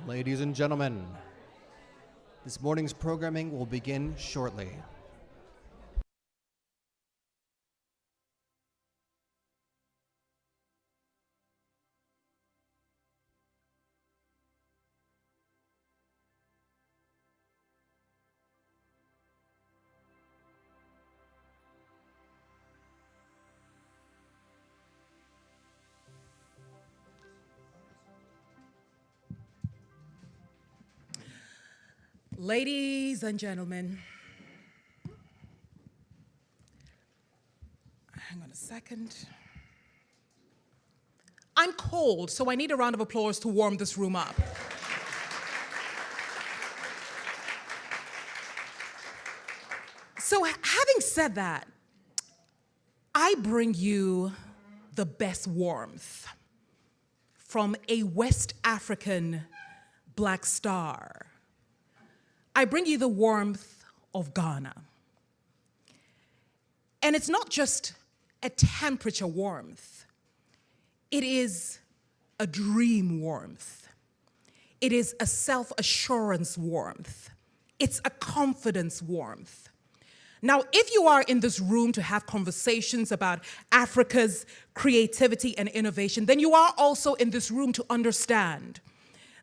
Ladies and gentlemen, this morning's programming will begin shortly. Ladies and gentlemen, hang on a second. I'm cold, so I need a round of applause to warm this room up. So having said that, I bring you the best warmth from a West African black star. I bring you the warmth of Ghana. And it's not just a temperature warmth. It is a dream warmth. It is a self-assurance warmth. It's a confidence warmth. Now, if you are in this room to have conversations about Africa's creativity and innovation, then you are also in this room to understand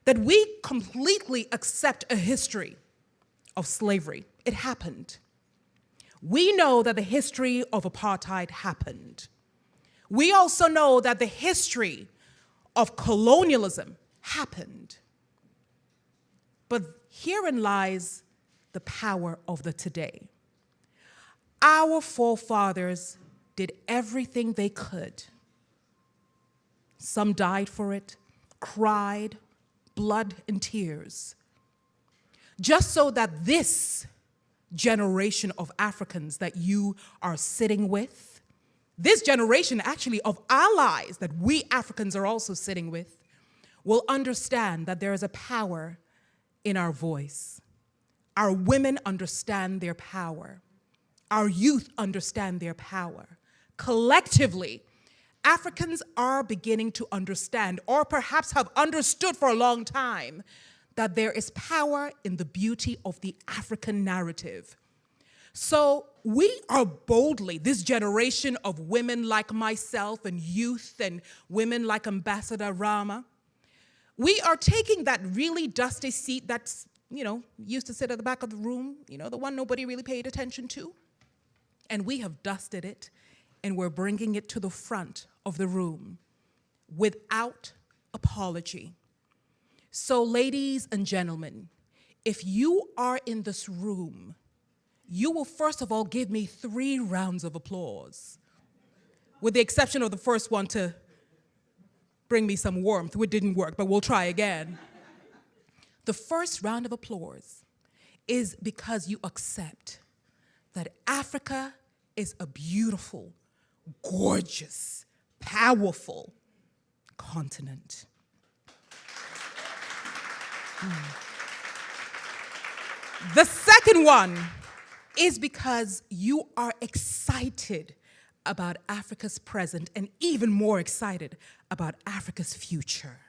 that we completely accept a history of slavery. It happened. We know that the history of apartheid happened. We also know that the history of colonialism happened. But herein lies the power of the today. Our forefathers did everything they could. Some died for it, cried, blood and tears, just so that this generation of Africans that you are sitting with, this generation actually of allies that we Africans are also sitting with, will understand that there is a power in our voice. Our women understand their power. Our youth understand their power. Collectively, Africans are beginning to understand, or perhaps have understood for a long time, that there is power in the beauty of the African narrative. So we are boldly, this generation of women like myself and youth and women like Ambassador Rama, we are taking that really dusty seat that's, used to sit at the back of the room, the one nobody really paid attention to, and we have dusted it, and we're bringing it to the front of the room without apology. So, ladies and gentlemen, if you are in this room, you will first of all give me 3 rounds of applause, with the exception of the first one to bring me some warmth, which didn't work, but we'll try again. The first round of applause is because you accept that Africa is a beautiful, gorgeous, powerful continent. The second one is because you are excited about Africa's present and even more excited about Africa's future.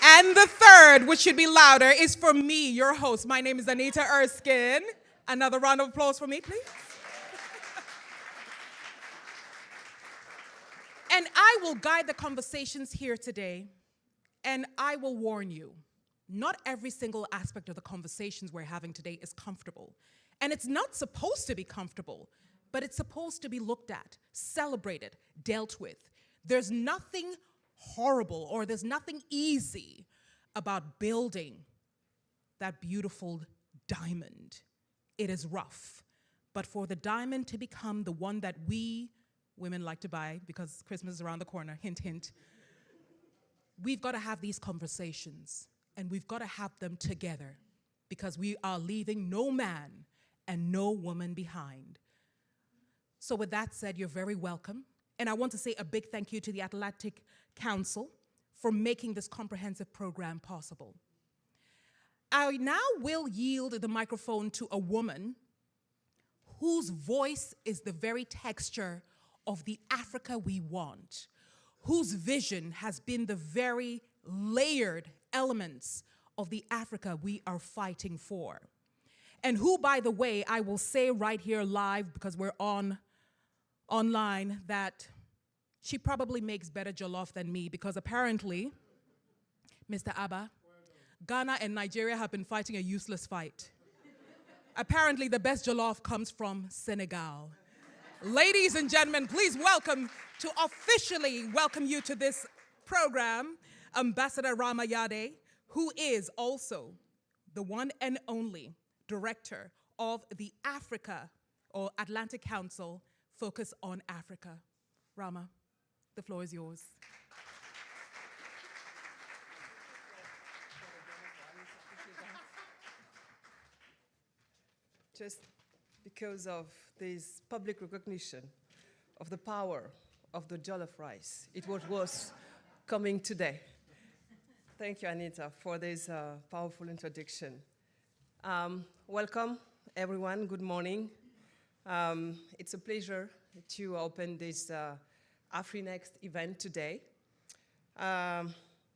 And the third, which should be louder, is for me, your host. My name is Anita Erskine. Another round of applause for me, please. And I will guide the conversations here today, and I will warn you, not every single aspect of the conversations we're having today is comfortable. And it's not supposed to be comfortable, but it's supposed to be looked at, celebrated, dealt with. There's nothing horrible or there's nothing easy about building that beautiful diamond. It is rough, but for the diamond to become the one that we women like to buy, because Christmas is around the corner, hint, hint, we've got to have these conversations, and we've got to have them together, because we are leaving no man and no woman behind. So with that said, you're very welcome. And I want to say a big thank you to the Atlantic Council for making this comprehensive program possible. I now will yield the microphone to a woman whose voice is the very texture of the Africa we want, whose vision has been the very layered elements of the Africa we are fighting for. And who, by the way, I will say right here live, because we're online, that she probably makes better jollof than me, because apparently, Mr. Abba, Ghana and Nigeria have been fighting a useless fight. Apparently, the best jollof comes from Senegal. Ladies and gentlemen, please welcome, to officially welcome you to this program, Ambassador Rama Yade, who is also the one and only director of the Africa or Atlantic Council Focus on Africa. Rama, the floor is yours. Just because of this public recognition of the power of the jollof rice, it was worth coming today. Thank you, Anita, for this powerful introduction. Welcome, everyone. Good morning. It's a pleasure to open this AfriNEXT event today.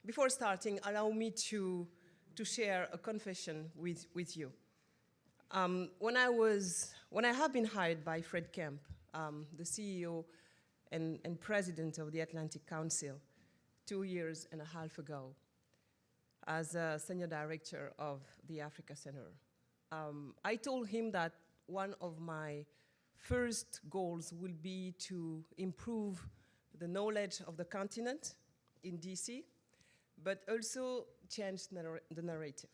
Before starting, allow me to share a confession with you. When I have been hired by Fred Kemp, the CEO and president of the Atlantic Council, 2.5 years ago, as a senior director of the Africa Center, I told him that one of my first goals will be to improve the knowledge of the continent in DC, but also change the narrative.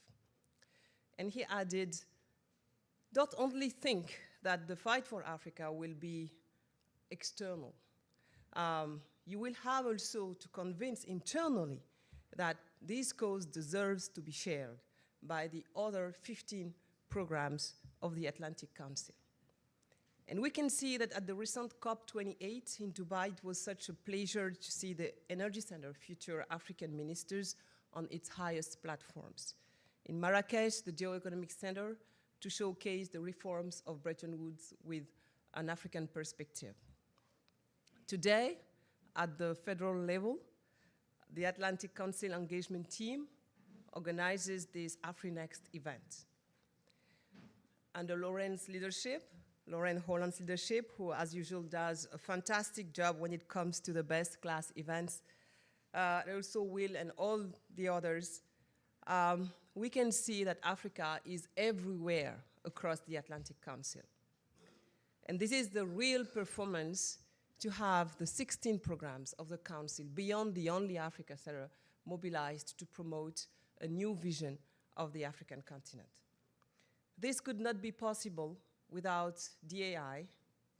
And he added, don't only think that the fight for Africa will be external. You will have also to convince internally that this cause deserves to be shared by the other 15 programs of the Atlantic Council. And we can see that at the recent COP28 in Dubai, it was such a pleasure to see the Energy Center future African ministers on its highest platforms. In Marrakesh, the Geoeconomic Center, to showcase the reforms of Bretton Woods with an African perspective. Today, at the federal level, the Atlantic Council Engagement Team organizes this AfriNEXT event. Under Lauren Holland's leadership, who as usual does a fantastic job when it comes to the best class events, also Will and all the others, we can see that Africa is everywhere across the Atlantic Council. And this is the real performance to have the 16 programs of the Council beyond the only Africa Center mobilized to promote a new vision of the African continent. This could not be possible without DAI.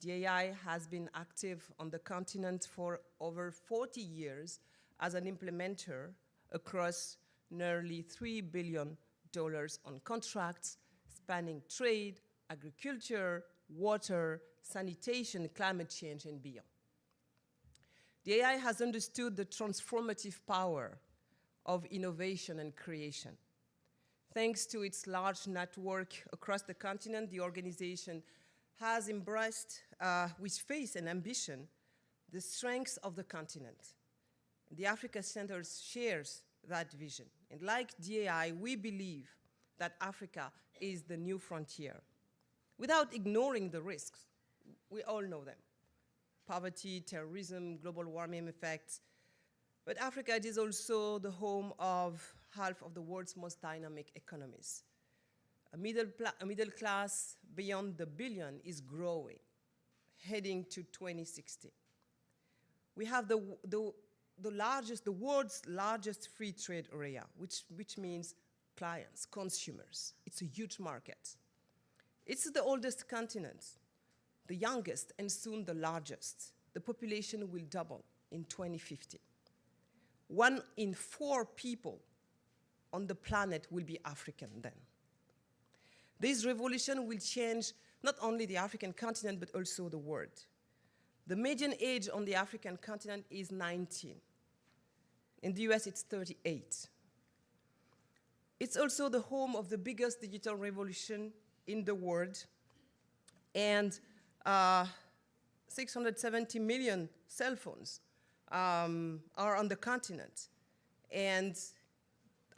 DAI has been active on the continent for over 40 years as an implementer across nearly $3 billion on contracts spanning trade, agriculture, water, sanitation, climate change, and beyond. The AI has understood the transformative power of innovation and creation. Thanks to its large network across the continent, the organization has embraced, with faith and ambition, the strengths of the continent. The Africa Center shares that vision. And like DAI, we believe that Africa is the new frontier. Without ignoring the risks, we all know them. Poverty, terrorism, global warming effects. But Africa is also the home of half of the world's most dynamic economies. A middle class beyond the billion is growing, heading to 2060. We have the world's largest free trade area, which means clients, consumers. It's a huge market. It's the oldest continent, the youngest, and soon the largest. The population will double in 2050. 1 in 4 people on the planet will be African then. This revolution will change not only the African continent, but also the world. The median age on the African continent is 19. In the US, it's 38. It's also the home of the biggest digital revolution in the world, and 670 million cell phones are on the continent. And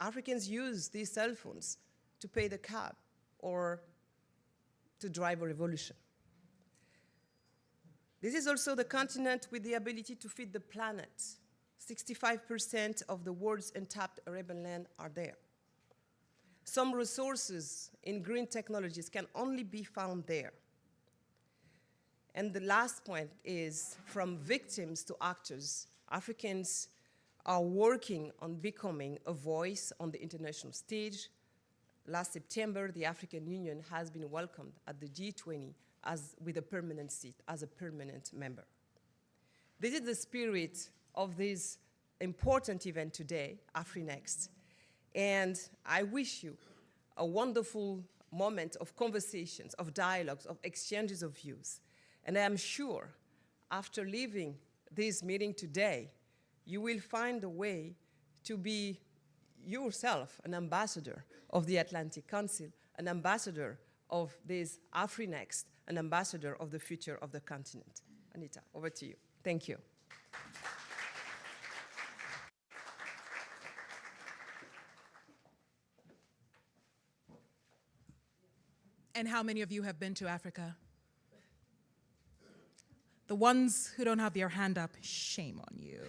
Africans use these cell phones to pay the cab or to drive a revolution. This is also the continent with the ability to feed the planet. 65% of the world's untapped arable land are there. Some resources in green technologies can only be found there. And the last point is, from victims to actors, Africans are working on becoming a voice on the international stage. Last September, the African Union has been welcomed at the G20 with a permanent seat, as a permanent member. This is the spirit of this important event today, AfriNEXT. And I wish you a wonderful moment of conversations, of dialogues, of exchanges of views. And I am sure after leaving this meeting today, you will find a way to be yourself an ambassador of the Atlantic Council, an ambassador of this AfriNEXT, an ambassador of the future of the continent. Anita, over to you. Thank you. And how many of you have been to Africa? The ones who don't have their hand up, shame on you.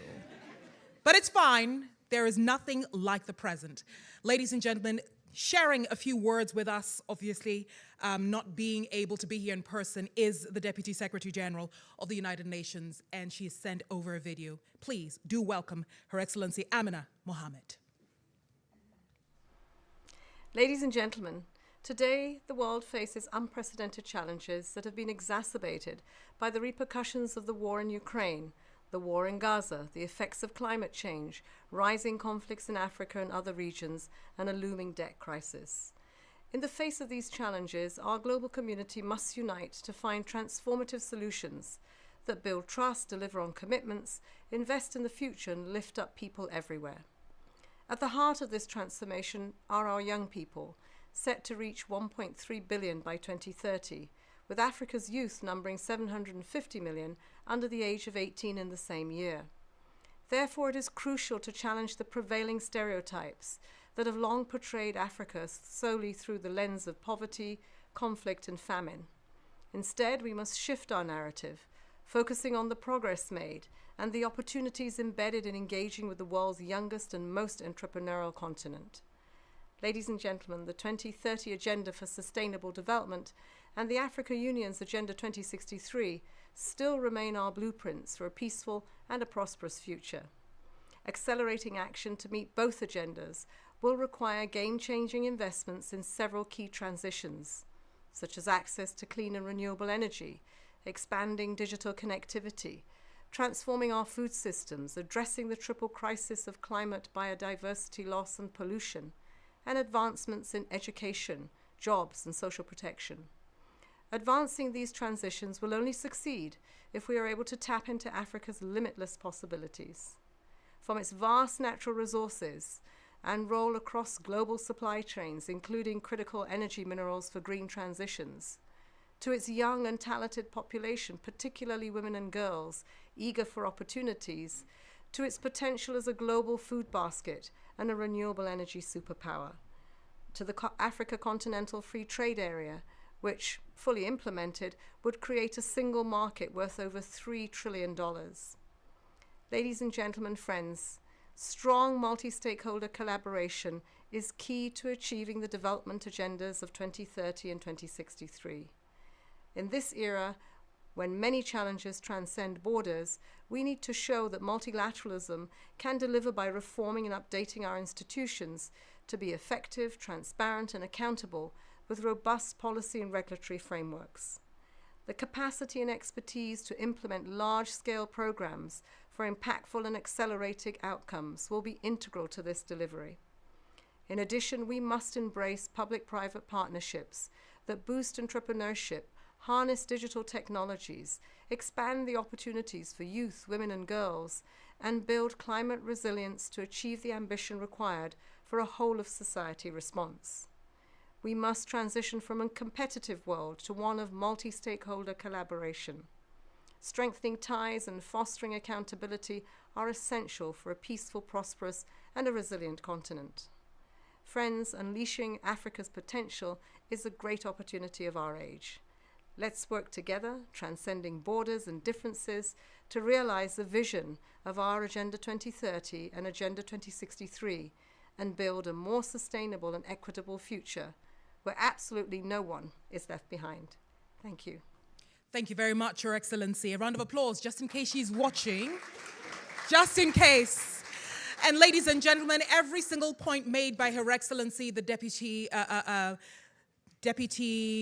But it's fine. There is nothing like the present. Ladies and gentlemen, sharing a few words with us, obviously, not being able to be here in person, is the Deputy Secretary General of the United Nations, and she has sent over a video. Please do welcome Her Excellency Amina Mohammed. Ladies and gentlemen, today the world faces unprecedented challenges that have been exacerbated by the repercussions of the war in Ukraine, the war in Gaza, the effects of climate change, rising conflicts in Africa and other regions, and a looming debt crisis. In the face of these challenges, our global community must unite to find transformative solutions that build trust, deliver on commitments, invest in the future, and lift up people everywhere. At the heart of this transformation are our young people, set to reach 1.3 billion by 2030, with Africa's youth numbering 750 million under the age of 18 in the same year. Therefore, it is crucial to challenge the prevailing stereotypes that have long portrayed Africa solely through the lens of poverty, conflict, and famine. Instead, we must shift our narrative, focusing on the progress made and the opportunities embedded in engaging with the world's youngest and most entrepreneurial continent. Ladies and gentlemen, the 2030 Agenda for Sustainable Development and the Africa Union's Agenda 2063 still remain our blueprints for a peaceful and a prosperous future. Accelerating action to meet both agendas will require game-changing investments in several key transitions, such as access to clean and renewable energy, expanding digital connectivity, transforming our food systems, addressing the triple crisis of climate, biodiversity loss, and pollution, and advancements in education, jobs, and social protection. Advancing these transitions will only succeed if we are able to tap into Africa's limitless possibilities. From its vast natural resources and role across global supply chains, including critical energy minerals for green transitions, to its young and talented population, particularly women and girls, eager for opportunities, to its potential as a global food basket and a renewable energy superpower, to the Africa Continental Free Trade Area, which, fully implemented, would create a single market worth over $3 trillion. Ladies and gentlemen, friends, strong multi-stakeholder collaboration is key to achieving the development agendas of 2030 and 2063. In this era, when many challenges transcend borders, we need to show that multilateralism can deliver by reforming and updating our institutions to be effective, transparent, and accountable with robust policy and regulatory frameworks. The capacity and expertise to implement large-scale programs for impactful and accelerating outcomes will be integral to this delivery. In addition, we must embrace public-private partnerships that boost entrepreneurship, harness digital technologies, expand the opportunities for youth, women, and girls, and build climate resilience to achieve the ambition required for a whole-of-society response. We must transition from a competitive world to one of multi-stakeholder collaboration. Strengthening ties and fostering accountability are essential for a peaceful, prosperous, and a resilient continent. Friends, unleashing Africa's potential is a great opportunity of our age. Let's work together, transcending borders and differences, to realize the vision of our Agenda 2030 and Agenda 2063 and build a more sustainable and equitable future where absolutely no one is left behind. Thank you. Thank you very much, Your Excellency. A round of applause, just in case she's watching. Just in case. And ladies and gentlemen, every single point made by Her Excellency, the Deputy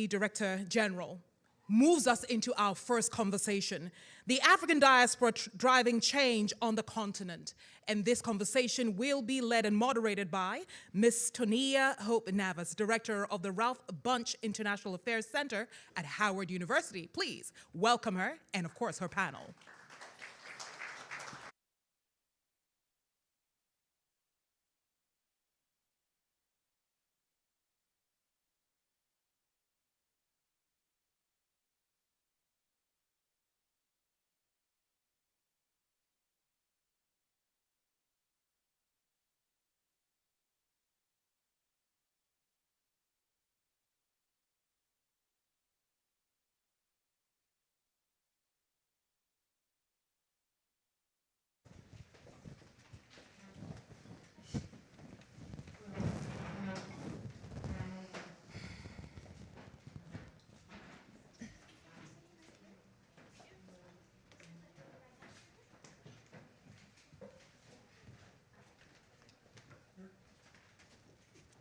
Director General, moves us into our first conversation. The African diaspora driving change on the continent. And this conversation will be led and moderated by Ms. Tonia Hope Navas, Director of the Ralph Bunche International Affairs Center at Howard University. Please welcome her and, of course, her panel.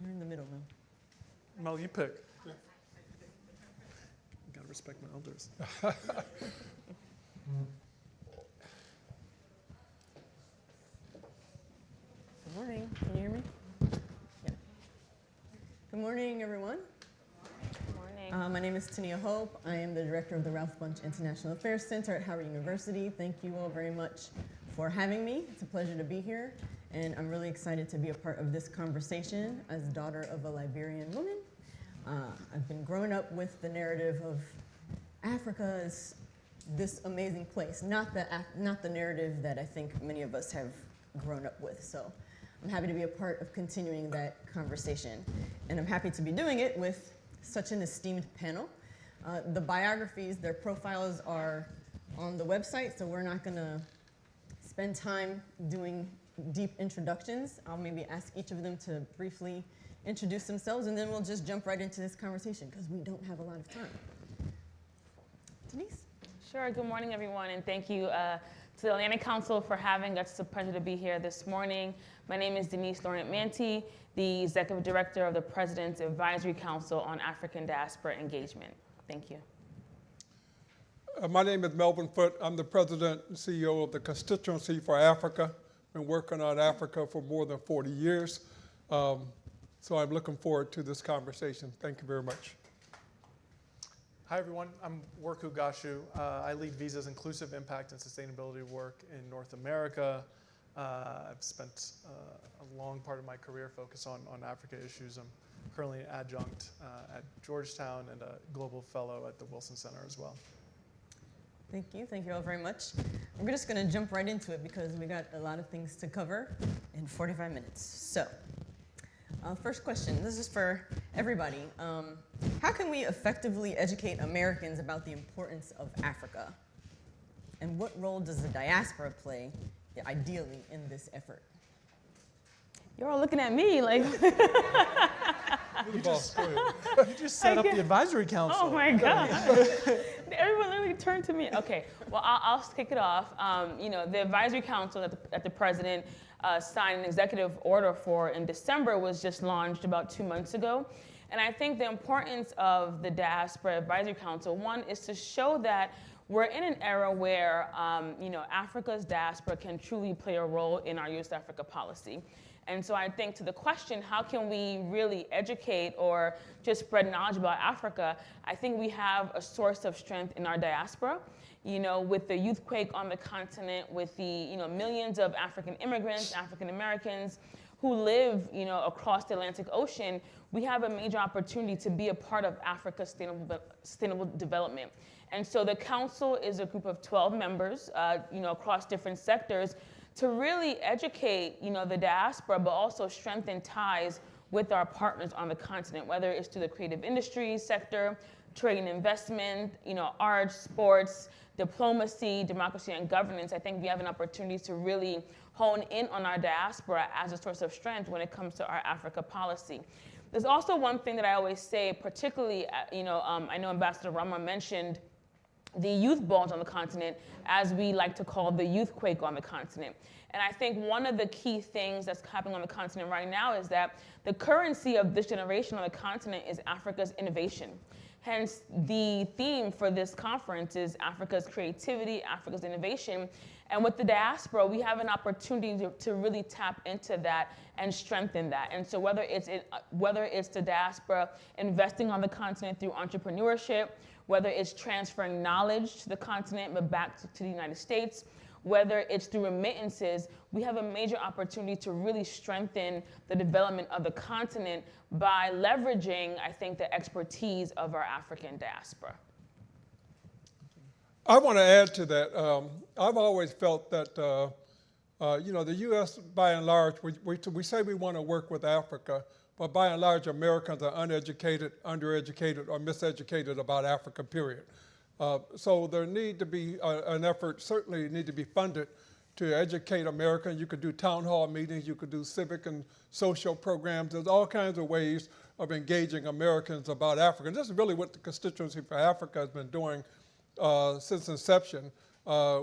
You're in the middle now. Mel, you pick. Yeah. Gotta respect my elders. Good morning. Can you hear me? Yeah. Good morning, everyone. Good morning. My name is Tonia Hope. I am the director of the Ralph Bunche International Affairs Center at Howard University. Thank you all very much for having me. It's a pleasure to be here, and I'm really excited to be a part of this conversation as daughter of a Liberian woman. I've been growing up with the narrative of Africa as this amazing place, not the narrative that I think many of us have grown up with. So I'm happy to be a part of continuing that conversation, and I'm happy to be doing it with such an esteemed panel. The biographies, their profiles are on the website, so we're not going to spend time doing deep introductions. I'll maybe ask each of them to briefly introduce themselves, and then we'll just jump right into this conversation because we don't have a lot of time. Denise? Sure. Good morning, everyone, and thank you to the Atlantic Council for having us. It's a pleasure to be here this morning. My name is Denise Laurent-Manty, the Executive Director of the President's Advisory Council on African Diaspora Engagement. Thank you. My name is Melvin Foote. I'm the President and CEO of the Constituency for Africa. Been working on Africa for more than 40 years. So I'm looking forward to this conversation. Thank you very much. Hi, everyone. I'm Worku Gashu. I lead Visa's inclusive impact and sustainability work in North America. I've spent a long part of my career focused on Africa issues. I'm currently an adjunct at Georgetown and a global fellow at the Wilson Center as well. Thank you. Thank you all very much. We're just going to jump right into it because we got a lot of things to cover in 45 minutes. So, first question. This is for everybody. How can we effectively educate Americans about the importance of Africa? And what role does the diaspora play, ideally, in this effort? You're all looking at me like... You just set up the advisory council. Oh, my God. Everyone literally turned to me. Okay, well, I'll kick it off. The advisory council that the president signed an executive order for in December was just launched about 2 months ago. And I think the importance of the Diaspora Advisory Council, one, is to show that we're in an era where, Africa's diaspora can truly play a role in our U.S. Africa policy. And so I think to the question, how can we really educate or just spread knowledge about Africa, I think we have a source of strength in our diaspora. With the youthquake on the continent, with the millions of African immigrants, African Americans who live across the Atlantic Ocean, we have a major opportunity to be a part of Africa's sustainable development. And so the council is a group of 12 members, across different sectors, to really educate, the diaspora, but also strengthen ties with our partners on the continent, whether it's through the creative industries sector, trade and investment, arts, sports, diplomacy, democracy, and governance. I think we have an opportunity to really hone in on our diaspora as a source of strength when it comes to our Africa policy. There's also one thing that I always say, particularly, I know Ambassador Rama mentioned the youth bulge on the continent, as we like to call the youthquake on the continent. And I think one of the key things that's happening on the continent right now is that the currency of this generation on the continent is Africa's innovation. Hence, the theme for this conference is Africa's creativity, Africa's innovation. And with the diaspora, we have an opportunity to really tap into that and strengthen that. And so whether it's the diaspora investing on the continent through entrepreneurship, whether it's transferring knowledge to the continent but back to the United States, whether it's through remittances, we have a major opportunity to really strengthen the development of the continent by leveraging, I think, the expertise of our African diaspora. I want to add to that. I've always felt that, the U.S., by and large, we say we want to work with Africa, but by and large, Americans are uneducated, undereducated, or miseducated about Africa, period. So there need to be an effort, certainly need to be funded to educate Americans. You could do town hall meetings, you could do civic and social programs. There's all kinds of ways of engaging Americans about Africa. And this is really what the Constituency for Africa has been doing since inception.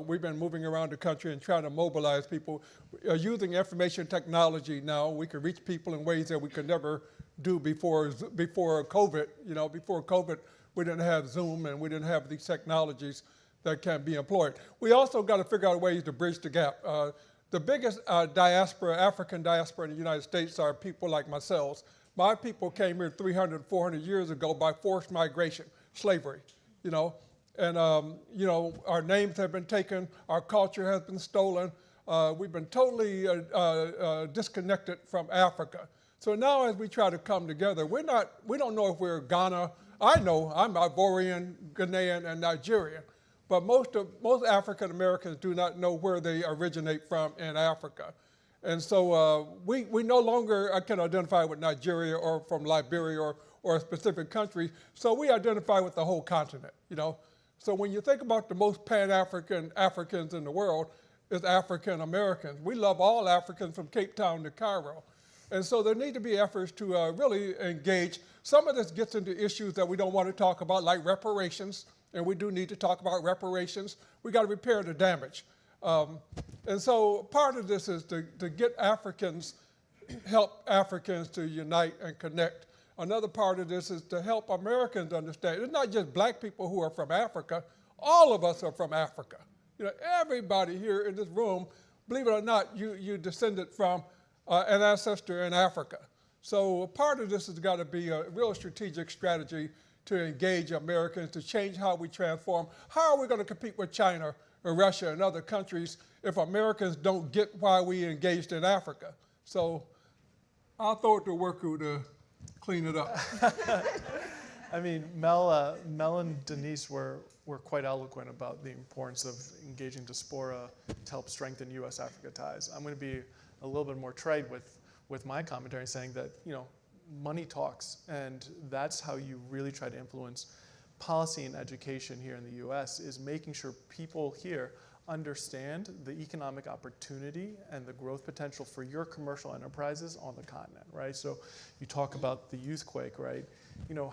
We've been moving around the country and trying to mobilize people. Using information technology now, we can reach people in ways that we could never do before COVID. Before COVID, we didn't have Zoom and we didn't have these technologies that can be employed. We also got to figure out ways to bridge the gap. The biggest African diaspora in the United States are people like myself. My people came here 300, 400 years ago by forced migration, slavery, And, our names have been taken, our culture has been stolen. We've been totally disconnected from Africa. So now as we try to come together, we don't know if we're Ghana. I know I'm Ivorian, Ghanaian, and Nigerian. But most African Americans do not know where they originate from in Africa. And so we no longer can identify with Nigeria or from Liberia or a specific country. So we identify with the whole continent, So when you think about the most Pan-African Africans in the world, it's African Americans. We love all Africans from Cape Town to Cairo. And so there need to be efforts to really engage. Some of this gets into issues that we don't want to talk about, like reparations, and we do need to talk about reparations. We got to repair the damage. And so part of this is to get help Africans to unite and connect. Another part of this is to help Americans understand. It's not just black people who are from Africa. All of us are from Africa. Everybody here in this room, believe it or not, you descended from an ancestor in Africa. So part of this has got to be a real strategic strategy to engage Americans, to change how we transform. How are we going to compete with China or Russia and other countries if Americans don't get why we engaged in Africa? So I'll throw it to Worku to clean it up. I mean, Mel and Denise were quite eloquent about the importance of engaging diaspora to help strengthen U.S.-Africa ties. I'm going to be a little bit more trite with my commentary, saying that money talks, and that's how you really try to influence policy and education here in the U.S. is making sure people here understand the economic opportunity and the growth potential for your commercial enterprises on the continent, right? So you talk about the youthquake, right?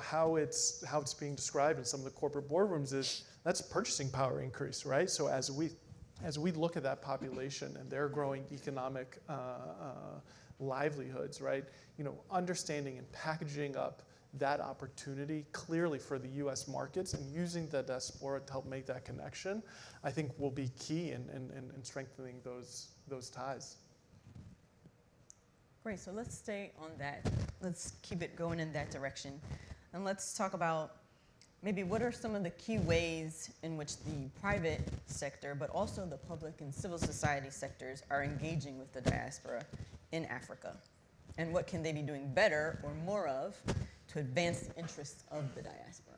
How it's being described in some of the corporate boardrooms is that's purchasing power increase, right? So as we look at that population and their growing economic livelihoods, right? Understanding and packaging up that opportunity clearly for the U.S. markets and using the diaspora to help make that connection, I think will be key in strengthening those ties. Great, so let's stay on that. Let's keep it going in that direction. And let's talk about maybe what are some of the key ways in which the private sector, but also the public and civil society sectors are engaging with the diaspora in Africa? And what can they be doing better or more of to advance the interests of the diaspora?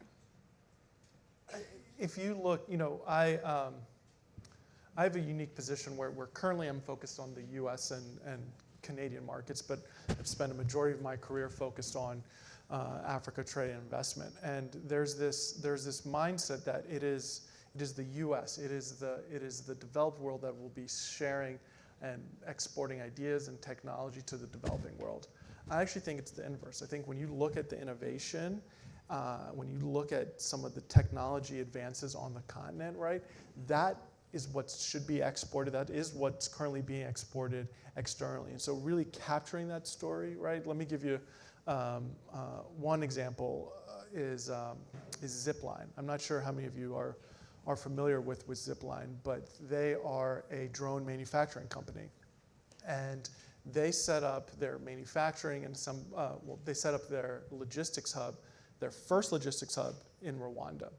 If you look, I have a unique position where currently I'm focused on the US and Canadian markets, but I've spent a majority of my career focused on Africa trade and investment. And there's this mindset that it is the US, it is the developed world that will be sharing and exporting ideas and technology to the developing world. I actually think it's the inverse. I think when you look at the innovation, when you look at some of the technology advances on the continent, right, that is what should be exported. That is what's currently being exported externally. And so really capturing that story, right? Let me give you one example is Zipline. I'm not sure how many of you are familiar with Zipline, but they are a drone manufacturing company. And they set up their manufacturing and they set up their logistics hub, their first logistics hub in Rwanda.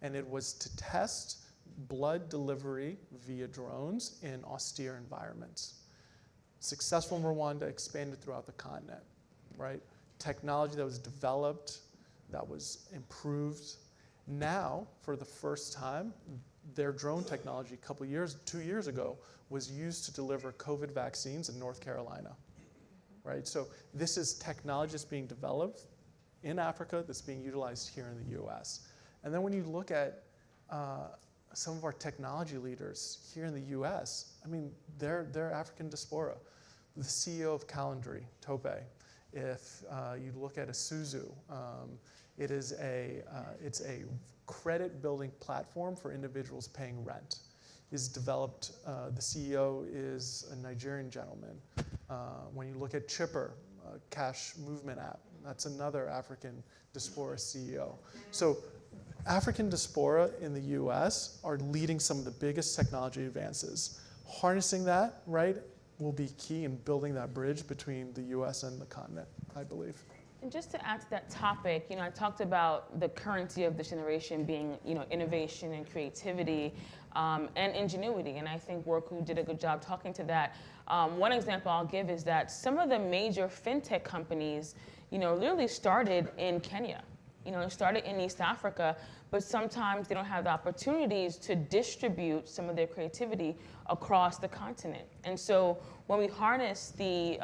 And it was to test blood delivery via drones in austere environments. Successful in Rwanda, expanded throughout the continent, right? Technology that was developed, that was improved. Now, for the first time, their drone technology 2 years ago was used to deliver COVID vaccines in North Carolina, right? So this is technology that's being developed in Africa that's being utilized here in the US. And then when you look at some of our technology leaders here in the US, I mean, they're African diaspora. The CEO of Calendry, Tope, if you look at Isuzu, it's a credit building platform for individuals paying rent. Is developed, the CEO is a Nigerian gentleman. When you look at Chipper, a cash movement app, that's another African diaspora CEO. So African diaspora in the US are leading some of the biggest technology advances. Harnessing that, right, will be key in building that bridge between the US and the continent, I believe. And just to add to that topic, I talked about the currency of this generation being, innovation and creativity and ingenuity. And I think Worku did a good job talking to that. One example I'll give is that some of the major fintech companies, literally started in Kenya. Started in East Africa, but sometimes they don't have the opportunities to distribute some of their creativity across the continent. And so when we harness the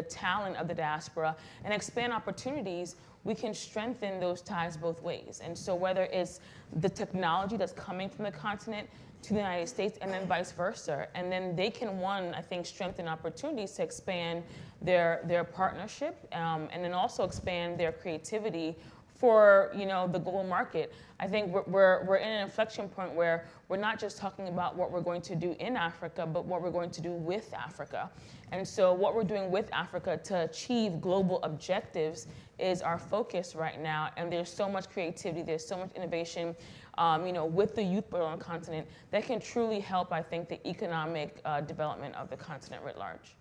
talent of the diaspora and expand opportunities, we can strengthen those ties both ways. And so whether it's the technology that's coming from the continent to the United States and then vice versa, and then they can, I think, strengthen opportunities to expand their partnership and then also expand their creativity for the global market. I think we're in an inflection point where we're not just talking about what we're going to do in Africa, but what we're going to do with Africa. And so what we're doing with Africa to achieve global objectives is our focus right now. And there's so much creativity, there's so much innovation, with the youth on the continent that can truly help, I think, the economic development of the continent writ large.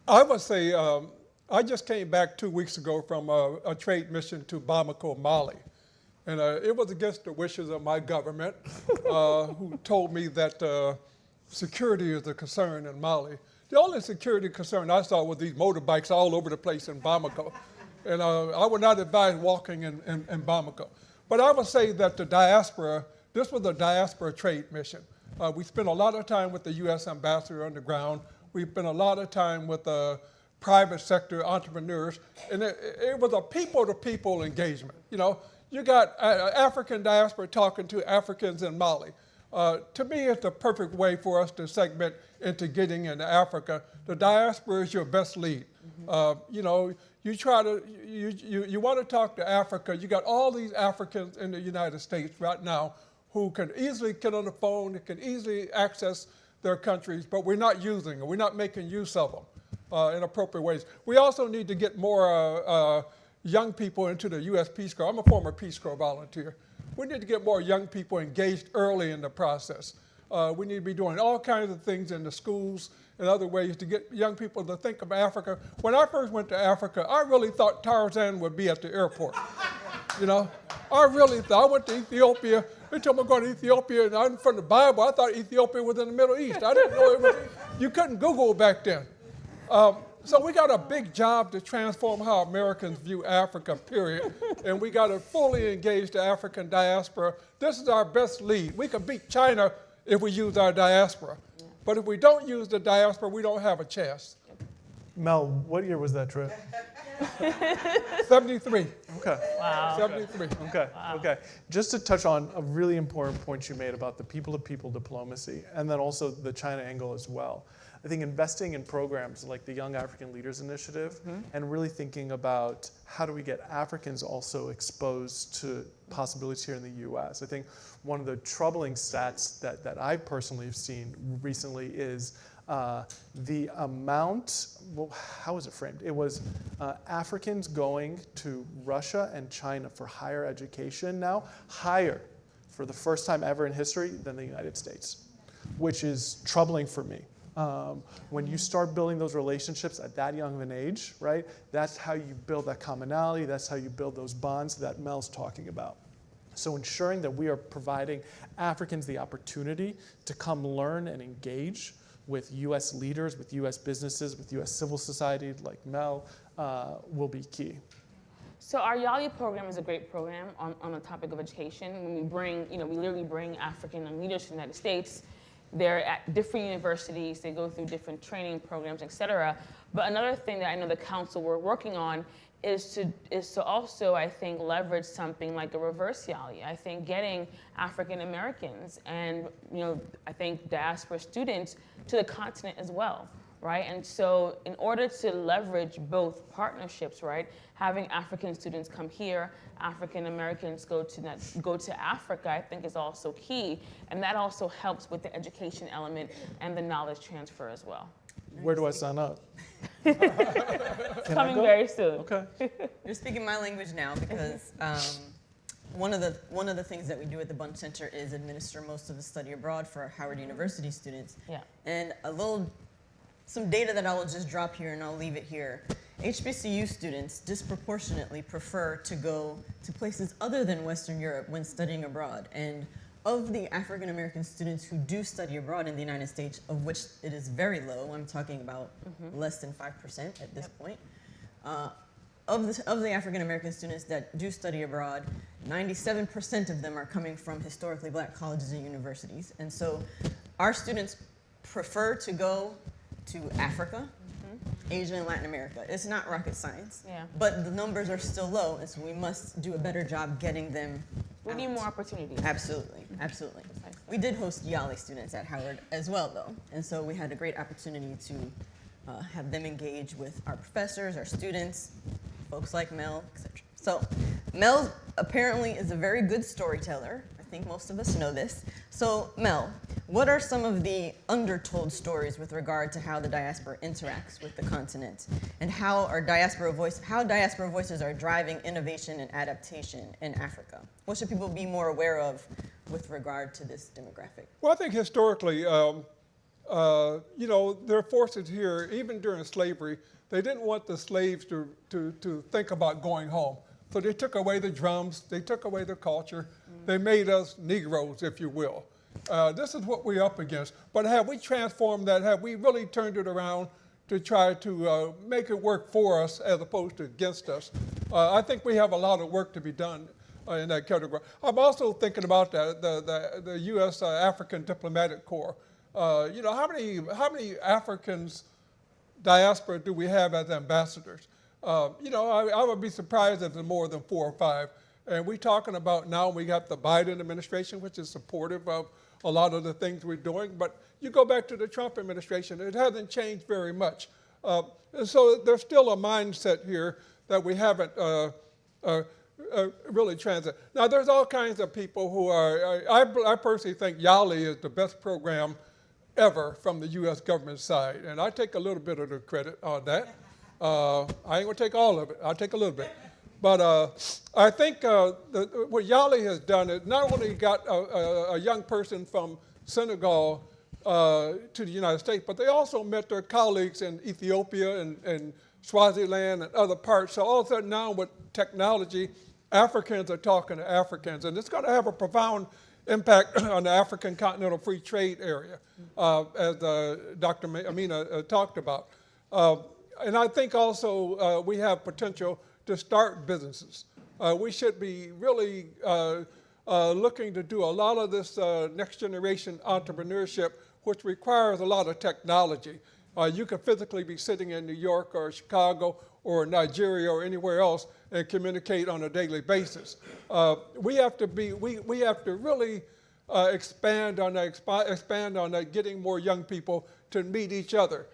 I would say, I just came back 2 weeks ago from a trade mission to Bamako, Mali. And it was against the wishes of my government, who told me that security is a concern in Mali. The only security concern I saw was these motorbikes all over the place in Bamako. And I would not advise walking in Bamako. But I would say that the diaspora, this was a diaspora trade mission. We spent a lot of time with the U.S. ambassador on the ground. We spent a lot of time with private sector entrepreneurs, and it was a people-to-people engagement. You got African diaspora talking to Africans in Mali. To me, it's the perfect way for us to segment into getting into Africa. The diaspora is your best lead. You want to talk to Africa. You got all these Africans in the United States right now who can easily get on the phone, can easily access their countries, but we're not using them. We're not making use of them in appropriate ways. We also need to get more young people into the U.S. Peace Corps. I'm a former Peace Corps volunteer. We need to get more young people engaged early in the process. We need to be doing all kinds of things in the schools and other ways to get young people to think of Africa. When I first went to Africa, I really thought Tarzan would be at the airport. I really thought. I went to Ethiopia. They told me I'm going to Ethiopia, and I'm from the Bible. I thought Ethiopia was in the Middle East. I didn't know it was. You couldn't Google back then. So we got a big job to transform how Americans view Africa, period. And we got to fully engage the African diaspora. This is our best lead. We can beat China if we use our diaspora. Yeah. But if we don't use the diaspora, we don't have a chance. Mel, what year was that trip? 73. Okay. Wow. 73. Okay. Wow. Okay. Just to touch on a really important point you made about the people-to-people diplomacy, and then also the China angle as well. I think investing in programs like the Young African Leaders Initiative and really thinking about how do we get Africans also exposed to possibilities here in the US. I think one of the troubling stats that I personally have seen recently is the amount, well, how was it framed? It was Africans going to Russia and China for higher education now, higher for the first time ever in history than the United States, which is troubling for me. When you start building those relationships at that young of an age, right, that's how you build that commonality, that's how you build those bonds that Mel's talking about. So ensuring that we are providing Africans the opportunity to come learn and engage with US leaders, with US businesses, with US civil society like Mel will be key. So our YALI program is a great program on the topic of education. When we bring, we literally bring African leaders from the United States. They're at different universities, they go through different training programs, et cetera. But another thing that I know the council we're working on is to also, I think, leverage something like a reverse YALI. I think getting African Americans and, I think diaspora students to the continent as well, right? And so in order to leverage both partnerships, right, having African students come here, African Americans go to Africa, I think is also key. And that also helps with the education element and the knowledge transfer as well. Where do I sign up? Coming very soon. Okay. You're speaking my language now because one of the things that we do at the Bunch Center is administer most of the study abroad for Howard University students. Yeah. And some data that I will just drop here and I'll leave it here. HBCU students disproportionately prefer to go to places other than Western Europe when studying abroad. And of the African American students who do study abroad in the United States, of which it is very low, I'm talking about less than 5% at this point, of the African American students that do study abroad, 97% of them are coming from historically black colleges and universities. And so our students prefer to go to Africa, Asia, and Latin America. It's not rocket science, but the numbers are still low, and so we must do a better job getting them We need more opportunities. Absolutely, absolutely. We did host YALI students at Howard as well, though, and so we had a great opportunity to have them engage with our professors, our students, folks like Mel, etc. So Mel apparently is a very good storyteller. I think most of us know this. So Mel, what are some of the undertold stories with regard to how the diaspora interacts with the continent, and how diaspora voices are driving innovation and adaptation in Africa? What should people be more aware of with regard to this demographic? Well, I think historically, there are forces here, even during slavery, they didn't want the slaves to think about going home. So they took away the drums, they took away the culture, they made us Negroes, if you will. This is what we're up against. But have we transformed that? Have we really turned it around to try to make it work for us as opposed to against us? I think we have a lot of work to be done in that category. I'm also thinking about the U.S. African Diplomatic Corps. How many Africans diaspora do we have as ambassadors? I would be surprised if there's more than 4 or 5. And we're talking about now we got the Biden administration, which is supportive of a lot of the things we're doing. But you go back to the Trump administration, it hasn't changed very much. And so there's still a mindset here that we haven't really transit. Now, there's all kinds of people who are, I personally think YALI is the best program ever from the U.S. government side. And I take a little bit of the credit on that. I ain't gonna take all of it, I'll take a little bit. But I think what YALI has done is not only got a young person from Senegal to the United States, but they also met their colleagues in Ethiopia and Swaziland and other parts. So all of a sudden now with technology, Africans are talking to Africans, and it's going to have a profound impact on the African Continental Free Trade area, as Dr. Amina talked about. And I think also we have potential to start businesses. We should be really looking to do a lot of this next generation entrepreneurship, which requires a lot of technology. You can physically be sitting in New York or Chicago or Nigeria or anywhere else and communicate on a daily basis. We have to really expand on that, getting more young people to meet each other.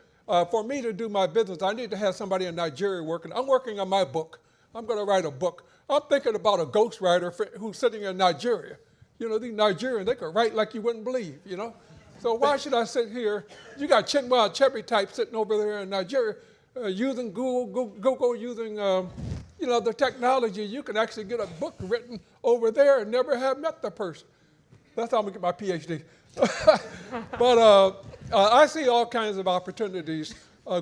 For me to do my business, I need to have somebody in Nigeria working. I'm working on my book. I'm going to write a book. I'm thinking about a ghostwriter who's sitting in Nigeria. You know, these Nigerians, they could write like you wouldn't believe, you know. So why should I sit here? You got Chinua Achebe type sitting over there in Nigeria using Google using, you know, the technology. You can actually get a book written over there and never have met the person. That's how I'm going to get my PhD. But I see all kinds of opportunities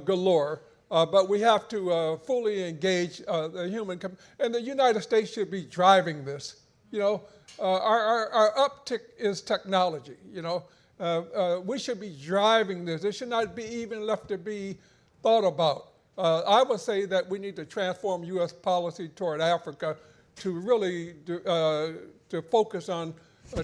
galore. But we have to fully engage the human, and the United States should be driving this. You know, our uptick is technology. You know, we should be driving this. It should not be even left to be thought about. I would say that we need to transform U.S. policy toward Africa to really to focus on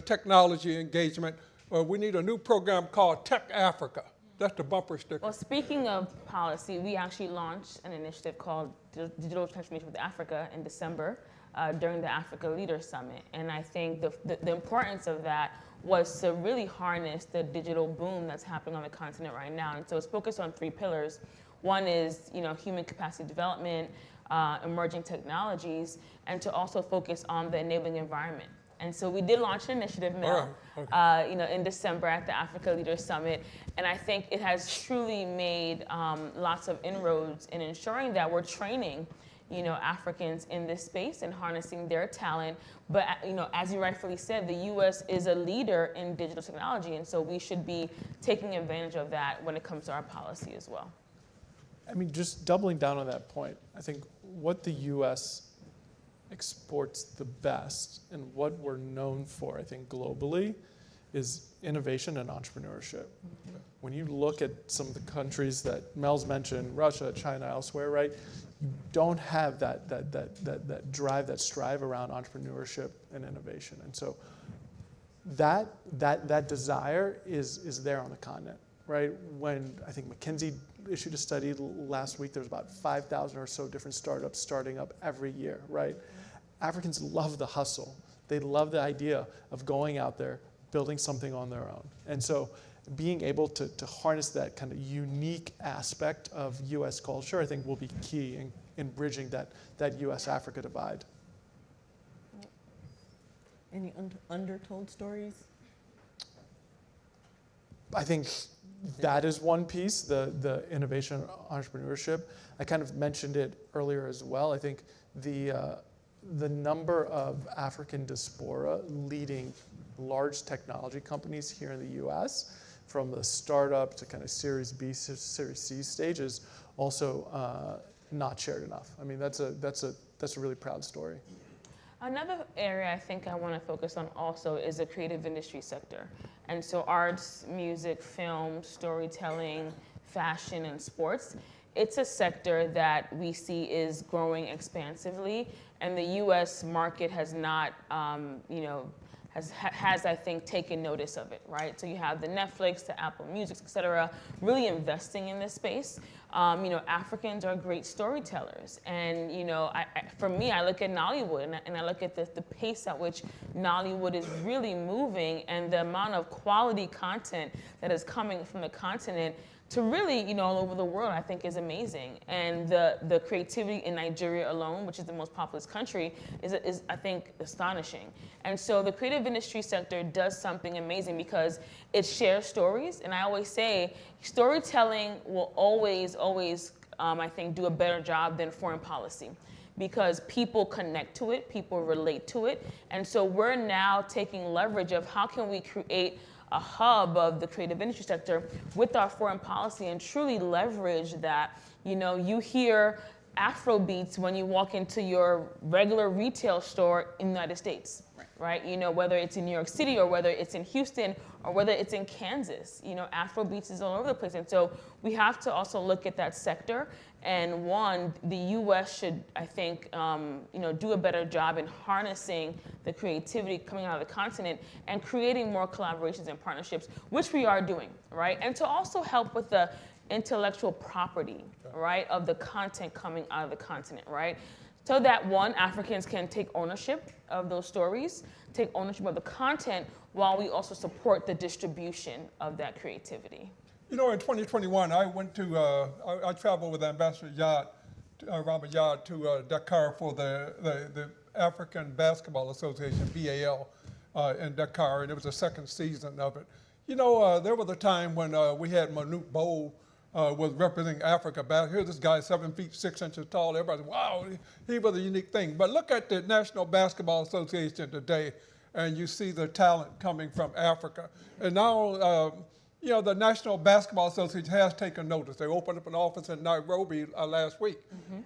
technology engagement. We need a new program called Tech Africa. That's the bumper sticker. Well, speaking of policy, we actually launched an initiative called Digital Transformation with Africa in December during the Africa Leaders Summit. And I think the importance of that was to really harness the digital boom that's happening on the continent right now. And so it's focused on 3 pillars. One is, you know, human capacity development, emerging technologies, and to also focus on the enabling environment. And so we did launch an initiative, Mel, you know, in December at the Africa Leaders Summit. And I think it has truly made lots of inroads in ensuring that we're training, you know, Africans in this space and harnessing their talent. But, you know, as you rightfully said, the U.S. is a leader in digital technology. And so we should be taking advantage of that when it comes to our policy as well. I mean, just doubling down on that point, I think what the U.S. exports the best and what we're known for, I think, globally, is innovation and entrepreneurship. Mm-hmm. When you look at some of the countries that Mel's mentioned, Russia, China, elsewhere, right, you don't have that drive, that strive around entrepreneurship and innovation. And so that desire is there on the continent, right? When I think McKinsey issued a study last week, there's about 5,000 or so different startups starting up every year, right? Africans love the hustle. They love the idea of going out there, building something on their own. And so being able to harness that kind of unique aspect of U.S. culture, I think will be key in bridging that U.S.-Africa divide. Any undertold stories? I think that is one piece, the innovation entrepreneurship. I kind of mentioned it earlier as well. I think the number of African diaspora leading large technology companies here in the U.S., from the startup to kind of Series B, Series C stages, also not shared enough. I mean, that's a really proud story. Another area I think I want to focus on also is the creative industry sector. And so arts, music, film, storytelling, fashion, and sports. It's a sector that we see is growing expansively, and the U.S. market has not, has I think taken notice of it, right? So you have the Netflix, the Apple Music, et cetera, really investing in this space. Africans are great storytellers, and for me, I look at Nollywood and I look at the pace at which Nollywood is really moving, and the amount of quality content that is coming from the continent to really, all over the world, I think is amazing. And the creativity in Nigeria alone, which is the most populous country, is I think astonishing. And so the creative industry sector does something amazing because it shares stories. And I always say storytelling will always, I think, do a better job than foreign policy, because people connect to it, people relate to it. And so we're now taking leverage of how can we create a hub of the creative industry sector with our foreign policy and truly leverage that. You hear Afro beats when you walk into your regular retail store in the United States. right? You know, whether it's in New York City or whether it's in Houston or whether it's in Kansas, you know, Afro beats is all over the place. And so we have to also look at that sector. And one, the U.S. should, I think, you know, do a better job in harnessing the creativity coming out of the continent and creating more collaborations and partnerships, which we are doing, right? And to also help with the intellectual property, right, of the content coming out of the continent, right? So that, one, Africans can take ownership of those stories, take ownership of the content, while we also support the distribution of that creativity. You know, in 2021, I went to, I traveled with Ambassador Robert Yard to Dakar for the African Basketball Association, BAL, in Dakar, and it was the second season of it. You know, there was a time when we had Manute Bol was representing Africa. Here's this guy, 7 feet 6 inches tall. Everybody, wow, he was a unique thing. But look at the National Basketball Association today, and you see the talent coming from Africa. And now, you know, the National Basketball Association has taken notice. They opened up an office in Nairobi last week.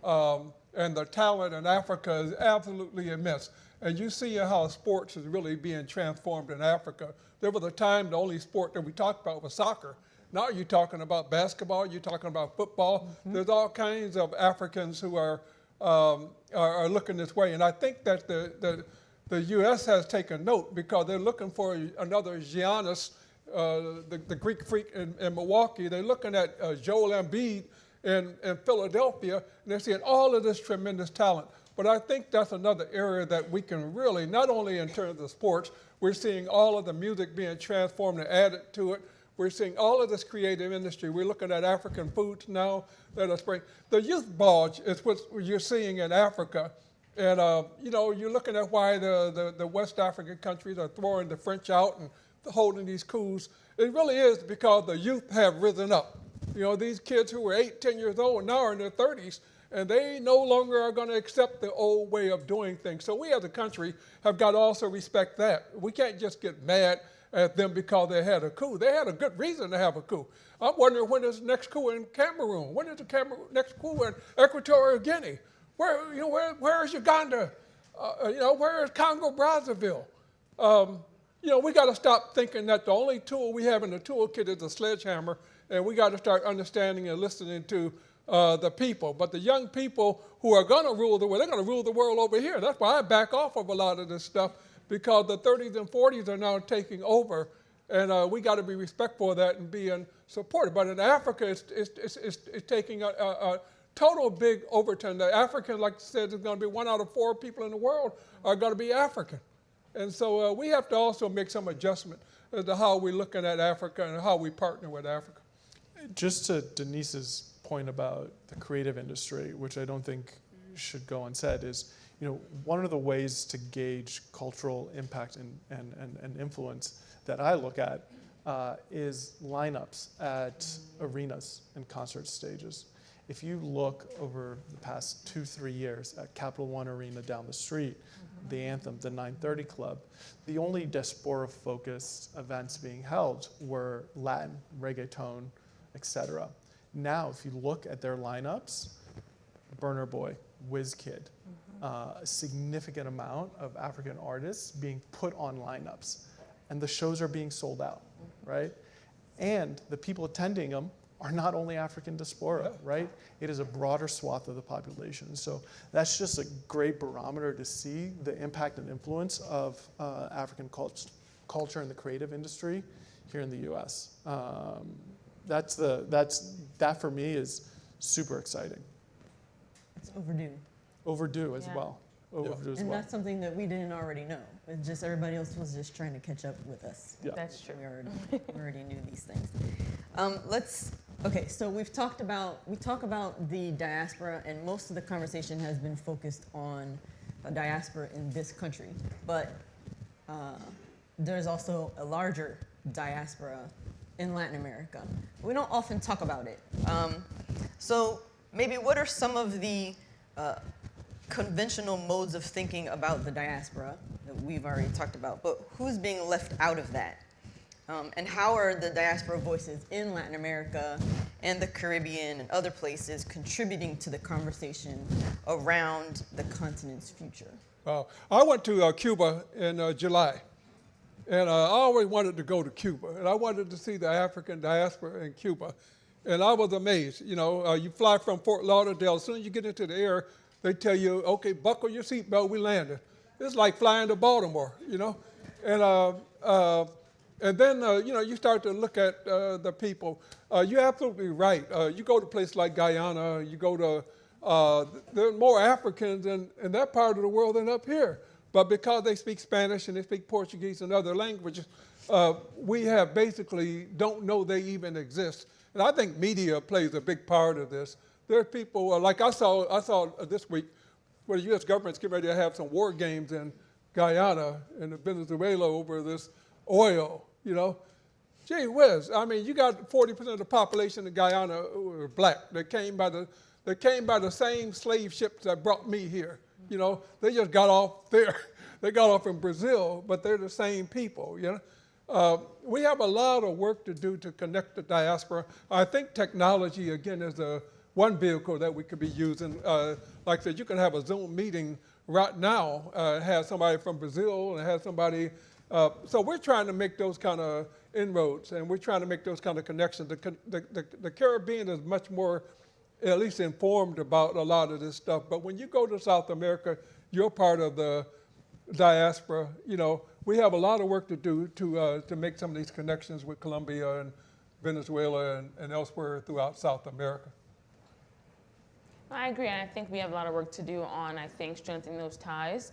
And the talent in Africa is absolutely immense. And you see how sports is really being transformed in Africa. There was a time the only sport that we talked about was soccer. Now you're talking about basketball, you're talking about football. There's all kinds of Africans who are looking this way. And I think that the U.S. has taken note because they're looking for another Giannis, the Greek freak in Milwaukee. They're looking at Joel Embiid in Philadelphia, and they're seeing all of this tremendous talent. But I think that's another area that we can really, not only in terms of sports, we're seeing all of the music being transformed and added to it. We're seeing all of this creative industry. We're looking at African foods now that are spring. The youth bulge is what you're seeing in Africa. And, you know, you're looking at why the West African countries are throwing the French out and holding these coups. It really is because the youth have risen up. You know, these kids who were 8, 10 years old now are in their 30s, and they no longer are going to accept the old way of doing things. So we as a country have got to also respect that. We can't just get mad at them because they had a coup. They had a good reason to have a coup. I'm wondering when is the next coup in Cameroon? When is the next coup in Equatorial Guinea? Where is Uganda? Where is Congo Brazzaville? You know, we got to stop thinking that the only tool we have in the toolkit is a sledgehammer, and we got to start understanding and listening to the people. But the young people who are going to rule the world, they're going to rule the world over here. That's why I back off of a lot of this stuff, because the 30s and 40s are now taking over, and we got to be respectful of that and being supportive. But in Africa, it's taking a total big overturn. The African, like I said, is going to be 1 out of 4 people in the world are going to be African. And so we have to also make some adjustment as to how we're looking at Africa and how we partner with Africa. Just to Denise's point about the creative industry, which I don't think should go unsaid, is, you know, one of the ways to gauge cultural impact and influence that I look at is lineups at arenas and concert stages. If you look over the past 2-3 years at Capital One Arena down the street, the Anthem, the 930 Club, the only diaspora-focused events being held were Latin, reggaeton, etc. Now, if you look at their lineups, Burna Boy, WizKid, a significant amount of African artists being put on lineups, and the shows are being sold out, right? And the people attending them are not only African diaspora, right? It is a broader swath of the population. So that's just a great barometer to see the impact and influence of African culture in the creative industry here in the U.S. That for me is super exciting. It's overdue. Overdue as well. Overdue as and well. That's something that we didn't already know. It's just everybody else was just trying to catch up with us. Yeah. That's true. We already knew these things. Okay, so we talk about the diaspora, and most of the conversation has been focused on a diaspora in this country, but there's also a larger diaspora in Latin America. We don't often talk about it. So maybe what are some of the conventional modes of thinking about the diaspora that we've already talked about, but who's being left out of that? And how are the diaspora voices in Latin America and the Caribbean and other places contributing to the conversation around the continent's future? I went to Cuba in July, and I always wanted to go to Cuba, and I wanted to see the African diaspora in Cuba, and I was amazed. You know, you fly from Fort Lauderdale, as soon as you get into the air, they tell you, okay, buckle your seatbelt, we landed. It's like flying to Baltimore, you know, and then, you know, you start to look at the people. You're absolutely right. You go to places like Guyana, you go to, there are more Africans in that part of the world than up here. But because they speak Spanish and they speak Portuguese and other languages, we have basically don't know they even exist. And I think media plays a big part of this. There are people, like I saw this week, where the U.S. government's getting ready to have some war games in Guyana and Venezuela over this oil, you know. Gee whiz, I mean, you got 40% of the population in Guyana who are black. They came by the same slave ships that brought me here. You know, they just got off there. They got off in Brazil, but they're the same people, you know. We have a lot of work to do to connect the diaspora. I think technology, again, is one vehicle that we could be using. Like I said, you can have a Zoom meeting right now, have somebody from Brazil and have somebody, so we're trying to make those kind of inroads, and we're trying to make those kind of connections. The Caribbean is much more, at least informed about a lot of this stuff, but when you go to South America, you're part of the diaspora. You know, we have a lot of work to do to make some of these connections with Colombia and Venezuela and elsewhere throughout South America. I agree, and I think we have a lot of work to do on, I think, strengthening those ties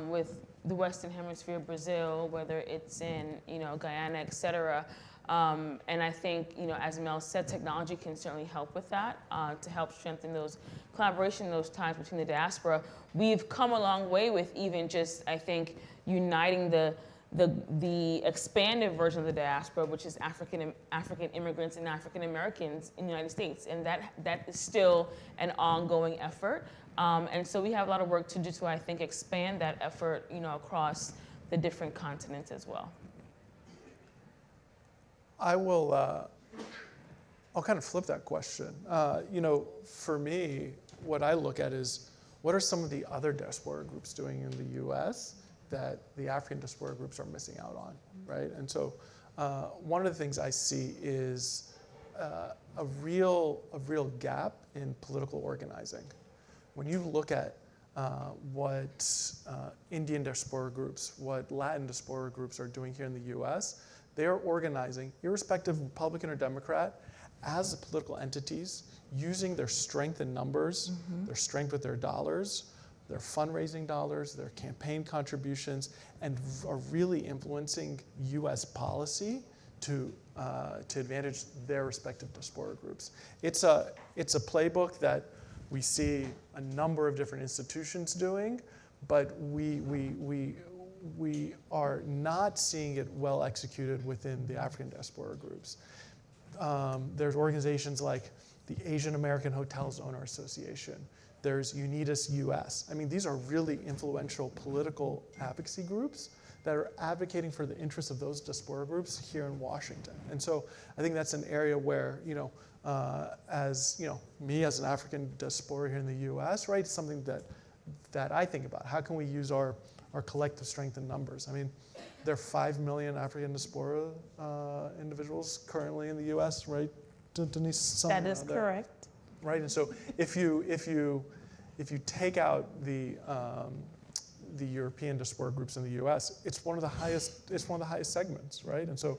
with the Western Hemisphere, Brazil, whether it's in, you know, Guyana, et cetera. And I think, you know, as Mel said, technology can certainly help with that, to help strengthen those collaboration, those ties between the diaspora. We've come a long way with even just, I think, uniting the expanded version of the diaspora, which is African immigrants and African Americans in the United States, and that is still an ongoing effort. And so we have a lot of work to do to, I think, expand that effort, you know, across the different continents as well. I'll kind of flip that question. You know, for me, what I look at is, what are some of the other diaspora groups doing in the U.S. that the African diaspora groups are missing out on, right? And so one of the things I see is a real gap in political organizing. When you look at what Indian diaspora groups, what Latin diaspora groups are doing here in the U.S., they are organizing, irrespective of Republican or Democrat, as political entities, using their strength in numbers, their strength with their dollars, their fundraising dollars, their campaign contributions, and are really influencing U.S. policy to advantage their respective diaspora groups. It's a playbook that we see a number of different institutions doing, but we are not seeing it well executed within the African diaspora groups. There's organizations like the Asian American Hotels Owner Association. There's Unitas US. I mean, these are really influential political advocacy groups that are advocating for the interests of those diaspora groups here in Washington. And so I think that's an area where, you know, as you know, me as an African diaspora here in the US, right, it's something that I think about. How can we use our collective strength in numbers? I mean, there are 5 million African diaspora individuals currently in the US, right? Denise? That is correct. Right, and so if you take out the European diaspora groups in the U.S., it's one of the highest segments, right? And so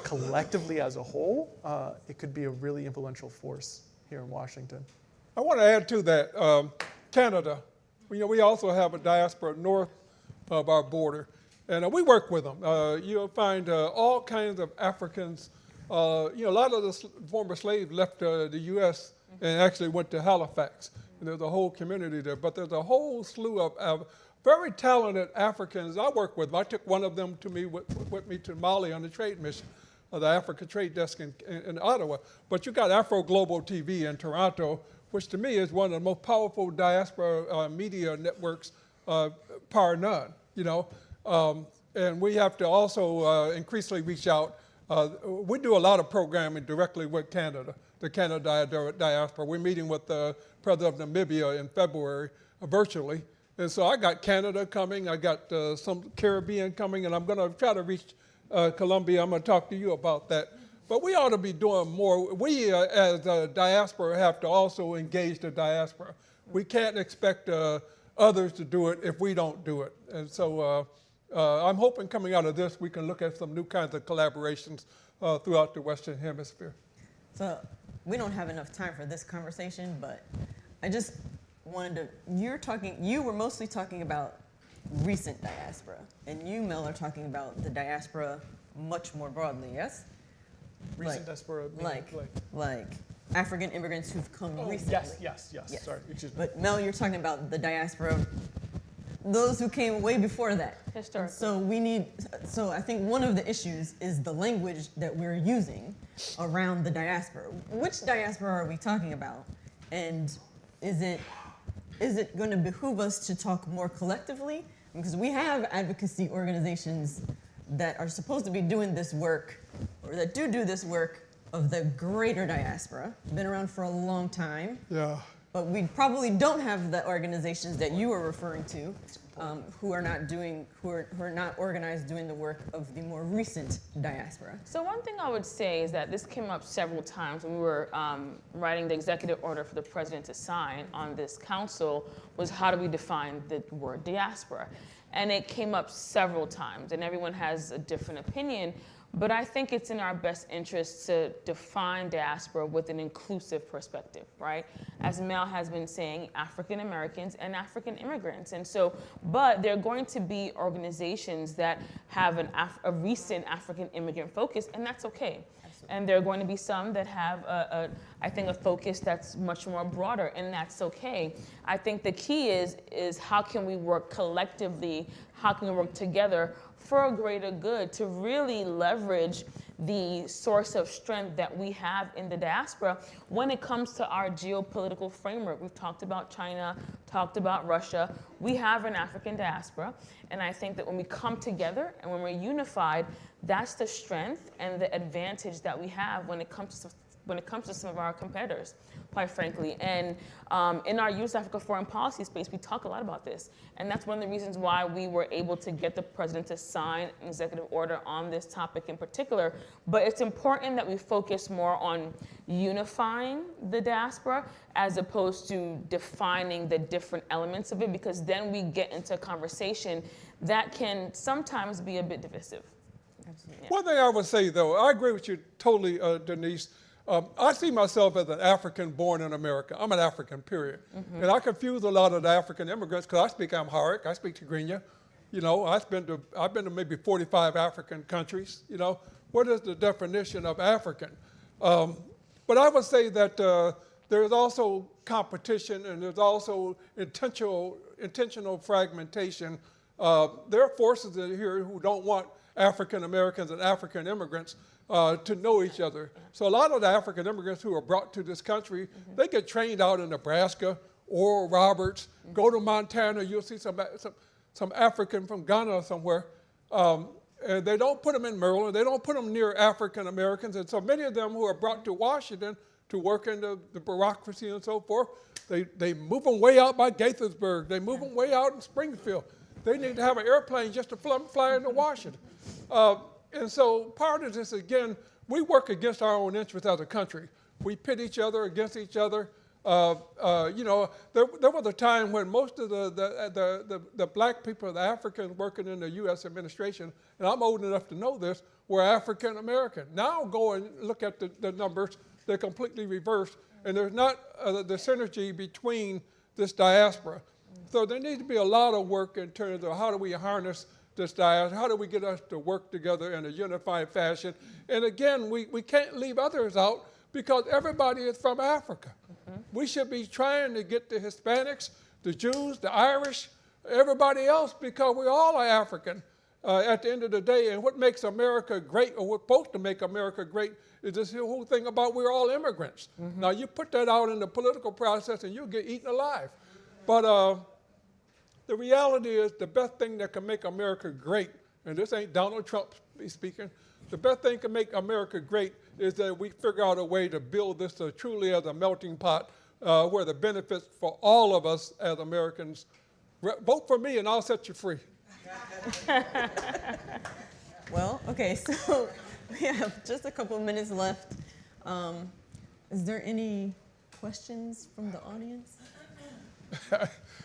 collectively as a whole, it could be a really influential force here in Washington. I want to add to that, Canada. You know, we also have a diaspora north of our border, and we work with them. You'll find all kinds of Africans. You know, a lot of the former slaves left the U.S. and actually went to Halifax. And there's a whole community there, but there's a whole slew of very talented Africans I work with. I took one of them with me to Mali on the trade mission, the Africa Trade Desk in Ottawa. But you got Afro Global TV in Toronto, which to me is one of the most powerful diaspora media networks, par none, you know. And we have to also increasingly reach out. We do a lot of programming directly with Canada, the Canada diaspora. We're meeting with the president of Namibia in February virtually, And so I got Canada coming, I got some Caribbean coming, and I'm going to try to reach Colombia. I'm going to talk to you about that. But we ought to be doing more. We, as a diaspora, have to also engage the diaspora. We can't expect others to do it if we don't do it. And so I'm hoping coming out of this, we can look at some new kinds of collaborations throughout the Western Hemisphere. So we don't have enough time for this conversation, but I just wanted to, you were mostly talking about recent diaspora, and you, Mel, are talking about the diaspora much more broadly, yes? Recent diaspora, like African immigrants who've come recently. Yes. Sorry, excuse me. But Mel, you're talking about the diaspora, those who came way before that. Historically. So I think one of the issues is the language that we're using around the diaspora. Which diaspora are we talking about? And is it going to behoove us to talk more collectively? Because we have advocacy organizations that are supposed to be doing this work, or that do this work of the greater diaspora, been around for a long time. Yeah. But we probably don't have the organizations that you are referring to, who are not organized doing the work of the more recent diaspora. So one thing I would say is that this came up several times when we were writing the executive order for the president to sign on this council, was how do we define the word diaspora? And it came up several times, and everyone has a different opinion. But I think it's in our best interest to define diaspora with an inclusive perspective, right? As Mel has been saying, African Americans and African immigrants. And so, but there are going to be organizations that have a recent African immigrant focus, and that's okay. And there are going to be some that have, I think, a focus that's much more broader, and that's okay. I think the key is how can we work collectively, how can we work together for a greater good to really leverage the source of strength that we have in the diaspora when it comes to our geopolitical framework. We've talked about China, talked about Russia. We have an African diaspora, and I think that when we come together and when we're unified, that's the strength and the advantage that we have when it comes to some of our competitors, quite frankly. And in our U.S. Africa foreign policy space, we talk a lot about this. And that's one of the reasons why we were able to get the president to sign an executive order on this topic in particular. But it's important that we focus more on unifying the diaspora as opposed to defining the different elements of it, because then we get into a conversation that can sometimes be a bit divisive. Absolutely. Yeah. One thing I would say, though, I agree with you totally, Denise. I see myself as an African born in America. I'm an African, period. Mm-hmm. And I confuse a lot of the African immigrants because I speak Amharic, I speak Tigrinya. You know, I've been to maybe 45 African countries. You know, what is the definition of African? But I would say that there's also competition and there's also intentional fragmentation. There are forces in here who don't want African Americans and African immigrants to know each other. So a lot of the African immigrants who are brought to this country, they get trained out in Nebraska, Oral Roberts, go to Montana, you'll see some African from Ghana somewhere. And they don't put them in Maryland, they don't put them near African Americans. And so many of them who are brought to Washington to work in the bureaucracy and so forth, they move them way out by Gaithersburg, they move them way out in Springfield. They need to have an airplane just to fly into Washington. And so part of this, again, we work against our own interests as a country. We pit each other against each other. You know, there was a time when most of the black people, the Africans working in the U.S. administration, and I'm old enough to know this, were African American. Now go and look at the numbers, they're completely reversed, and there's not the synergy between this diaspora. So there needs to be a lot of work in terms of how do we harness this diaspora, how do we get us to work together in a unified fashion? And again, we can't leave others out because everybody is from Africa. Mm-hmm. We should be trying to get the Hispanics, the Jews, the Irish, everybody else, because we all are African at the end of the day. And what makes America great, or what's supposed to make America great, is this whole thing about we're all immigrants. Mm-hmm. Now, you put that out in the political process and you'll get eaten alive. But the reality is the best thing that can make America great, and this ain't Donald Trump speaking, the best thing that can make America great is that we figure out a way to build this truly as a melting pot where the benefits for all of us as Americans Vote for me and I'll set you free. Well, okay, so we have just a couple of minutes left. Is there any questions from the audience?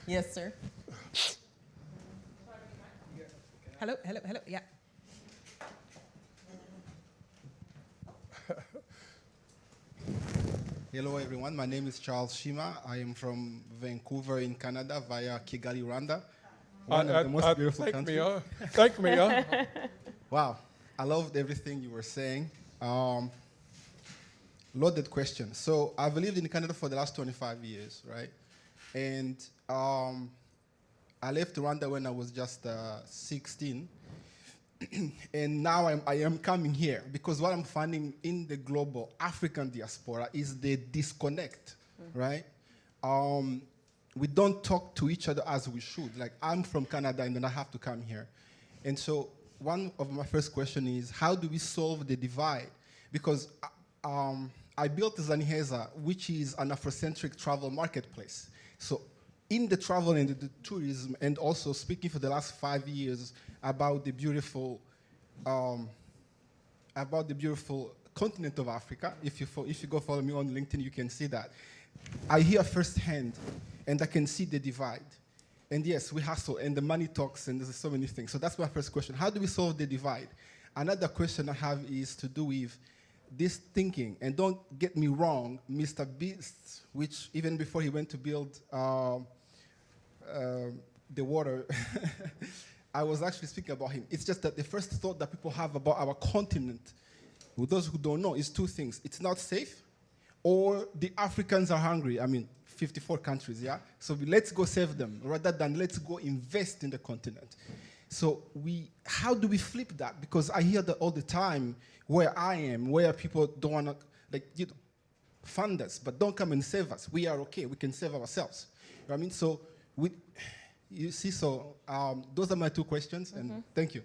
Yes, sir. Hello, yeah. Hello everyone, my name is Charles Shima. I am from Vancouver in Canada via Kigali, Rwanda. One of the most beautiful countries. Thank me, huh? Wow, I loved everything you were saying. Loaded question. So I've lived in Canada for the last 25 years, right? And I left Rwanda when I was just 16. And now I am coming here because what I'm finding in the global African diaspora is the disconnect, right? We don't talk to each other as we should. Like, I'm from Canada and then I have to come here. And so one of my first question is, how do we solve the divide? Because I built Zaniheza, which is an Afrocentric travel marketplace. So in the travel and the tourism, and also speaking for the last 5 years about the beautiful continent of Africa. If you go follow me on LinkedIn, you can see that. I hear firsthand, and I can see the divide. And yes, we hustle, and the money talks, and there's so many things. So that's my first question. How do we solve the divide? Another question I have is to do with this thinking. And don't get me wrong, Mr. Beast, which even before he went to build the water, I was actually speaking about him. It's just that the first thought that people have about our continent, with those who don't know, is two things. It's not safe, or the Africans are hungry. I mean, 54 countries, yeah? So let's go save them, rather than let's go invest in the continent. So how do we flip that? Because I hear that all the time where I am, where people don't want to, fund us, but don't come and save us. We are okay, we can save ourselves. You know what I mean? So those are my two questions, and thank you.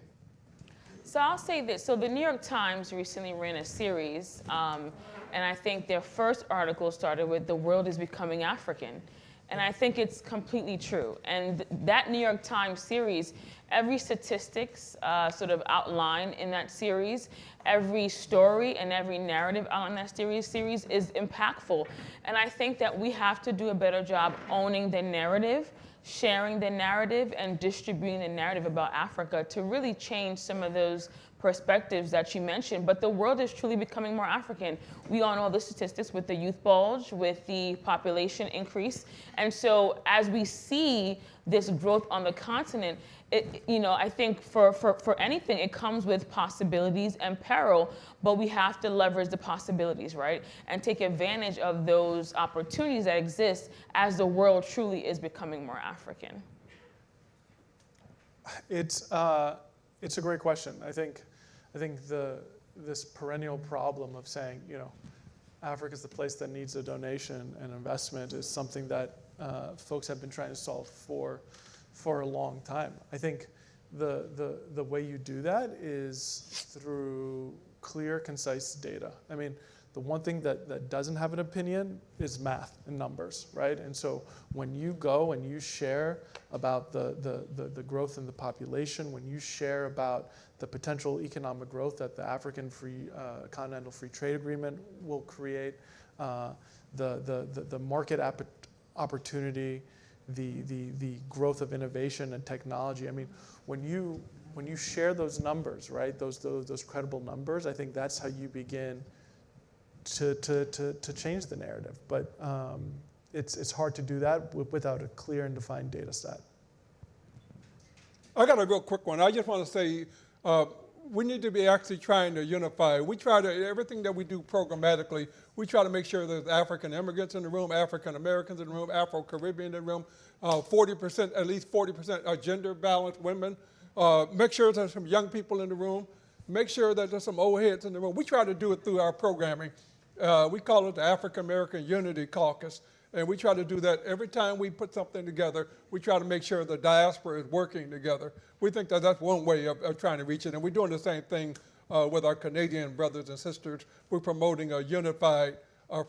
So I'll say this. So the New York Times recently ran a series, and I think their first article started with "The world is becoming African." And I think it's completely true. And that New York Times series, every statistics sort of outlined in that series, every story and every narrative on that series is impactful. And I think that we have to do a better job owning the narrative, sharing the narrative, and distributing the narrative about Africa to really change some of those perspectives that you mentioned. But the world is truly becoming more African. We all know the statistics with the youth bulge, with the population increase. And so as we see this growth on the continent, I think for anything, it comes with possibilities and peril, but we have to leverage the possibilities, right? And take advantage of those opportunities that exist as the world truly is becoming more African. It's a great question. I think this perennial problem of saying, Africa is the place that needs a donation and investment is something that folks have been trying to solve for a long time. I think the way you do that is through clear, concise data. I mean, the one thing that doesn't have an opinion is math and numbers, right? And so when you go and you share about the growth in the population, when you share about the potential economic growth that the African Continental Free Trade Agreement will create, the market opportunity, the growth of innovation and technology. I mean, when you share those numbers, right, those credible numbers, I think that's how you begin to change the narrative. But it's hard to do that without a clear and defined data set. I got a real quick one. I just want to say we need to be actually trying to unify. We try to, everything that we do programmatically, we try to make sure there's African immigrants in the room, African Americans in the room, Afro-Caribbean in the room, 40%, at least 40% are gender balanced women. Make sure there's some young people in the room. Make sure that there's some old heads in the room. We try to do it through our programming. We call it the African American Unity Caucus. And we try to do that every time we put something together. We try to make sure the diaspora is working together. We think that that's one way of trying to reach it. And we're doing the same thing with our Canadian brothers and sisters. We're promoting a unified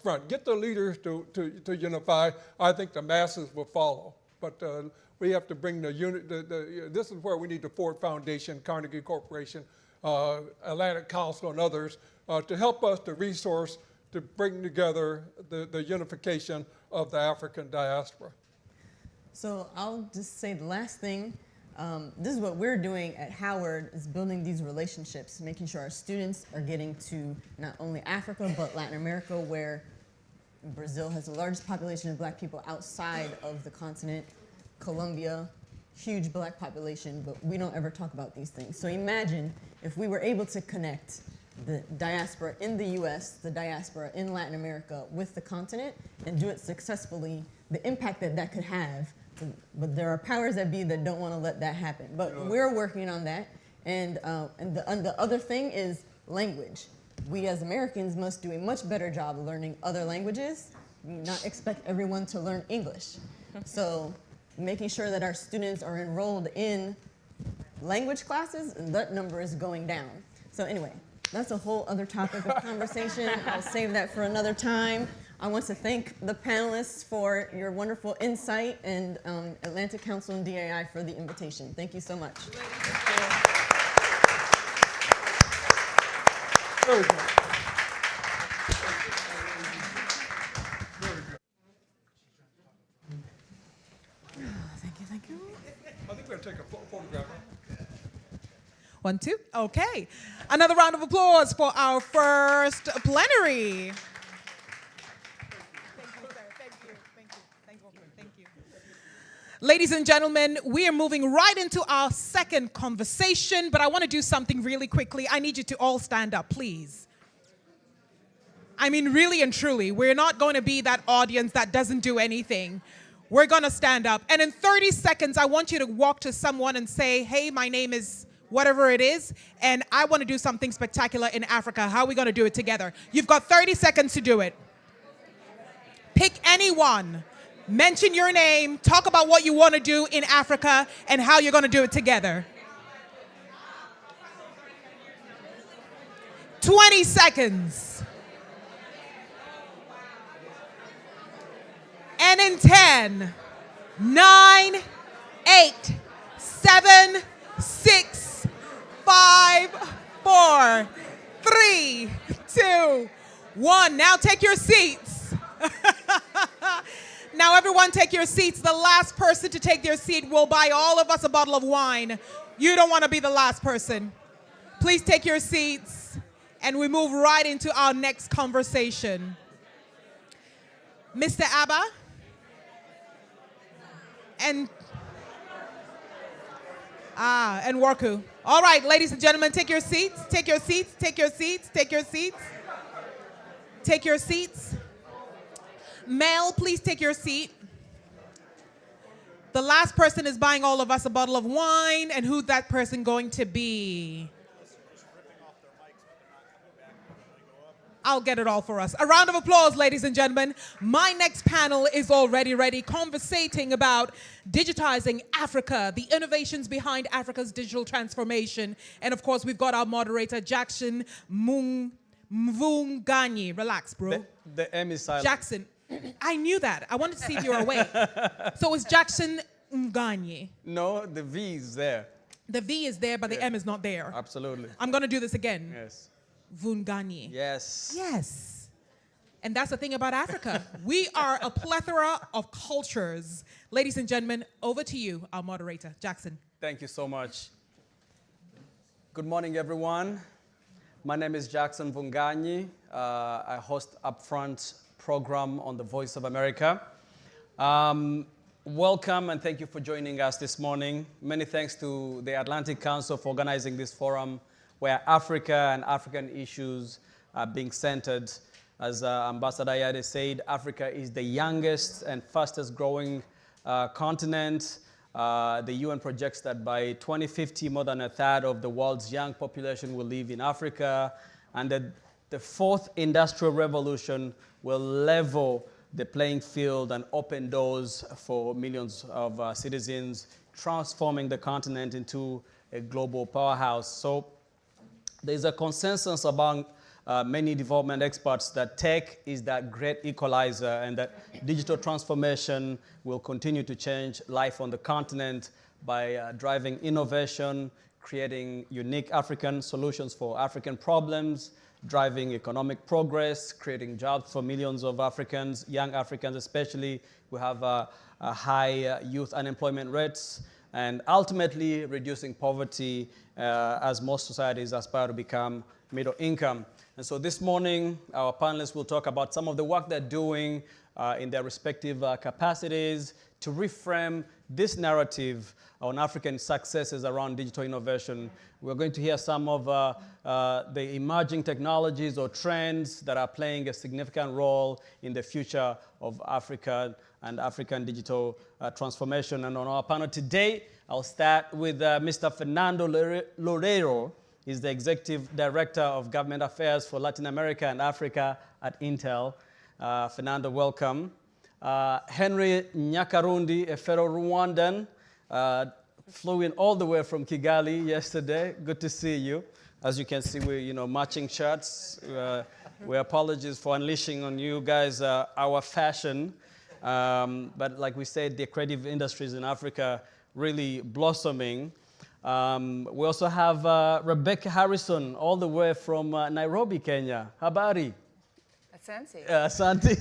front. Get the leaders to unify. I think the masses will follow. But we have to bring the unit, this is where we need the Ford Foundation, Carnegie Corporation, Atlantic Council, and others to help us to resource to bring together the unification of the African diaspora. So I'll just say the last thing. This is what we're doing at Howard, is building these relationships, making sure our students are getting to not only Africa, but Latin America, where Brazil has the largest population of black people outside of the continent. Colombia, huge black population, but we don't ever talk about these things. So imagine if we were able to connect the diaspora in the US, the diaspora in Latin America with the continent, and do it successfully, the impact that that could have. But there are powers that be that don't want to let that happen. But we're working on that. And the other thing is language. We as Americans must do a much better job of learning other languages. We not expect everyone to learn English. So making sure that our students are enrolled in language classes, and that number is going down. So anyway, that's a whole other topic of conversation. I'll save that for another time. I want to thank the panelists for your wonderful insight, and Atlantic Council and DAI for the invitation. Thank you so much. Very good. Thank you. I think we're going to take a photograph. 1, 2. Okay. Another round of applause for our first plenary. Thank you. Ladies and gentlemen, we are moving right into our second conversation, but I want to do something really quickly. I need you to all stand up, please. I mean, really and truly, we're not going to be that audience that doesn't do anything. We're going to stand up. And in 30 seconds, I want you to walk to someone and say, hey, my name is whatever it is, and I want to do something spectacular in Africa. How are we going to do it together? You've got 30 seconds to do it. Pick anyone. Mention your name. Talk about what you want to do in Africa and how you're going to do it together. 20 seconds. And in 10, 9, 8, 7, 6, 5, 4, 3, 2, 1. Now take your seats. Now everyone take your seats. The last person to take their seat will buy all of us a bottle of wine. You don't want to be the last person. Please take your seats, and we move right into our next conversation. Mr. Abba and Worku. All right, ladies and gentlemen, take your seats. Take your seats. Take your seats. Take your seats. Take your seats. Mel, please take your seat. The last person is buying all of us a bottle of wine, and who's that person going to be? I'll get it all for us. A round of applause, ladies and gentlemen. My next panel is already ready, conversating about digitizing Africa, the innovations behind Africa's digital transformation. And of course, we've got our moderator, Jackson Mvunganyi. Relax, bro. The M is silent. Jackson. I knew that. I wanted to see if you were awake. So it's Jackson Mvunganyi. No, the V is there. The V is there, but the M is not there. Absolutely. I'm going to do this again. Yes. Vunganyi. Yes. Yes. And that's the thing about Africa. We are a plethora of cultures. Ladies and gentlemen, over to you, our moderator, Jackson. Thank you so much. Good morning, everyone. My name is Jackson Vunganyi. I host Upfront program on the Voice of America. Welcome and thank you for joining us this morning. Many thanks to the Atlantic Council for organizing this forum where Africa and African issues are being centered. As Ambassador Ayade said, Africa is the youngest and fastest growing continent. The UN projects that by 2050, more than a third of the world's young population will live in Africa, and that the fourth industrial revolution will level the playing field and open doors for millions of citizens, transforming the continent into a global powerhouse. So there's a consensus many development experts that tech is that great equalizer and that digital transformation will continue to change life on the continent by driving innovation, creating unique African solutions for African problems, driving economic progress, creating jobs for millions of Africans, young Africans especially, who have high youth unemployment rates, and ultimately reducing poverty as most societies aspire to become middle income. And so this morning, our panelists will talk about some of the work they're doing in their respective capacities to reframe this narrative on African successes around digital innovation. We're going to hear some of the emerging technologies or trends that are playing a significant role in the future of Africa and African digital transformation. And on our panel today, I'll start with Mr. Fernando Loureiro. He's the Executive Director of Government Affairs for Latin America and Africa at Intel. Fernando, welcome. Henry Nyakarundi, a fellow Rwandan, flew in all the way from Kigali yesterday. Good to see you. As you can see, we're matching shirts. We apologize for unleashing on you guys our fashion. But like we said, the creative industries in Africa really blossoming. We also have Rebecca Harrison, all the way from Nairobi, Kenya. Habari? Asante.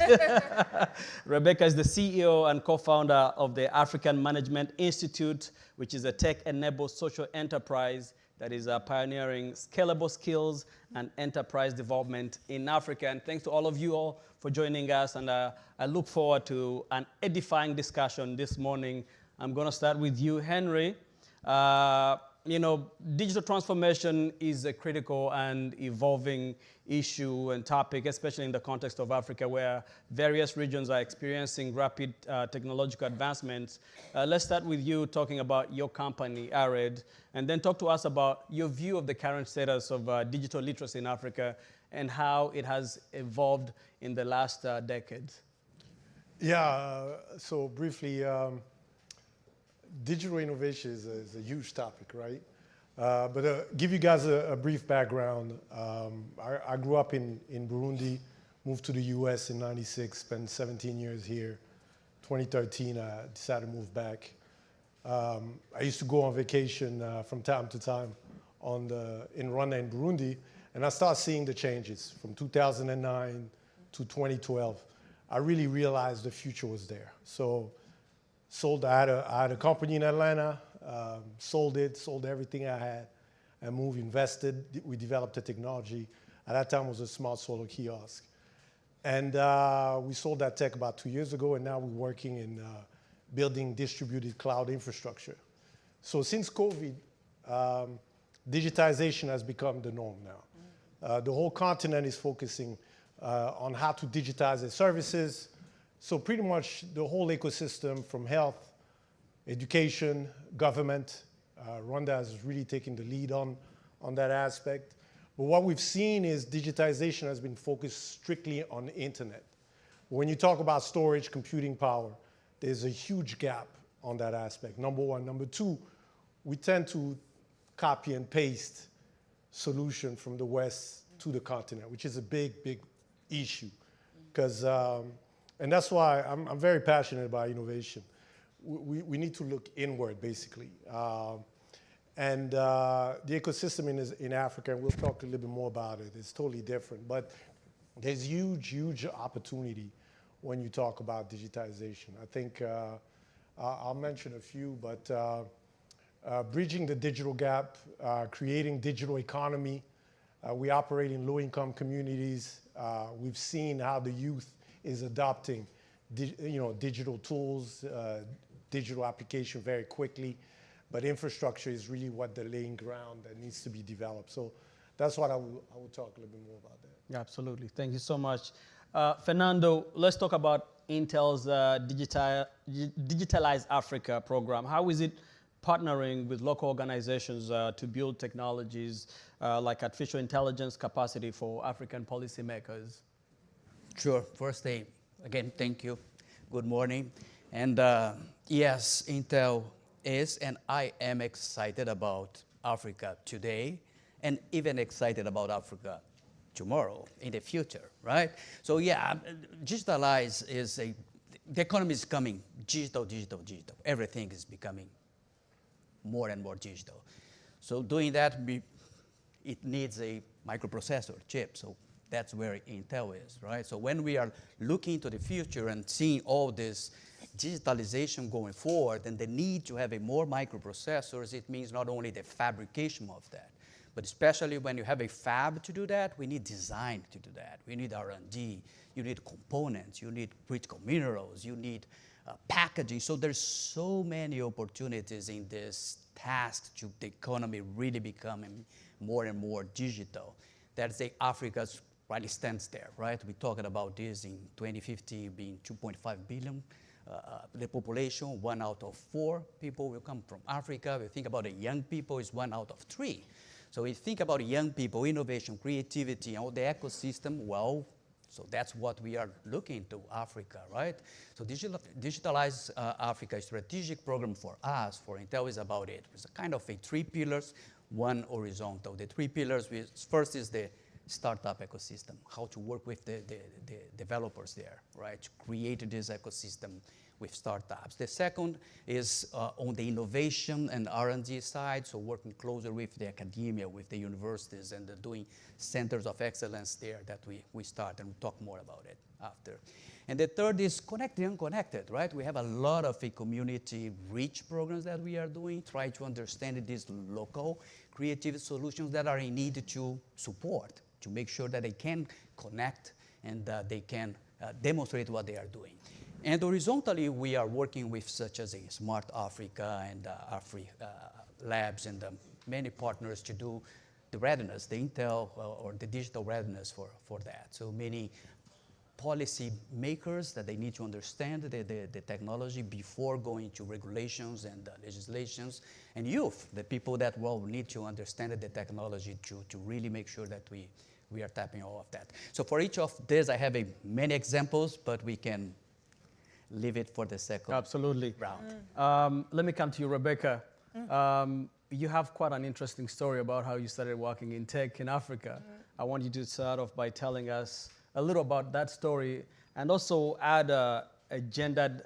Rebecca is the CEO and co-founder of the African Management Institute, which is a tech-enabled social enterprise that is pioneering scalable skills and enterprise development in Africa. And thanks to all of you all for joining us. And I look forward to an edifying discussion this morning. I'm going to start with you, Henry. Digital transformation is a critical and evolving issue and topic, especially in the context of Africa, where various regions are experiencing rapid technological advancements. Let's start with you talking about your company, ARED, and then talk to us about your view of the current status of digital literacy in Africa and how it has evolved in the last decade. Yeah, so briefly, digital innovation is a huge topic, right? But give you guys a brief background. I grew up in Burundi, moved to the US in '96, spent 17 years here. 2013, I decided to move back. I used to go on vacation from time to time in Rwanda and Burundi, and I started seeing the changes from 2009 to 2012. I really realized the future was there. So I had a company in Atlanta, sold everything I had, and moved, invested. We developed a technology. At that time, it was a smart solar kiosk. And we sold that tech about 2 years ago, and now we're working in building distributed cloud infrastructure. So since COVID, digitization has become the norm now. The whole continent is focusing on how to digitize their services. So pretty much the whole ecosystem from health, education, government, Rwanda has really taken the lead on that aspect. But what we've seen is digitization has been focused strictly on the internet. When you talk about storage, computing power, there's a huge gap on that aspect, number one. Number two, we tend to copy and paste solution from the West to the continent, which is a big, big issue. And that's why I'm very passionate about innovation. We need to look inward, basically. And the ecosystem in Africa, and we'll talk a little bit more about it, it's totally different. But there's huge, huge opportunity when you talk about digitization. I think I'll mention a few, but bridging the digital gap, creating digital economy. We operate in low-income communities. We've seen how the youth is adopting digital tools, digital application very quickly. But infrastructure is really what the laying ground that needs to be developed. So that's what I will talk a little bit more about that. Yeah, absolutely. Thank you so much. Fernando, let's talk about Intel's Digitalize Africa program. How is it partnering with local organizations to build technologies like artificial intelligence capacity for African policymakers? Sure. First thing, again, thank you. Good morning. And yes, Intel is, and I am excited about Africa today, and even excited about Africa tomorrow, in the future, right? So yeah, digitalize is the economy is coming digital. Everything is becoming more and more digital. So doing that, it needs a microprocessor chip. So that's where Intel is, right? So when we are looking to the future and seeing all this digitalization going forward and the need to have a more microprocessors, it means not only the fabrication of that, but especially when you have a fab to do that, we need design to do that. We need R&D, you need components, you need critical minerals, you need packaging. So there's so many opportunities in this task to the economy really becoming more and more digital. That's the Africa's really stands there, right? We're talking about this in 2050 being 2.5 billion. The population, 1 out of 4 people will come from Africa. We think about the young people, it's 1 out of 3. So we think about young people, innovation, creativity, and all the ecosystem, well, so that's what we are looking to Africa, right? So Digitalize Africa, a strategic program for us, for Intel, is about it. It's a kind of a 3 pillars, 1 horizontal. The 3 pillars, first is the startup ecosystem, how to work with the developers there, right? To create this ecosystem with startups. The second is on the innovation and R&D side, so working closer with the academia, with the universities, and doing centers of excellence there that we start, and we'll talk more about it after. And the third is connect the unconnected, right? We have a lot of community reach programs that we are doing, try to understand these local creative solutions that are in need to support, to make sure that they can connect and they can demonstrate what they are doing. And horizontally, we are working with such as a Smart Africa and AfriLabs and many partners to do the readiness, the Intel or the digital readiness for that. So many policy makers that they need to understand the technology before going to regulations and legislations, and youth, the people that will need to understand the technology to really make sure that we are tapping all of that. So for each of these, I have many examples, but we can leave it for the second Absolutely. round. Let me come to you, Rebecca. You have quite an interesting story about how you started working in tech in Africa. I want you to start off by telling us a little about that story and also add a gendered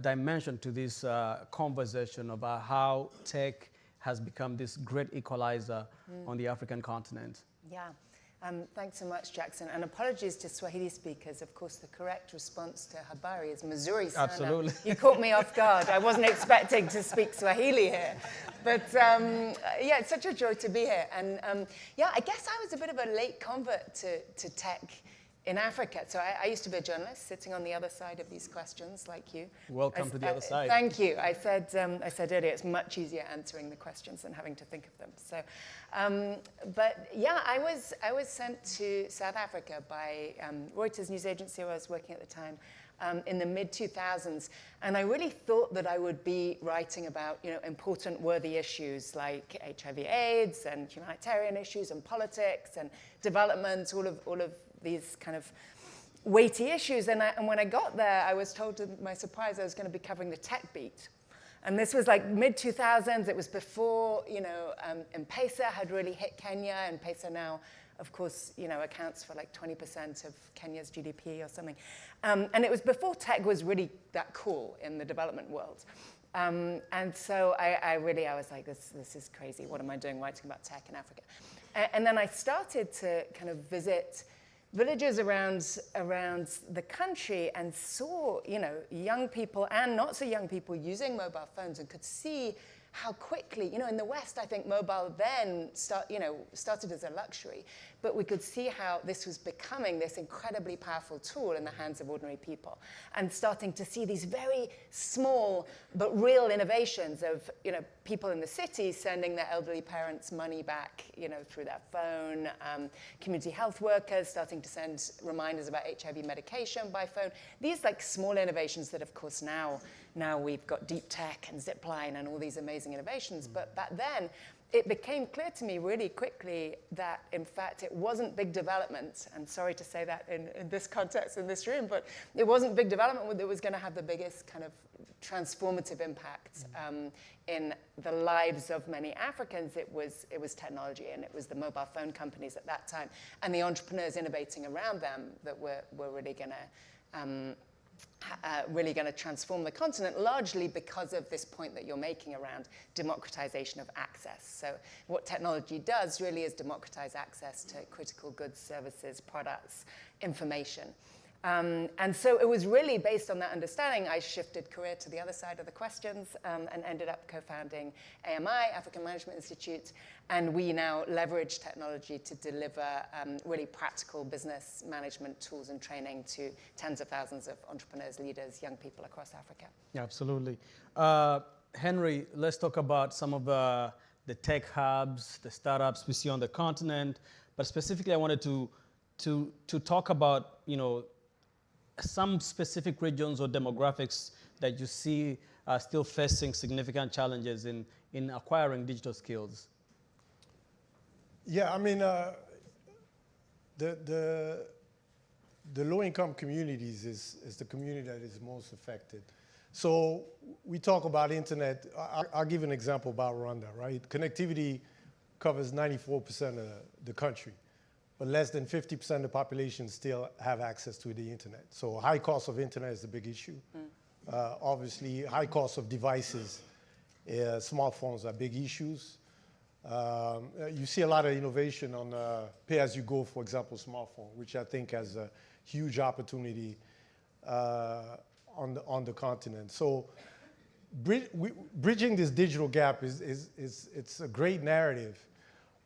dimension to this conversation about how tech has become this great equalizer on the African continent. Yeah. Thanks so much, Jackson. And apologies to Swahili speakers. Of course, the correct response to Habari is Missouri Sana. Absolutely. You caught me off guard. I wasn't expecting to speak Swahili here. But yeah, it's such a joy to be here. And yeah, I guess I was a bit of a late convert to tech in Africa. So I used to be a journalist sitting on the other side of these questions like you. Welcome to the other side. Thank you. I said earlier, it's much easier answering the questions than having to think of them. So, but yeah, I was sent to South Africa by Reuters news agency where I was working at the time in the mid-2000s. And I really thought that I would be writing about, important, worthy issues like HIV/AIDS and humanitarian issues and politics and development, all of these kind of weighty issues. And when I got there, I was told to my surprise I was going to be covering the tech beat. And this was like mid-2000s. It was before, M-Pesa had really hit Kenya. And M-Pesa now, of course, accounts for like 20% of Kenya's GDP or something. And it was before tech was really that cool in the development world. And so I was like, this is crazy. What am I doing writing about tech in Africa? And then I started to kind of visit villages around the country and saw, young people and not so young people using mobile phones and could see how quickly, in the West, I think mobile then started as a luxury, but we could see how this was becoming this incredibly powerful tool in the hands of ordinary people, and starting to see these very small but real innovations of, people in the city sending their elderly parents money back, through their phone, community health workers starting to send reminders about HIV medication by phone. These like small innovations that, of course, now we've got deep tech and zipline and all these amazing innovations. But back then, it became clear to me really quickly that, in fact, it wasn't big development, and sorry to say that in this context, in this room, but it wasn't big development that was going to have the biggest kind of transformative impact in the lives of many Africans. It was technology, and it was the mobile phone companies at that time and the entrepreneurs innovating around them that were really going to transform the continent, largely because of this point that you're making around democratization of access. So what technology does really is democratize access to critical goods, services, products, information. And so it was really based on that understanding, I shifted career to the other side of the questions and ended up co-founding AMI, African Management Institute, and we now leverage technology to deliver really practical business management tools and training to tens of thousands of entrepreneurs, leaders, young people across Africa. Yeah, absolutely. Henry, let's talk about some of the tech hubs, the startups we see on the continent, but specifically I wanted to talk about, some specific regions or demographics that you see are still facing significant challenges in acquiring digital skills. Yeah, I mean, the low-income communities is the community that is most affected. So we talk about internet. I'll give an example about Rwanda, right? Connectivity covers 94% of the country, but less than 50% of the population still have access to the internet. So high cost of internet is a big issue. Obviously, high cost of devices, smartphones are big issues. You see a lot of innovation on pay-as-you-go, for example, smartphone, which I think has a huge opportunity on the continent. So bridging this digital gap it's a great narrative,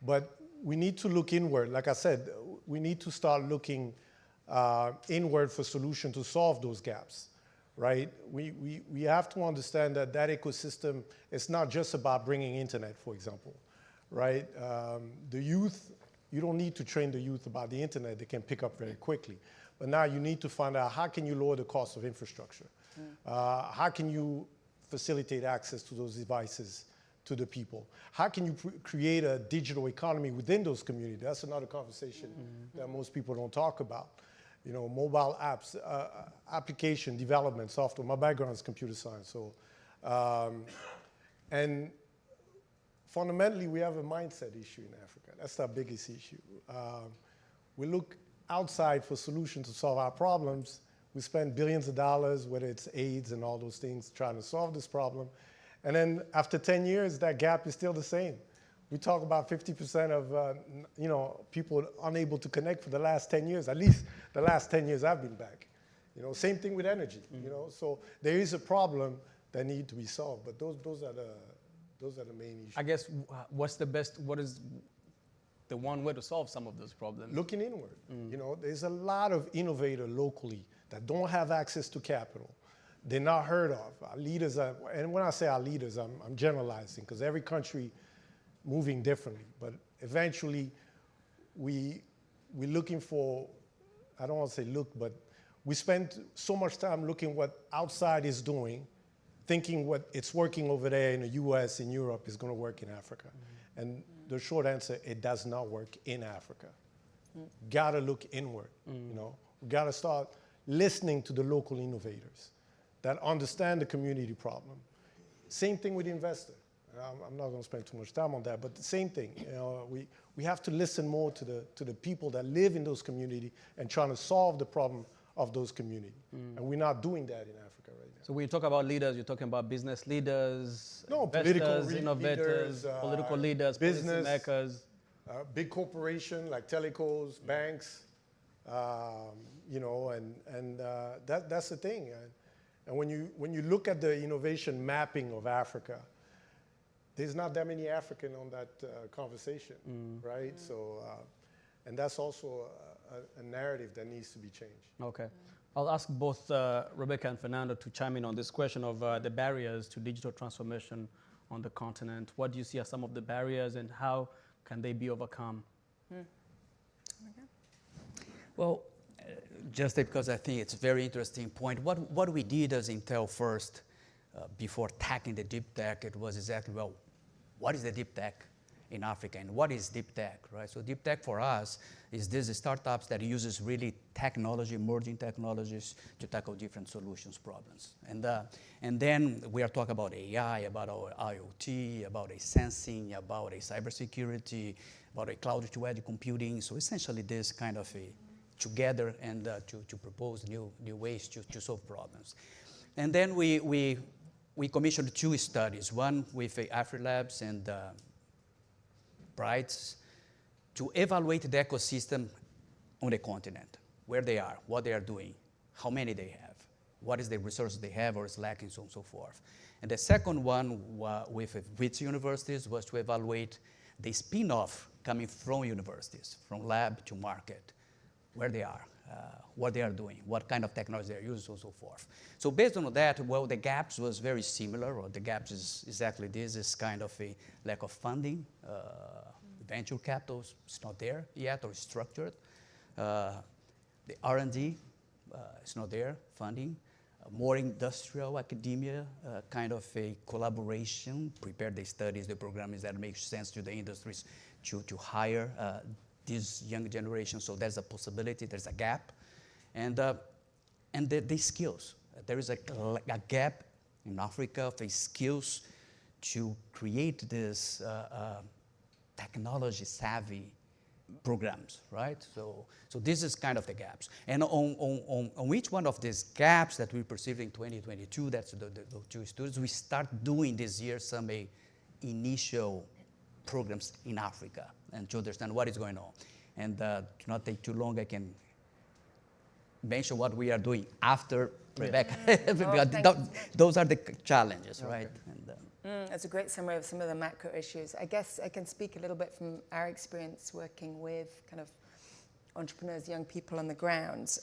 but we need to look inward. Like I said, we need to start looking inward for solutions to solve those gaps, right? We have to understand that ecosystem is not just about bringing internet, for example, right? The youth, you don't need to train the youth about the internet. They can pick up very quickly. But now you need to find out how can you lower the cost of infrastructure? How can you facilitate access to those devices to the people? How can you create a digital economy within those communities? That's another conversation that most people don't talk about. Mobile apps, application development, software. My background is computer science. So, and fundamentally, we have a mindset issue in Africa. That's our biggest issue. We look outside for solutions to solve our problems. We spend billions of dollars, whether it's AIDS and all those things, trying to solve this problem. And then after 10 years, that gap is still the same. We talk about 50% of people unable to connect for the last 10 years. At least the last 10 years I've been back. Same thing with energy. So there is a problem that needs to be solved. But those are the main issues. I guess what is the one way to solve some of those problems? Looking inward. There's a lot of innovators locally that don't have access to capital. They're not heard of. Our leaders are, and when I say our leaders, I'm generalizing because every country moving differently. But eventually, we're looking for, I don't want to say look, but we spend so much time looking what outside is doing, thinking what it's working over there in the US, in Europe, is going to work in Africa. And the short answer, it does not work in Africa. Got to look inward. We got to start listening to the local innovators that understand the community problem. Same thing with investors. I'm not going to spend too much time on that, but the same thing. We have to listen more to the people that live in those communities and trying to solve the problem of those communities. And we're not doing that in Africa right now. So when you talk about leaders, you're talking about business leaders, political innovators, leaders, political leaders, business makers, big corporations like telecos, banks, that's the thing. And when you look at the innovation mapping of Africa, there's not that many Africans on that conversation, right? So, and that's also a narrative that needs to be changed. Okay. I'll ask both Rebecca and Fernando to chime in on this question of the barriers to digital transformation on the continent. What do you see as some of the barriers and how can they be overcome? Well, just because I think it's a very interesting point, what we did as Intel first, before tackling the deep tech, it was exactly, well, what is the deep tech? in Africa. And what is deep tech, right? So deep tech for us is these startups that uses really technology, emerging technologies to tackle different solutions problems. And then we are talking about AI, about our IoT, about a sensing, about a cybersecurity, about a cloud-to-edge computing. So essentially this kind of a together and to propose new ways to solve problems. And then we commissioned 2 studies, one with AfriLabs and Brights, to evaluate the ecosystem on the continent, where they are, what they are doing, how many they have, what is the resources they have or is lacking, so on and so forth. And the second one with universities was to evaluate the spin-off coming from universities, from lab to market, where they are, what they are doing, what kind of technology they are using, so on and so forth. So based on that, well, the gaps was very similar, or the gaps is exactly this, is kind of a lack of funding, venture capital is not there yet or structured. The R&D is not there, funding. More industrial academia, kind of a collaboration, prepare the studies, the programs that make sense to the industries to hire this young generation. So there's a possibility, there's a gap. And the skills. There is a gap in Africa of the skills to create this technology savvy programs, right? So this is kind of the gaps. And on each one of these gaps that we perceived in 2022, that's the 2 studies, we start doing this year some initial programs in Africa and to understand what is going on. And to not take too long, I can mention what we are doing after Rebecca. Those are the challenges, right? And, that's a great summary of some of the macro issues. I guess I can speak a little bit from our experience working with kind of entrepreneurs, young people on the ground.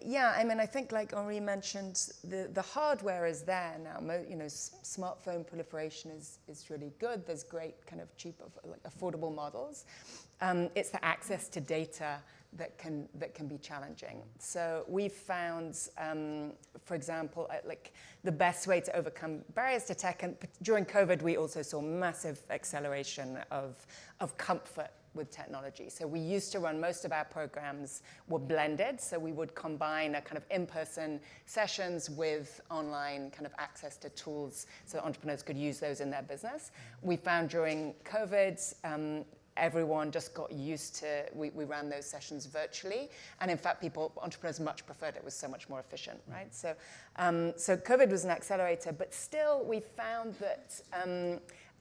Yeah, I mean, I think like Henri mentioned, the hardware is there now. Smartphone proliferation is really good. There's great kind of cheap, like affordable models. It's the access to data that can be challenging. So we've found, for example, like the best way to overcome barriers to tech, and during COVID, we also saw massive acceleration of comfort with technology. So we used to run, most of our programs were blended, so we would combine a kind of in-person sessions with online kind of access to tools so entrepreneurs could use those in their business. We found during COVID, everyone just got used to, we ran those sessions virtually. And in fact, entrepreneurs much preferred it. It was so much more efficient, right? So COVID was an accelerator, but still we found that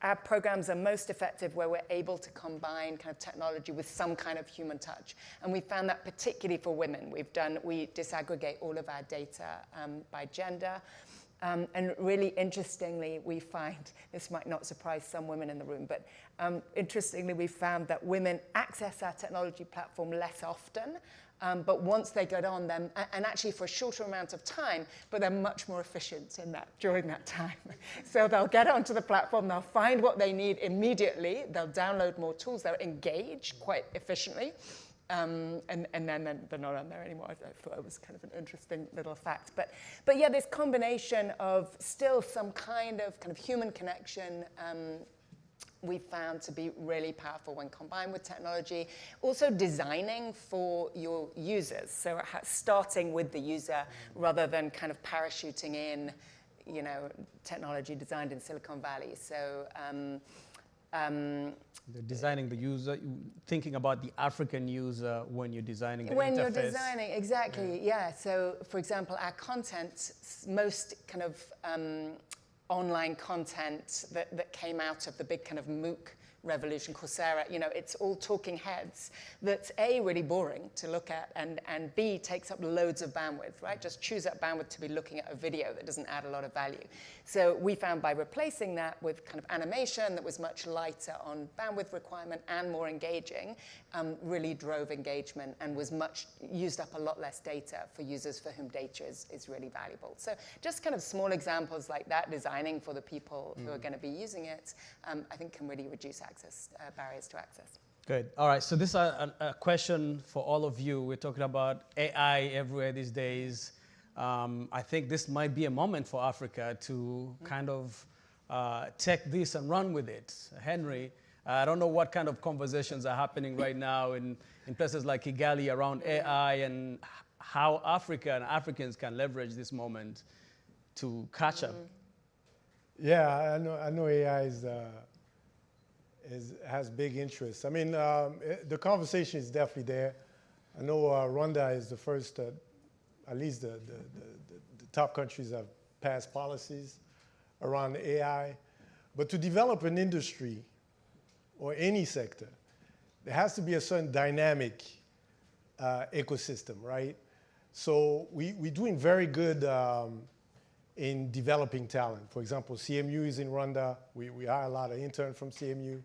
our programs are most effective where we're able to combine kind of technology with some kind of human touch. And we found that particularly for women. We disaggregate all of our data by gender. And really interestingly, we find, this might not surprise some women in the room, but interestingly, we found that women access our technology platform less often, but once they get on them, and actually for a shorter amount of time, but they're much more efficient in that during that time. So they'll get onto the platform, they'll find what they need immediately, they'll download more tools, they'll engage quite efficiently. And then they're not on there anymore. I thought it was kind of an interesting little fact. But yeah, this combination of still some kind of human connection we found to be really powerful when combined with technology. Also designing for your users. So starting with the user rather than kind of parachuting in, technology designed in Silicon Valley. So designing the user, thinking about the African user when you're designing the when interface. You're designing, exactly, yeah. So, for example, our content, most kind of online content that came out of the big kind of MOOC revolution, Coursera, it's all talking heads that's A, really boring to look at, and B, takes up loads of bandwidth, right? Just choose that bandwidth to be looking at a video that doesn't add a lot of value. So we found by replacing that with kind of animation that was much lighter on bandwidth requirement and more engaging, really drove engagement and used up a lot less data for users for whom data is really valuable. So just kind of small examples like that, designing for the people who are going to be using it, I think can really reduce barriers to access. Good. All right. So this is a question for all of you. We're talking about AI everywhere these days. I think this might be a moment for Africa to kind of take this and run with it. Henry, I don't know what kind of conversations are happening right now in places like Kigali around AI and how Africa and Africans can leverage this moment to catch up. Yeah, I know AI has big interest. I mean, the conversation is definitely there. I know Rwanda is the first, at least the top countries have passed policies around AI. But to develop an industry or any sector, there has to be a certain dynamic ecosystem, right? So we're doing very good in developing talent. For example, CMU is in Rwanda. We hire a lot of interns from CMU.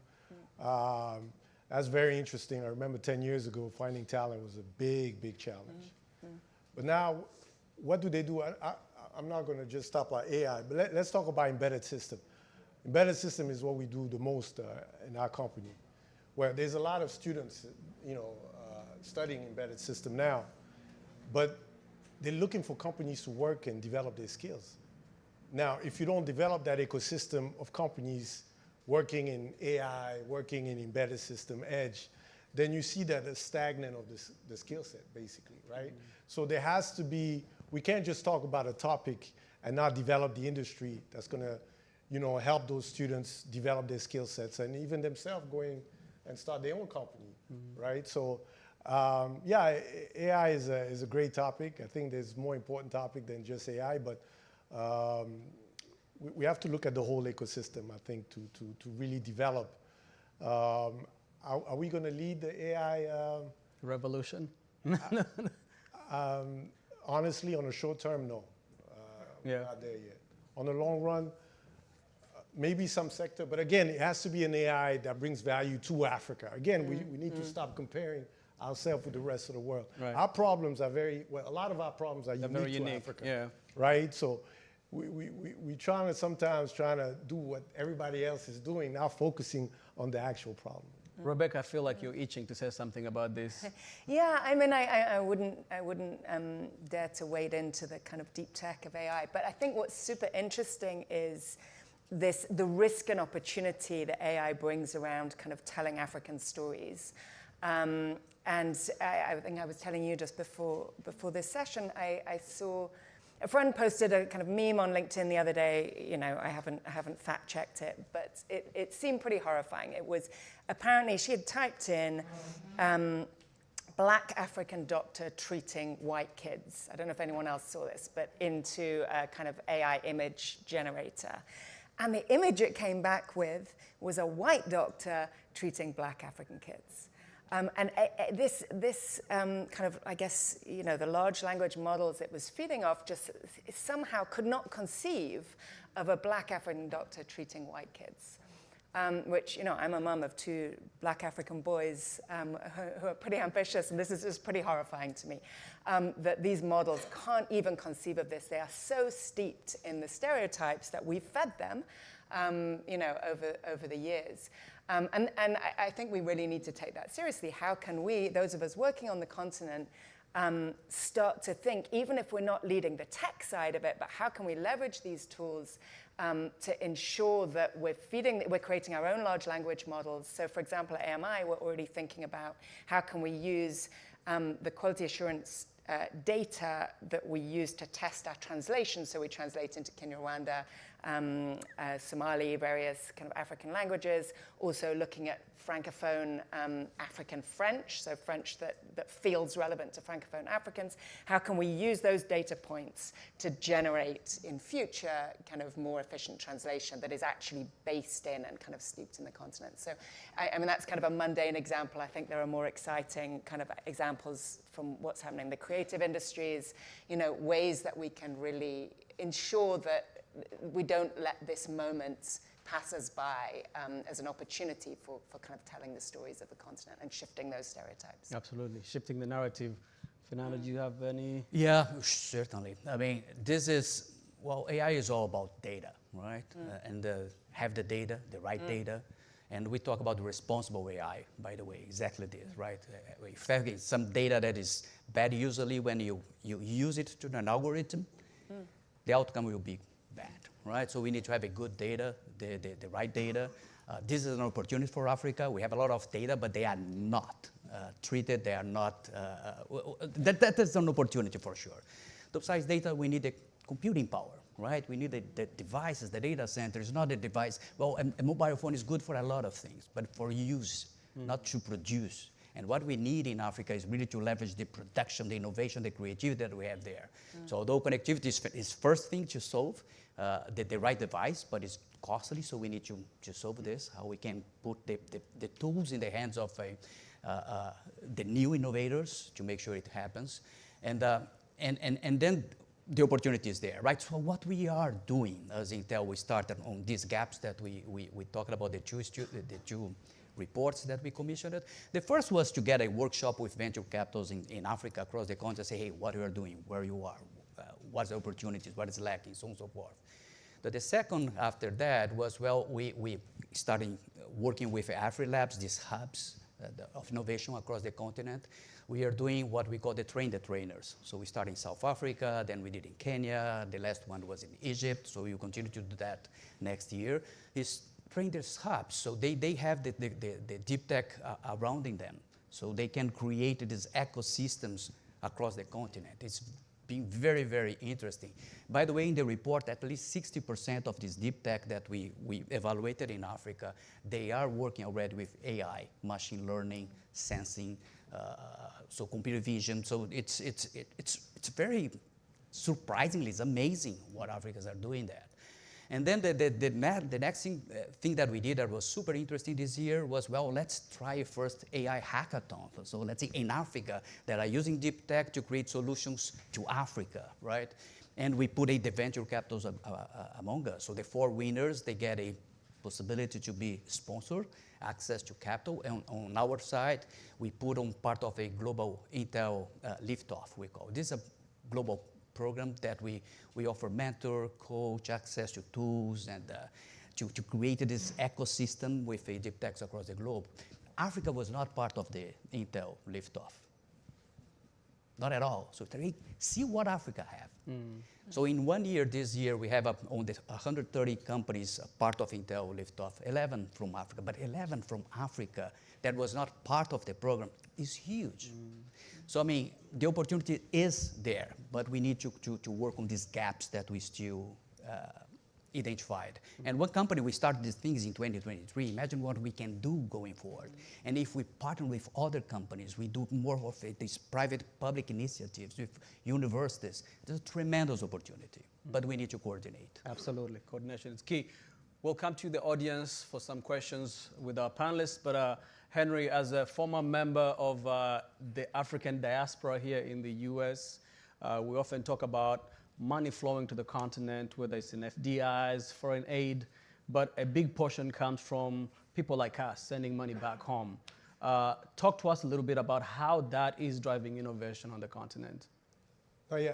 That's very interesting. I remember 10 years ago, finding talent was a big, big challenge. But now, what do they do? I'm not going to just stop at AI, but let's talk about embedded system. Embedded system is what we do the most in our company, where there's a lot of students, studying embedded system now, but they're looking for companies to work and develop their skills. Now, if you don't develop that ecosystem of companies working in AI, working in embedded system, edge, then you see that it's stagnant of the skill set, basically, right? So there has to be, we can't just talk about a topic and not develop the industry that's going to, help those students develop their skill sets and even themselves going and start their own company, right? So, yeah, AI is a great topic. I think there's more important topic than just AI, but we have to look at the whole ecosystem, I think, to really develop. Are we going to lead the AI revolution? Honestly, on the short term, no. We're not there yet. On the long run, maybe some sector, but again, it has to be an AI that brings value to Africa. Again, we need to stop comparing ourselves with the rest of the world. Right. Our problems are a lot of our problems are unique to Africa. Right? So we sometimes trying to do what everybody else is doing, not focusing on the actual problem. Rebecca, I feel like you're itching to say something about this. Yeah, I mean, I wouldn't dare to wade into the kind of deep tech of AI, but I think what's super interesting is the risk and opportunity that AI brings around kind of telling African stories. And I think I was telling you just before this session, I saw a friend posted a kind of meme on LinkedIn the other day. I haven't fact checked it, but it seemed pretty horrifying. It was apparently she had typed in Black African doctor treating white kids. I don't know if anyone else saw this, but into a kind of AI image generator. And the image it came back with was a white doctor treating Black African kids. And this kind of, I guess, the large language models it was feeding off just somehow could not conceive of a Black African doctor treating white kids. Which, I'm a mum of 2 Black African boys who are pretty ambitious, and this is just pretty horrifying to me, that these models can't even conceive of this. They are so steeped in the stereotypes that we've fed them, over the years. And I think we really need to take that seriously. How can we, those of us working on the continent, start to think, even if we're not leading the tech side of it, but how can we leverage these tools to ensure that we're creating our own large language models. So for example, at AMI, we're already thinking about how can we use the quality assurance data that we use to test our translation. So we translate into Kinyarwanda, Somali, various kind of African languages, also looking at Francophone African French, so French that feels relevant to Francophone Africans. How can we use those data points to generate in future kind of more efficient translation that is actually based in and kind of steeped in the continent? So I mean, that's kind of a mundane example. I think there are more exciting kind of examples from what's happening in the creative industries, ways that we can really ensure that we don't let this moment pass us by as an opportunity for kind of telling the stories of the continent and shifting those stereotypes. Absolutely, shifting the narrative. Fernando, do you have any? Yeah, certainly. I mean, AI is all about data, right? And have the data, the right data. And we talk about responsible AI, by the way, exactly this, right? If there is some data that is bad, usually when you use it to an algorithm, the outcome will be bad, right? So we need to have a good data, the right data. This is an opportunity for Africa. We have a lot of data, but they are not treated. They are not, that is an opportunity for sure. Besides data, we need the computing power, right? We need the devices, the data centers, not a device. Well, a mobile phone is good for a lot of things, but for use, not to produce. And what we need in Africa is really to leverage the production, the innovation, the creativity that we have there. So although connectivity is first thing to solve, the right device, but it's costly, so we need to solve this, how we can put the tools in the hands of the new innovators to make sure it happens. And then the opportunity is there, right? So what we are doing as Intel, we started on these gaps that we talked about, the two reports that we commissioned. The first was to get a workshop with venture capitals in Africa across the continent, say, hey, what you are doing, where you are, what's the opportunities, what is lacking, so on and so forth. But the second after that was, well, we started working with AfriLabs, these hubs of innovation across the continent. We are doing what we call the train the trainers. So we started in South Africa, then we did in Kenya, the last one was in Egypt, so we will continue to do that next year. Is train these hubs, so they have the deep tech around them, so they can create these ecosystems across the continent. It's been very, very interesting. By the way, in the report, at least 60% of this deep tech that we evaluated in Africa, they are working already with AI, machine learning, sensing, so computer vision. So it's very surprisingly, it's amazing what Africans are doing there. And then the next thing that we did that was super interesting this year was, well, let's try first AI hackathon. So let's say in Africa that are using deep tech to create solutions to Africa, right? And we put the venture capitals among us. So the 4 winners, they get a possibility to be sponsored, access to capital. And on our side, we put on part of a global Intel liftoff, we call. This is a global program that we offer mentor, coach, access to tools, and to create this ecosystem with deep techs across the globe. Africa was not part of the Intel liftoff. Not at all. So see what Africa have. So in 1 year, this year, we have on the 130 companies part of Intel liftoff, 11 from Africa, but 11 from Africa that was not part of the program is huge. So I mean, the opportunity is there, but we need to work on these gaps that we still identified. And one company, we started these things in 2023. Imagine what we can do going forward. And if we partner with other companies, we do more of these private-public initiatives with universities, there's a tremendous opportunity, but we need to coordinate. Absolutely, coordination is key. We'll come to the audience for some questions with our panelists, but Henry, as a former member of the African diaspora here in the US, we often talk about money flowing to the continent, whether it's in FDIs, foreign aid, but a big portion comes from people like us sending money back home. Talk to us a little bit about how that is driving innovation on the continent. Oh, yeah,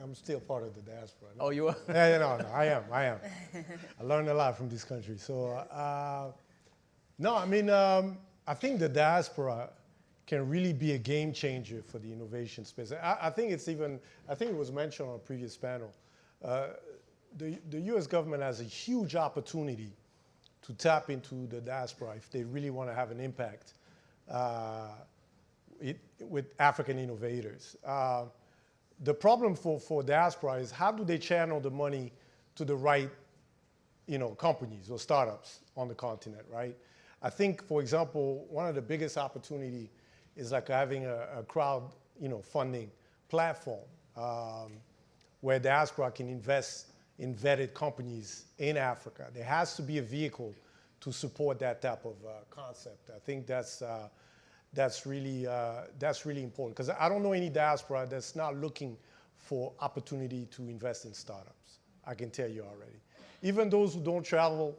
I'm still part of the diaspora. No? Oh, you are? Yeah, no, I am. I learned a lot from this country. So, no, I mean, I think the diaspora can really be a game changer for the innovation space. I think it was mentioned on a previous panel. The US government has a huge opportunity to tap into the diaspora if they really want to have an impact with African innovators. The problem for diaspora is how do they channel the money to the right, companies or startups on the continent, right? I think, for example, one of the biggest opportunity is like having a crowd, funding platform where diaspora can invest in vetted companies in Africa. There has to be a vehicle to support that type of concept. I think that's really important because I don't know any diaspora that's not looking for opportunity to invest in startups. I can tell you already. Even those who don't travel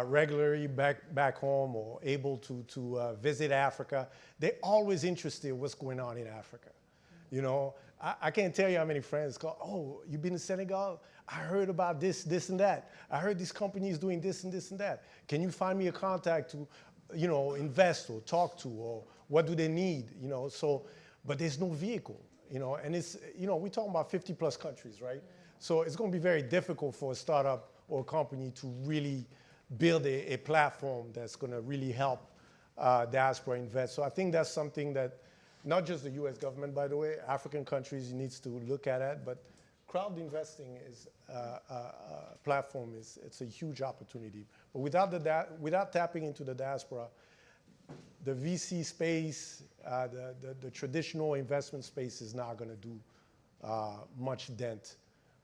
regularly back home or able to visit Africa, they're always interested in what's going on in Africa. I can't tell you how many friends call, oh, you've been to Senegal? I heard about this, and that. I heard this company is doing this and this and that. Can you find me a contact to, invest or talk to, or what do they need? But there's no vehicle, and it's, we're talking about 50 plus countries, right? So it's going to be very difficult for a startup or a company to really build a platform that's going to really help diaspora invest. So I think that's something that not just the US government, by the way, African countries needs to look at it, but crowd investing is platform it's a huge opportunity. But without tapping into the diaspora, the VC space, the traditional investment space is not going to do much dent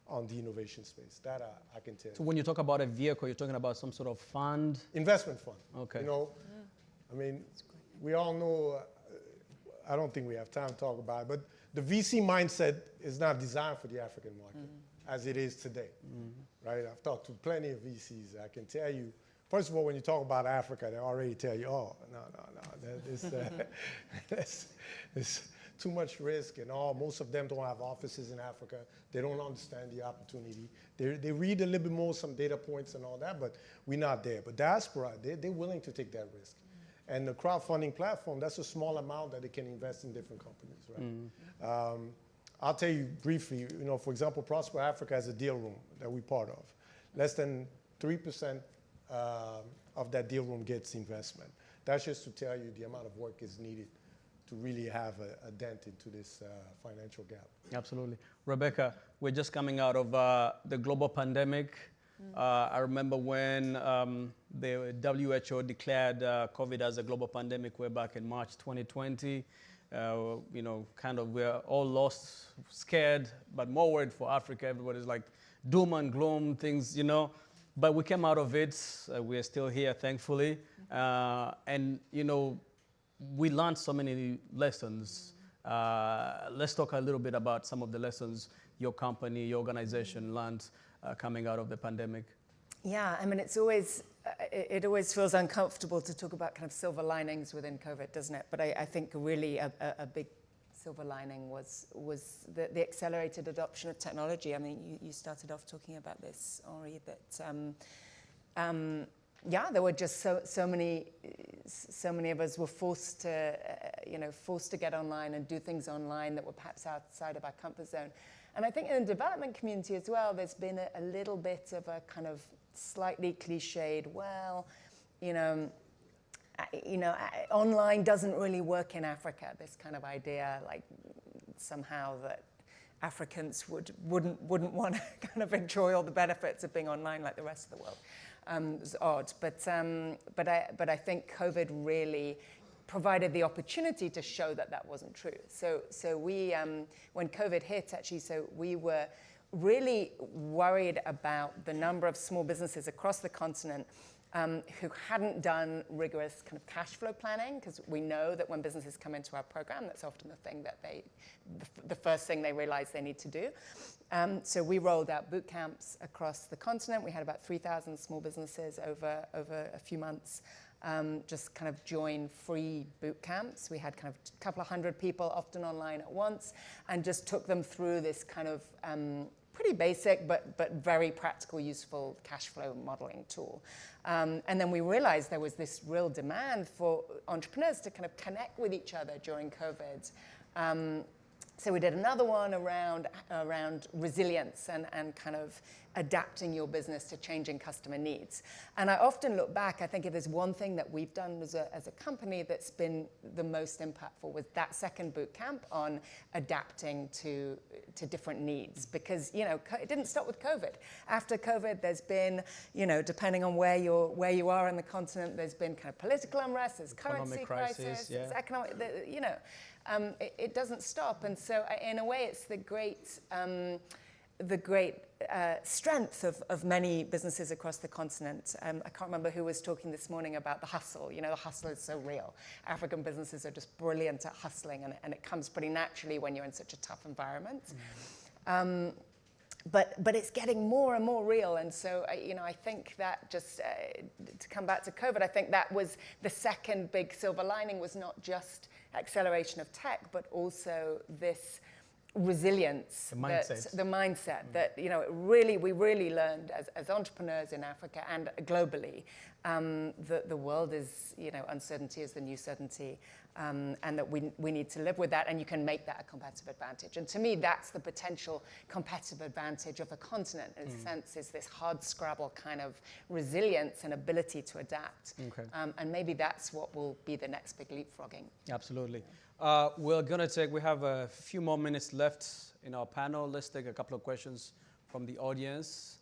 on the innovation space. That I can tell you. So when you talk about a vehicle, you're talking about some sort of fund? Investment fund. Okay. You know, I mean, we all know, I don't think we have time to talk about it, but the VC mindset is not designed for the African market as it is today, right? I've talked to plenty of VCs. I can tell you, first of all, when you talk about Africa, they already tell you, oh, no, there's too much risk and all. Most of them don't have offices in Africa. They don't understand the opportunity. They read a little bit more, some data points and all that, but we're not there. But diaspora, they're willing to take that risk. And the crowdfunding platform, that's a small amount that they can invest in different companies, right? I'll tell you briefly, you know, for example, Prosper Africa has a deal room that we're part of. Less than 3% of that deal room gets investment. That's just to tell you the amount of work is needed to really have a dent into this financial gap. Absolutely. Rebecca, we're just coming out of the global pandemic. I remember when the WHO declared COVID as a global pandemic way back in March 2020. You know, kind of we're all lost, scared, but more worried for Africa. Everybody's like doom and gloom things, you know. But we came out of it. We're still here, thankfully. And, you know, we learned so many lessons. Let's talk a little bit about some of the lessons your company, your organization learned coming out of the pandemic. Yeah, I mean, it always feels uncomfortable to talk about kind of silver linings within COVID, doesn't it? But I think really a big silver lining was the accelerated adoption of technology. I mean, you started off talking about this, Henri, that yeah, there were just so many of us were forced to get online and do things online that were perhaps outside of our comfort zone. And I think in the development community as well, there's been a little bit of a kind of slightly cliched, well, online doesn't really work in Africa. This kind of idea, like somehow that Africans wouldn't want to kind of enjoy all the benefits of being online like the rest of the world. It was odd, but I think COVID really provided the opportunity to show that wasn't true. So we, when COVID hit, actually, so we were really worried about the number of small businesses across the continent who hadn't done rigorous kind of cash flow planning, because we know that when businesses come into our program, that's often the thing that the first thing they realize they need to do. So we rolled out boot camps across the continent. We had about 3,000 small businesses over a few months just kind of join free boot camps. We had kind of a couple of hundred people, often online at once, and just took them through this kind of pretty basic but very practical, useful cash flow modeling tool. And then we realized there was this real demand for entrepreneurs to kind of connect with each other during COVID. So we did another one around resilience and kind of adapting your business to changing customer needs. And I often look back, I think if there's one thing that we've done as a company that's been the most impactful was that second boot camp on adapting to different needs. Because, it didn't stop with COVID. After COVID, there's been, depending on where you are in the continent, there's been kind of political unrest, there's currency crisis, there's economic, it doesn't stop. And so in a way, it's the great strength of many businesses across the continent. I can't remember who was talking this morning about the hustle. The hustle is so real. African businesses are just brilliant at hustling, and it comes pretty naturally when you're in such a tough environment. But it's getting more and more real, and so I think that just to come back to COVID, I think that was the second big silver lining, was not just acceleration of tech, but also this resilience, the mindset that we really learned as entrepreneurs in Africa and globally that the world is, uncertainty is the new certainty, and that we need to live with that, and you can make that a competitive advantage. And to me, that's the potential competitive advantage of a continent, in a sense, is this hard-scrabble kind of resilience and ability to adapt. Okay. And maybe that's what will be the next big leapfrogging. Absolutely. We have a few more minutes left in our panel. Let's take a couple of questions from the audience.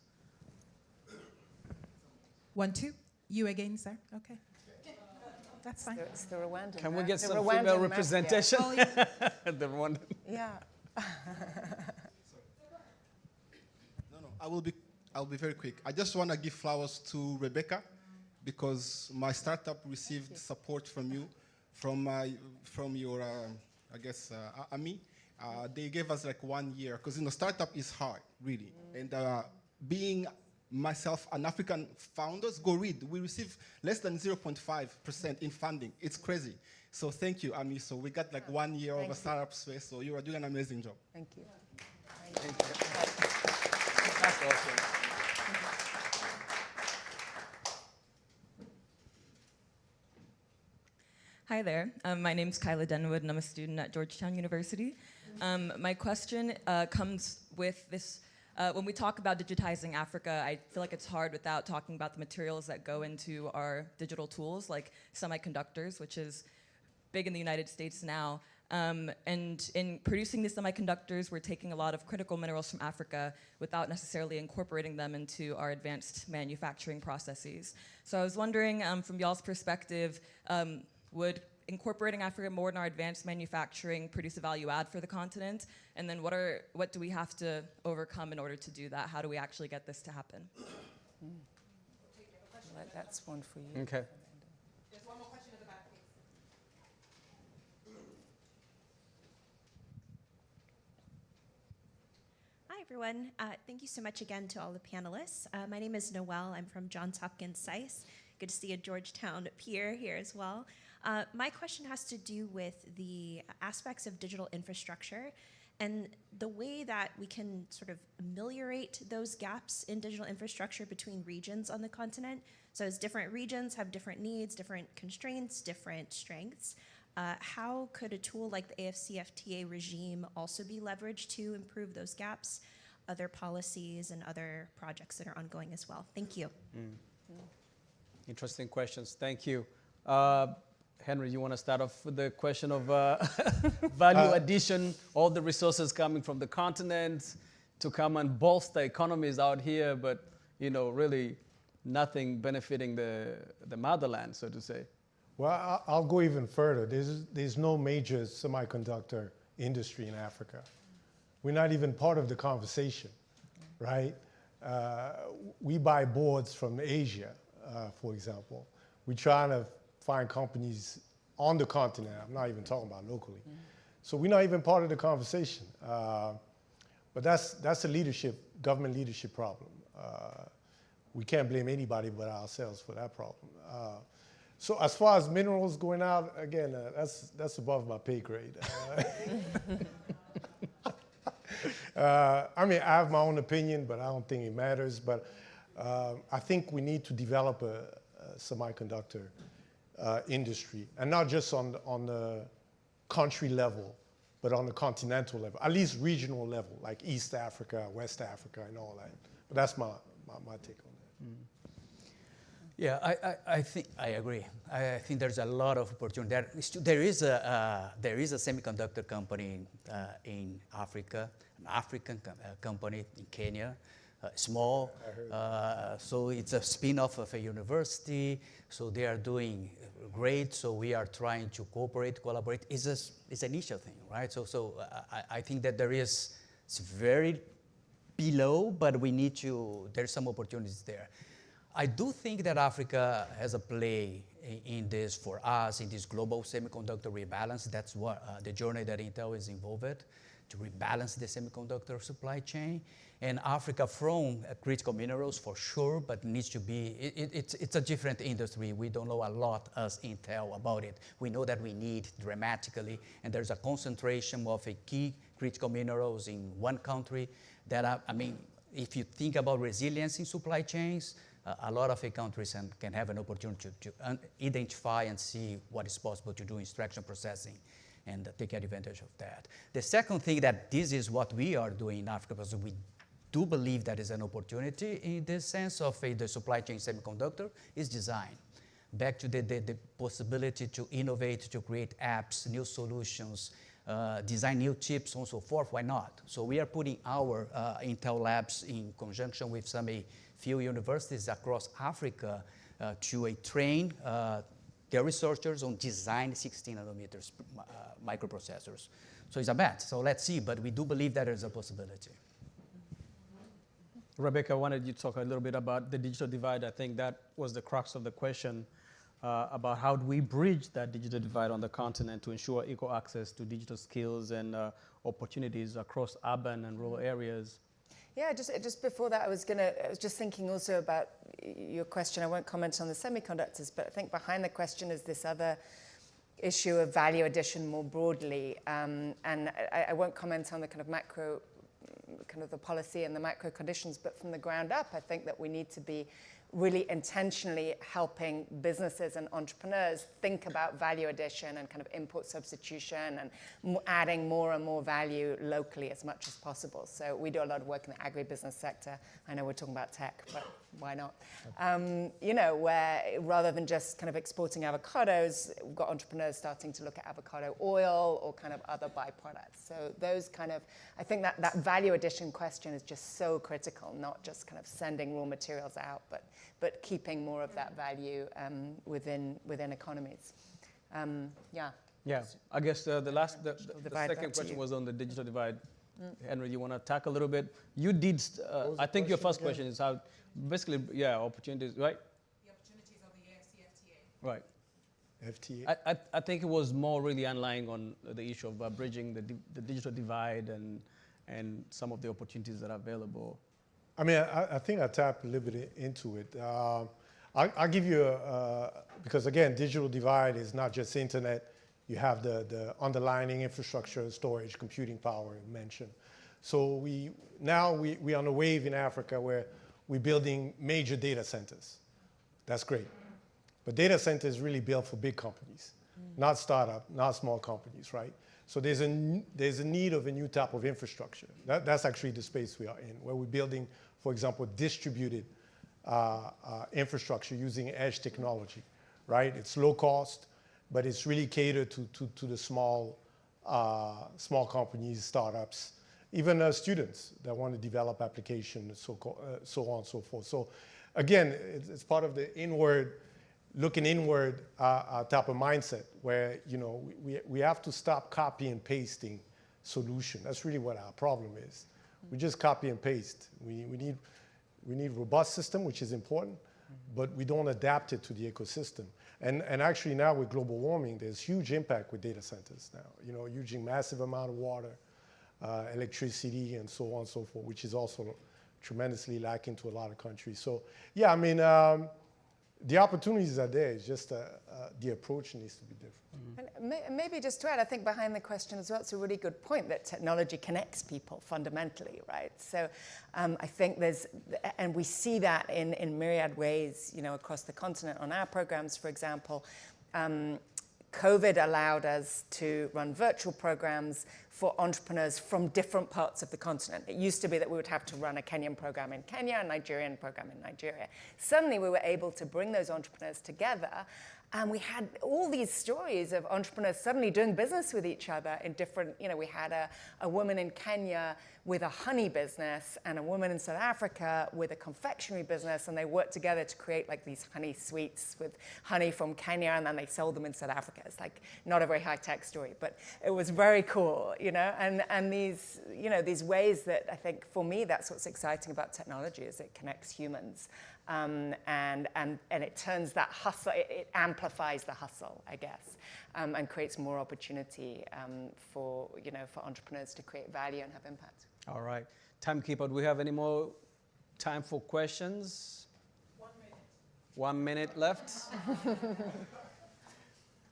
1, 2. You again, sir. Okay. That's fine. It's the Rwandan. Can we get the some Rwandan female mafia. representation? Oh, yeah. The Rwandan. Yeah. No, I'll be very quick. I just want to give flowers to Rebecca because my startup received support from you, from your, AMI. They gave us like 1 year because startup is hard, really. And being myself and African founders, go read. We receive less than 0.5% in funding. It's crazy. So thank you, Ami. So we got like 1 year of a startup space. So you are doing an amazing job. Thank you. Thank you. That's awesome. Hi there. My name's Kyla Denwood, and I'm a student at Georgetown University. My question comes with this. When we talk about digitizing Africa, I feel like it's hard without talking about the materials that go into our digital tools, like semiconductors, which is big in the United States now. And in producing these semiconductors, we're taking a lot of critical minerals from Africa without necessarily incorporating them into our advanced manufacturing processes. So I was wondering, from y'all's perspective, would incorporating Africa more in our advanced manufacturing produce a value add for the continent? And then what do we have to overcome in order to do that? How do we actually get this to happen? Well, that's one for you. Okay. There's one more question at the back, please. Hi, everyone. Thank you so much again to all the panelists. My name is Noelle. I'm from Johns Hopkins SAIS. Good to see a Georgetown peer here as well. My question has to do with the aspects of digital infrastructure and the way that we can sort of ameliorate those gaps in digital infrastructure between regions on the continent. So as different regions have different needs, different constraints, different strengths, how could a tool like the AFCFTA regime also be leveraged to improve those gaps, other policies and other projects that are ongoing as well? Thank you. Interesting questions. Thank you. Henry, you want to start off with the question of value addition, all the resources coming from the continent to come and bolster economies out here, but really nothing benefiting the motherland, so to say. Well, I'll go even further. There's no major semiconductor industry in Africa. We're not even part of the conversation, right? We buy boards from Asia, for example. We're trying to find companies on the continent. I'm not even talking about locally. So we're not even part of the conversation. But that's a government leadership problem. We can't blame anybody but ourselves for that problem. So as far as minerals going out, again, that's above my pay grade. I mean, I have my own opinion, but I don't think it matters. But I think we need to develop a semiconductor industry, and not just on the country level, but on the continental level, at least regional level, like East Africa, West Africa, and all that. But that's my take on that. Yeah, I think I agree. I think there's a lot of opportunity. There is a semiconductor company in Africa, an African company in Kenya, small. So it's a spin-off of a university. So they are doing great. So we are trying to collaborate. It's an initial thing, right? So I think that it's very below, but there's some opportunities there. I do think that Africa has a play in this for us, in this global semiconductor rebalance. That's what the journey that Intel is involved in, to rebalance the semiconductor supply chain. And Africa from critical minerals for sure, but needs to be, it's a different industry. We don't know a lot as Intel about it. We know that we need dramatically, and there's a concentration of key critical minerals in one country that, I mean, if you think about resilience in supply chains, a lot of countries can have an opportunity to identify and see what is possible to do in instruction processing and take advantage of that. The second thing that this is what we are doing in Africa, because we do believe that is an opportunity in the sense of the supply chain semiconductor, is design. Back to the possibility to innovate, to create apps, new solutions, design new chips, and so forth, why not? So we are putting our Intel labs in conjunction with some few universities across Africa to train their researchers on design 16 nanometers microprocessors. So it's a bet, so let's see, but we do believe that there's a possibility. Rebecca, I wanted you to talk a little bit about the digital divide. I think that was the crux of the question about how do we bridge that digital divide on the continent to ensure equal access to digital skills and opportunities across urban and rural areas. Yeah, just before that, I was just thinking also about your question. I won't comment on the semiconductors, but I think behind the question is this other issue of value addition more broadly. And I won't comment on the kind of macro, kind of the policy and the macro conditions, but from the ground up, I think that we need to be really intentionally helping businesses and entrepreneurs think about value addition and kind of input substitution and adding more and more value locally as much as possible. So we do a lot of work in the agribusiness sector. I know we're talking about tech, but why not? You know, where rather than just kind of exporting avocados, we've got entrepreneurs starting to look at avocado oil or kind of other byproducts. So those kind of, I think that value addition question is just so critical, not just kind of sending raw materials out, but keeping more of that value within economies. Yeah. Yeah, I guess the second question was on the digital divide. Henry, you want to tackle a little bit? You did, I think your first question is how, basically, yeah, opportunities, right? The opportunities of the AFC FTA. Right. I think it was more really underlying on the issue of bridging the digital divide and some of the opportunities that are available. I mean, I think I tapped a little bit into it. I'll give you because again, digital divide is not just internet. You have the underlying infrastructure, storage, computing power you mentioned. So we're on a wave in Africa where we're building major data centers. That's great. But data centers really built for big companies, not startup, not small companies, right? So there's a need of a new type of infrastructure. That's actually the space we are in, where we're building, for example, distributed infrastructure using edge technology, right? It's low cost, but it's really catered to the small companies, startups, even students that want to develop applications, so on and so forth. So again, it's part of the looking inward type of mindset where, you know, we have to stop copy and pasting solution. That's really what our problem is. We just copy and paste. We need robust system, which is important, but we don't adapt it to the ecosystem. And actually now with global warming, there's huge impact with data centers now, you know, using massive amount of water, electricity, and so on and so forth, which is also tremendously lacking to a lot of countries. So yeah, I mean, the opportunities are there. It's just the approach needs to be different. And maybe just to add, I think behind the question as well, it's a really good point that technology connects people fundamentally, right? So I think and we see that in myriad ways, you know, across the continent on our programs, for example. COVID allowed us to run virtual programs for entrepreneurs from different parts of the continent. It used to be that we would have to run a Kenyan program in Kenya, a Nigerian program in Nigeria. Suddenly we were able to bring those entrepreneurs together, and we had all these stories of entrepreneurs suddenly doing business with each other in different, you know, we had a woman in Kenya with a honey business and a woman in South Africa with a confectionery business, and they worked together to create like these honey sweets with honey from Kenya, and then they sold them in South Africa. It's like not a very high-tech story, but it was very cool, you know, and these, you know, these ways that I think for me, that's what's exciting about technology is it connects humans. And it turns that hustle, it amplifies the hustle, I guess, and creates more opportunity for entrepreneurs to create value and have impact. All right. Timekeeper, do we have any more time for questions? 1 minute. 1 minute left.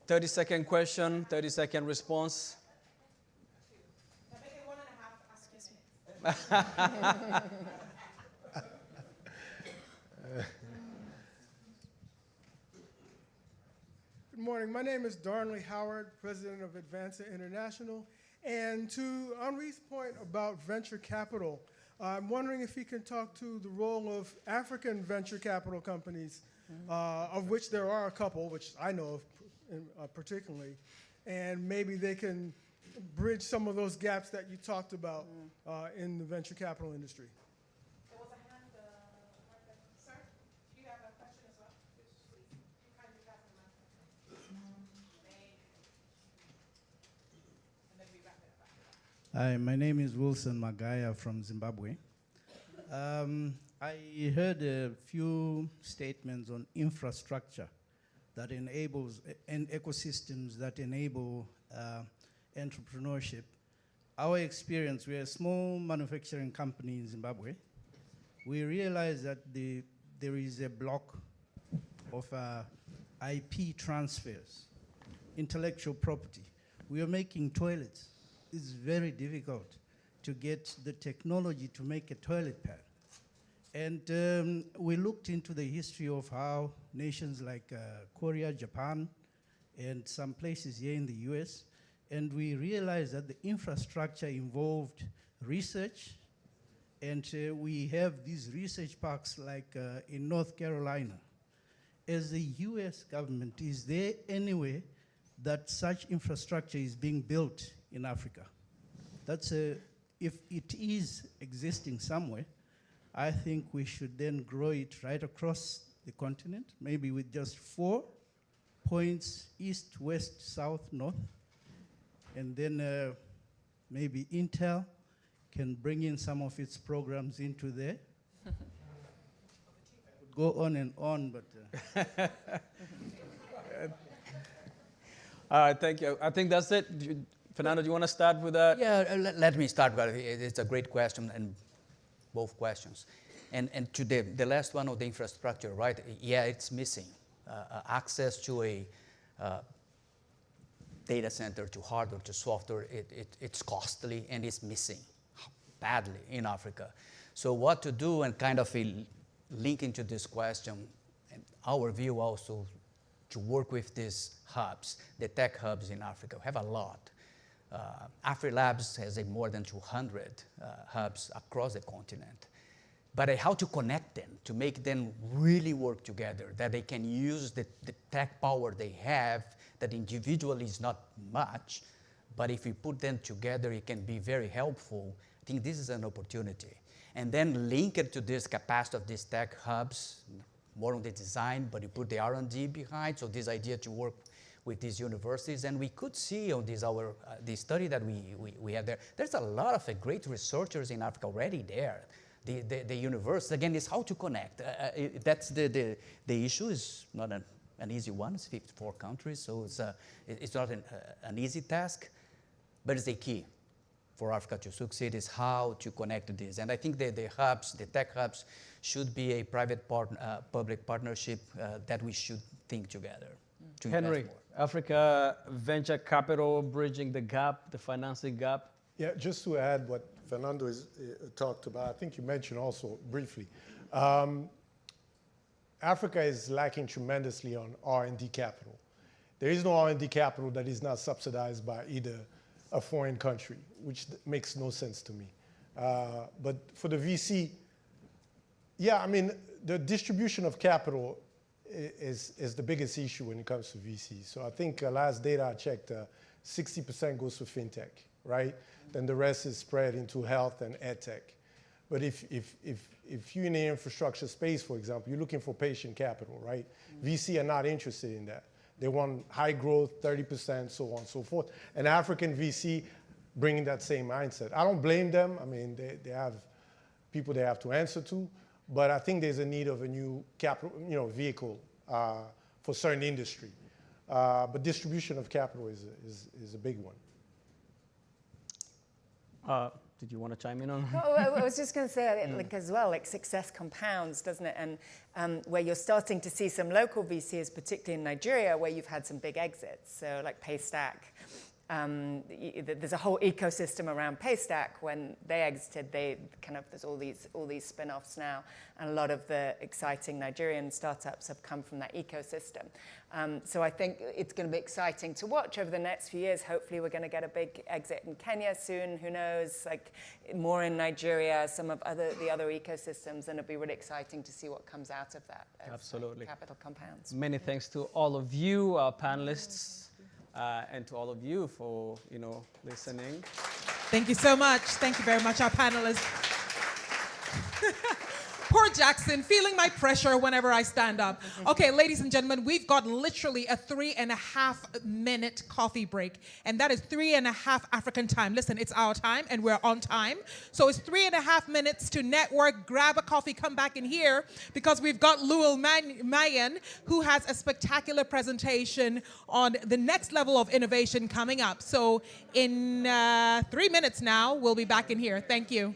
30-second question, 30-second response. I make it 1.5, excuse me. morning. My name is Darnley Howard, president of Advancing International. And to Henri's point about venture capital, I'm wondering if he can talk to the role of African venture capital companies, of which there are a couple, which I know of particularly, and maybe they can bridge some of those gaps that you talked about in the venture capital industry. There was a hand right there. Sir, do you have a question as well? Yes, please. You kindly pass the mic. And then we wrap it up. Hi, my name is Wilson Magaya from Zimbabwe. I heard a few statements on infrastructure that enables and ecosystems that enable entrepreneurship. Our experience, we're a small manufacturing company in Zimbabwe. We realize that there is a block of IP transfers, intellectual property. We are making toilets. It's very difficult to get the technology to make a toilet pad. And we looked into the history of how nations like Korea, Japan, and some places here in the US, and we realized that the infrastructure involved research, and we have these research parks like in North Carolina. As the US government, is there any way that such infrastructure is being built in Africa? That's if it is existing somewhere, I think we should then grow it right across the continent, maybe with just 4 points, east, west, south, north. And then maybe Intel can bring in some of its programs into there. I could go on and on, but... All right, thank you. I think that's it. Fernando, do you want to start with that? Yeah, let me start with it. It's a great question, and both questions. And to the last one of the infrastructure, right? Yeah, it's missing. Access to a data center, to hardware, to software, it's costly and it's missing badly in Africa. So what to do, and kind of linking to this question, and our view also to work with these hubs, the tech hubs in Africa. We have a lot. AfriLabs has more than 200 hubs across the continent. But how to connect them, to make them really work together, that they can use the tech power they have, that individually is not much, but if we put them together, it can be very helpful. I think this is an opportunity. And then link it to this capacity of these tech hubs, more on the design, but you put the R&D behind, so this idea to work with these universities, and we could see on this the study that we have there, there's a lot of great researchers in Africa already there. The university, again, is how to connect. That's the issue is not an easy one. It's 54 countries, so it's not an easy task, but it's the key for Africa to succeed is how to connect this. And I think the hubs, the tech hubs, should be a private-public partnership that we should think together. To Henry, Africa venture capital bridging the gap, the financing gap. Yeah, just to add what Fernando talked about, I think you mentioned also briefly, Africa is lacking tremendously on R&D capital. There is no R&D capital that is not subsidized by either a foreign country, which makes no sense to me. But for the VC, yeah, I mean, the distribution of capital is the biggest issue when it comes to VC. So I think last data I checked, 60% goes to fintech, right? Then the rest is spread into health and ed tech. But if you're in the infrastructure space, for example, you're looking for patient capital, right? VC are not interested in that. They want high growth, 30%, so on and so forth. And African VC bringing that same mindset. I don't blame them. I mean, they have people they have to answer to. But I think there's a need of a new capital, vehicle for certain industry. But distribution of capital is a big one. Did you want to chime in on? I was just going to say, as well, success compounds, doesn't it? And where you're starting to see some local VCs, particularly in Nigeria, where you've had some big exits. So like Paystack there's a whole ecosystem around Paystack. When they exited, there's all these spin-offs now, and a lot of the exciting Nigerian startups have come from that ecosystem. So I think it's going to be exciting to watch over the next few years. Hopefully we're going to get a big exit in Kenya soon, who knows, like more in Nigeria, some of the other ecosystems, and it'll be really exciting to see what comes out of that. Absolutely. Capital compounds. Many thanks to all of you, our panelists, and to all of you for, listening. Thank you so much. Thank you very much, our panelists. Poor Jackson, feeling my pressure whenever I stand up. Okay, ladies and gentlemen, we've got literally a 3.5-minute coffee break, and that is 3.5 African time. Listen, it's our time, and we're on time. So it's 3.5 minutes to network, grab a coffee, come back in here, because we've got Luel Mayen, who has a spectacular presentation on the next level of innovation coming up. So in 3 minutes now, we'll be back in here. Thank you.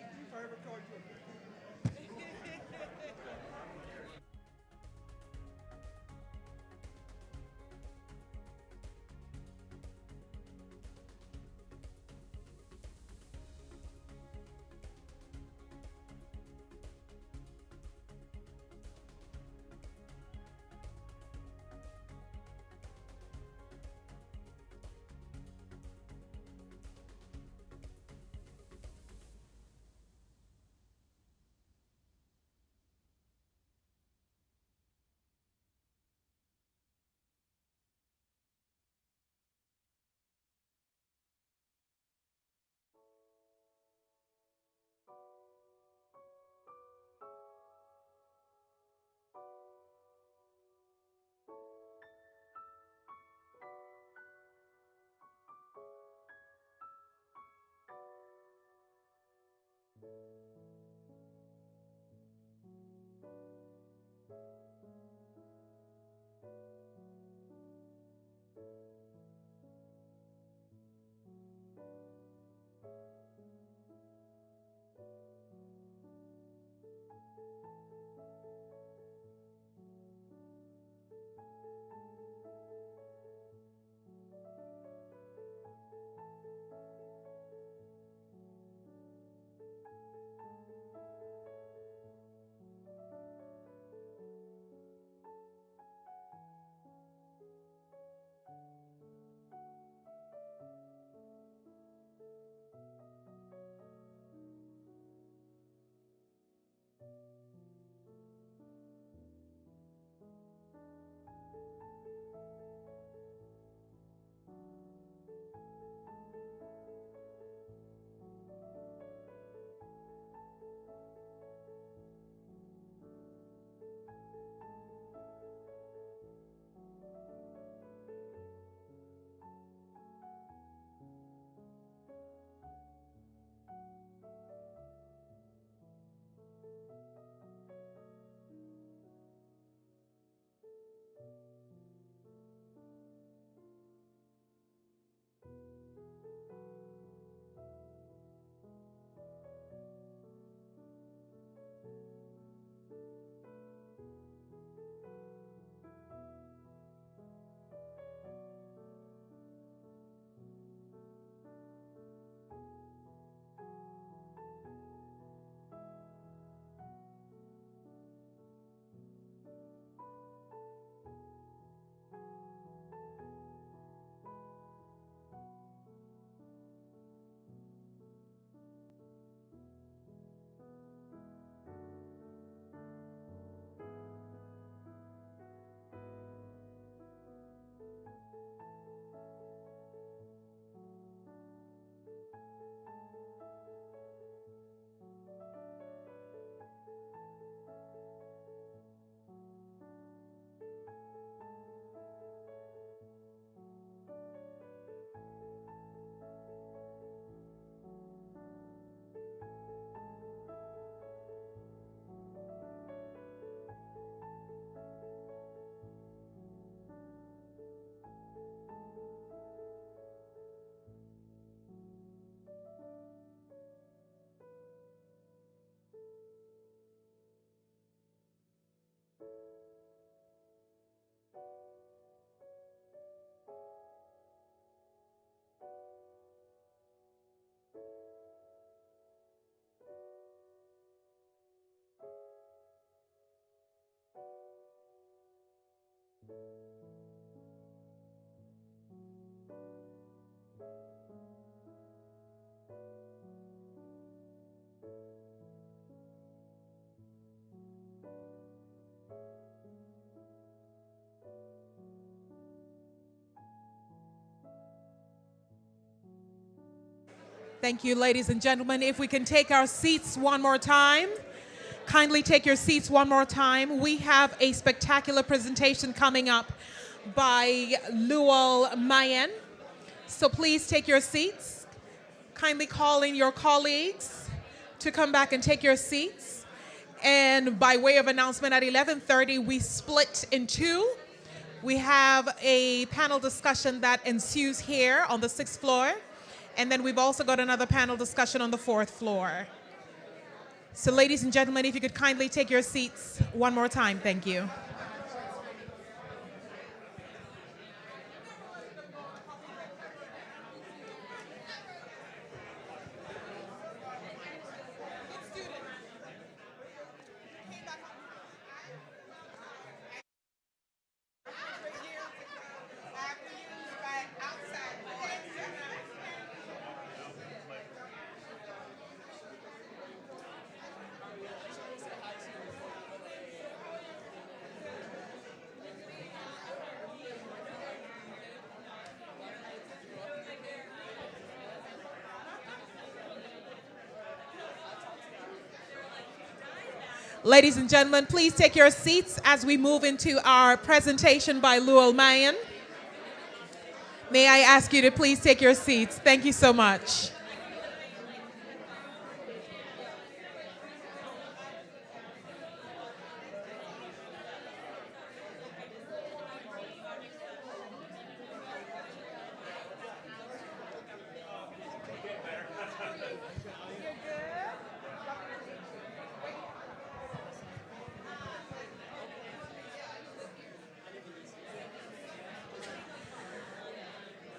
Thank you, ladies and gentlemen. If we can take our seats one more time. Kindly take your seats one more time. We have a spectacular presentation coming up by Luol Mayen. So please take your seats. Kindly call in your colleagues to come back and take your seats. And by way of announcement, at 11:30, we split in two. We have a panel discussion that ensues here on the 6th floor. And then we've also got another panel discussion on the 4th floor. So ladies and gentlemen, if you could kindly take your seats one more time, thank you. Ladies and gentlemen, please take your seats as we move into our presentation by Luol Mayen. May I ask you to please take your seats? Thank you so much.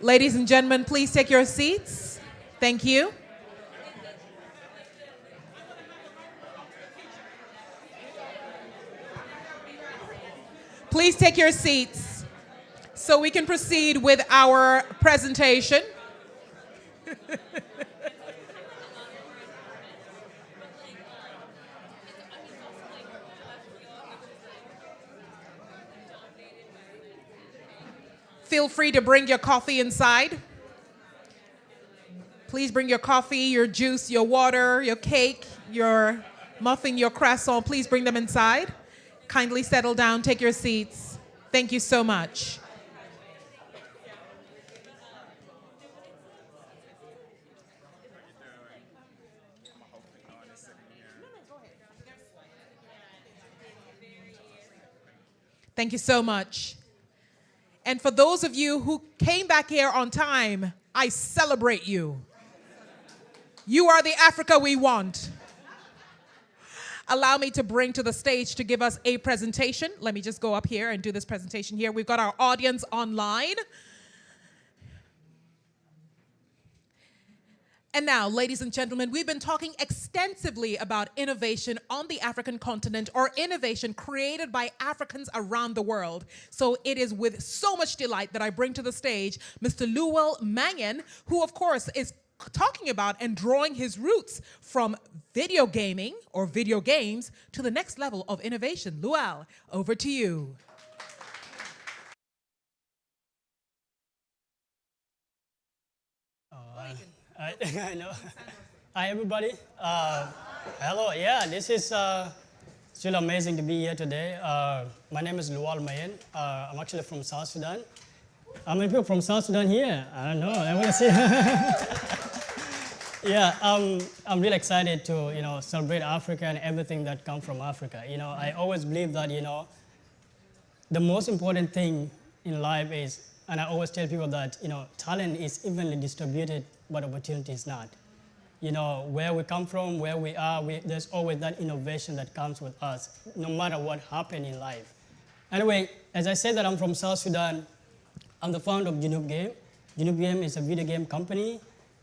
Ladies and gentlemen, please take your seats. Thank you. Please take your seats so we can proceed with our presentation. Feel free to bring your coffee inside. Please bring your coffee, your juice, your water, your cake, your muffin, your croissant. Please bring them inside. Kindly settle down, take your seats. Thank you so much. Thank you so much. And for those of you who came back here on time, I celebrate you. You are the Africa we want. Allow me to bring to the stage to give us a presentation. Let me just go up here and do this presentation here. We've got our audience online. And now, ladies and gentlemen, we've been talking extensively about innovation on the African continent, or innovation created by Africans around the world. So it is with so much delight that I bring to the stage Mr. Luol Mayen, who of course is talking about and drawing his roots from video gaming or video games to the next level of innovation. Luol, over to you. I know. Hi, everybody. Hello. Yeah, this is still amazing to be here today. My name is Luol Mayen. I'm actually from South Sudan. How many people from South Sudan here? I don't know. I want to see. Yeah, I'm really excited to celebrate Africa and everything that comes from Africa. I always believe that the most important thing in life is, and I always tell people that talent is evenly distributed, but opportunity is not. Where we come from, where we are, there's always that innovation that comes with us, no matter what happened in life. Anyway, as I said that I'm from South Sudan, I'm the founder of Junub Game. Junub Game is a video game company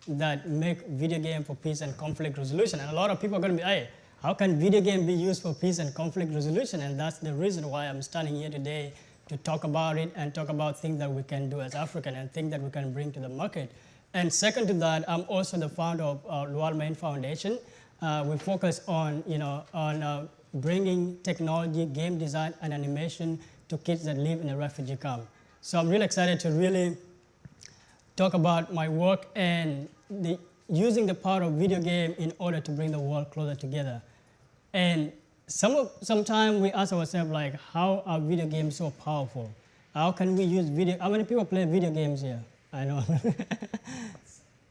that make video game for peace and conflict resolution. And a lot of people are going to be, hey, how can video game be used for peace and conflict resolution? And that's the reason why I'm standing here today talk about it and talk about things that we can do as African and things that we can bring to the market. And second to that, I'm also the founder of Lual Main Foundation. We focus on, bringing technology, game design, and animation to kids that live in a refugee camp. So I'm really excited to really talk about my work and using the power of video game in order to bring the world closer together. And sometimes we ask ourselves, like, how are video games so powerful? How can we use video? How many people play video games here? I know.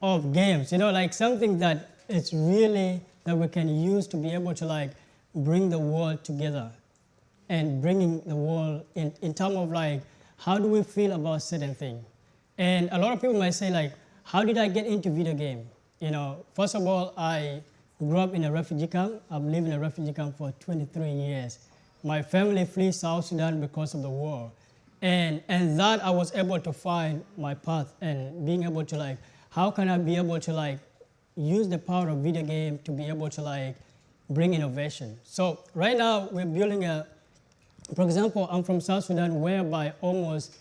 Of games, like something that it's really that we can use to be able to like bring the world together and bringing the world in terms of like, how do we feel about certain things? And a lot of people might say like, how did I get into video game? First of all, I grew up in a refugee camp. I've lived in a refugee camp for 23 years. My family fled South Sudan because of the war. And that I was able to find my path and being able to like, how can I be able to like use the power of video game to be able to like bring innovation? So right now we're building for example, I'm from South Sudan, whereby almost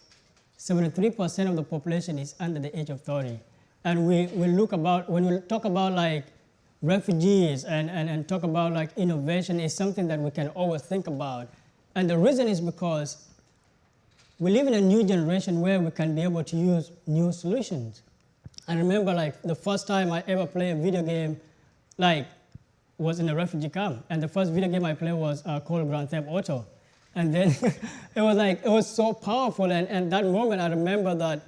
73% of the population is under the age of 30. And when we talk about like refugees and talk about like innovation is something that we can always think about. And the reason is because we live in a new generation where we can be able to use new solutions. I remember like the first time I ever played a video game like was in a refugee camp. And the first video game I played was called Grand Theft Auto. And then it was so powerful. And that moment I remember that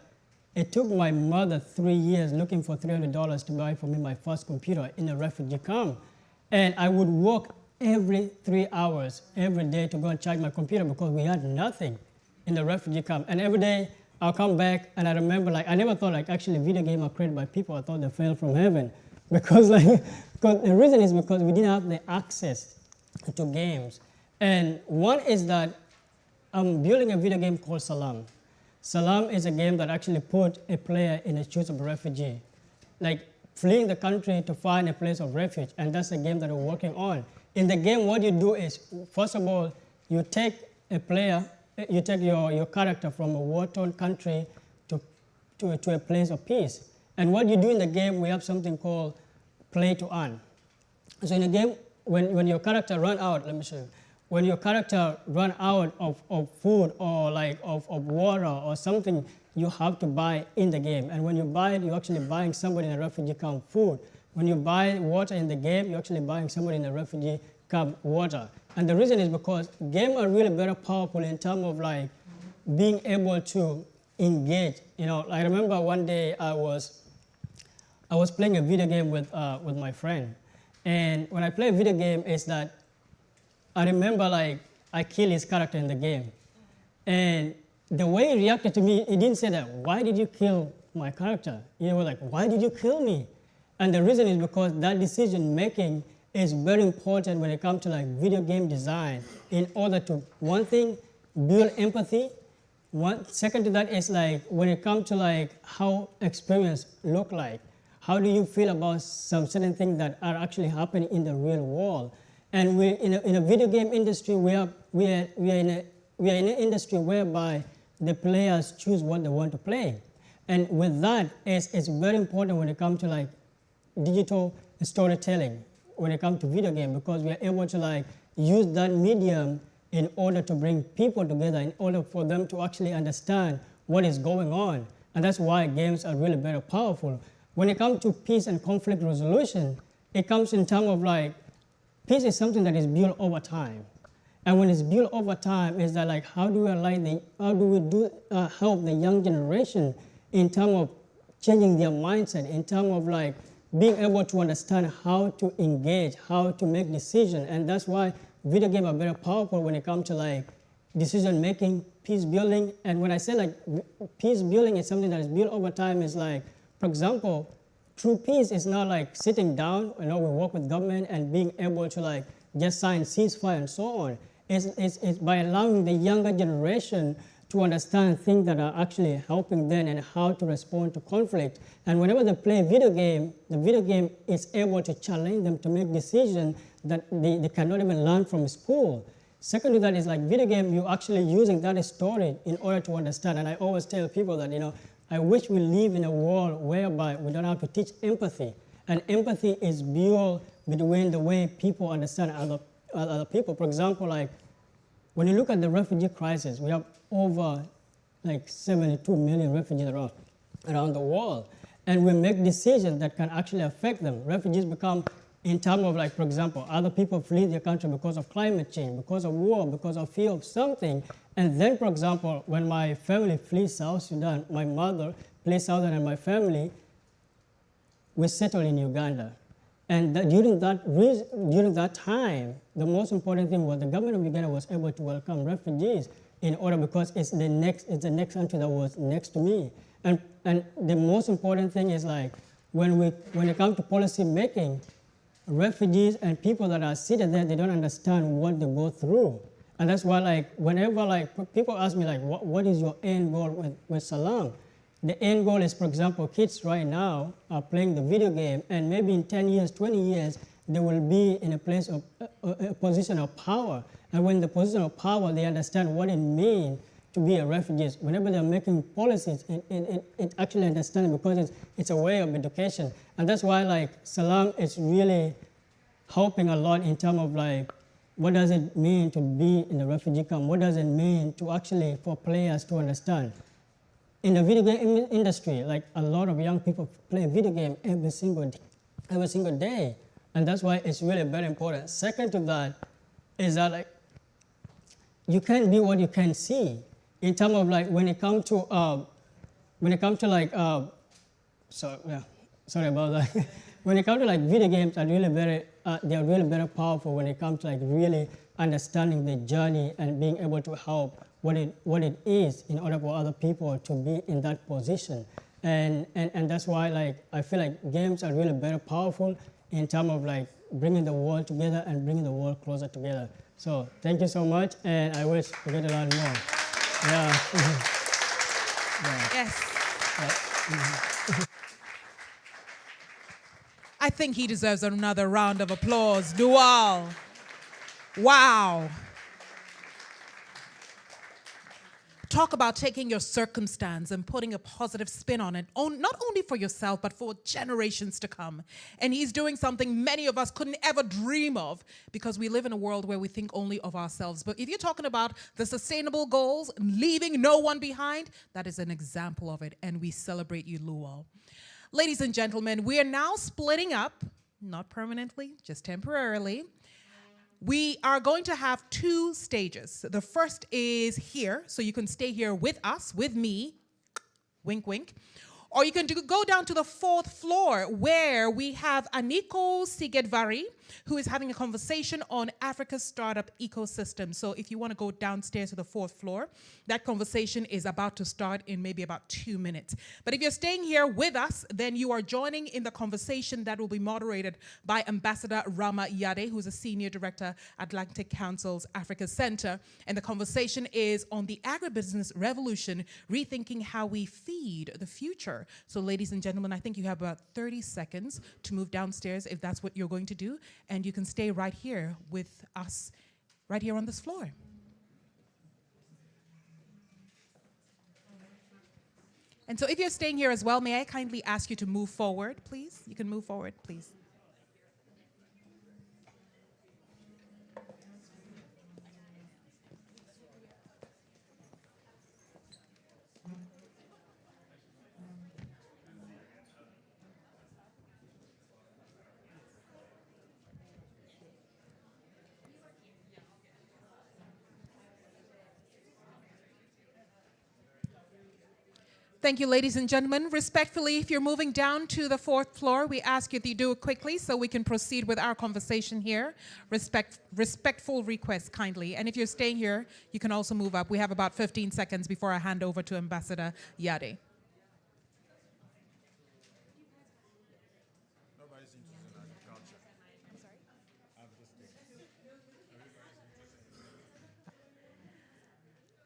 it took my mother 3 years looking for $300 to buy for me my first computer in a refugee camp. And I would work every 3 hours every day to go and charge my computer because we had nothing in the refugee camp. And every day I'll come back and I remember like, I never thought like actually video games are created by people. I thought they fell from heaven. Because the reason is because we didn't have the access to games. And one is that I'm building a video game called Salam. Salam is a game that actually put a player in the shoes of a refugee, like fleeing the country to find a place of refuge, and that's the game that we're working on. In the game, what you do is, first of all, you take a player, you take your character from a war-torn country to a place of peace. And what you do in the game, we have something called play to earn. So in the game, when your character run out, let me show you. When your character run out of food or like of water or something, you have to buy in the game. And when you buy it, you're actually buying somebody in a refugee camp food. When you buy water in the game, you're actually buying somebody in a refugee camp water. And the reason is because games are really very powerful in terms of like being able to engage. I remember one day I was playing a video game with my friend. And when I play a video game, it's that I remember like I killed his character in the game. And the way he reacted to me, he didn't say that, why did you kill my character? He was like, why did you kill me? And the reason is because that decision making is very important when it comes to like video game design in order to, one thing, build empathy. Second to that is like when it comes to like how experience look like. How do you feel about some certain things that are actually happening in the real world? And we're in a video game industry, we are in an industry whereby the players choose what they want to play. And with that, it's very important when it comes to like digital storytelling, when it comes to video game, because we are able to like use that medium in order to bring people together, in order for them to actually understand what is going on. And that's why games are really very powerful. When it comes to peace and conflict resolution, it comes in terms of like, peace is something that is built over time. And when it's built over time, is that like, how do we help the young generation in terms of changing their mindset, in terms of like being able to understand how to engage, how to make decisions. And that's why video games are very powerful when it comes to like decision making, peace building. And when I say like peace building is something that is built over time, is like, for example, true peace is not like sitting down, we work with government and being able to like just sign ceasefire and so on. It's by allowing the younger generation to understand things that are actually helping them and how to respond to conflict. And whenever they play a video game, the video game is able to challenge them to make decisions that they cannot even learn from school. Second to that is like video game, you're actually using that story in order to understand. And I always tell people that, I wish we live in a world whereby we don't have to teach empathy. And empathy is built between the way people understand other people. For example, like when you look at the refugee crisis, we have over like 72 million refugees around the world. And we make decisions that can actually affect them. Refugees become, in terms of like, for example, other people flee their country because of climate change, because of war, because of fear of something. And then, for example, when my family flees South Sudan, my mother flees South Sudan and my family, we settled in Uganda. And during that time, the most important thing was the government of Uganda was able to welcome refugees in order because it's the next country that was next to me. And the most important thing is like when it comes to policy making, refugees and people that are seated there, they don't understand what they go through. And that's why like whenever like people ask me like what is your end goal with Salam? The end goal is, for example, kids right now are playing the video game, and maybe in 10 years, 20 years, they will be in a place of a position of power. And when the position of power, they understand what it means to be a refugee. Whenever they're making policies, it actually understands because it's a way of education. And that's why like Salam is really helping a lot in terms of like, what does it mean to be in the refugee camp? What does it mean to actually, for players to understand? In the video game industry, like a lot of young people play video game every single day. And that's why it's really very important. Second to that is that like, you can't be what you can see. In terms of like, when it comes to like, sorry about that. When it comes to like video games are really they're really very powerful when it comes to like really understanding the journey and being able to help what it is in order for other people to be in that position. And that's why like I feel like games are really very powerful in terms of like bringing the world together and bringing the world closer together. So thank you so much, and I wish to get a lot more. Yeah. Yeah. Yes. I think he deserves another round of applause. Dual. Wow. Talk about taking your circumstance and putting a positive spin on it, not only for yourself, but for generations to come. And he's doing something many of us couldn't ever dream of because we live in a world where we think only of ourselves. But if you're talking about the sustainable goals, leaving no one behind, that is an example of it, and we celebrate you, Lual. Ladies and gentlemen, we are now splitting up, not permanently, just temporarily. We are going to have two stages. The first is here, so you can stay here with us, with me, wink, wink. Or you can go down to the 4th floor where we have Aniko Sigedvari, who is having a conversation on Africa's startup ecosystem. So if you want to go downstairs to the 4th floor, that conversation is about to start in maybe about 2 minutes. But if you're staying here with us, then you are joining in the conversation that will be moderated by Ambassador Rama Yade, who's a Senior Director, Atlantic Council's Africa Center. And the conversation is on the agribusiness revolution, rethinking how we feed the future. So ladies and gentlemen, I think you have about 30 seconds to move downstairs if that's what you're going to do. And you can stay right here with us, right here on this floor. And so if you're staying here as well, may I kindly ask you to move forward, please? You can move forward, please. Thank you, ladies and gentlemen. Respectfully, if you're moving down to the 4th floor, we ask you to do it quickly so we can proceed with our conversation here. Respectful request, kindly. And if you're staying here, you can also move up. We have about 15 seconds before I hand over to Ambassador Yade.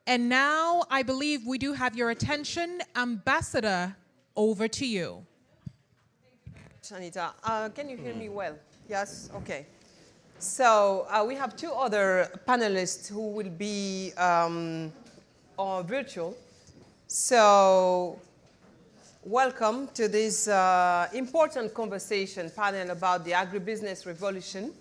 And now I believe we do have your attention. Ambassador, over to you. Anita, can you hear me well? Yes? Okay. So we have two other panelists who will be virtual. So welcome to this important conversation panel about the agribusiness revolution.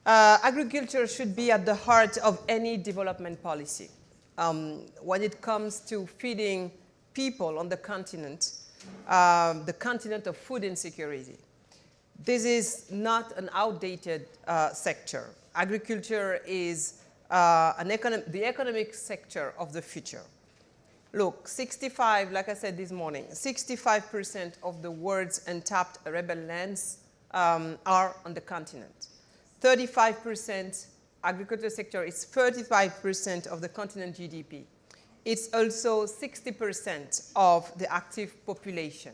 Agriculture should be at the heart of any development policy. When it comes to feeding people on the continent of food insecurity. This is not an outdated sector. Agriculture is the economic sector of the future. Look, like I said this morning, 65% of the world's untapped arable lands are on the continent. 35%, agriculture sector is 35% of the continent GDP. It's also 60% of the active population.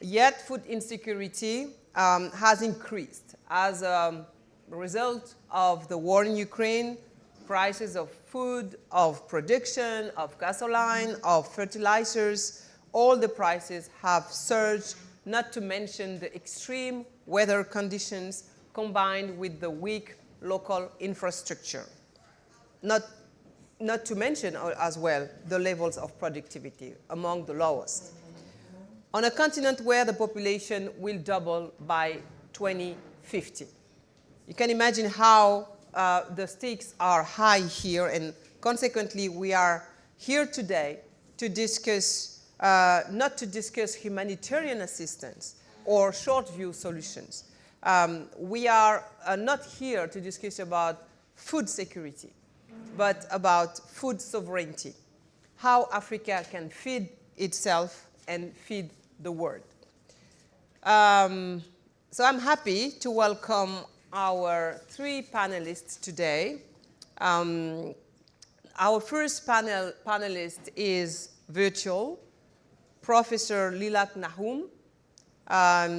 Yet food insecurity has increased as a result of the war in Ukraine, prices of food, of production, of gasoline, of fertilizers, all the prices have surged, not to mention the extreme weather conditions combined with the weak local infrastructure. Not to mention as well the levels of productivity among the lowest. On a continent where the population will double by 2050. You can imagine how the stakes are high here, and consequently we are here today to discuss, not to discuss humanitarian assistance or short-view solutions. We are not here to discuss about food security, but about food sovereignty, how Africa can feed itself and feed the world. So I'm happy to welcome our three panelists today. Our first panelist is virtual, Professor Lilat Nahum.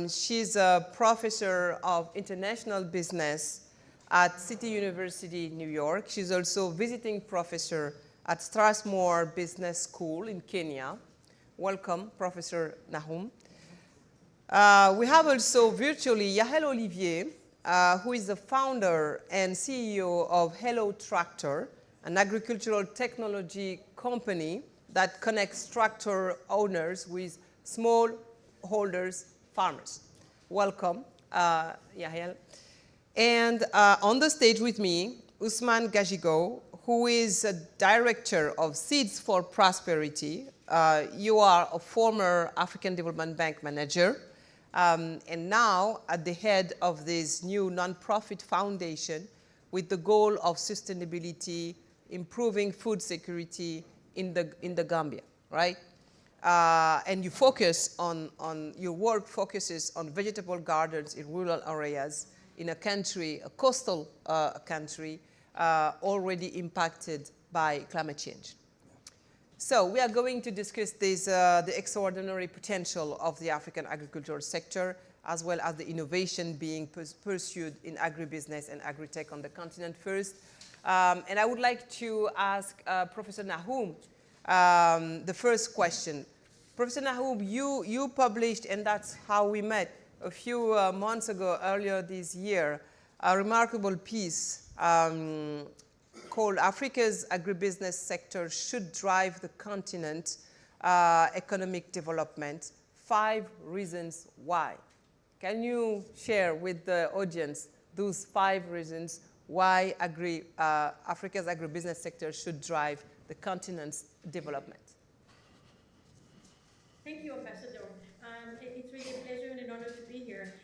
She's a professor of international business at City University, New York. She's also visiting professor at Strathmore Business School in Kenya. Welcome, Professor Nahum. We have also virtually Yael Olivier, who is the founder and CEO of Hello Tractor, an agricultural technology company that connects tractor owners with smallholders farmers. Welcome, Yael. And on the stage with me, Usman Gajigo, who is a director of Seeds for Prosperity. You are a former African Development Bank manager, and now at the head of this new nonprofit foundation with the goal of sustainability, improving food security in the Gambia, right? And you focus on your work focuses on vegetable gardens in rural areas in a country, a coastal country, already impacted by climate change. So we are going to discuss this, the extraordinary potential of the African agricultural sector, as well as the innovation being pursued in agribusiness and agri-tech on the continent first. And I would like to ask Professor Nahum the first question. Professor Nahum, you published, and that's how we met a few months ago, earlier this year, a remarkable piece called Africa's Agribusiness Sector Should Drive the Continent Economic Development, 5 Reasons Why. Can you share with the audience those 5 reasons why Africa's agribusiness sector should drive the continent's development? Thank you, Ambassador. It's really a pleasure and an honor to be here.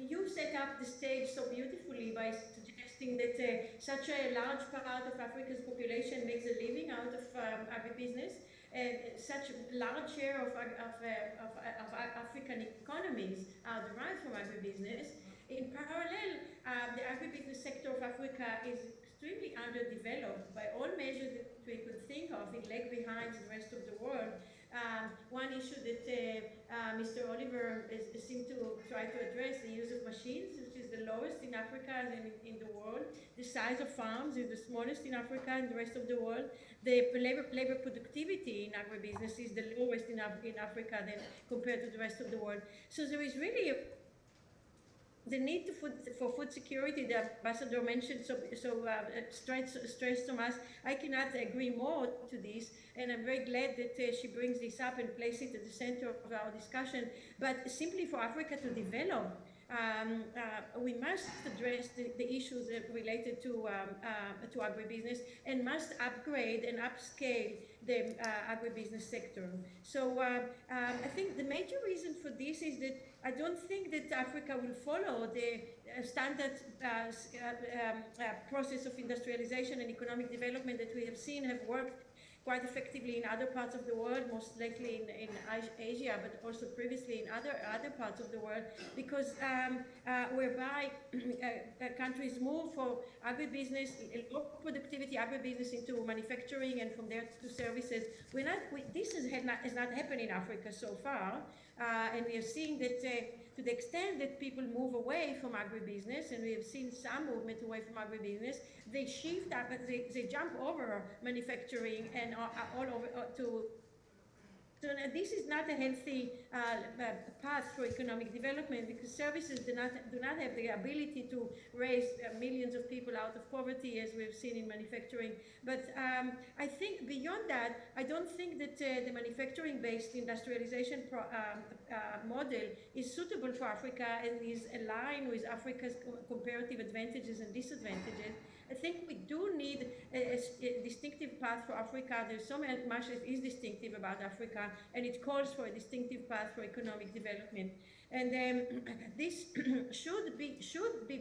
You set up the stage so beautifully by suggesting that such a large part of Africa's population makes a living out of agribusiness. Such a large share of African economies are derived from agribusiness. In parallel, the agribusiness sector of Africa is extremely underdeveloped by all measures that we could think of. It lags behind the rest of the world. One issue that Mr. Oliver seemed to try to address, the use of machines, which is the lowest in Africa and in the world. The size of farms is the smallest in Africa and the rest of the world. The labor productivity in agribusiness is the lowest in Africa than compared to the rest of the world. So there is really the need for food security, the ambassador mentioned stressed to us. I cannot agree more to this, and I'm very glad that she brings this up and places it at the center of our discussion. But simply for Africa to develop, we must address the issues related to agribusiness and must upgrade and upscale the agribusiness sector. So I think the major reason for this is that I don't think that Africa will follow the standard process of industrialization and economic development that we have seen have worked quite effectively in other parts of the world, most likely in Asia, but also previously in other parts of the world, because whereby countries move for agribusiness, low productivity agribusiness into manufacturing, and from there to services. This has not happened in Africa so far, and we are seeing that to the extent that people move away from agribusiness, and we have seen some movement away from agribusiness, they shift up, they jump over manufacturing and all over to. So this is not a healthy path for economic development, because services do not have the ability to raise millions of people out of poverty, as we've seen in manufacturing. But I think beyond that, I don't think that the manufacturing-based industrialization model is suitable for Africa and is aligned with Africa's comparative advantages and disadvantages. I think we do need a distinctive path for Africa. There's so much that is distinctive about Africa, and it calls for a distinctive path for economic development. And this should be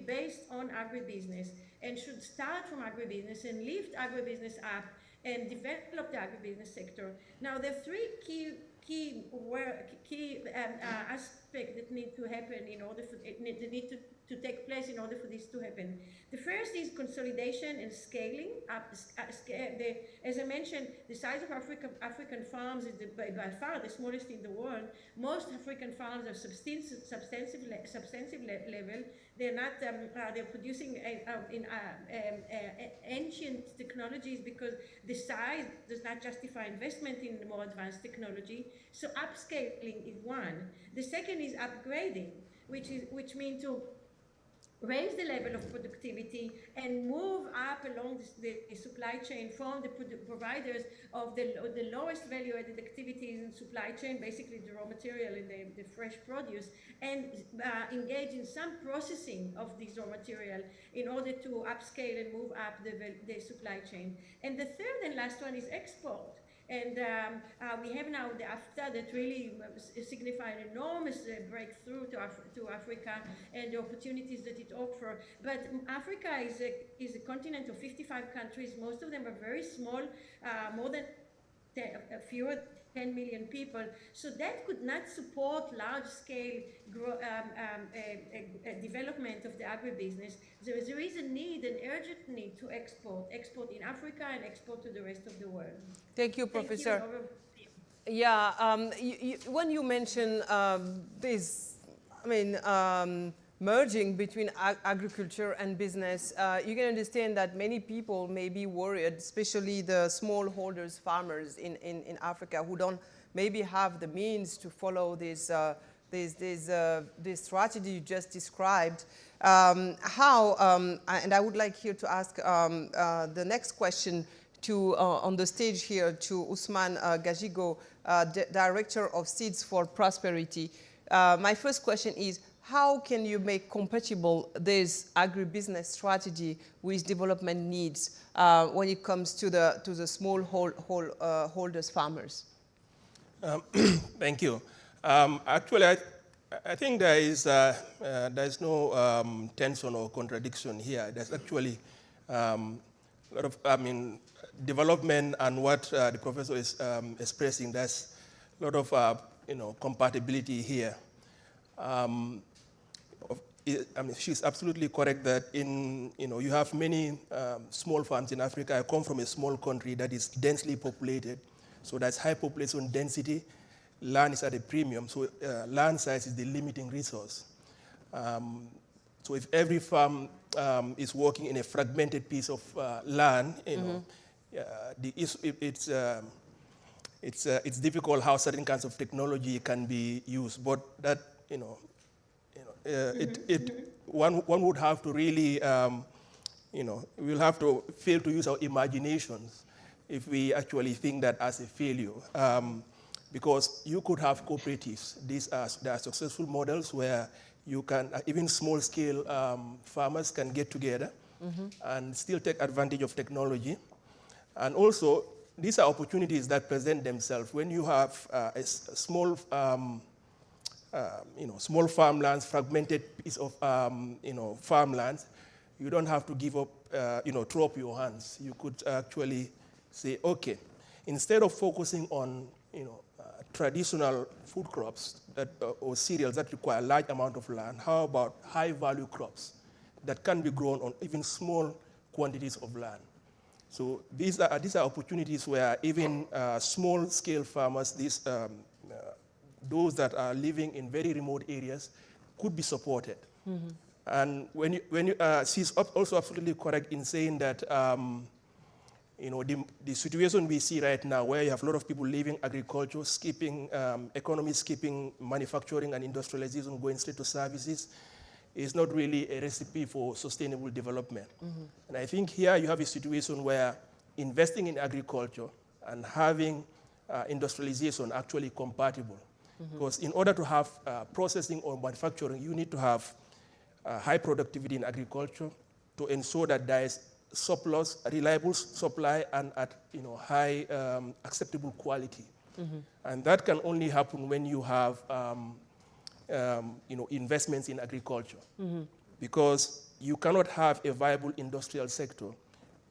based on agribusiness, and should start from agribusiness and lift agribusiness up and develop the agribusiness sector. Now, there are three key aspects that need to happen in order for it need to take place in order for this to happen. The first is consolidation and scaling up. As I mentioned, the size of African farms is by far the smallest in the world. Most African farms are substantive level. They're not. They're producing ancient technologies because the size does not justify investment in the more advanced technology. So upscaling is one. The second is upgrading, which means to raise the level of productivity and move up along the supply chain from the providers of the lowest value-added activities in supply chain, basically the raw material and the fresh produce, and engage in some processing of this raw material in order to upscale and move up the supply chain. And the third and last one is export. And we have now the AFTA that really signify an enormous breakthrough to Africa and the opportunities that it offers. But Africa is a continent of 55 countries. Most of them are very small, more than fewer 10 million people. So that could not support large-scale development of the agribusiness. There is a need, an urgent need to export in Africa and export to the rest of the world. Thank you, Professor. Thank you. Yeah, when you mention this, merging between agriculture and business, you can understand that many people may be worried, especially the smallholders, farmers in Africa, who don't maybe have the means to follow this strategy you just described. And I would like here to ask the next question on the stage here to Ousmane Gajigo, Director of Seeds for Prosperity. My first question is, how can you make compatible this agribusiness strategy with development needs when it comes to the smallholders farmers? Thank you. Actually, I think there is no tension or contradiction here. There's actually a lot of development and what the professor is expressing. There's a lot of compatibility here. She's absolutely correct that you have many small farms in Africa. I come from a small country that is densely populated, so that's high population density. Land is at a premium, so land size is the limiting resource. So if every farm is working in a fragmented piece of land, it's difficult how certain kinds of technology can be used, but that one would have to really, we'll have to fail to use our imaginations if we actually think that as a failure. Because you could have cooperatives. There are successful models where you can, even small-scale farmers can get together and still take advantage of technology. And also, these are opportunities that present themselves when you have a small, small farmlands, fragmented piece of, farmlands. You don't have to give up, throw up your hands. You could actually say, okay, instead of focusing on, traditional food crops or cereals that require a large amount of land, how about high-value crops that can be grown on even small quantities of land? So these are opportunities where even small-scale farmers, those that are living in very remote areas, could be supported. Mm-hmm. And she's also absolutely correct in saying that the situation we see right now, where you have a lot of people leaving agriculture, skipping economy, skipping manufacturing and industrialization, going straight to services, is not really a recipe for sustainable development. Mm-hmm. And I think here you have a situation where investing in agriculture and having industrialization are actually compatible. Mm-hmm. Because in order to have processing or manufacturing, you need to have high productivity in agriculture to ensure that there is surplus, reliable supply, and at high acceptable quality. Mm-hmm. And that can only happen when you have investments in agriculture. Mm-hmm. Because you cannot have a viable industrial sector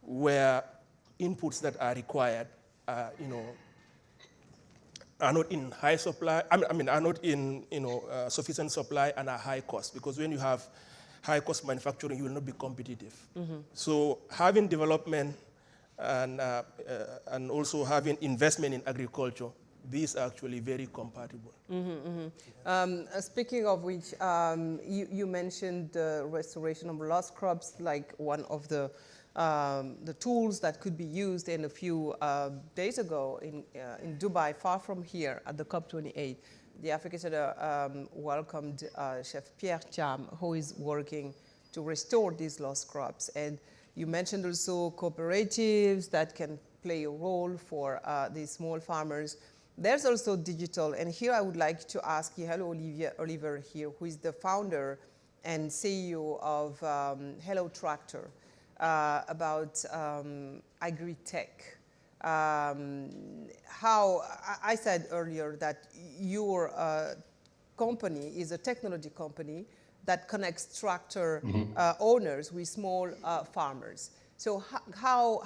where inputs that are required are not in high supply, are not in sufficient supply and are high cost. Because when you have high cost manufacturing, you will not be competitive. Mm-hmm. So having development and also having investment in agriculture, these are actually very compatible. Mm-hmm, mm-hmm. Speaking of which, you mentioned the restoration of lost crops, like one of the tools that could be used. And a few days ago in Dubai, far from here, at the COP28, the Africa Center welcomed Chef Pierre Cham, who is working to restore these lost crops. And you mentioned also cooperatives that can play a role for these small farmers. There's also digital, and here I would like to ask Hello Oliver here, who is the founder and CEO of Hello Tractor, about agri-tech. How I said earlier that your company is a technology company that connects tractor owners with small farmers. So how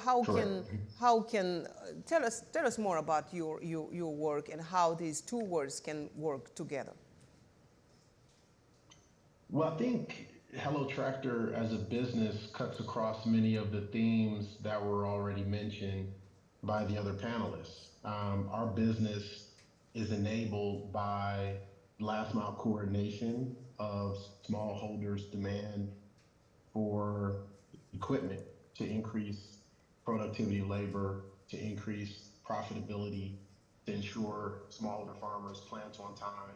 can tell us more about your work and how these two worlds can work together? Well, I think Hello Tractor as a business cuts across many of the themes that were already mentioned by the other panelists. Our business is enabled by last mile coordination of smallholders' demand for equipment to increase productivity of labor, to increase profitability, to ensure smallholder farmers plant on time,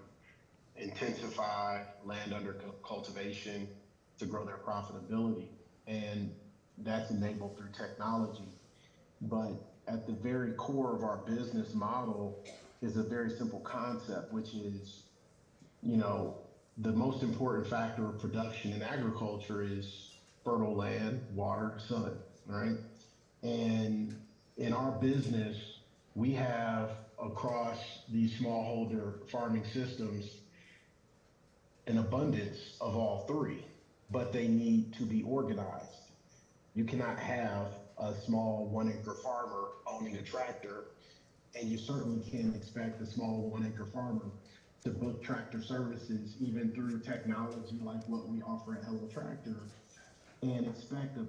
intensify land under cultivation to grow their profitability. And that's enabled through technology. But at the very core of our business model is a very simple concept, which is, the most important factor of production in agriculture is fertile land, water, sun, right? And in our business, we have across these smallholder farming systems an abundance of all three, but they need to be organized. You cannot have a small 1 acre farmer owning a tractor, and you certainly can't expect a small 1 acre farmer to book tractor services, even through technology like what we offer at Hello Tractor, and expect a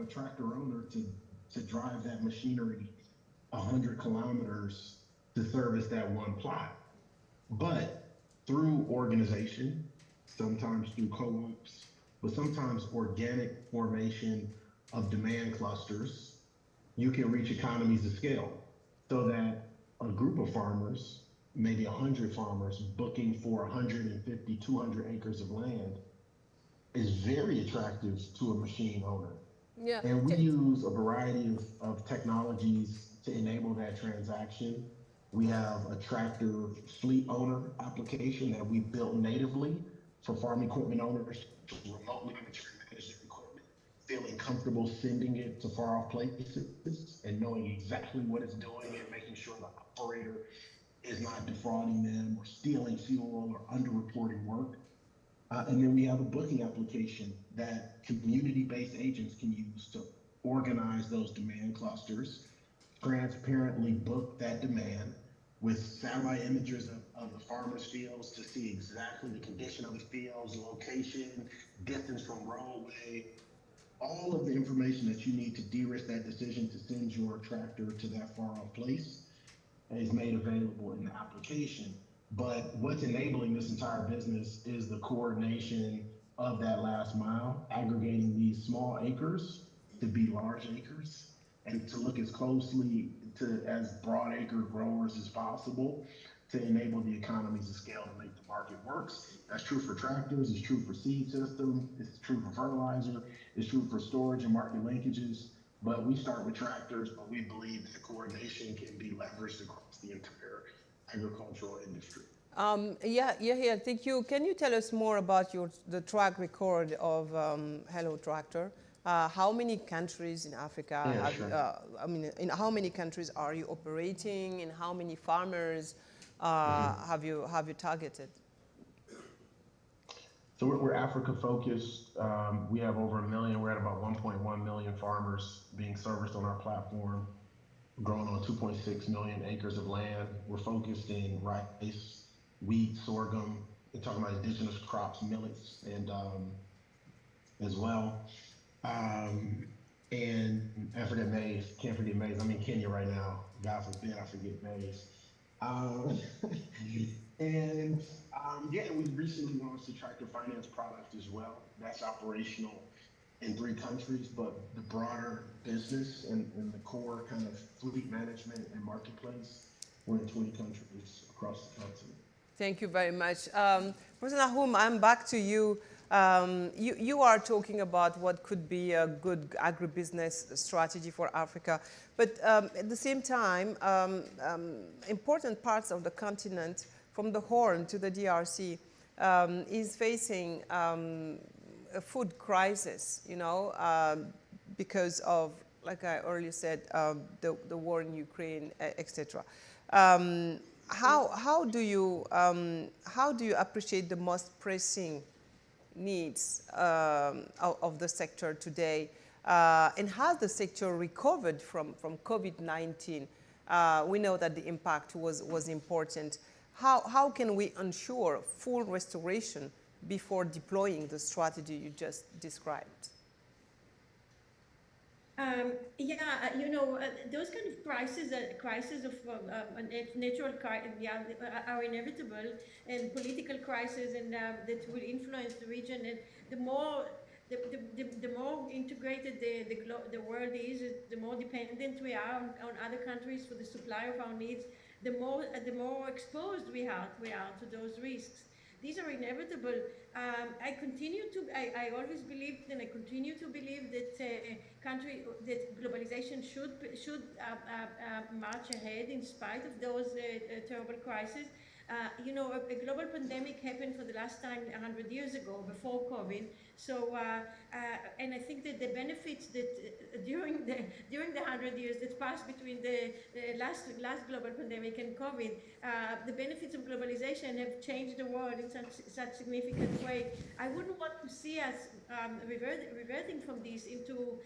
tractor owner to drive that machinery 100 kilometers to service that one plot. But through organization, sometimes through co-ops, but sometimes organic formation of demand clusters, you can reach economies of scale so that a group of farmers, maybe 100 farmers booking for 150, 200 acres of land, is very attractive to a machine owner. Yeah. And we use a variety of technologies to enable that transaction. We have a tractor fleet owner application that we built natively for farm equipment owners to remotely manage their equipment, feeling comfortable sending it to far off places and knowing exactly what it's doing and making sure the operator is not defrauding them or stealing fuel or underreporting work. And then we have a booking application that community-based agents can use to organize those demand clusters, transparently book that demand with satellite images of the farmers' fields to see exactly the condition of the fields, location, distance from roadway, all of the information that you need to de-risk that decision to send your tractor to that far off place is made available in the application. But what's enabling this entire business is the coordination of that last mile, aggregating these small acres to be large acres and to look as closely to as broad acre growers as possible to enable the economies of scale to make the market works. That's true for tractors, it's true for seed system, it's true for fertilizer, it's true for storage and market linkages. But we start with tractors, but we believe that coordination can be leveraged across the entire agricultural industry. Yeah, thank you. Can you tell us more about the track record of Hello Tractor? How many countries in Africa? Yeah, sure. In how many countries are you operating? In how many farmers have you targeted? So we're Africa focused. We have over 1 million. We're at about 1.1 million farmers being serviced on our platform, growing on 2.6 million acres of land. We're focused in rice, wheat, sorghum. We're talking about indigenous crops, millets, and as well. And African maize. Can't forget maize. I'm in Kenya right now. God forbid I forget maize. Yeah, we recently launched a tractor finance product as well. That's operational in 3 countries, but the broader business and the core kind of fleet management and marketplace, we're in 20 countries across the continent. Thank you very much. Professor Nahum, I'm back to you. You are talking about what could be a good agribusiness strategy for Africa, but at the same time, important parts of the continent, from the Horn to the DRC, is facing a food crisis, because of, like I earlier said, the war in Ukraine, etc. How do you appreciate the most pressing needs of the sector today, and has the sector recovered from COVID-19? We know that the impact was important. How can we ensure full restoration before deploying the strategy you just described? Those kind of crises of natural are inevitable, and political crises, and that will influence the region. And the more integrated the world is, the more dependent we are on other countries for the supply of our needs. The more exposed we are to those risks. These are inevitable. I always believed, and I continue to believe, that that globalization should march ahead in spite of those terrible crises. A global pandemic happened for the last time 100 years ago, before COVID. So, and I think that the benefits that during the 100 years that passed between the last global pandemic and COVID, the benefits of globalization have changed the world in such significant way. I wouldn't want to see us reverting from this into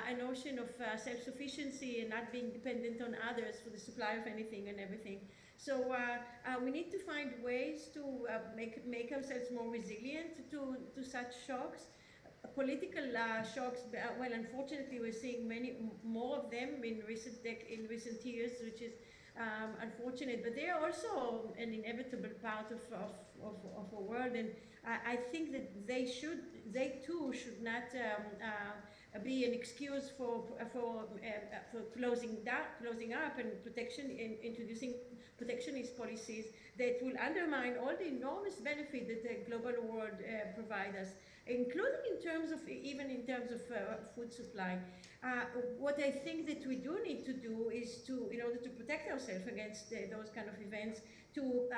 a notion of self-sufficiency and not being dependent on others for the supply of anything and everything. So we need to find ways to make ourselves more resilient to such shocks. Political shocks, well, unfortunately, we're seeing many more of them in recent years, which is unfortunate. But they are also an inevitable part of a world, and I think that they too should not be an excuse for closing up and introducing protectionist policies that will undermine all the enormous benefit that the global world provides us. including in terms of, even in terms of food supply. What I think that we do need to do is to, in order to protect ourselves against those kind of events, to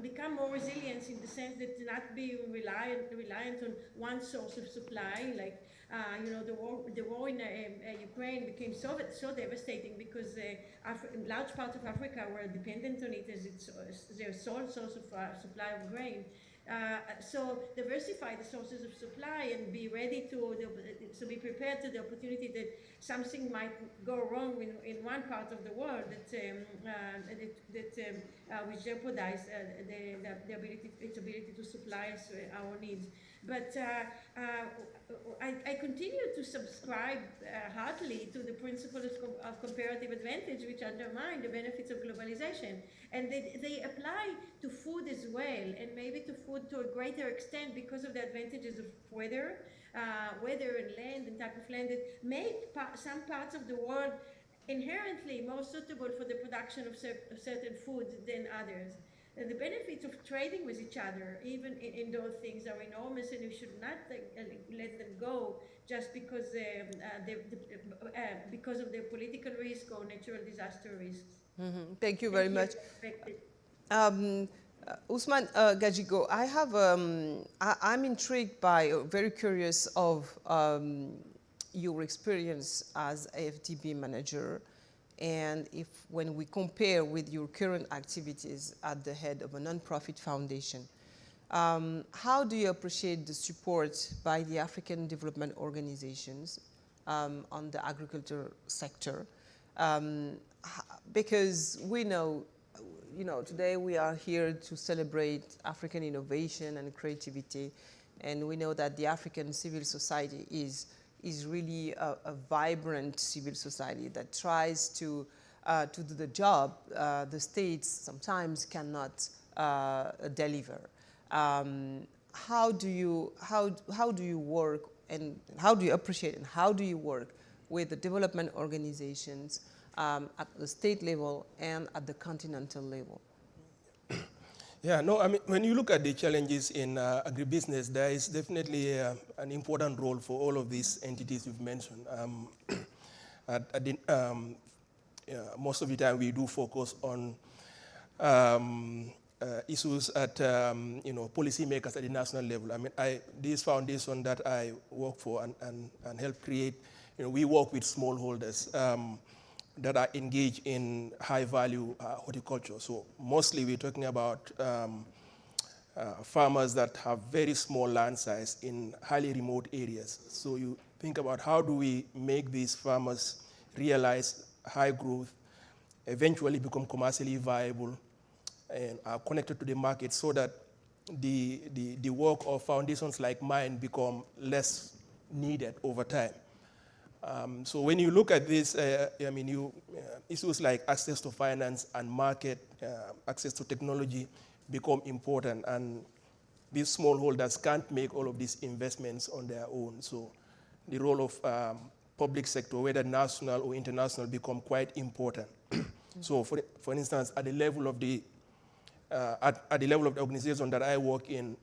become more resilient in the sense that not be reliant on one source of supply. Like, the war in Ukraine became so devastating because large parts of Africa were dependent on it as their sole source of supply of grain. So diversify the sources of supply and be ready to be prepared to the opportunity that something might go wrong in one part of the world that will jeopardize its ability to supply us our needs. But I continue to subscribe heartily to the principles of comparative advantage, which undermine the benefits of globalization. And they apply to food as well, and maybe to food to a greater extent because of the advantages of weather and land and type of land that make some parts of the world inherently more suitable for the production of certain foods than others. The benefits of trading with each other, even in those things, are enormous, and we should not let them go just because of their political risk or natural disaster risks. Mm-hmm. Thank you very much. Usman Gajigo, I have I'm intrigued by, very curious of your experience as AFDB manager, and when we compare with your current activities at the head of a nonprofit foundation, how do you appreciate the support by the African development organizations on the agriculture sector? Because we know, today we are here to celebrate African innovation and creativity, and we know that the African civil society is really a vibrant civil society that tries to do the job the states sometimes cannot deliver. How do you work, and how do you appreciate, and how do you work with the development organizations at the state level and at the continental level? Yeah, no, I mean, when you look at the challenges in agribusiness, there is definitely an important role for all of these entities you've mentioned. Most of the time, we do focus on issues at policymakers at the national level. I mean, this foundation that I work for and help create, we work with smallholders that are engaged in high-value horticulture. So mostly we're talking about farmers that have very small land size in highly remote areas. So you think about how do we make these farmers realize high growth, eventually become commercially viable, and are connected to the market so that the work of foundations like mine become less needed over time. So when you look at this, issues like access to finance and market, access to technology become important, and these smallholders can't make all of these investments on their own. So the role of public sector, whether national or international, become quite important. So for instance, at the level of the organization that I work in,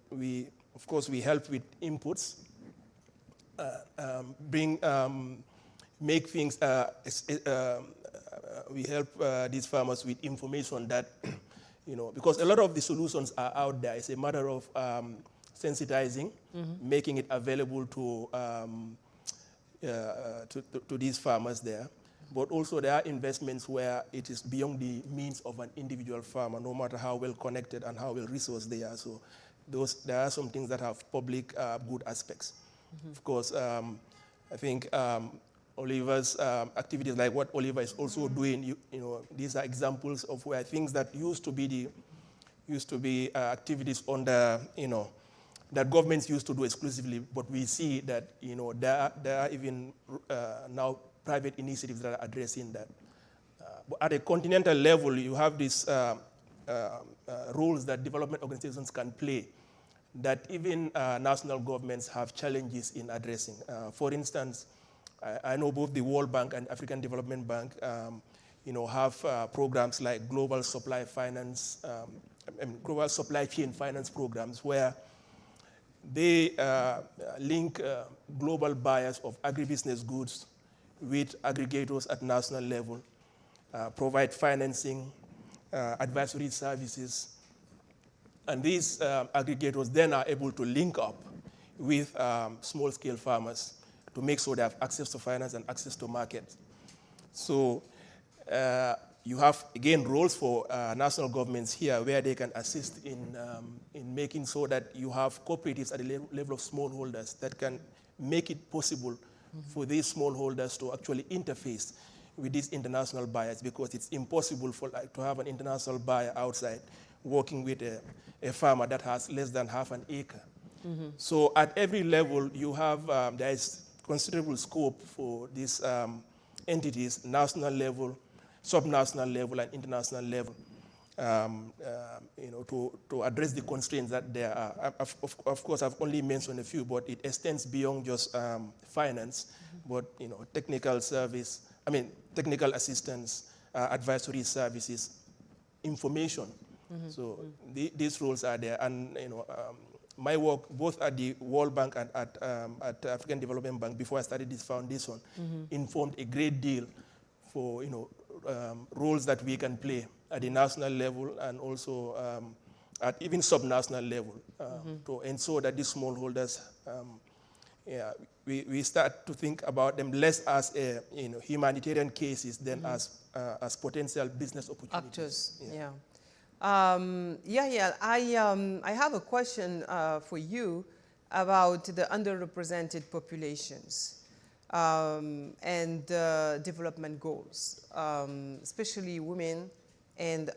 of course we help with inputs, make things, we help these farmers with information that, because a lot of the solutions are out there. It's a matter of sensitizing, making it available to these farmers there. But also there are investments where it is beyond the means of an individual farmer, no matter how well connected and how well resourced they are. So there are some things that have public good aspects. Of course, I think Oliver's activities, like what Oliver is also doing, these are examples of where things that used to be activities under, that governments used to do exclusively, but we see that, there are even now private initiatives that are addressing that. But at a continental level, you have these roles that development organizations can play that even national governments have challenges in addressing. For instance, I know both the World Bank and African Development Bank have programs like global supply finance, global supply chain finance programs, where They link global buyers of agribusiness goods with aggregators at national level, provide financing, advisory services, and these aggregators then are able to link up with small-scale farmers to make sure they have access to finance and access to markets. So you have, again, roles for national governments here where they can assist in making sure that you have cooperatives at the level of smallholders that can make it possible for these smallholders to actually interface with these international buyers, because it's impossible for to have an international buyer outside working with a farmer that has less than half an acre. So at every level, you have, there is considerable scope for these entities, national level, subnational level, and international level, to address the constraints that there are. Of course, I've only mentioned a few, but it extends beyond just finance, but technical service, technical assistance, advisory services, information. So these roles are there, and my work both at the World Bank and at African Development Bank before I started this foundation informed a great deal for roles that we can play at the national level and also at even subnational level to ensure that these smallholders, we start to think about them less as humanitarian cases than as potential business opportunities. Actors, yeah. I have a question for you about the underrepresented populations and development goals, especially women and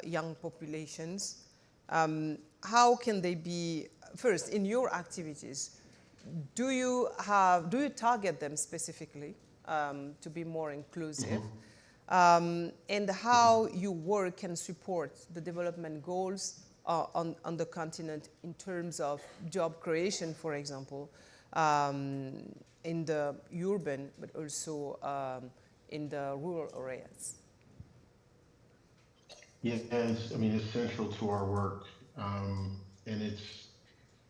young populations. How can they be, first, in your activities, do you target them specifically to be more inclusive? And how your work can support the development goals on the continent in terms of job creation, for example, in the urban, but also in the rural areas? Yes, it's central to our work. And it's,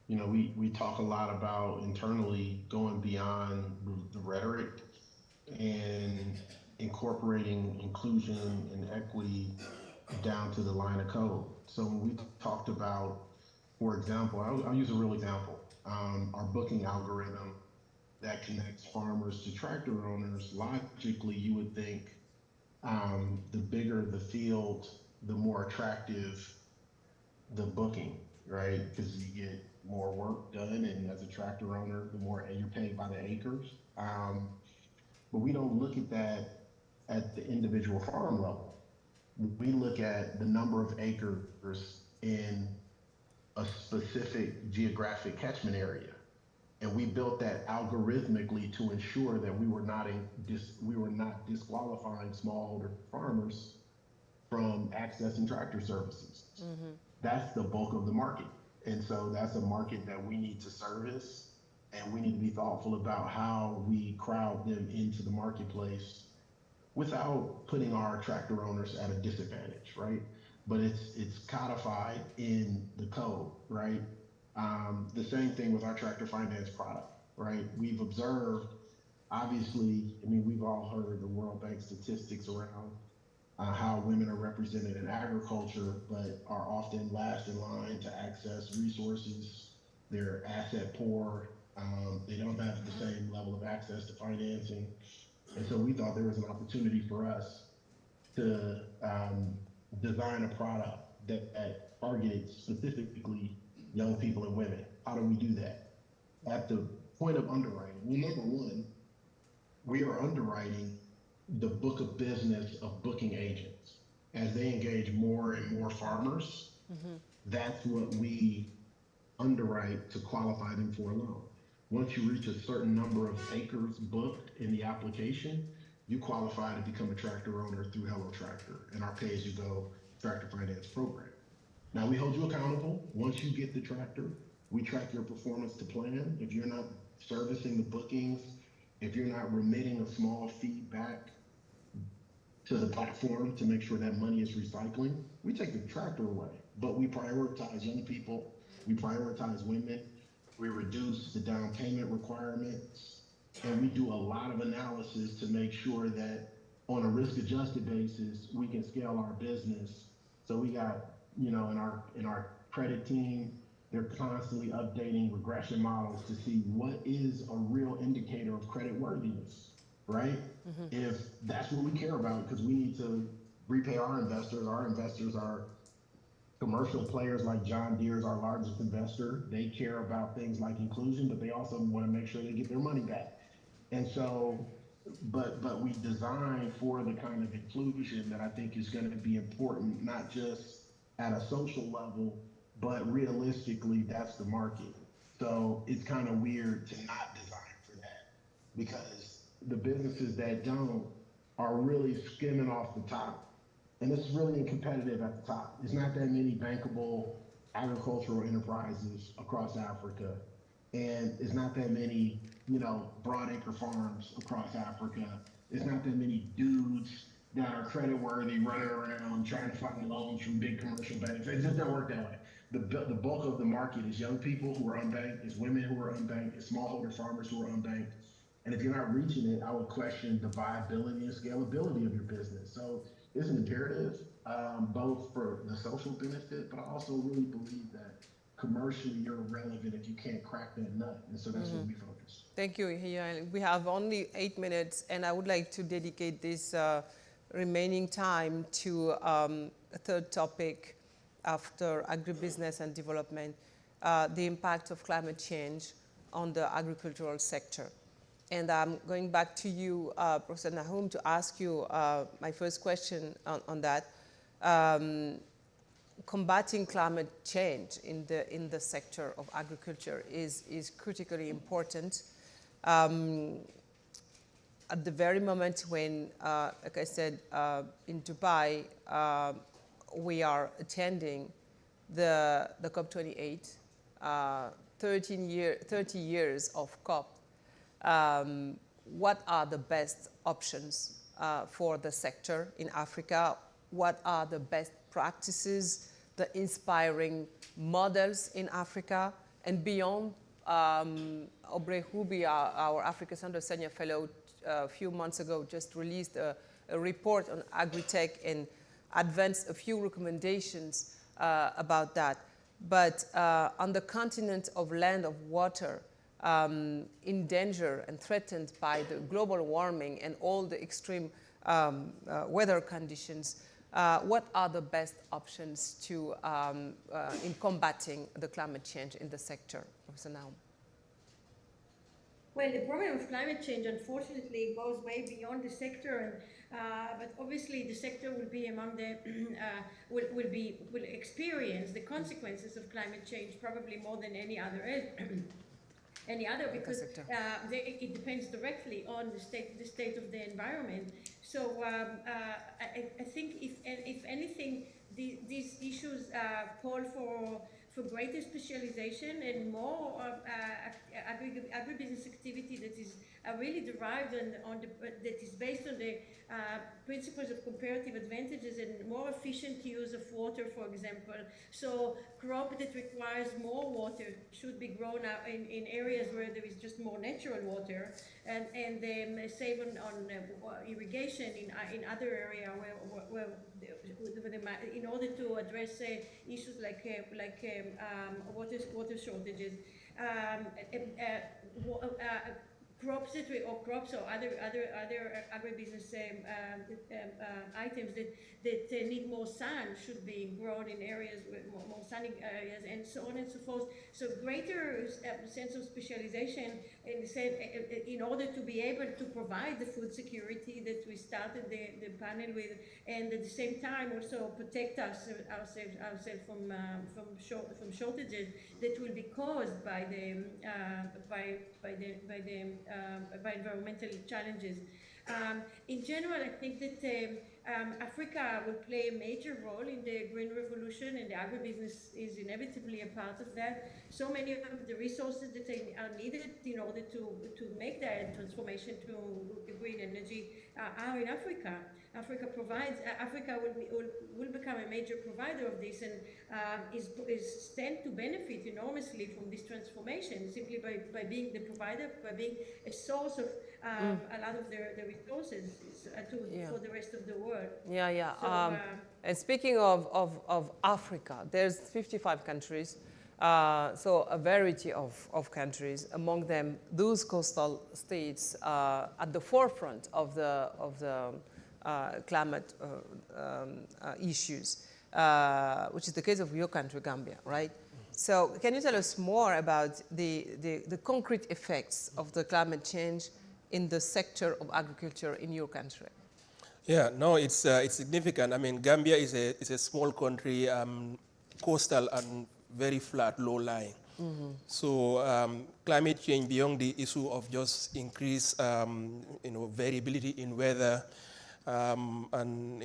we talk a lot about internally going beyond the rhetoric and incorporating inclusion and equity down to the line of code. So when we talked about, for example, I'll use a real example, our booking algorithm that connects farmers to tractor owners. Logically, you would think the bigger the field, the more attractive the booking, right? Because you get more work done, and as a tractor owner, the more you're paid by the acres. But we don't look at that at the individual farm level. We look at the number of acres in a specific geographic catchment area. And we built that algorithmically to ensure that we were not disqualifying smallholder farmers from accessing tractor services. That's the bulk of the market. And so that's a market that we need to service, and we need to be thoughtful about how we crowd them into the marketplace without putting our tractor owners at a disadvantage, right? But it's codified in the code, right? The same thing with our tractor finance product, right? We've observed, obviously, we've all heard the World Bank statistics around how women are represented in agriculture, but are often last in line to access resources. They're asset poor. They don't have the same level of access to financing. And so we thought there was an opportunity for us to design a product that targeted specifically young people and women. How do we do that? At the point of underwriting, well, number one, we are underwriting the book of business of booking agents. As they engage more and more farmers, that's what we underwrite to qualify them for a loan. Once you reach a certain number of acres booked in the application, you qualify to become a tractor owner through Hello Tractor and our pay-as-you-go tractor finance program. Now, we hold you accountable. Once you get the tractor, we track your performance to plan. If you're not servicing the bookings, if you're not remitting a small fee back to the platform to make sure that money is recycling, we take the tractor away. But we prioritize young people, we prioritize women, We reduce the down payment requirements, and we do a lot of analysis to make sure that on a risk-adjusted basis, we can scale our business. So we got, you know, in our credit team, they're constantly updating regression models to see what is a real indicator of credit worthiness, right? If that's what we care about, because we need to repay our investors. Our investors are commercial players like John Deere is our largest investor. They care about things like inclusion, but they also want to make sure they get their money back. And so, but we design for the kind of inclusion that I think is going to be important, not just at a social level, but realistically, that's the market. So it's kind of weird to not design for that, because the businesses that don't are really skimming off the top. And it's really competitive at the top. There's not that many bankable agricultural enterprises across Africa. And there's not that many, you know, broadacre farms across Africa. There's not that many dudes that are credit worthy running around trying to find loans from big commercial banks. It just doesn't work that way. The bulk of the market is young people who are unbanked, is women who are unbanked, is smallholder farmers who are unbanked. And if you're not reaching it, I would question the viability and scalability of your business. So it's an imperative, both for the social benefit, but I also really believe that commercially you're irrelevant if you can't crack that nut. And so that's what we focus. Thank you, Hiya. We have only 8 minutes, and I would like to dedicate this remaining time to a third topic after agribusiness and development, the impact of climate change on the agricultural sector. And I'm going back to you, Professor Nahum, to ask you my first question on that. Combating climate change in the sector of agriculture is critically important. At the very moment when, like I said, in Dubai, we are attending the COP28, 30 years of COP. What are the best options for the sector in Africa? What are the best practices, the inspiring models in Africa and beyond? Aubrey Hubi, our Africa Center Senior Fellow, a few months ago just released a report on agri-tech and advanced a few recommendations about that. But on the continent of land of water, in danger and threatened by the global warming and all the extreme weather conditions, what are the best options to, in combating the climate change in the sector, Professor Nahum? Well, the problem of climate change, unfortunately, goes way beyond the sector, but obviously the sector will be among the will experience the consequences of climate change probably more than any other because it depends directly on the state of the environment. So I think if anything, these issues call for greater specialization and more agribusiness activity that is really derived that is based on the principles of comparative advantages and more efficient use of water, for example. So crop that requires more water should be grown in areas where there is just more natural water, and save on irrigation in other areas where in order to address issues like water shortages. Crops or other agribusiness items that need more sun should be grown in areas with more sunny areas, and so on and so forth. So greater sense of specialization in order to be able to provide the food security that we started the panel with, and at the same time also protect ourselves from shortages that will be caused by environmental challenges. In general, I think that Africa will play a major role in the green revolution, and the agribusiness is inevitably a part of that. So many of the resources that are needed in order to make that transformation to green energy are in Africa. Africa will become a major provider of this, and is stand to benefit enormously from this transformation simply by being the provider, by being a source of a lot of the resources for the rest of the world. Yeah. So, And speaking of Africa, there's 55 countries, so a variety of countries, among them those coastal states at the forefront of the climate issues, which is the case of your country, Gambia, right? So can you tell us more about the concrete effects of the climate change in the sector of agriculture in your country? Yeah, no, it's significant. I mean, Gambia is a small country, coastal and very flat, low-lying. Mm-hmm. So climate change, beyond the issue of just increased, variability in weather, and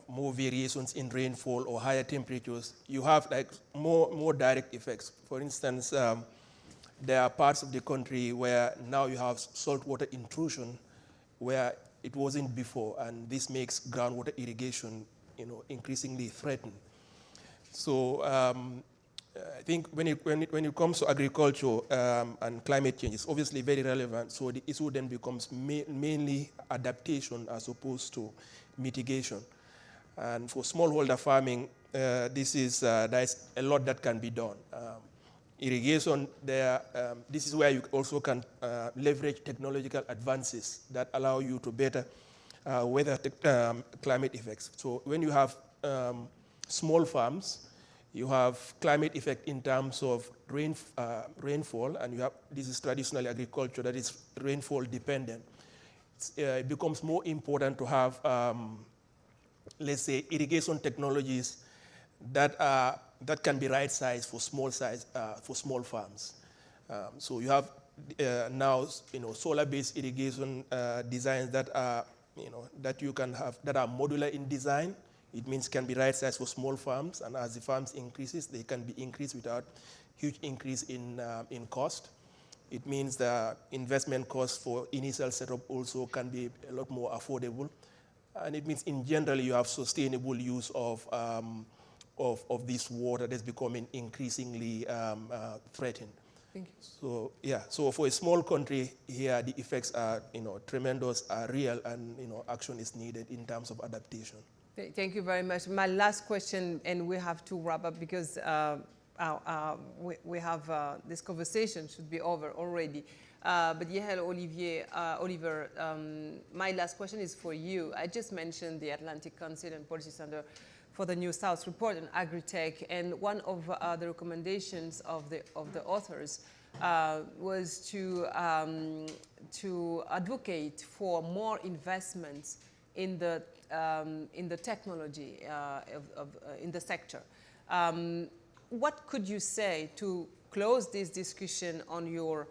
more variations in rainfall or higher temperatures, you have like more direct effects. For instance, there are parts of the country where now you have saltwater intrusion, where it wasn't before, and this makes groundwater irrigation, increasingly threatened. So I think when it comes to agriculture and climate change, it's obviously very relevant. So the issue then becomes mainly adaptation as opposed to mitigation. And for smallholder farming, there's a lot that can be done. Irrigation, this is where you also can leverage technological advances that allow you to better weather climate effects. So when you have small farms, you have climate effect in terms of rainfall, and this is traditional agriculture that is rainfall dependent. It becomes more important to have, let's say, irrigation technologies that can be right size for small farms. So you have now solar-based irrigation designs that are that you can have that are modular in design. It means can be right size for small farms, and as the farms increases, they can be increased without huge increase in cost. It means the investment cost for initial setup also can be a lot more affordable, and it means in general you have sustainable use of this water that's becoming increasingly threatened. Thank you. So yeah, so for a small country here, the effects are tremendous, are real, and action is needed in terms of adaptation. Thank you very much. My last question, and we have to wrap up because we have this conversation should be over already. But Yehel, Oliver, my last question is for you. I just mentioned the Atlantic Council and Policy Center for the New South report on agri-tech, and one of the recommendations of the authors was to advocate for more investments in the technology in the sector. What could you say to close this discussion on your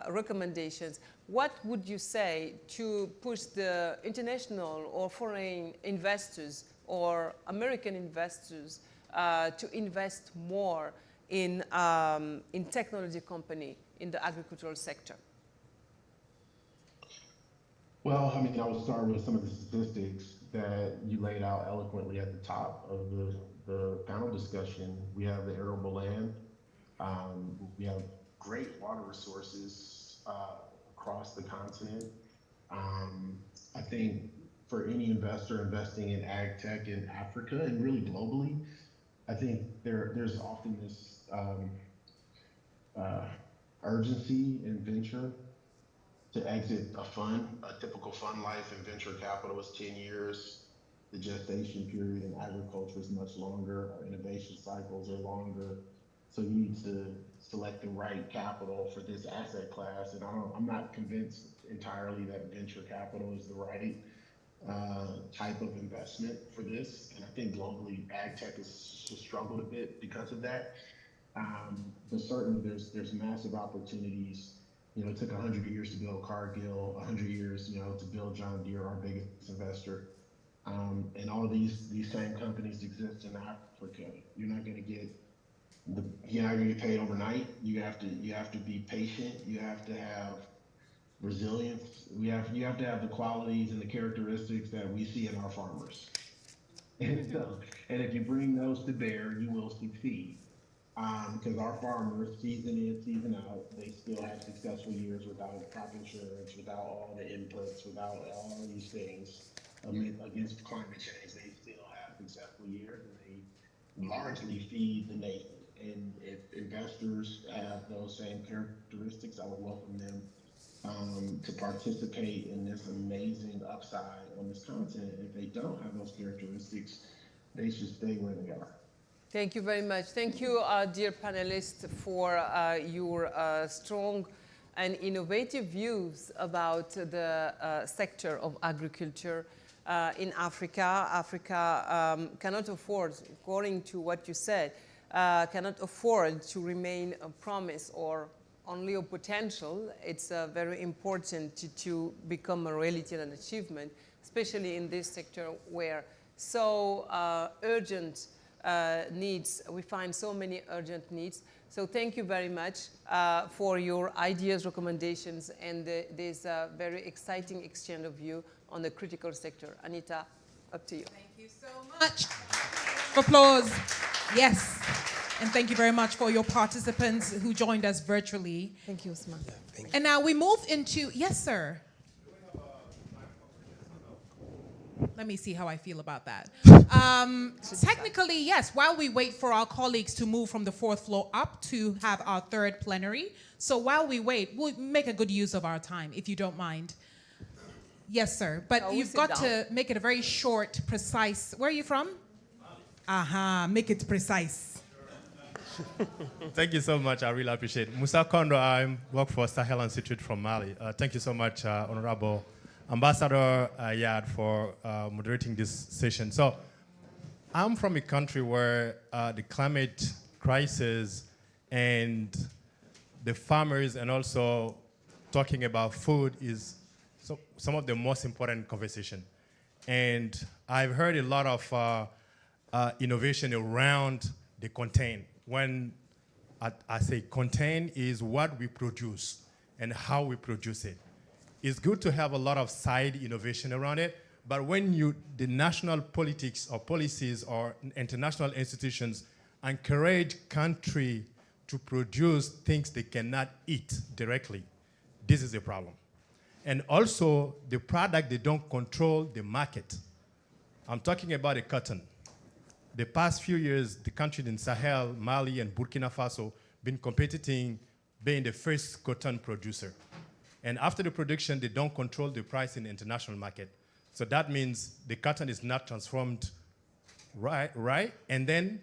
recommendations? What would you say to push the international or foreign investors or American investors to invest more in technology company in the agricultural sector? Well, I mean, I will start with some of the statistics that you laid out eloquently at the top of the panel discussion. We have the arable land. We have great water resources across the continent. I think for any investor investing in ag tech in Africa and really globally, I think there's often this urgency in venture to exit a fund. A typical fund life in venture capital is 10 years. The gestation period in agriculture is much longer. Our innovation cycles are longer. So you need to select the right capital for this asset class. And I'm not convinced entirely that venture capital is the right type of investment for this. And I think globally, ag tech has struggled a bit because of that. But certainly there's massive opportunities It took 100 years to build Cargill, 100 years, to build John Deere, our biggest investor. And all of these same companies exist in Africa. You're not going to get paid overnight. You have to be patient. You have to have resilience. You have to have the qualities and the characteristics that we see in our farmers. And if you bring those to bear, you will succeed. Because our farmers, season in, season out, they still have successful years without crop insurance, without all the inputs, without all these things against climate change. They still have successful years, and they largely feed the nation. And if investors have those same characteristics, I would welcome them to participate in this amazing upside on this continent. If they don't have those characteristics, they should stay where they are. Thank you very much. Thank you, dear panelists, for your strong and innovative views about the sector of agriculture in Africa. Africa cannot afford, according to what you said, cannot afford to remain a promise or only a potential. It's very important to become a reality and an achievement, especially in this sector where so urgent needs, we find so many urgent needs. So thank you very much for your ideas, recommendations, and this very exciting exchange of view on the critical sector. Anita, up to you. Thank you so much. Applause. Yes. And thank you very much for your participants who joined us virtually. Thank you, Usman. Yeah, and now we move into, yes, sir. Let me see how I feel about that. Technically, yes, while we wait for our colleagues to move from the fourth floor up to have our third plenary. So while we wait, we'll make a good use of our time, if you don't mind. Yes, sir. But you've got to make it a very short, precise. Where are you from? Aha, make it precise. Thank you so much. I really appreciate it. Musa Kondo, I work for Sahel Institute from Mali. Thank you so much, Honorable Ambassador Yad, for moderating this session. So I'm from a country where the climate crisis and the farmers and also talking about food is some of the most important conversation. And I've heard a lot of innovation around the contain. When I say contain is what we produce and how we produce it. It's good to have a lot of side innovation around it, but when the national politics or policies or international institutions encourage country to produce things they cannot eat directly, this is a problem. And also, the product, they don't control the market. I'm talking about the cotton. The past few years, the countries in Sahel, Mali, and Burkina Faso been competing, being the first cotton producer. And after the production, they don't control the price in the international market. So that means the cotton is not transformed right? And then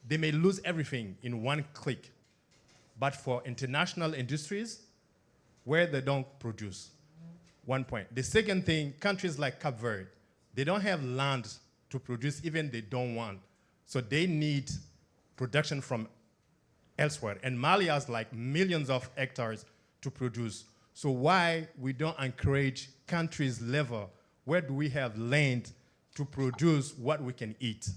they may lose everything in one click. But for international industries, where they don't produce, 1 point. The second thing, countries like Cape Verde, they don't have land to produce, even they don't want. So they need production from elsewhere. And Mali has like millions of hectares to produce. So why we don't encourage countries level, where do we have land to produce what we can eat?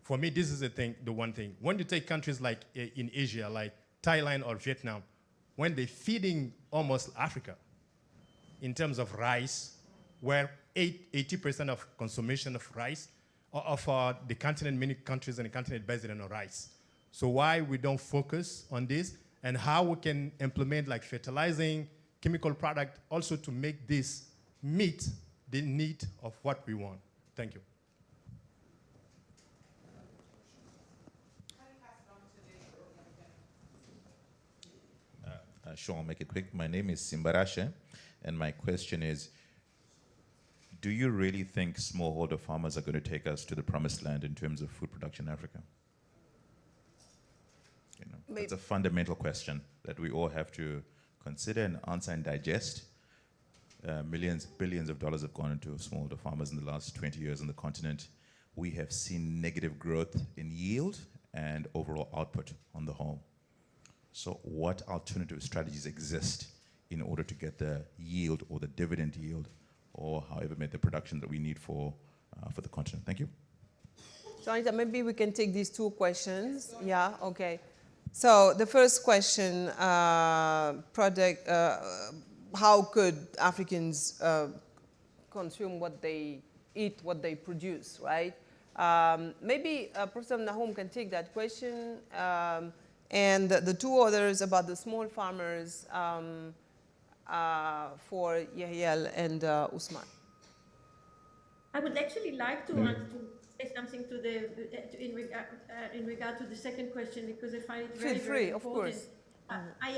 For me, this is the one thing. When you take countries like in Asia, like Thailand or Vietnam, when they're feeding almost Africa in terms of rice, where 80% of consumption of rice, of the continent, many countries in the continent based on rice. So why we don't focus on this and how we can implement like fertilizing, chemical product also to make this meet the need of what we want. Thank you. Sure, I'll make it quick. My name is Simbarashe, and my question is, do you really think smallholder farmers are going to take us to the promised land in terms of food production in Africa? That's a fundamental question that we all have to consider and answer and digest. Millions, billions of dollars have gone into smallholder farmers in the last 20 years on the continent. We have seen negative growth in yield and overall output on the whole. So what alternative strategies exist in order to get the yield or the dividend yield or however made the production that we need for the continent. Thank you. So Anita, maybe we can take these two questions. Yeah, okay. So the first question, how could Africans consume what they eat, what they produce, right? Maybe Professor Nahum can take that question. And the two others about the small farmers for Yahiel and Usman. I would actually like to say something to in regard to the second question, because I find it very, very important. Of course. I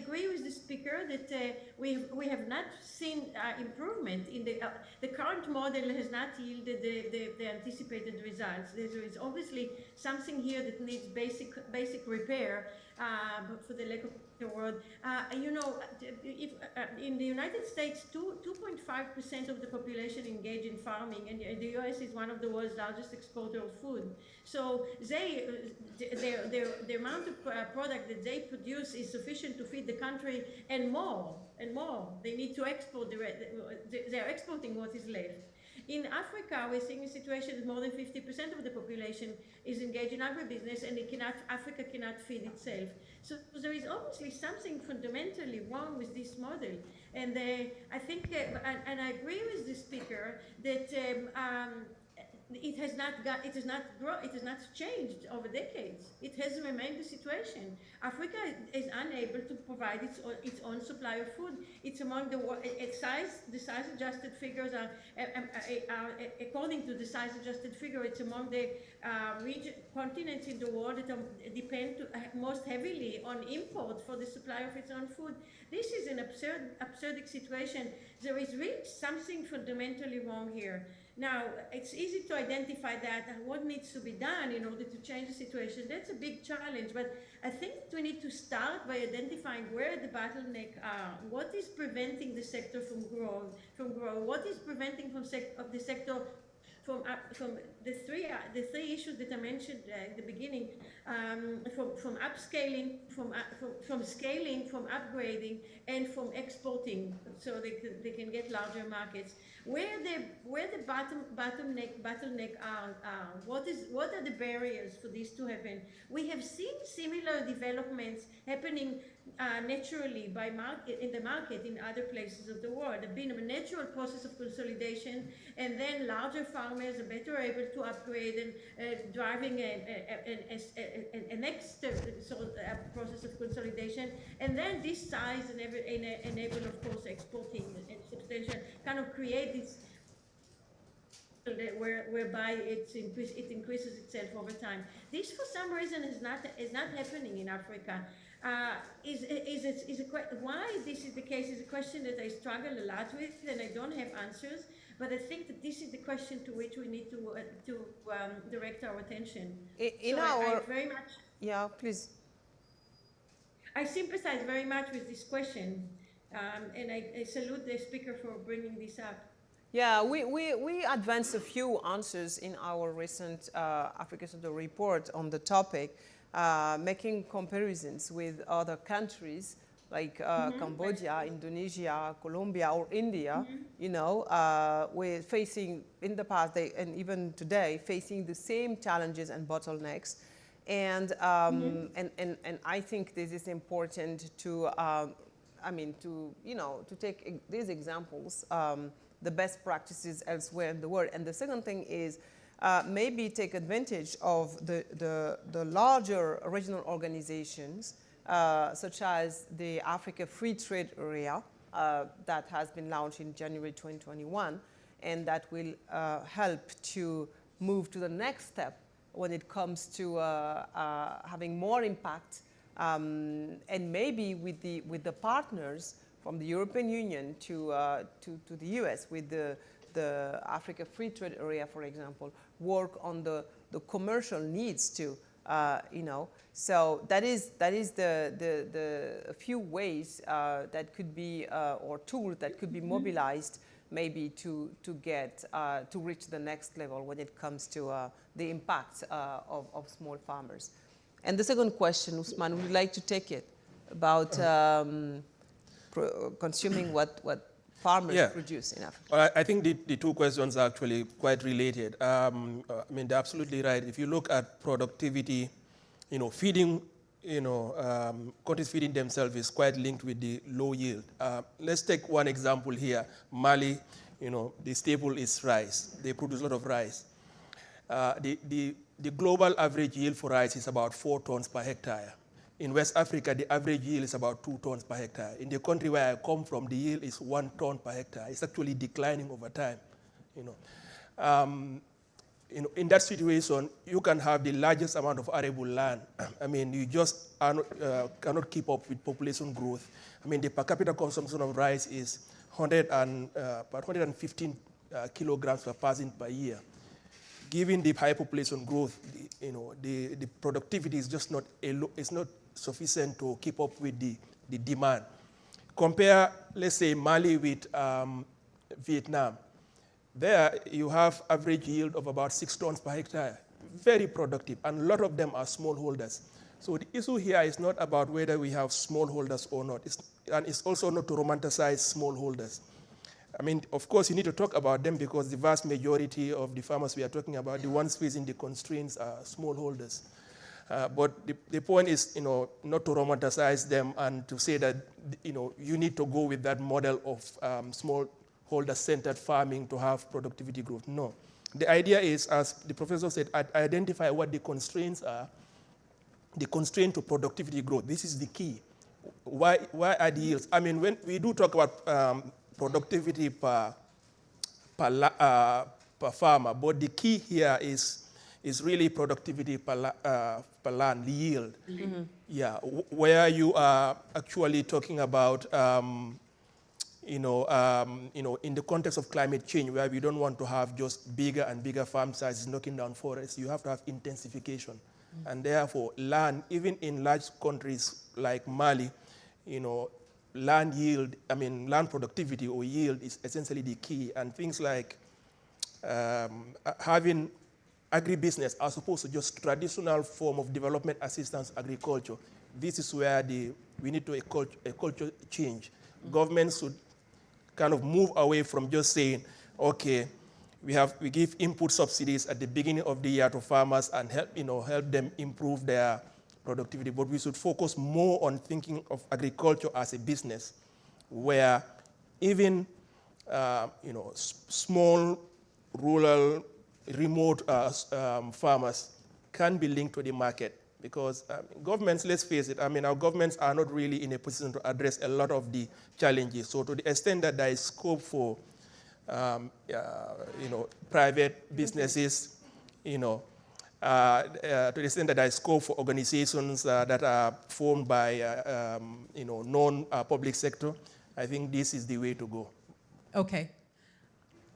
agree with the speaker that we have not seen improvement in the current model has not yielded the anticipated results. There is obviously something here that needs basic repair for the lack of the word. If in the United States, 2.5% of the population engage in farming, and the U.S. is one of the world's largest exporter of food. So the amount of product that they produce is sufficient to feed the country and more and more. They need to export they're exporting what is left. In Africa, we're seeing a situation that more than 50% of the population is engaged in agribusiness, and Africa cannot feed itself. So there is obviously something fundamentally wrong with this model. And I think, and I agree with the speaker that it has not changed over decades. It has remained the situation. Africa is unable to provide its own supply of food. It's among the size adjusted figures are according to the size adjusted figure, it's among the continents in the world that depend most heavily on import for the supply of its own food. This is an absurd situation. There is really something fundamentally wrong here. Now, it's easy to identify that and what needs to be done in order to change the situation. That's a big challenge, but I think we need to start by identifying where the bottlenecks are. What is preventing the sector from growing? What is preventing the sector from the three issues that I mentioned at the beginning, from upscaling, from scaling, from upgrading, and from exporting, so they can get larger markets. Where the bottleneck are, what are the barriers for this to happen? We have seen similar developments happening naturally in the market in other places of the world. There's been a natural process of consolidation, and then larger farmers are better able to upgrade and driving a next process of consolidation. And then this size enable, of course, exporting and substantial kind of create this whereby it increases itself over time. This, for some reason, is not happening in Africa. Why this is the case is a question that I struggle a lot with, and I don't have answers. But I think that this is the question to which we need to direct our attention. I very much. Yeah, please. I sympathize very much with this question, and I salute the speaker for bringing this up. Yeah, we advanced a few answers in our recent Africa Center report on the topic, making comparisons with other countries like Cambodia, Indonesia, Colombia, or India. You know, we're facing in the past and even today facing the same challenges and bottlenecks. And and I think this is important to to take these examples, the best practices elsewhere in the world. And the second thing is maybe take advantage of the larger regional organizations such as the Africa Free Trade Area that has been launched in January 2021, and that will help to move to the next step when it comes to having more impact, and maybe with the partners from the European Union to the US, with the Africa Free Trade Area, for example, work on the commercial needs too. So that is a few ways that could be or tools that could be mobilized maybe to reach the next level when it comes to the impact of small farmers. And the second question, Usman, would you like to take it about? consuming what farmers produce in Africa? Well, I think the two questions are actually quite related. I mean, they're absolutely right. If you look at productivity, feeding, countries feeding themselves is quite linked with the low yield. Let's take one example here. Mali, the staple is rice. They produce a lot of rice. The global average yield for rice is about 4 tons per hectare. In West Africa, the average yield is about 2 tons per hectare. In the country where I come from, the yield is 1 ton per hectare. It's actually declining over time. In that situation, you can have the largest amount of arable land. I mean, you just cannot keep up with population growth. I mean, the per capita consumption of rice is about 115 kilograms per person per year. Given the high population growth, the productivity is just not sufficient to keep up with the demand. Compare, let's say, Mali with Vietnam. There you have average yield of about 6 tons per hectare. Very productive, and a lot of them are smallholders. So the issue here is not about whether we have smallholders or not. And it's also not to romanticize smallholders. I mean, of course, you need to talk about them because the vast majority of the farmers we are talking about, the ones facing the constraints, are smallholders. But the point is, not to romanticize them and to say that, you need to go with that model of smallholder-centered farming to have productivity growth. No. The idea is, as the professor said, identify what the constraints are, the constraint to productivity growth. This is the key. Why are the yields? I mean, when we do talk about productivity per farmer, but the key here is really productivity per land, the yield. Mm-hmm. Yeah, where you are actually talking about, in the context of climate change, where we don't want to have just bigger and bigger farm sizes knocking down forests, you have to have intensification. Mm-hmm. And therefore, land, even in large countries like Mali, land yield, land productivity or yield is essentially the key. And things like having agribusiness as opposed to just traditional form of development assistance agriculture. This is where we need to a culture change. Mm-hmm. Governments should kind of move away from just saying, okay, we give input subsidies at the beginning of the year to farmers and help them improve their productivity, but we should focus more on thinking of agriculture as a business, where even small, rural, remote farmers can be linked to the market. Because governments, let's face it, our governments are not really in a position to address a lot of the challenges. So to the extent that there is scope for private businesses, to the extent that there is scope for organizations that are formed by non-public sector, I think this is the way to go. Okay.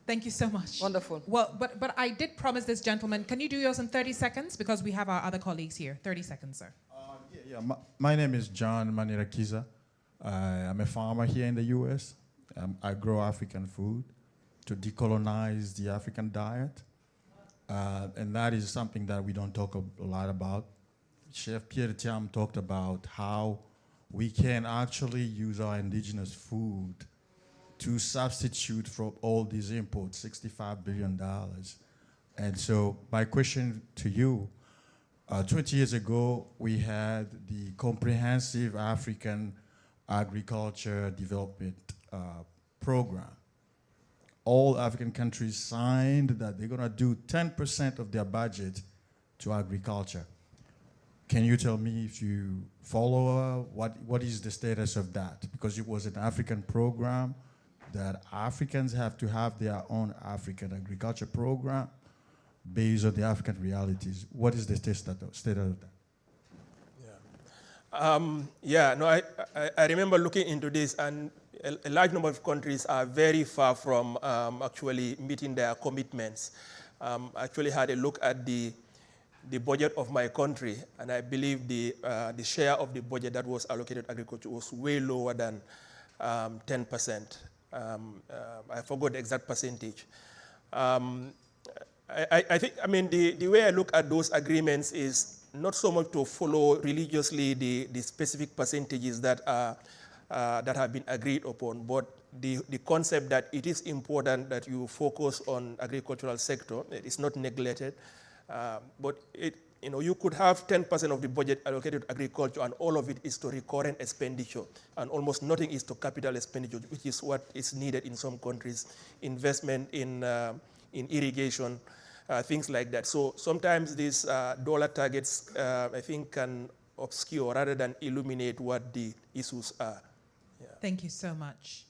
Thank you so much. Wonderful. Well, but I did promise this gentleman, can you do yours in 30 seconds? Because we have our other colleagues here. 30 seconds, sir. My name is John Manirakiza. I'm a farmer here in the U.S. I grow African food to decolonize the African diet. And that is something that we don't talk a lot about. Chef Pierre Thiam talked about how we can actually use our indigenous food to substitute for all these imports, $65 billion. And so my question to you, 20 years ago, we had the Comprehensive African Agriculture Development Program. All African countries signed that they're gonna do 10% of their budget to agriculture. Can you tell me if you follow what is the status of that? Because it was an African program that Africans have to have their own African agriculture program based on the African realities. What is the status of that? I remember looking into this, and a large number of countries are very far from actually meeting their commitments. I actually had a look at the budget of my country, and I believe the share of the budget that was allocated to agriculture was way lower than 10%. I forgot the exact percentage. I think, the way I look at those agreements is not so much to follow religiously the specific percentages that are that have been agreed upon. But the concept that it is important that you focus on agricultural sector, it is not neglected. But you could have 10% of the budget allocated to agriculture, and all of it is to recurrent expenditure, and almost nothing is to capital expenditure, which is what is needed in some countries. Investment in irrigation, things like that. So sometimes these dollar targets, I think, can obscure rather than illuminate what the issues are. Yeah. Thank you so much.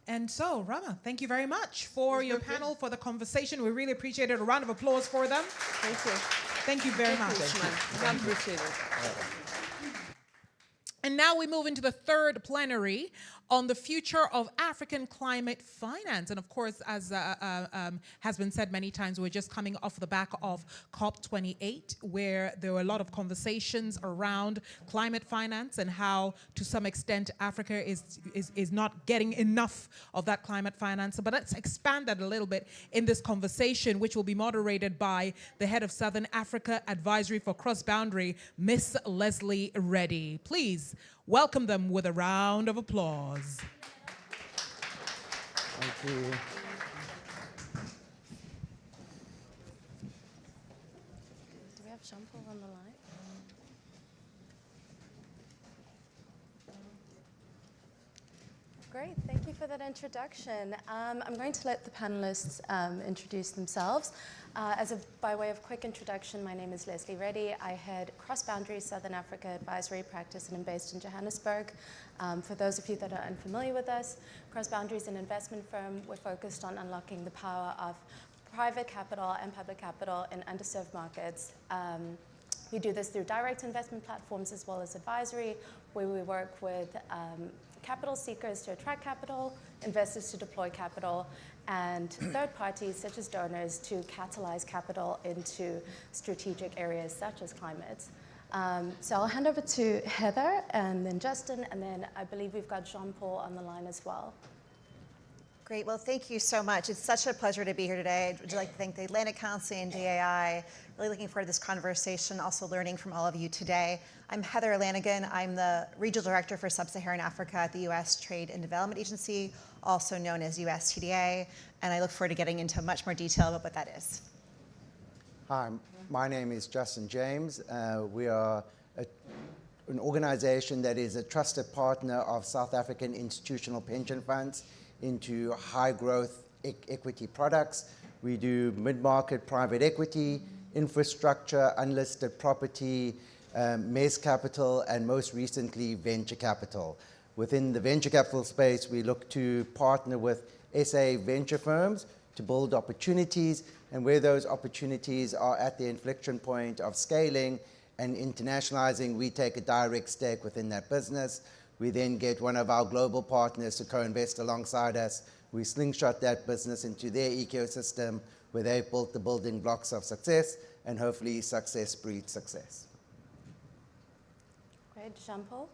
And so, Rama, thank you very much for your panel, for the conversation. We really appreciate it. A round of applause for them. Thank you. Thank you very much. I appreciate it. And now we move into the third plenary on the future of African climate finance. And of course, as has been said many times, we're just coming off the back of COP28, where there were a lot of conversations around climate finance and how, to some extent, Africa is not getting enough of that climate finance. But let's expand that a little bit in this conversation, which will be moderated by the head of Southern Africa Advisory for Cross-Boundary, Miss Leslie Reddy. Please welcome them with a round of applause. Thank you. Do we have Jean-Paul on the line? Great, thank you for that introduction. I'm going to let the panelists introduce themselves. By way of quick introduction, my name is Leslie Reddy. I head Cross-Boundary Southern Africa Advisory Practice, and I'm based in Johannesburg. For those of you that are unfamiliar with us, Cross-Boundary is an investment firm. We're focused on unlocking the power of private capital and public capital in underserved markets. We do this through direct investment platforms as well as advisory, where we work with capital seekers to attract capital, investors to deploy capital, and third parties such as donors to catalyze capital into strategic areas such as climate. So I'll hand over to Heather and then Justin, and then I believe we've got Jean-Paul on the line as well. Great, well, thank you so much. It's such a pleasure to be here today. I'd like to thank the Atlantic Council and DAI. Really looking forward to this conversation, also learning from all of you today. I'm Heather Lanigan. I'm the Regional Director for Sub-Saharan Africa at the U.S. Trade and Development Agency, also known as USTDA, and I look forward to getting into much more detail about what that is. Hi, my name is Justin James. We are an organization that is a trusted partner of South African institutional pension funds into high growth equity products. We do mid-market private equity, infrastructure, unlisted property, mezz capital, and most recently, venture capital. Within the venture capital space, we look to partner with SA venture firms to build opportunities, and where those opportunities are at the inflection point of scaling and internationalizing, we take a direct stake within that business. We then get one of our global partners to co-invest alongside us. We slingshot that business into their ecosystem where they've built the building blocks of success, and hopefully success breeds success. Great, Jean-Paul.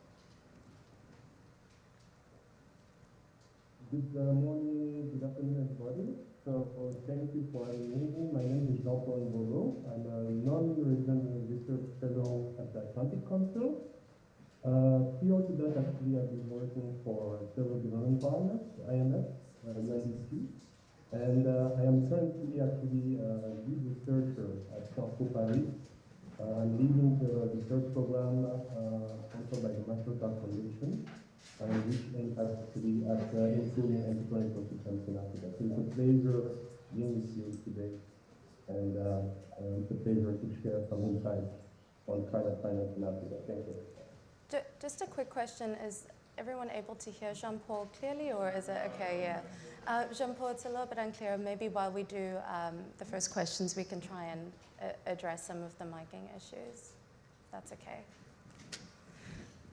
Good morning, good afternoon, everybody. So thank you for having me. My name is Jean-Paul Bolo. I'm a non-resident research fellow at the Atlantic Council. Prior to that, actually, I've been working for several development partners, IMF, UNDP, and I am currently actually lead researcher at Sciences Po Paris. I'm leading the research program sponsored by the Mastercard Foundation, which aims actually at improving entrepreneurial ecosystems in Africa. So it's a pleasure being with you today, and it's a pleasure to share some insights on climate finance in Africa. Thank you. Just a quick question. Is everyone able to hear Jean-Paul clearly, or is it okay? Yeah. Jean-Paul, it's a little bit unclear. Maybe while we do the first questions, we can try and address some of the miking issues. That's okay.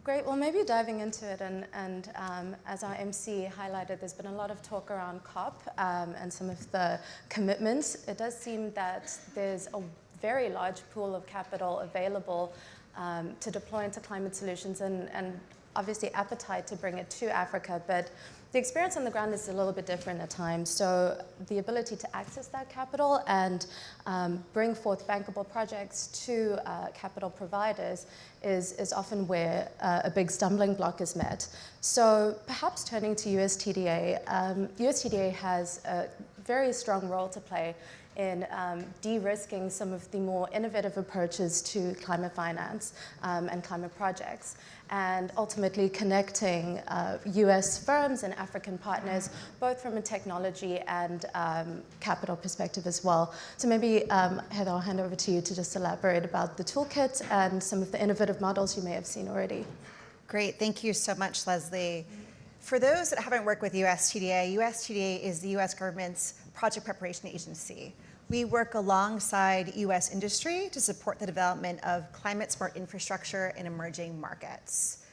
Great. Well, maybe diving into it, and as our MC highlighted, there's been a lot of talk around COP and some of the commitments. It does seem that there's a very large pool of capital available to deploy into climate solutions, and obviously appetite to bring it to Africa, but the experience on the ground is a little bit different at times. So the ability to access that capital and bring forth bankable projects to capital providers is often where a big stumbling block is met. So perhaps turning to USTDA, USTDA has a very strong role to play in de-risking some of the more innovative approaches to climate finance and climate projects, and ultimately connecting US firms and African partners, both from a technology and capital perspective as well. So maybe, Heather, I'll hand over to you to just elaborate about the toolkit and some of the innovative models you may have seen already. Great, thank you so much, Leslie. For those that haven't worked with USTDA, USTDA is the US government's project preparation agency. We work alongside US industry to support the development of climate-smart infrastructure in emerging markets.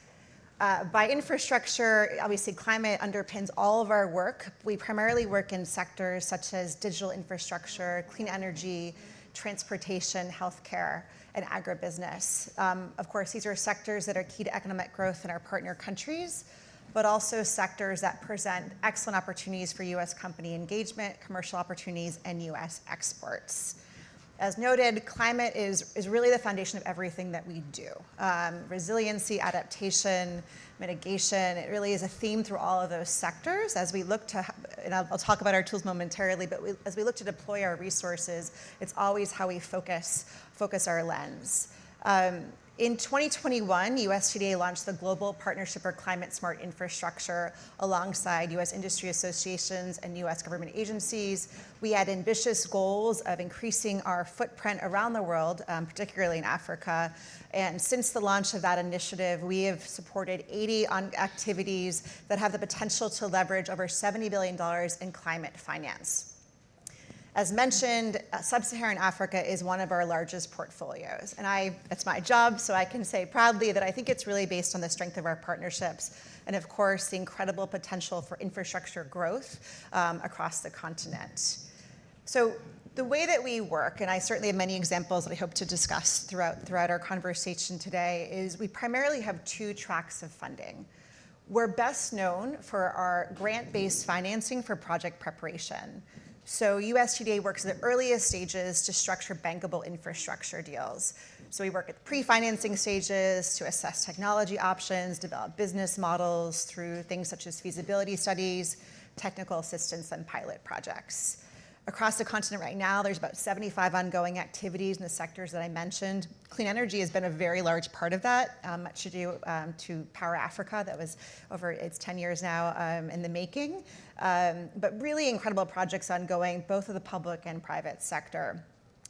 By infrastructure, obviously climate underpins all of our work. We primarily work in sectors such as digital infrastructure, clean energy, transportation, healthcare, and agribusiness. Of course, these are sectors that are key to economic growth in our partner countries, but also sectors that present excellent opportunities for US company engagement, commercial opportunities, and US exports. As noted, climate is really the foundation of everything that we do. Resiliency, adaptation, mitigation, it really is a theme through all of those sectors as we look to, and I'll talk about our tools momentarily, but as we look to deploy our resources, it's always how we focus our lens. In 2021, USTDA launched the Global Partnership for Climate Smart Infrastructure alongside US industry associations and US government agencies. We had ambitious goals of increasing our footprint around the world, particularly in Africa. And since the launch of that initiative, we have supported 80 activities that have the potential to leverage over $70 billion in climate finance. As mentioned, Sub-Saharan Africa is one of our largest portfolios. And it's my job, so I can say proudly that I think it's really based on the strength of our partnerships and, of course, the incredible potential for infrastructure growth across the continent. So the way that we work, and I certainly have many examples that I hope to discuss throughout our conversation today, is we primarily have two tracks of funding. We're best known for our grant-based financing for project preparation. So USTDA works at the earliest stages to structure bankable infrastructure deals. So we work at the pre-financing stages to assess technology options, develop business models through things such as feasibility studies, technical assistance, and pilot projects. Across the continent right now, there's about 75 ongoing activities in the sectors that I mentioned. Clean energy has been a very large part of that, much to do to Power Africa, that was over its 10 years now in the making. But really incredible projects ongoing, both of the public and private sector.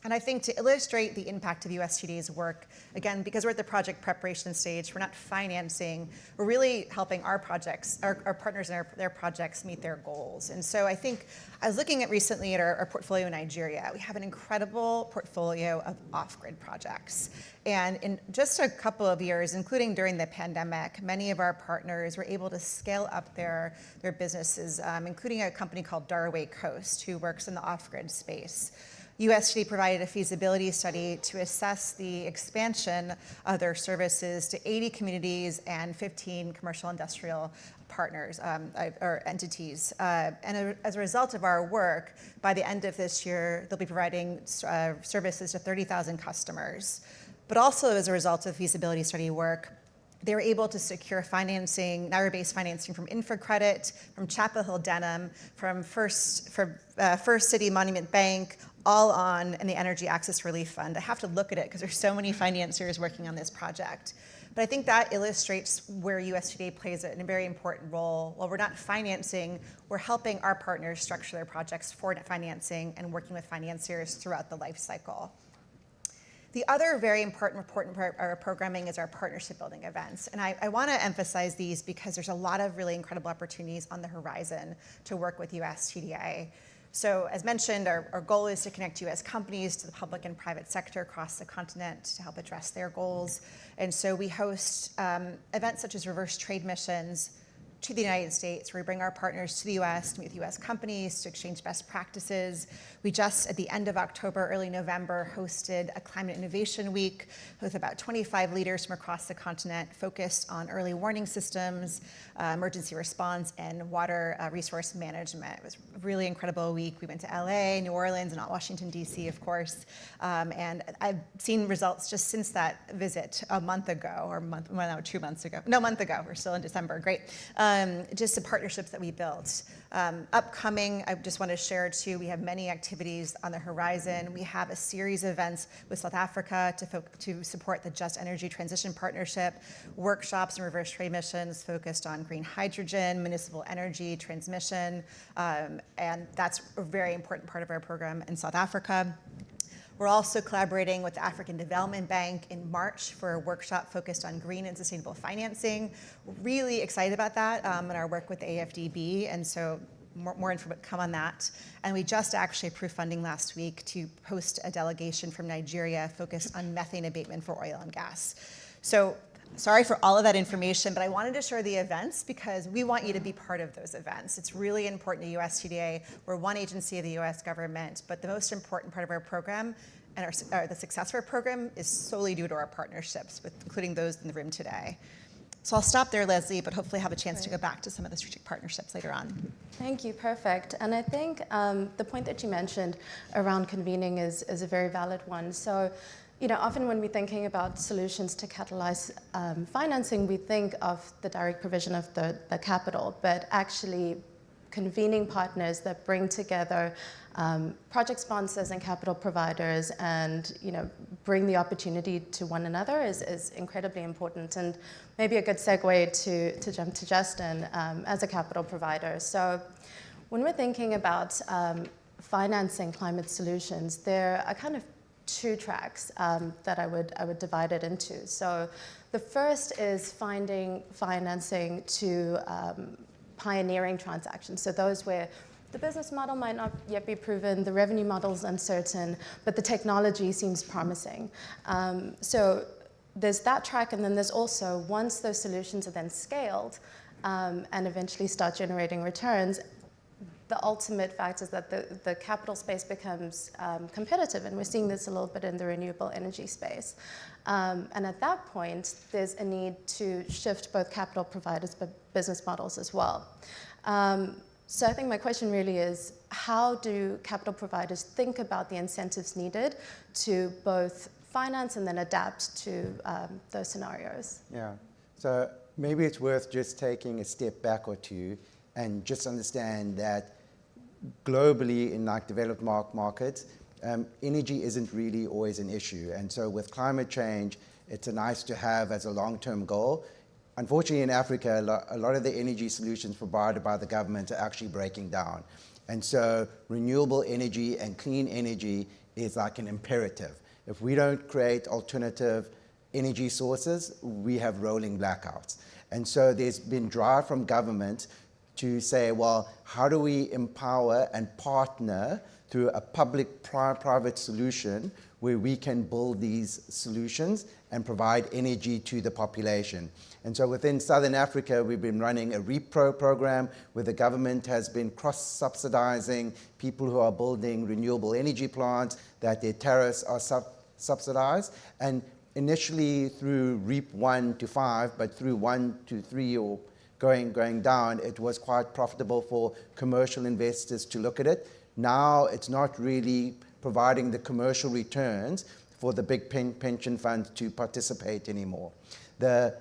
And I think to illustrate the impact of USTDA's work, again, because we're at the project preparation stage, we're not financing, we're really helping our projects, our partners and their projects meet their goals. And so I think, I was looking at recently at our portfolio in Nigeria. We have an incredible portfolio of off-grid projects. And in just a couple of years, including during the pandemic, many of our partners were able to scale up their businesses, including a company called Darway Coast, who works in the off-grid space. USTDA provided a feasibility study to assess the expansion of their services to 80 communities and 15 commercial industrial partners or entities. And as a result of our work, by the end of this year, they'll be providing services to 30,000 customers. But also as a result of feasibility study work, they were able to secure financing, Naira-based financing from InfraCredit, from Chapel Hill Denham, from First City Monument Bank, all on in the Energy Access Relief Fund. I have to look at it because there's so many financiers working on this project. But I think that illustrates where USTDA plays a very important role. While we're not financing, we're helping our partners structure their projects for financing and working with financiers throughout the life cycle. The other very important part of our programming is our partnership building events. And I want to emphasize these because there's a lot of really incredible opportunities on the horizon to work with USTDA. So as mentioned, our goal is to connect US companies to the public and private sector across the continent to help address their goals. And so we host events such as reverse trade missions, to the United States, where we bring our partners to the US to meet with US companies, to exchange best practices. We just, at the end of October, early November, hosted a Climate Innovation Week with about 25 leaders from across the continent focused on early warning systems, emergency response, and water resource management. It was a really incredible week. We went to LA, New Orleans, and Washington, DC, of course. And I've seen results just since that visit a month ago, or well, no, 2 months ago. No, a month ago. We're still in December. Great. Just the partnerships that we built. Upcoming, I just want to share too, we have many activities on the horizon. We have a series of events with South Africa to support the Just Energy Transition Partnership, workshops and reverse trade missions focused on green hydrogen, municipal energy transmission, and that's a very important part of our program in South Africa. We're also collaborating with the African Development Bank in March for a workshop focused on green and sustainable financing. We're really excited about that and our work with the AFDB, and so more info would come on that. And we just actually approved funding last week to host a delegation from Nigeria focused on methane abatement for oil and gas. So sorry for all of that information, but I wanted to share the events because we want you to be part of those events. It's really important to USTDA. We're one agency of the US government, but the most important part of our program and the success of our program is solely due to our partnerships, including those in the room today. So I'll stop there, Leslie, but hopefully have a chance to go back to some of the strategic partnerships later on. Thank you, perfect. And I think the point that you mentioned around convening is a very valid one. So, you know, often when we're thinking about solutions to catalyze financing, we think of the direct provision of the capital, but actually convening partners that bring together project sponsors and capital providers and, you know, bring the opportunity to one another is incredibly important. And maybe a good segue to jump to Justin as a capital provider. So when we're thinking about financing climate solutions, there are kind of two tracks that I would divide it into. So the first is finding financing to pioneering transactions. So those where the business model might not yet be proven, the revenue model's uncertain, but the technology seems promising. So there's that track, and then there's also, once those solutions are then scaled and eventually start generating returns, the ultimate fact is that the capital space becomes competitive, and we're seeing this a little bit in the renewable energy space. And at that point, there's a need to shift both capital providers but business models as well. So I think my question really is, how do capital providers think about the incentives needed to both finance and then adapt to those scenarios? Yeah, so maybe it's worth just taking a step back or two and just understand that globally in like developed markets, energy isn't really always an issue. And so with climate change, it's a nice to have as a long-term goal. Unfortunately, in Africa, a lot of the energy solutions provided by the government are actually breaking down. And so renewable energy and clean energy is like an imperative. If we don't create alternative energy sources, we have rolling blackouts. And so there's been drive from government to say, well, how do we empower and partner through a public-private solution where we can build these solutions and provide energy to the population. And so within Southern Africa, we've been running a REPRO program where the government has been cross-subsidizing people who are building renewable energy plants, that their tariffs are subsidized. And initially through REAP 1 to 5, but through 1 to 3 or going down, it was quite profitable for commercial investors to look at it. Now it's not really providing the commercial returns for the big pension funds to participate anymore. The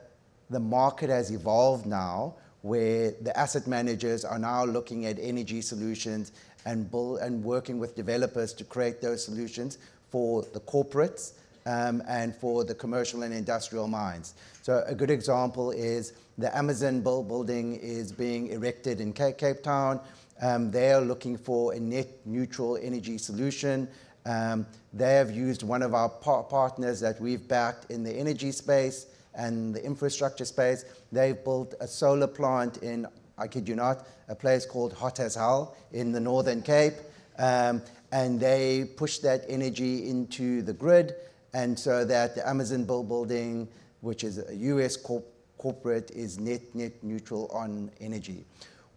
market has evolved now where the asset managers are now looking at energy solutions and working with developers to create those solutions for the corporates and for the commercial and industrial mines. So a good example is the Amazon building is being erected in Cape Town. They are looking for a net neutral energy solution. They have used one of our partners that we've backed in the energy space and the infrastructure space. They've built a solar plant in, I kid you not, a place called Hot as Hell in the Northern Cape. And they push that energy into the grid, and so that the Amazon building, which is a US corporate is net neutral on energy.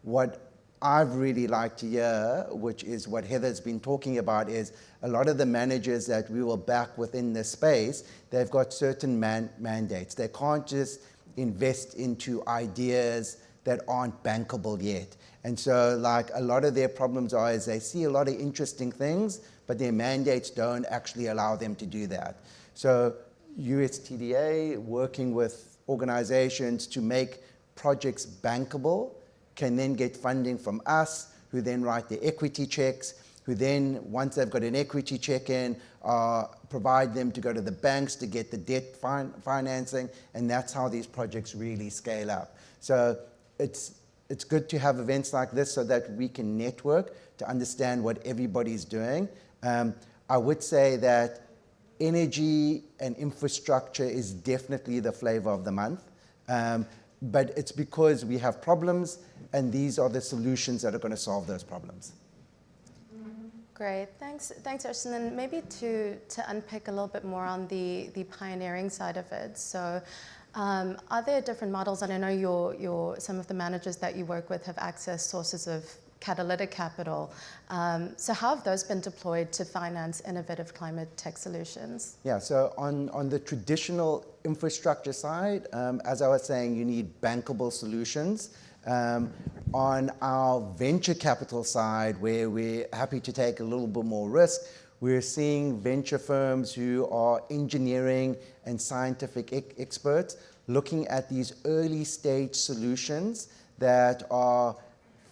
What I've really liked to hear, which is what Heather's been talking about, is a lot of the managers that we will back within this space, they've got certain mandates. They can't just invest into ideas that aren't bankable yet. And so like a lot of their problems are is they see a lot of interesting things, but their mandates don't actually allow them to do that. So USTDA, working with organizations to make projects bankable, can then get funding from us, who then write the equity checks, who then, once they've got an equity check in, provide them to go to the banks to get the debt financing, and that's how these projects really scale up. So it's good to have events like this so that we can network to understand what everybody's doing. I would say that energy and infrastructure is definitely the flavor of the month. But it's because we have problems, and these are the solutions that are going to solve those problems. Great, thanks, Ursula. And maybe to unpick a little bit more on the pioneering side of it. So, are there different models? And I know some of the managers that you work with have accessed sources of catalytic capital. So how have those been deployed to finance innovative climate tech solutions? Yeah, so on the traditional infrastructure side, as I was saying, you need bankable solutions. On our venture capital side, where we're happy to take a little bit more risk, we're seeing venture firms who are engineering and scientific experts looking at these early stage solutions that are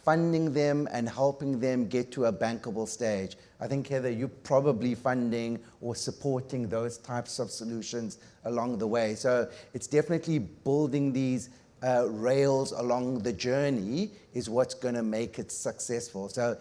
funding them and helping them get to a bankable stage. I think, Heather, you're probably funding or supporting those types of solutions along the way. So it's definitely building these rails along the journey is what's going to make it successful. So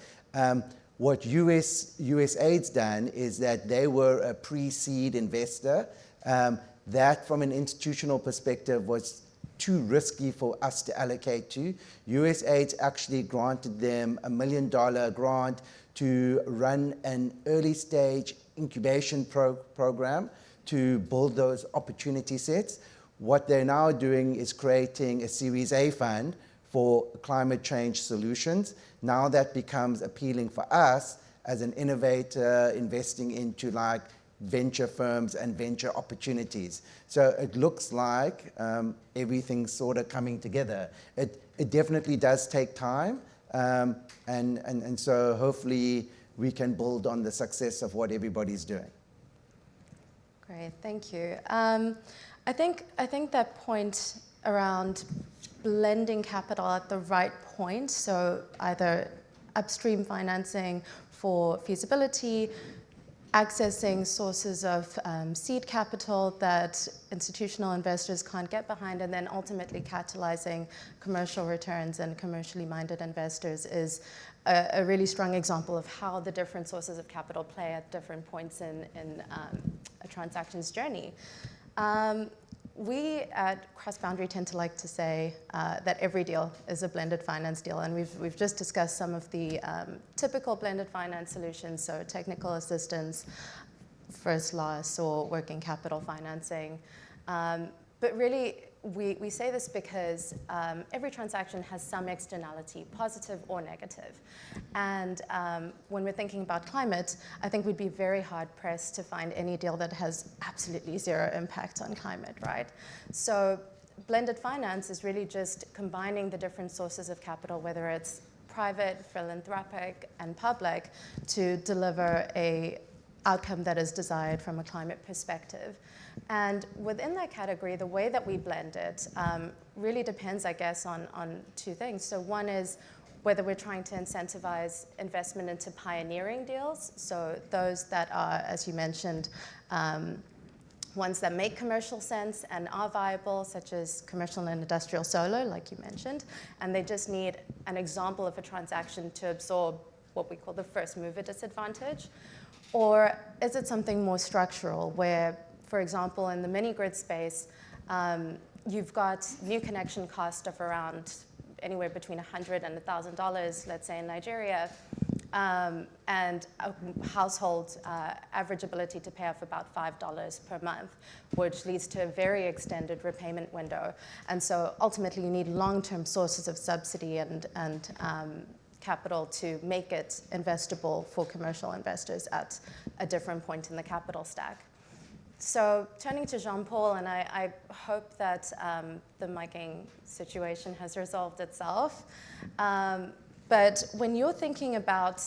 what USAID's done is that they were a pre-seed investor. That, from an institutional perspective, was too risky for us to allocate to. USAID actually granted them $1 million grant to run an early stage incubation program to build those opportunity sets. What they're now doing is creating a Series A fund for climate change solutions. Now that becomes appealing for us as an innovator investing into like venture firms and venture opportunities. So it looks like everything's sort of coming together. It definitely does take time, and so hopefully we can build on the success of what everybody's doing. Great, thank you. I think that point around blending capital at the right point, so either upstream financing for feasibility, accessing sources of seed capital that institutional investors can't get behind, and then ultimately catalyzing commercial returns and commercially minded investors is a really strong example of how the different sources of capital play at different points in a transaction's journey. We at Cross-Boundary tend to like to say that every deal is a blended finance deal, and we've just discussed some of the typical blended finance solutions, so technical assistance, first loss, or working capital financing. But really, we say this because every transaction has some externality, positive or negative. And when we're thinking about climate, I think we'd be very hard-pressed to find any deal that has absolutely zero impact on climate, right? So blended finance is really just combining the different sources of capital, whether it's private, philanthropic, and public, to deliver an outcome that is desired from a climate perspective. And within that category, the way that we blend it really depends, I guess, on two things. So one is whether we're trying to incentivize investment into pioneering deals, so those that are, as you mentioned, ones that make commercial sense and are viable, such as commercial and industrial solar, like you mentioned, and they just need an example of a transaction to absorb what we call the first mover disadvantage. Or is it something more structural where, for example, in the mini-grid space, you've got new connection cost of around anywhere between $100 and $1,000, let's say in Nigeria. and a household average ability to pay off about $5 per month, which leads to a very extended repayment window. And so ultimately you need long-term sources of subsidy and capital to make it investable for commercial investors at a different point in the capital stack. So turning to Jean-Paul, and I hope that the miking situation has resolved itself. But when you're thinking about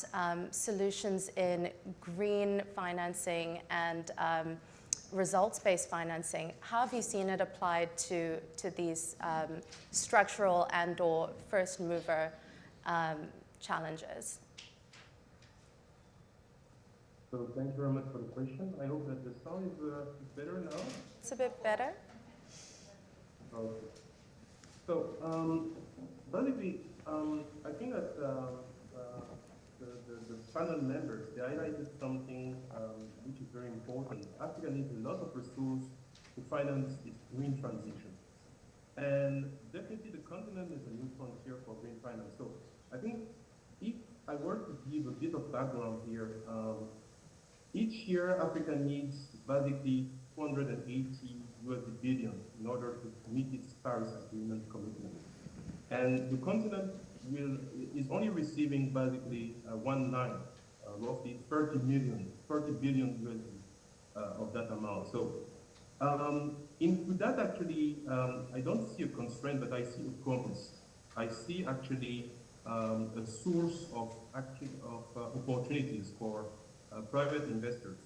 solutions in green financing and results-based financing, how have you seen it applied to these structural and/or first-mover challenges? So thank you very much for the question. I hope that the sound is better now. It's a bit better. Okay. So basically, I think that the panel members, they highlighted something which is very important. Africa needs a lot of resources to finance its green transition. And definitely the continent is a new frontier for green finance. So I think if I were to give a bit of background here, each year Africa needs basically 280 USD billion in order to meet its Paris Agreement commitment. And the continent is only receiving basically 1/9, roughly 30 billion USD of that amount. So into that actually, I don't see a constraint, but I see a promise. I see actually a source of opportunities for private investors.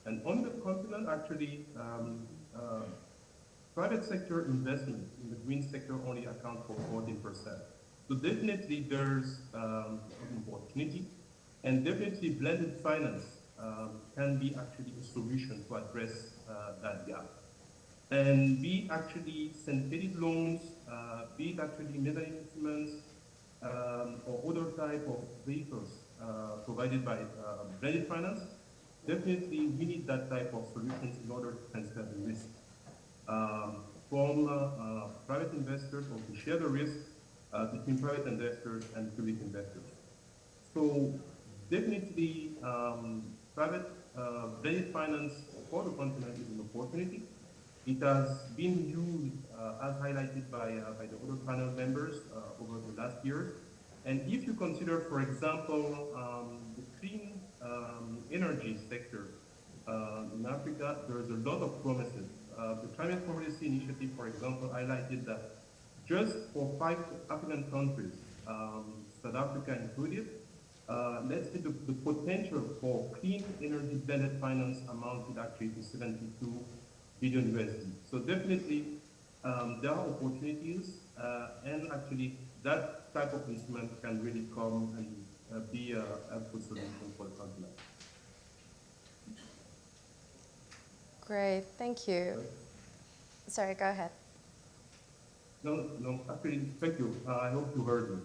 And on the continent, actually, private sector investment in the green sector only account for 14%. So definitely there's an opportunity, and definitely blended finance can be actually a solution to address that gap. And be it actually synthetic loans, be it actually metal instruments, or other type of vehicles provided by blended finance, definitely we need that type of solutions in order to transfer the risk from private investors, or to share the risk between private investors and public investors. So definitely private blended finance for the continent is an opportunity. It has been used, as highlighted by the other panel members over the last years. And if you consider, for example, the clean energy sector in Africa, there is a lot of promises. The Climate Policy Initiative, for example, highlighted that just for 5 African countries, South Africa included, let's say the potential for clean energy blended finance amounted actually to 72 billion USD. So definitely there are opportunities, and actually that type of instrument can really come and be a helpful solution for the continent. Great, thank you. Sorry, go ahead. No, actually, thank you. I hope you heard me.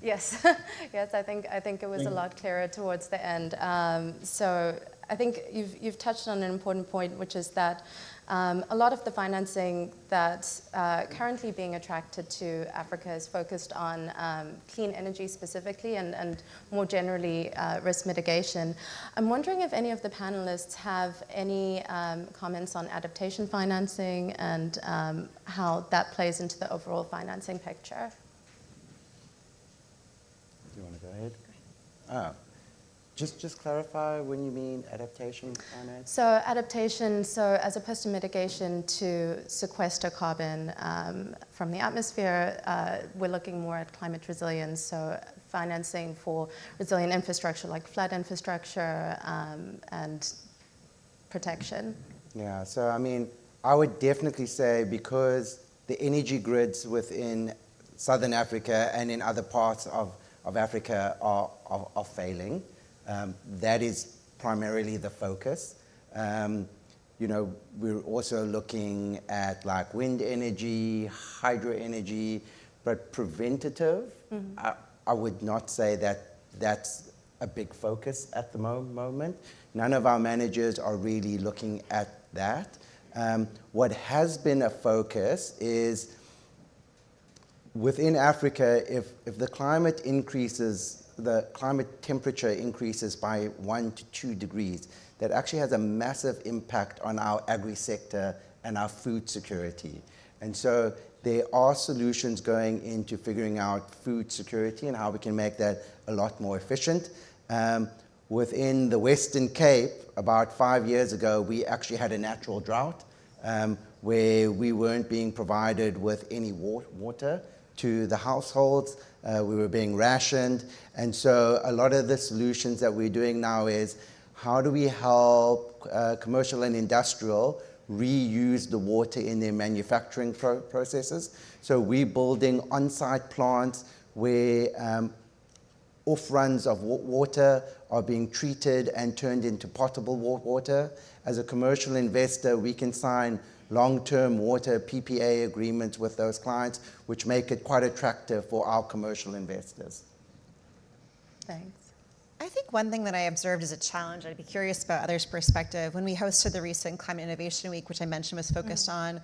Yes, yes, I think it was a lot clearer towards the end. So I think you've touched on an important point, which is that a lot of the financing that's currently being attracted to Africa is focused on clean energy specifically, and more generally risk mitigation. I'm wondering if any of the panelists have any comments on adaptation financing and how that plays into the overall financing picture. Do you want to go ahead? Just clarify when you mean adaptation finance. So adaptation, so as opposed to mitigation, to sequester carbon from the atmosphere, we're looking more at climate resilience, so financing for resilient infrastructure like flood infrastructure and protection. Yeah, so I mean, I would definitely say because the energy grids within Southern Africa and in other parts of Africa are failing. That is primarily the focus. You know, we're also looking at like wind energy, hydro energy, but preventative, I would not say that that's a big focus at the moment. None of our managers are really looking at that. What has been a focus is within Africa, if the climate increases, the climate temperature increases by 1 to 2 degrees, that actually has a massive impact on our agri-sector and our food security. And so there are solutions going into figuring out food security and how we can make that a lot more efficient. Within the Western Cape, about 5 years ago, we actually had a natural drought where we weren't being provided with any water to the households. We were being rationed. And so a lot of the solutions that we're doing now is how do we help commercial and industrial reuse the water in their manufacturing processes. So we're building on-site plants where off-runs of water are being treated and turned into potable water. As a commercial investor, we can sign long-term water PPA agreements with those clients, which make it quite attractive for our commercial investors. Thanks. I think one thing that I observed as a challenge, I'd be curious about others' perspective, when we hosted the recent Climate Innovation Week, which I mentioned was focused on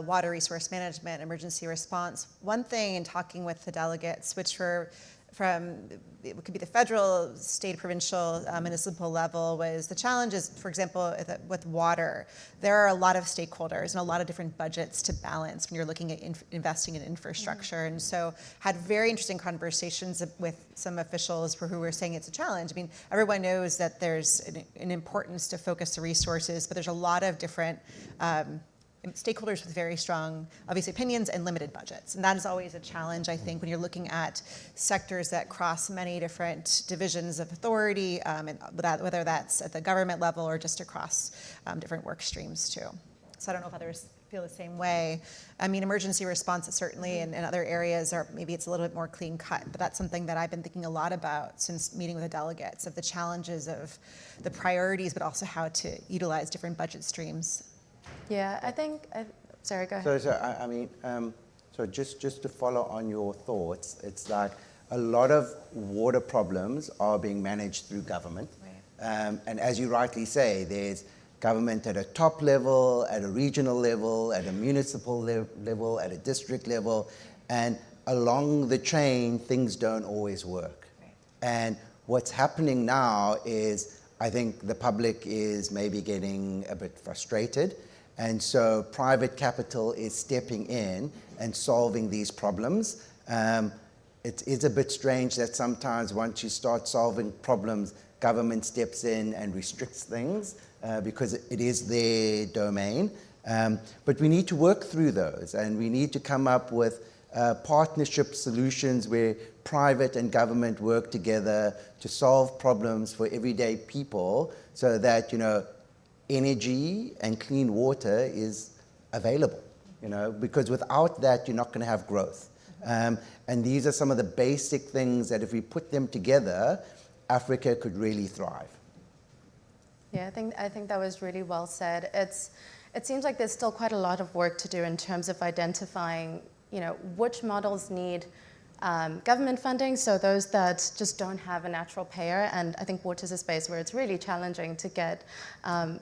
water resource management, emergency response. One thing in talking with the delegates, which were from, it could be the federal, state, provincial, municipal level, was the challenges, for example, with water. There are a lot of stakeholders and a lot of different budgets to balance when you're looking at investing in infrastructure. And so had very interesting conversations with some officials who were saying it's a challenge. I mean, everyone knows that there's an importance to focus the resources, but there's a lot of different stakeholders with very strong, obviously, opinions and limited budgets. And that is always a challenge, I think, when you're looking at sectors that cross many different divisions of authority, and whether that's at the government level or just across different work streams, too. So I don't know if others feel the same way. I mean, emergency response is certainly in other areas, or maybe it's a little bit more clean cut, but that's something that I've been thinking a lot about since meeting with the delegates, of the challenges of the priorities, but also how to utilize different budget streams. Yeah, I think, sorry, go ahead. So just to follow on your thoughts, it's like a lot of water problems are being managed through government. Right. And as you rightly say, there's government at a top level, at a regional level, at a municipal level, at a district level, and along the chain, things don't always work. Right. And what's happening now is, I think the public is maybe getting a bit frustrated. And so private capital is stepping in and solving these problems. It is a bit strange that sometimes once you start solving problems, government steps in and restricts things because it is their domain. But we need to work through those, and we need to come up with partnership solutions where private and government work together to solve problems for everyday people, so that, you know, energy and clean water is available, you know, because without that, you're not going to have growth. And these are some of the basic things that if we put them together, Africa could really thrive. Yeah, I think that was really well said. It seems like there's still quite a lot of work to do in terms of identifying, you know, which models need government funding, so those that just don't have a natural payer. And I think water is a space where it's really challenging to get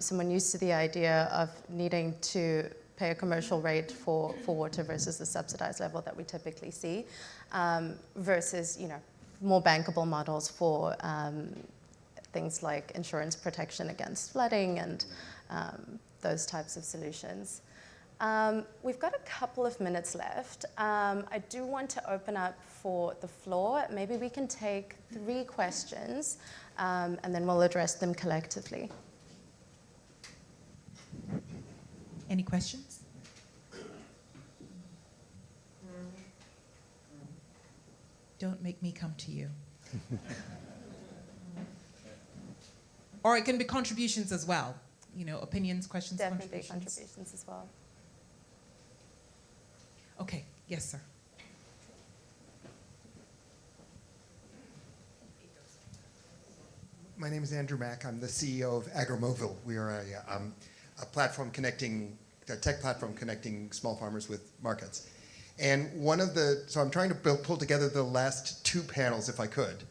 someone used to the idea of needing to pay a commercial rate for water versus the subsidized level that we typically see, versus, you know, more bankable models for things like insurance protection against flooding and those types of solutions. We've got a couple of minutes left. I do want to open up for the floor. Maybe we can take 3 questions, and then we'll address them collectively. Any questions? Don't make me come to you. Or it can be contributions as well. You know, opinions, questions, Definitely contributions as well. Okay, yes, sir. My name is Andrew Mack. I'm the CEO of AgroMovil. We are a platform connecting, a tech platform connecting small farmers with markets. And so I'm trying to pull together the last 2 panels, if I could.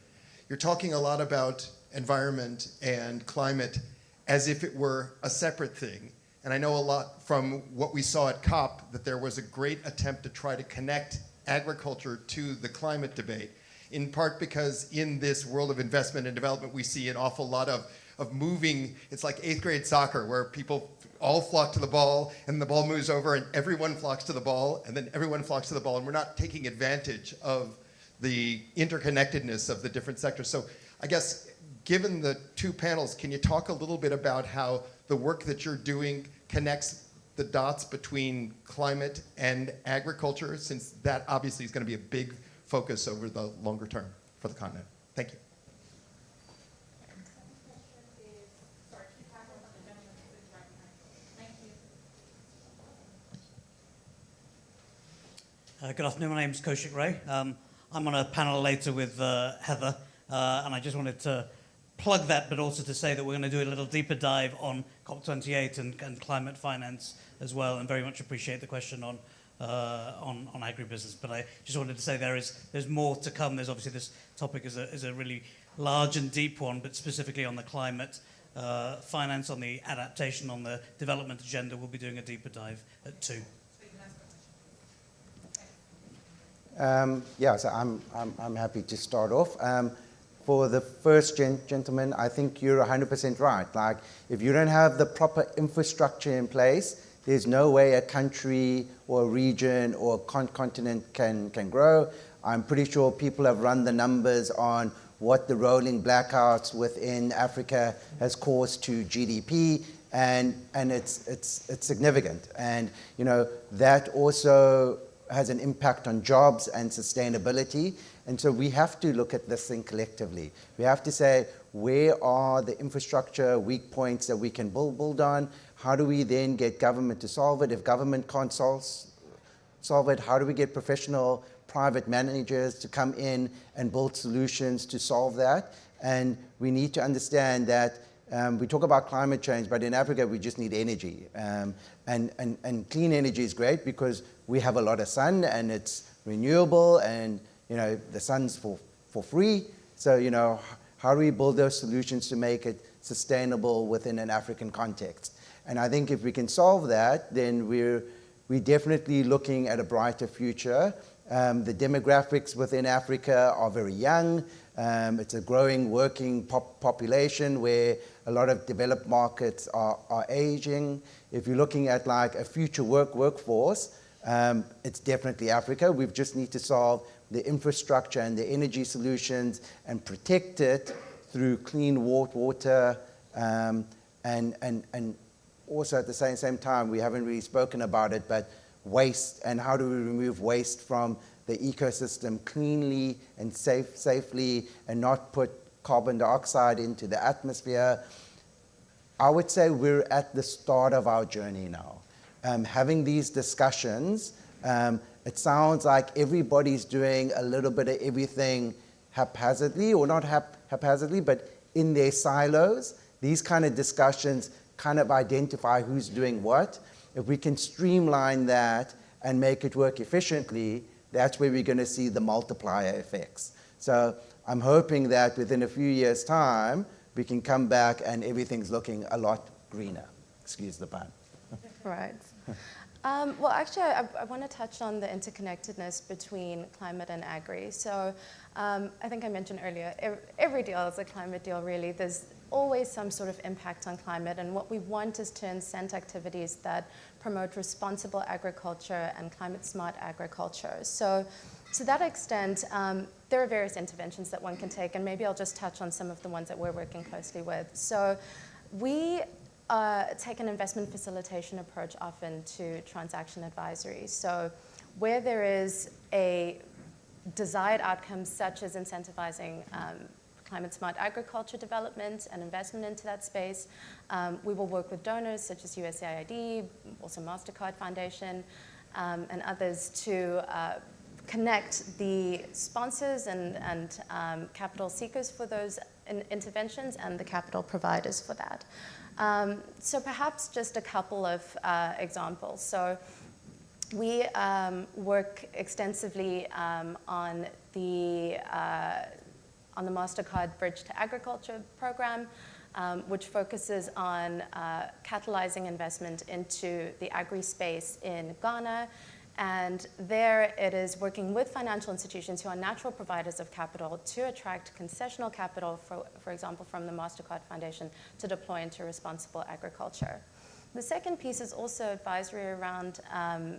You're talking a lot about environment and climate as if it were a separate thing. And I know a lot from what we saw at COP that there was a great attempt to try to connect agriculture to the climate debate, in part because in this world of investment and development, we see an awful lot of moving. It's like 8th grade soccer, where people all flock to the ball, and the ball moves over, and everyone flocks to the ball, and then everyone flocks to the ball, and we're not taking advantage of the interconnectedness of the different sectors. So I guess, given the two panels, can you talk a little bit about how the work that you're doing connects the dots between climate and agriculture, since that obviously is going to be a big focus over the longer term for the continent? Thank you. Good afternoon, my name is Kaushik Ray. I'm on a panel later with Heather, and I just wanted to plug that, but also to say that we're going to do a little deeper dive on COP28 and climate finance as well, and very much appreciate the question on agribusiness. But I just wanted to say there's more to come. There's obviously this topic is a really large and deep one, but specifically on the climate finance, on the adaptation, on the development agenda, we'll be doing a deeper dive at 2. Yeah, so I'm happy to start off. For the first gentleman, I think you're 100% right. Like, if you don't have the proper infrastructure in place, there's no way a country or a region or a continent can grow. I'm pretty sure people have run the numbers on what the rolling blackouts within Africa has caused to GDP, and it's significant. And you know, that also has an impact on jobs and sustainability. And so we have to look at this thing collectively. We have to say, where are the infrastructure weak points that we can build on? How do we then get government to solve it? If government can't solve it, how do we get professional private managers to come in and build solutions to solve that? And we need to understand that we talk about climate change, but in Africa, we just need energy. And clean energy is great because we have a lot of sun and it's renewable, and you know, the sun's for free. So, you know, how do we build those solutions to make it sustainable within an African context? And I think if we can solve that, then we're definitely looking at a brighter future. The demographics within Africa are very young. It's a growing working population where a lot of developed markets are aging. If you're looking at like a future workforce, it's definitely Africa. We just need to solve the infrastructure and the energy solutions and protect it through clean water. And also at the same time, we haven't really spoken about it, but waste, and how do we remove waste from the ecosystem cleanly and safely, and not put carbon dioxide into the atmosphere. I would say we're at the start of our journey now. Having these discussions, it sounds like everybody's doing a little bit of everything haphazardly, or not haphazardly, but in their silos. These kind of discussions kind of identify who's doing what. If we can streamline that and make it work efficiently, that's where we're going to see the multiplier effects. So I'm hoping that within a few years' time, we can come back and everything's looking a lot greener. Excuse the pun. Right. Well, actually, I want to touch on the interconnectedness between climate and agri. So I think I mentioned earlier, every deal is a climate deal, really. There's always some sort of impact on climate, and what we want is to incent activities that promote responsible agriculture and climate-smart agriculture. So to that extent, there are various interventions that one can take, and maybe I'll just touch on some of the ones that we're working closely with. So we take an investment facilitation approach often to transaction advisory. So where there is a desired outcome, such as incentivizing climate-smart agriculture development and investment into that space, we will work with donors such as USAID, also MasterCard Foundation, and others to connect the sponsors and capital seekers for those interventions and the capital providers for that. So perhaps just a couple of examples. So we work extensively on the MasterCard Bridge to Agriculture program, which focuses on catalyzing investment into the agri space in Ghana And there it is working with financial institutions who are natural providers of capital to attract concessional capital, for example, from the MasterCard Foundation to deploy into responsible agriculture. The second piece is also advisory around how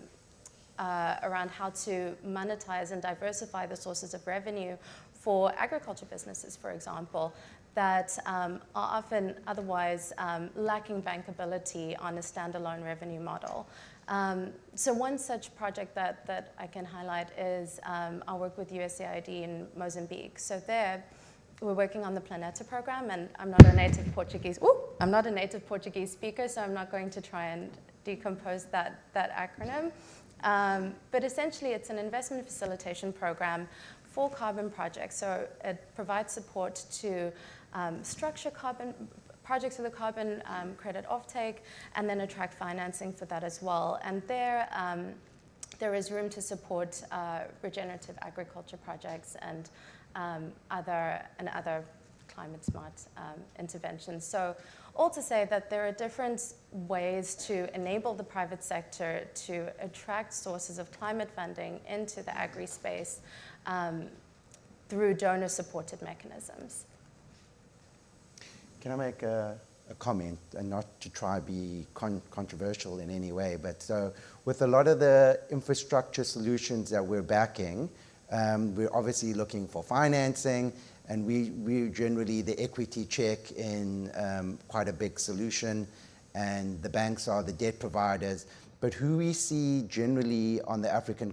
to monetize and diversify the sources of revenue for agriculture businesses, for example, that are often otherwise lacking bankability on a standalone revenue model. So one such project that I can highlight is our work with USAID in Mozambique. So there, we're working on the Planeta program, and I'm not a native Portuguese speaker, so I'm not going to try and decompose that acronym. But essentially, it's an investment facilitation program for carbon projects. So it provides support to structure projects with a carbon credit offtake, and then attract financing for that as well. And there is room to support regenerative agriculture projects and other climate smart interventions. So all to say that there are different ways to enable the private sector to attract sources of climate funding into the agri-space through donor-supported mechanisms. Can I make a comment, and not to try to be controversial in any way, but so with a lot of the infrastructure solutions that we're backing, we're obviously looking for financing, and we generally the equity check in quite a big solution, and the banks are the debt providers. But who we see generally on the African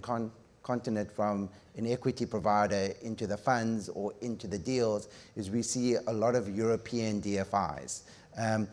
continent from an equity provider into the funds or into the deals is we see a lot of European DFIs. I'm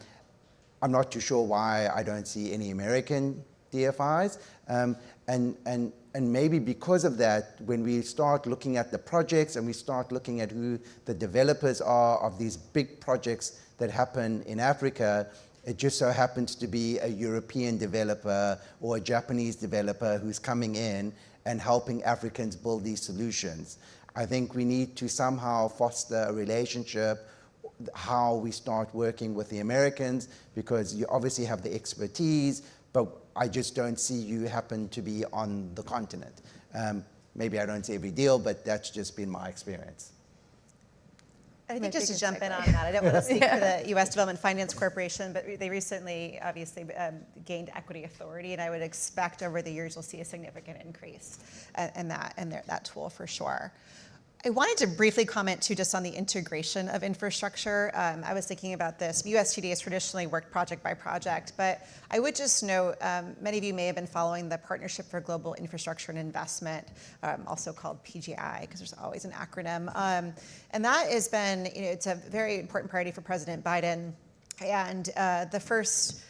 not too sure why I don't see any American DFIs, and maybe because of that, when we start looking at the projects and we start looking at who the developers are of these big projects that happen in Africa, it just so happens to be a European developer or a Japanese developer who's coming in and helping Africans build these solutions. I think we need to somehow foster a relationship, how we start working with the Americans, because you obviously have the expertise, but I just don't see you happen to be on the continent. Maybe I don't see every deal, but that's just been my experience. I think just to jump in on that, I don't want to speak for the U.S. Development Finance Corporation, but they recently obviously gained equity authority, and I would expect over the years we'll see a significant increase in that tool for sure. I wanted to briefly comment too just on the integration of infrastructure. I was thinking about this. USTD has traditionally worked project by project, but I would just note many of you may have been following the Partnership for Global Infrastructure and Investment, also called PGI, because there's always an acronym. And that has been, it's a very important priority for President Biden. And the first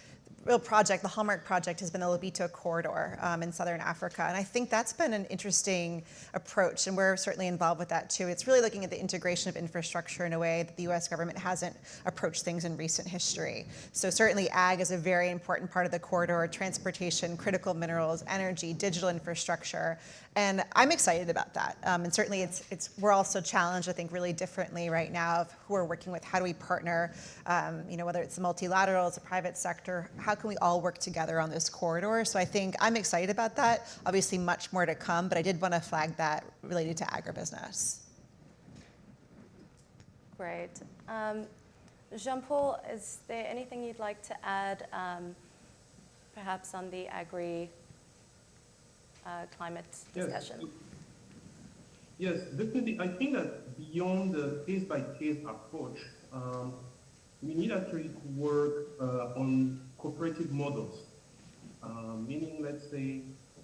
real project, the hallmark project, has been the Lobito corridor in southern Africa. And I think that's been an interesting approach, and we're certainly involved with that too. It's really looking at the integration of infrastructure in a way that the US government hasn't approached things in recent history. So certainly ag is a very important part of the corridor, transportation, critical minerals, energy, digital infrastructure. And I'm excited about that. And certainly we're also challenged, I think, really differently right now of who we're working with. How do we partner, whether it's the multilaterals, the private sector, how can we all work together on this corridor? So I think I'm excited about that. Obviously much more to come, but I did want to flag that related to agribusiness. Great. Jean-Paul, is there anything you'd like to add, perhaps on the agri climate discussion? Yes, definitely. I think that beyond the case-by-case approach, we need actually to work on cooperative models, meaning, let's say,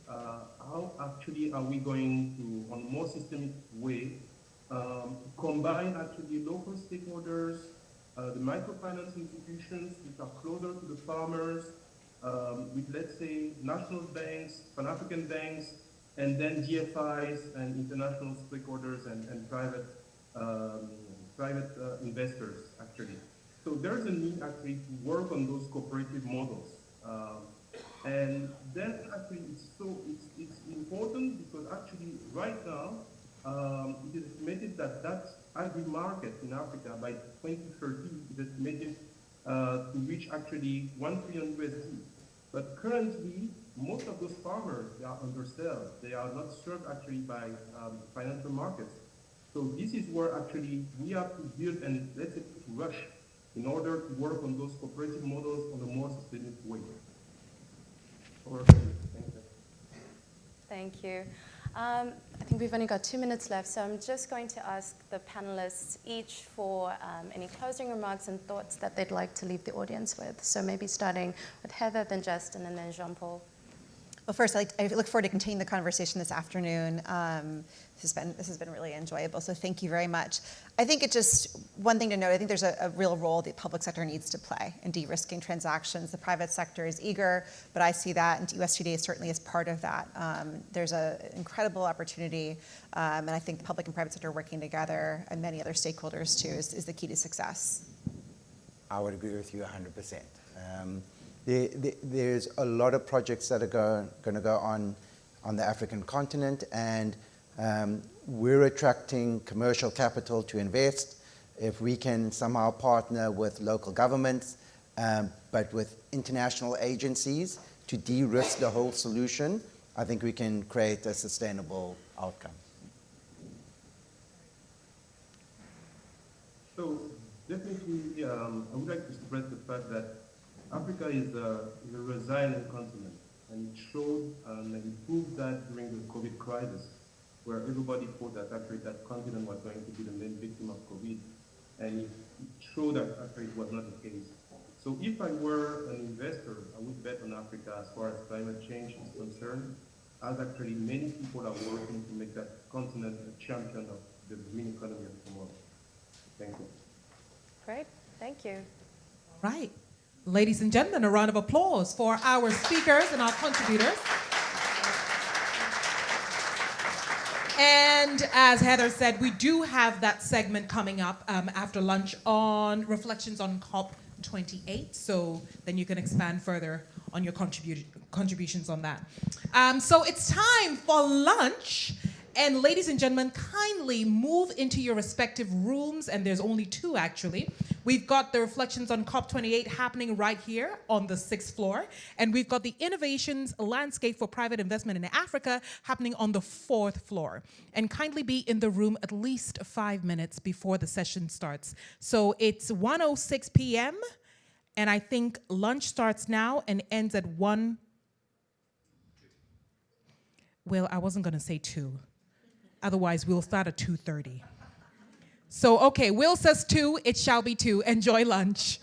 how actually are we going to, on a more systemic way, combine actually local stakeholders, the microfinance institutions which are closer to the farmers, with, let's say, national banks, Pan-African banks, and then DFIs and international stakeholders and private investors, actually. So there's a need actually to work on those cooperative models. And then actually it's important because actually right now it is estimated that agri-market in Africa by 2030 is estimated to reach actually $1 trillion USD. But currently, most of those farmers, they are underserved. They are not served actually by financial markets. So this is where actually we have to build and let's say to rush in order to work on those cooperative models on a more sustainable way. Over to you. Thank you. Thank you. I think we've only got 2 minutes left, so I'm just going to ask the panelists each for any closing remarks and thoughts that they'd like to leave the audience with. So maybe starting with Heather, then Justin, and then Jean-Paul. Well, first, I look forward to continuing the conversation this afternoon. This has been really enjoyable, so thank you very much. I think it's just one thing to note, I think there's a real role the public sector needs to play in de-risking transactions. The private sector is eager, but I see that, and US Today certainly is part of that. There's an incredible opportunity, and I think the public and private sector working together, and many other stakeholders too, is the key to success. I would agree with you 100%. There's a lot of projects that are going to go on the African continent, and we're attracting commercial capital to invest. If we can somehow partner with local governments, but with international agencies to de-risk the whole solution, I think we can create a sustainable outcome. So definitely, I would like to stress the fact that Africa is a resilient continent, and it showed and it proved that during the COVID crisis, where everybody thought that actually that continent was going to be the main victim of COVID, and it showed that actually it was not the case. So if I were an investor, I would bet on Africa as far as climate change is concerned, as actually many people are working to make that continent a champion of the green economy of tomorrow. Thank you. Great, thank you. All right. Ladies and gentlemen, a round of applause for our speakers and our contributors. And as Heather said, we do have that segment coming up after lunch on reflections on COP28. So then you can expand further on your contributions on that. So it's time for lunch. And ladies and gentlemen, kindly move into your respective rooms. And there's only 2 actually. We've got the reflections on COP28 happening right here on the 6th floor. And we've got the Innovations Landscape for Private Investment in Africa happening on the 4th floor. And kindly be in the room at least 5 minutes before the session starts. So it's 1:06 p.m. And I think lunch starts now and ends at 1. Well, I wasn't going to say 2. Otherwise, we'll start at 2:30. So, okay, Will says 2, it shall be 2. Enjoy lunch.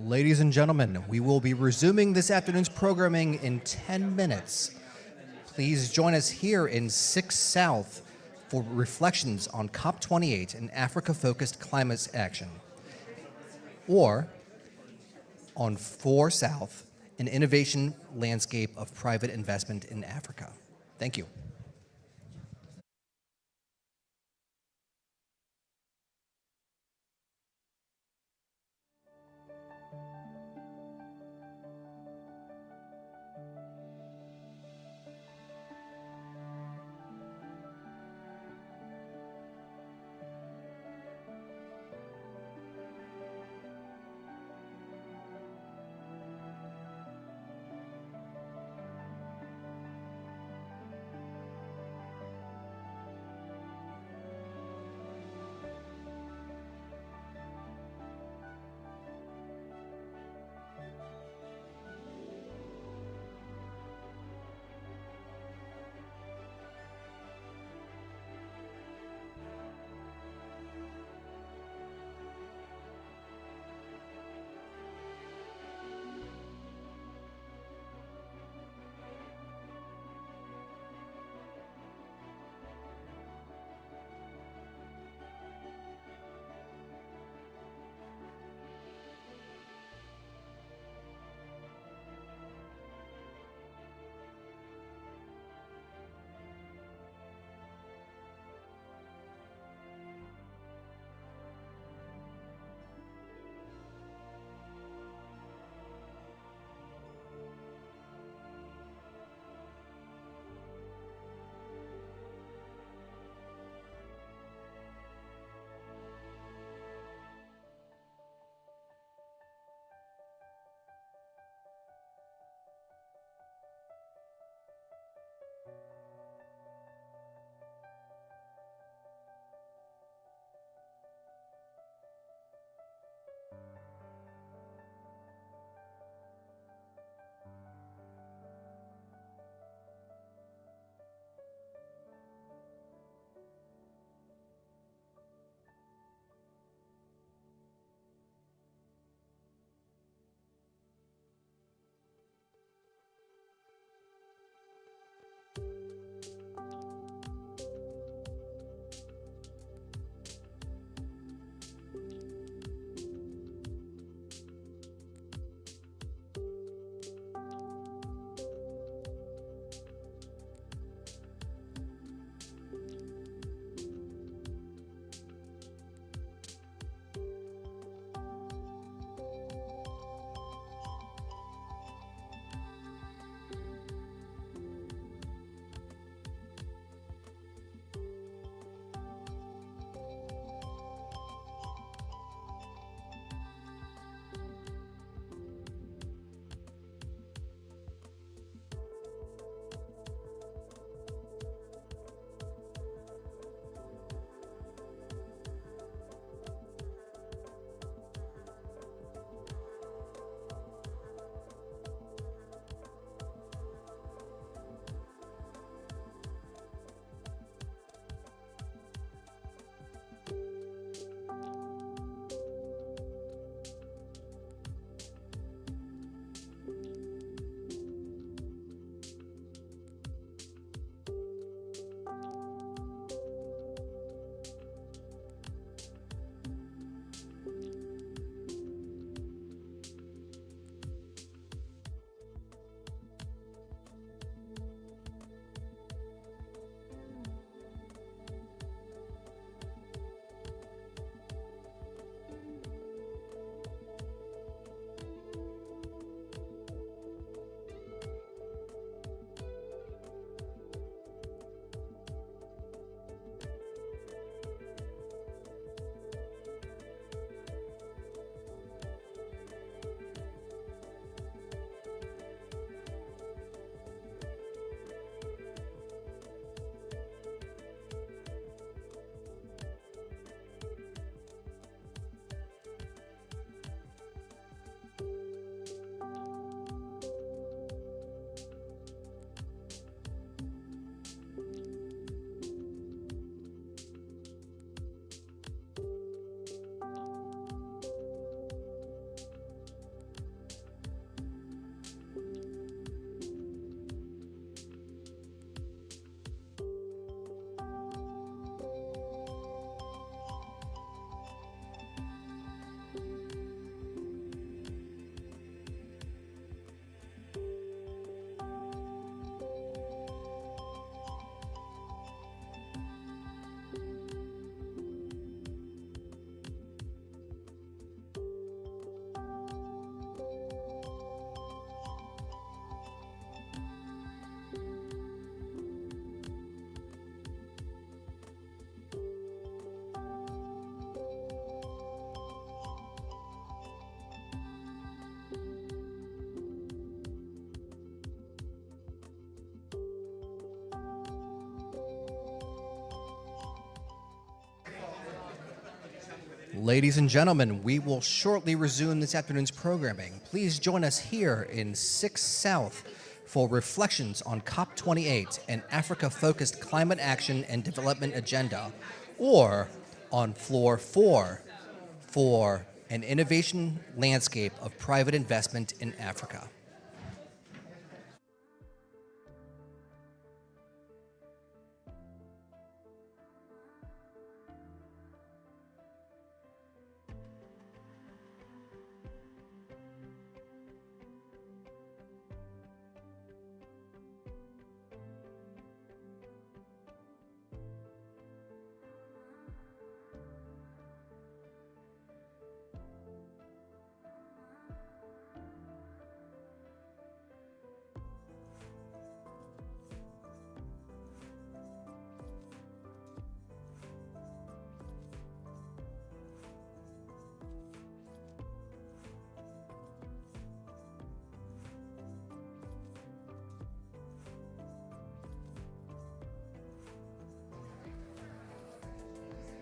Ladies and gentlemen, we will be resuming this afternoon's programming in 10 minutes. Please join us here in 6 South for reflections on COP28 and Africa-focused climate action, or on 4 South, an innovation landscape of private investment in Africa. Thank you. Ladies and gentlemen, we will shortly resume this afternoon's programming. Please join us here in 6 South for reflections on COP28, an Africa-focused climate action and development agenda, or on Floor 4 for an innovation landscape of private investment in Africa.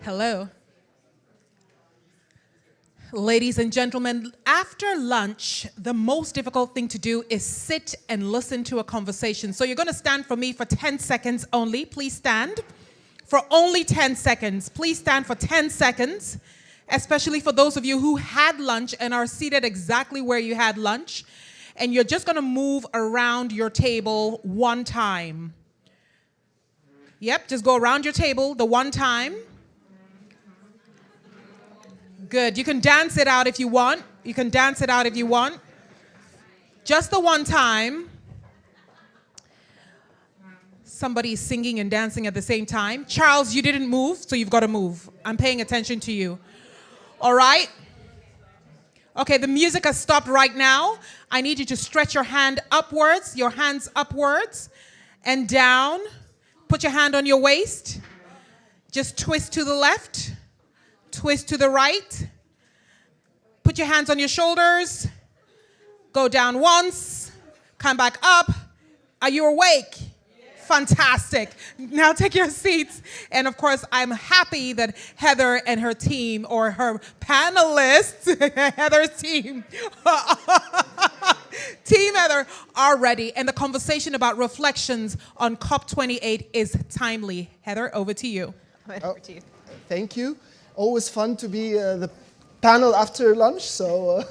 Hello. Ladies and gentlemen, after lunch, the most difficult thing to do is sit and listen to a conversation. So you're going to stand for me for 10 seconds only. Please stand for only 10 seconds. Please stand for 10 seconds, especially for those of you who had lunch and are seated exactly where you had lunch. And you're just going to move around your table one time. Yep, just go around your table the one time. Good. You can dance it out if you want. You can dance it out if you want. Just the one time. Somebody's singing and dancing at the same time. Charles, you didn't move, so you've got to move. I'm paying attention to you. All right? Okay, the music has stopped right now. I need you to stretch your hand upwards, your hands upwards and down. Put your hand on your waist. Just twist to the left. Twist to the right. Put your hands on your shoulders. Go down once. Come back up. Are you awake? Fantastic. Now take your seats. And of course, I'm happy that Heather and her team, or her panelists, Heather's team, Team Heather, are ready. And the conversation about reflections on COP28 is timely. Heather, over to you. Over to you. Thank you. Always fun to be the panel after lunch. So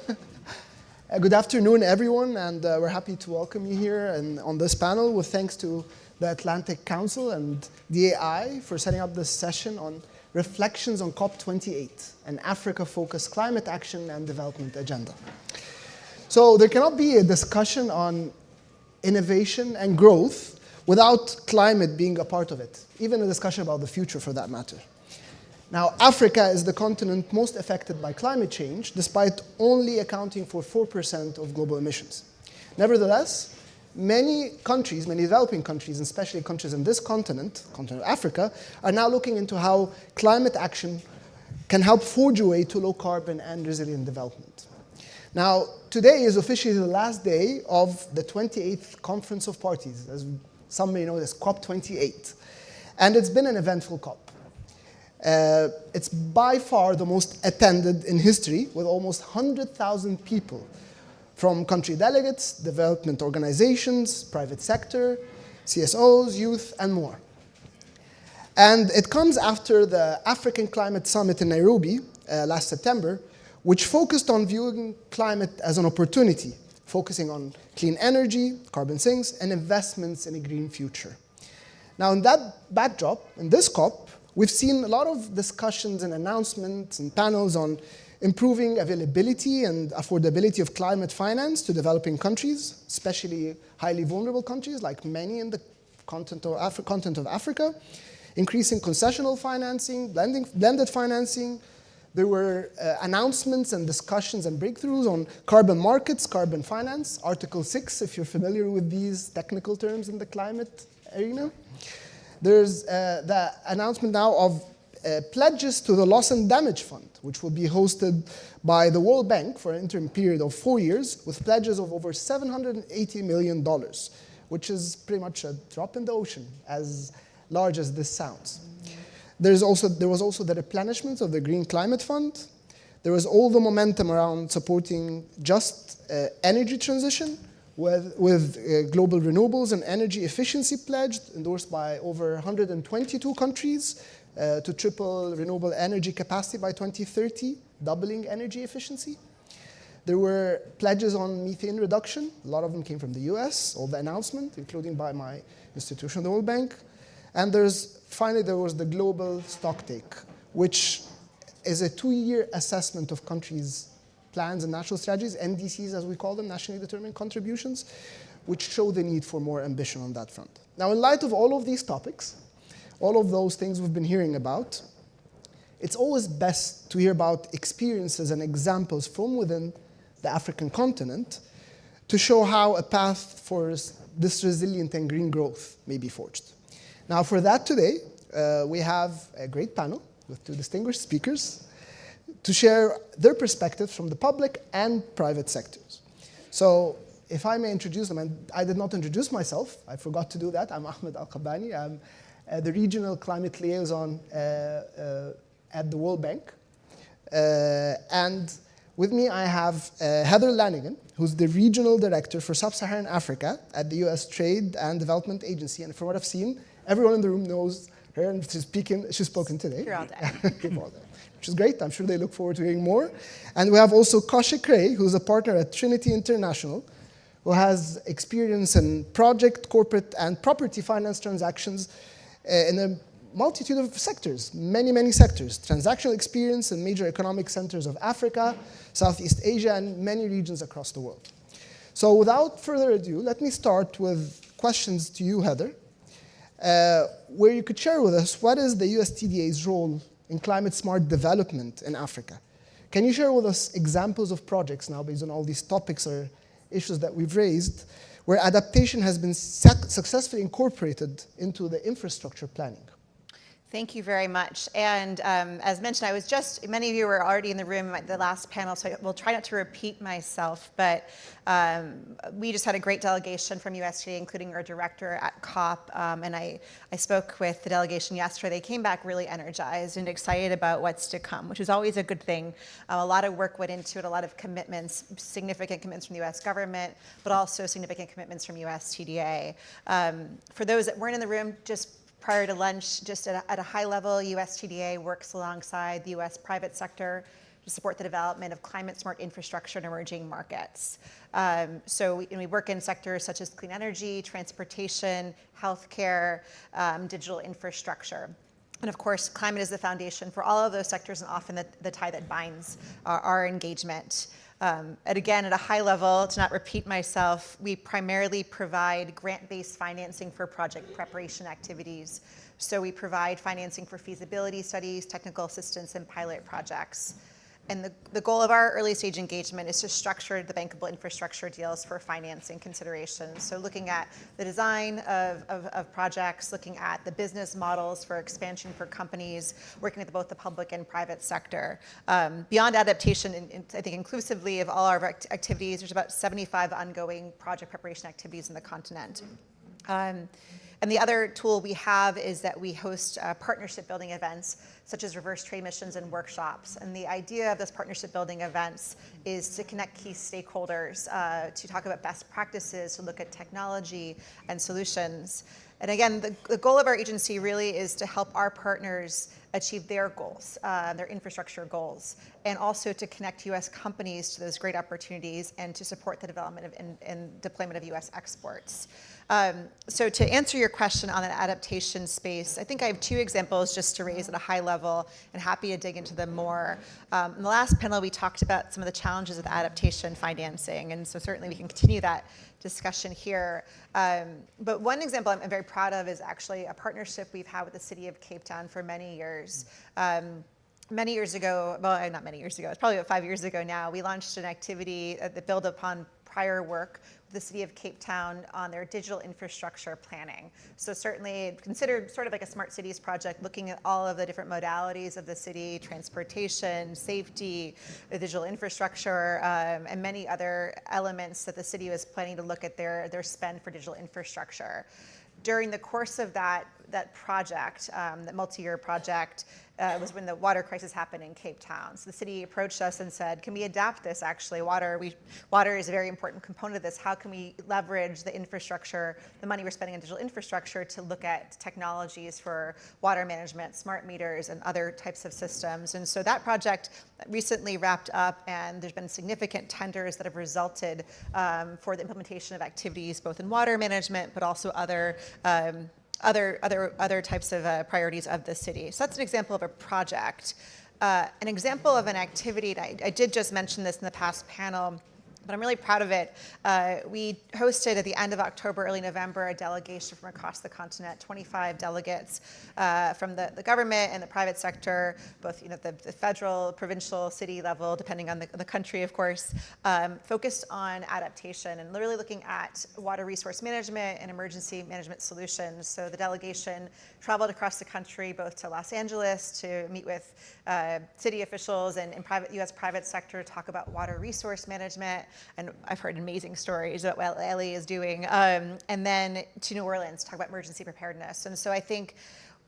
good afternoon, everyone. And we're happy to welcome you here and on this panel, with thanks to the Atlantic Council and DAI for setting up this session on reflections on COP28, an Africa-focused climate action and development agenda. So there cannot be a discussion on innovation and growth without climate being a part of it, even a discussion about the future for that matter. Now, Africa is the continent most affected by climate change, despite only accounting for 4% of global emissions. Nevertheless, many countries, many developing countries, and especially countries in this continent, continent of Africa, are now looking into how climate action can help forge a way to low carbon and resilient development. Now, today is officially the last day of the 28th Conference of Parties, as some may know as COP28. And it's been an eventful COP. It's by far the most attended in history, with almost 100,000 people from country delegates, development organizations, private sector, CSOs, youth, and more. And it comes after the African Climate Summit in Nairobi last September, which focused on viewing climate as an opportunity, focusing on clean energy, carbon sinks, and investments in a green future. Now, in that backdrop, in this COP, we've seen a lot of discussions and announcements and panels on improving availability and affordability of climate finance to developing countries, especially highly vulnerable countries like many in the continent of Africa, increasing concessional financing, blended financing. There were announcements and discussions and breakthroughs on carbon markets, carbon finance, Article 6, if you're familiar with these technical terms in the climate arena. There's the announcement now of pledges to the Loss and Damage Fund, which will be hosted by the World Bank for an interim period of 4 years, with pledges of over $780 million, which is pretty much a drop in the ocean, as large as this sounds. There was also the replenishment of the Green Climate Fund. There was all the momentum around supporting just energy transition with global renewables and energy efficiency pledge endorsed by over 122 countries to triple renewable energy capacity by 2030, doubling energy efficiency. There were pledges on methane reduction. A lot of them came from the US, all the announcement, including by my institution, the World Bank. And finally, there was the global stocktake, which is a 2-year assessment of countries' plans and national strategies, NDCs as we call them, nationally determined contributions, which show the need for more ambition on that front. Now, in light of all of these topics, all of those things we've been hearing about, it's always best to hear about experiences and examples from within the African continent to show how a path for this resilient and green growth may be forged. Now, for that today, we have a great panel with 2 distinguished speakers to share their perspectives from the public and private sectors. So if I may introduce them, and I did not introduce myself, I forgot to do that. I'm Ahmed Al-Qabani. I'm the Regional Climate Liaison at the World Bank. And with me, I have Heather Lanigan, who's the Regional Director for Sub-Saharan Africa at the US Trade and Development Agency. And from what I've seen, everyone in the room knows her, and she's spoken today. Here all day. Which is great. I'm sure they look forward to hearing more. And we have also Kaushik Ray, who's a partner at Trinity International, who has experience in project, corporate, and property finance transactions in a multitude of sectors, many, many sectors. Transactional experience in major economic centers of Africa, Southeast Asia, and many regions across the world. So without further ado, let me start with questions to you, Heather, where you could share with us what is the USTDA's role in climate smart development in Africa. Can you share with us examples of projects now based on all these topics or issues that we've raised where adaptation has been successfully incorporated into the infrastructure planning? Thank you very much. And as mentioned, many of you were already in the room at the last panel, so I will try not to repeat myself, but we just had a great delegation from USDA, including our director at COP, and I spoke with the delegation yesterday. They came back really energized and excited about what's to come, which is always a good thing. A lot of work went into it, a lot of commitments, significant commitments from the US government, but also significant commitments from USTDA. For those that weren't in the room, just prior to lunch, just at a high level, USTDA works alongside the US private sector to support the development of climate smart infrastructure in emerging markets. So we work in sectors such as clean energy, transportation, healthcare, digital infrastructure. And of course, climate is the foundation for all of those sectors and often the tie that binds our engagement. And again, at a high level, to not repeat myself, we primarily provide grant-based financing for project preparation activities. So we provide financing for feasibility studies, technical assistance, and pilot projects. And the goal of our early stage engagement is to structure the bankable infrastructure deals for financing considerations. So looking at the design of projects, looking at the business models for expansion for companies, working with both the public and private sector. Beyond adaptation, I think inclusively of all our activities, there's about 75 ongoing project preparation activities in the continent. And the other tool we have is that we host partnership building events, such as reverse trade missions and workshops. And the idea of this partnership building events is to connect key stakeholders, to talk about best practices, to look at technology and solutions. And again, the goal of our agency really is to help our partners achieve their goals, their infrastructure goals, and also to connect US companies to those great opportunities and to support the development and deployment of US exports. So to answer your question on an adaptation space, I think I have 2 examples just to raise at a high level, and happy to dig into them more. In the last panel, we talked about some of the challenges with adaptation financing, and so certainly we can continue that discussion here. But one example I'm very proud of is actually a partnership we've had with the city of Cape Town for many years. Many years ago, well, not many years ago, it's probably about 5 years ago now, we launched an activity that built upon prior work with the city of Cape Town on their digital infrastructure planning. So certainly considered sort of like a smart cities project, looking at all of the different modalities of the city, transportation, safety, the digital infrastructure, and many other elements that the city was planning to look at their spend for digital infrastructure. During the course of that that project, that multi-year project, was when the water crisis happened in Cape Town. So the city approached us and said, can we adapt this actually? Water is a very important component of this. How can we leverage the infrastructure, the money we're spending on digital infrastructure to look at technologies for water management, smart meters, and other types of systems? And so that project recently wrapped up, and there's been significant tenders that have resulted for the implementation of activities both in water management, but also other types of priorities of the city. So that's an example of a project. An example of an activity, and I did just mention this in the past panel, but I'm really proud of it. We hosted at the end of October, early November, a delegation from across the continent, 25 delegates from the government and the private sector, both the federal, provincial, city level, depending on the country, of course, focused on adaptation and literally looking at water resource management and emergency management solutions. So the delegation traveled across the country, both to Los Angeles to meet with city officials and U.S. private sector to talk about water resource management. And I've heard amazing stories about what LA is doing. And then to New Orleans to talk about emergency preparedness. And so I think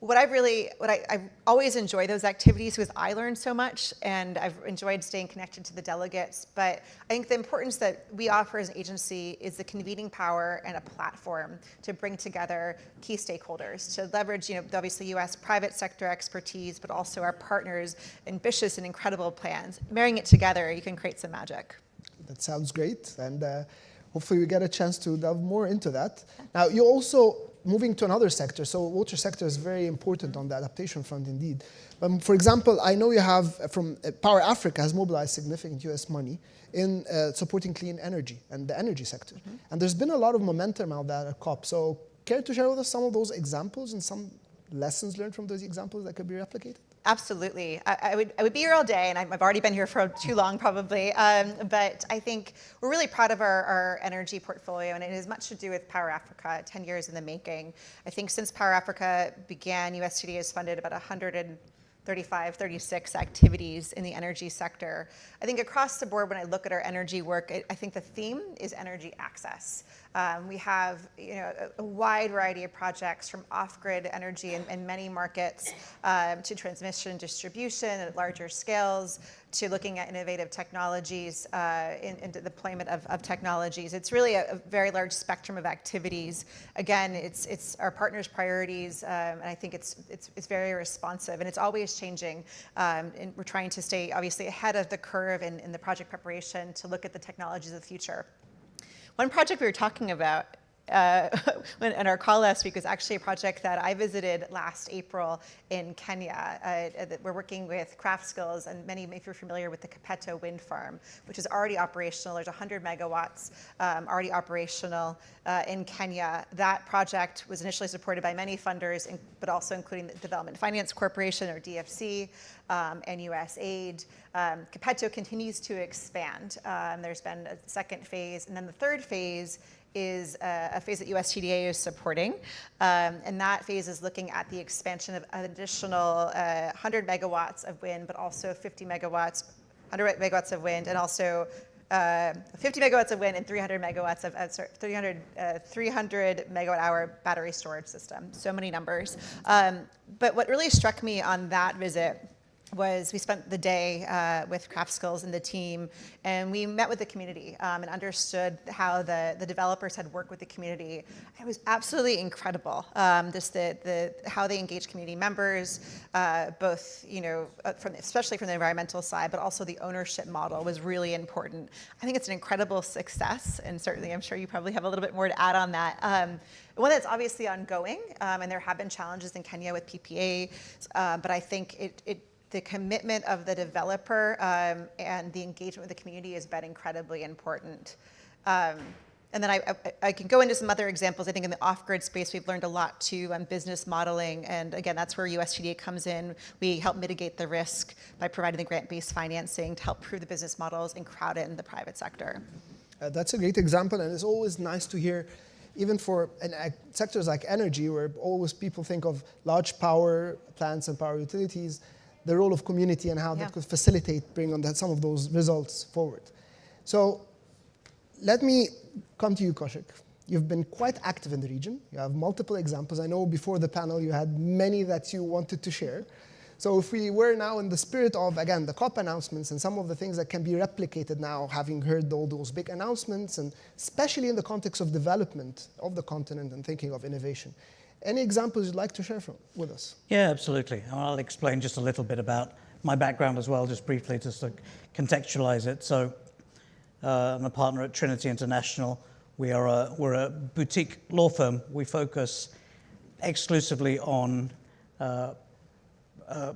I always enjoy those activities because I learn so much, and I've enjoyed staying connected to the delegates. But I think the importance that we offer as an agency is the convening power and a platform to bring together key stakeholders, to leverage, obviously U.S. private sector expertise, but also our partners' ambitious and incredible plans. Marrying it together, you can create some magic. That sounds great, and hopefully we get a chance to delve more into that. Now, you're also moving to another sector, so water sector is very important on the adaptation front indeed. For example, I know you have, from Power Africa has mobilized significant US money in supporting clean energy and the energy sector. Mm-hmm. And there's been a lot of momentum out there at COP, so care to share with us some of those examples and some lessons learned from those examples that could be replicated? Absolutely. I would be here all day, and I've already been here for too long probably, but I think we're really proud of our energy portfolio, and it has much to do with Power Africa, 10 years in the making. I think since Power Africa began, USTD has funded about 135, 36 activities in the energy sector. I think across the board, when I look at our energy work, I think the theme is energy access. We have a wide variety of projects from off-grid energy in many markets to transmission and distribution at larger scales, to looking at innovative technologies in the deployment of technologies. It's really a very large spectrum of activities. Again, it's our partners' priorities, and I think it's very responsive, and it's always changing. And we're trying to stay obviously ahead of the curve in the project preparation to look at the technologies of the future. One project we were talking about in our call last week was actually a project that I visited last April in Kenya. We're working with Craft Skills, and many of you are familiar with the Kapeto wind farm, which is already operational. There's 100 megawatts already operational in Kenya. That project was initially supported by many funders, but also including the Development Finance Corporation, or DFC, and US aid. Kapeto continues to expand. There's been a second phase, and then the third phase is a phase that USTDA is supporting. And that phase is looking at the expansion of an additional 100 megawatts of wind, but also 50 megawatts, 100 megawatts of wind, and also 50 megawatts of wind and 300 megawatts of 300 megawatt hour battery storage system. So many numbers. But what really struck me on that visit was we spent the day with Craft Skills and the team, and we met with the community and understood how the developers had worked with the community. It was absolutely incredible, just how they engage community members, both especially from the environmental side, but also the ownership model was really important. I think it's an incredible success, and certainly I'm sure you probably have a little bit more to add on that. One that's obviously ongoing, and there have been challenges in Kenya with PPA, but I think the commitment of the developer and the engagement with the community has been incredibly important. And then I can go into some other examples. I think in the off-grid space, we've learned a lot too on business modeling. And again, that's where USTDA comes in. We help mitigate the risk by providing the grant-based financing to help prove the business models and crowd in the private sector. That's a great example, and it's always nice to hear, even for sectors like energy, where always people think of large power plants and power utilities, the role of community and how that could facilitate bringing on some of those results forward. So let me come to you, Kaushik. You've been quite active in the region. You have multiple examples. I know before the panel you had many that you wanted to share. So if we were now in the spirit of, again, the COP announcements and some of the things that can be replicated now, having heard all those big announcements, and especially in the context of development of the continent and thinking of innovation, any examples you'd like to share with us? Yeah, absolutely. I'll explain just a little bit about my background as well, just briefly, just to contextualize it. So I'm a partner at Trinity International. We're a boutique law firm. We focus exclusively on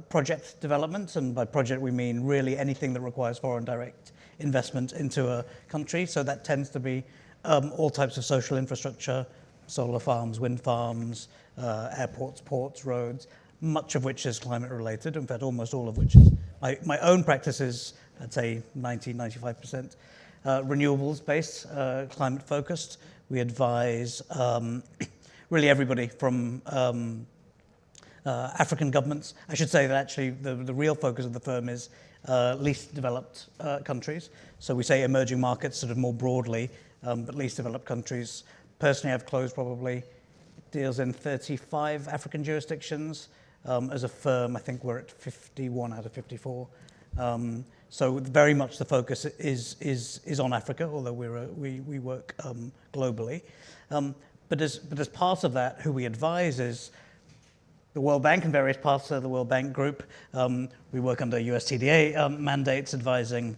project development, and by project we mean really anything that requires foreign direct investment into a country. So that tends to be all types of social infrastructure, solar farms, wind farms, airports, ports, roads, much of which is climate related, in fact almost all of which is. My own practice is, I'd say 90-95% renewables based, climate focused. We advise really everybody from African governments. I should say that actually the real focus of the firm is least developed countries. So we say emerging markets sort of more broadly, but least developed countries. Personally, I've closed probably deals in 35 African jurisdictions. As a firm, I think we're at 51 out of 54. So very much the focus is on Africa, although we work globally. But as part of that, who we advise is the World Bank and various parts of the World Bank group. We work under USTDA mandates advising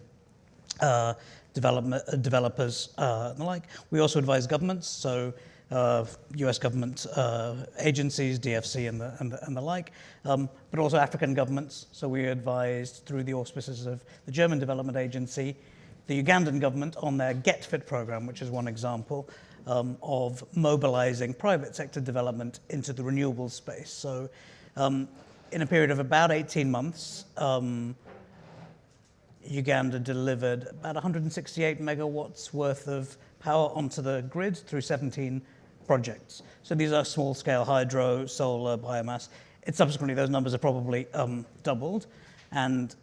developers and the like. We also advise governments, so US government agencies, DFC and the like, but also African governments. So we advised through the auspices of the German Development Agency, the Ugandan government on their Get Fit program, which is one example of mobilizing private sector development into the renewables space. So in a period of about 18 months, Uganda delivered about 168 megawatts worth of power onto the grid through 17 projects. So these are small-scale hydro, solar, biomass. Subsequently, those numbers are probably doubled. And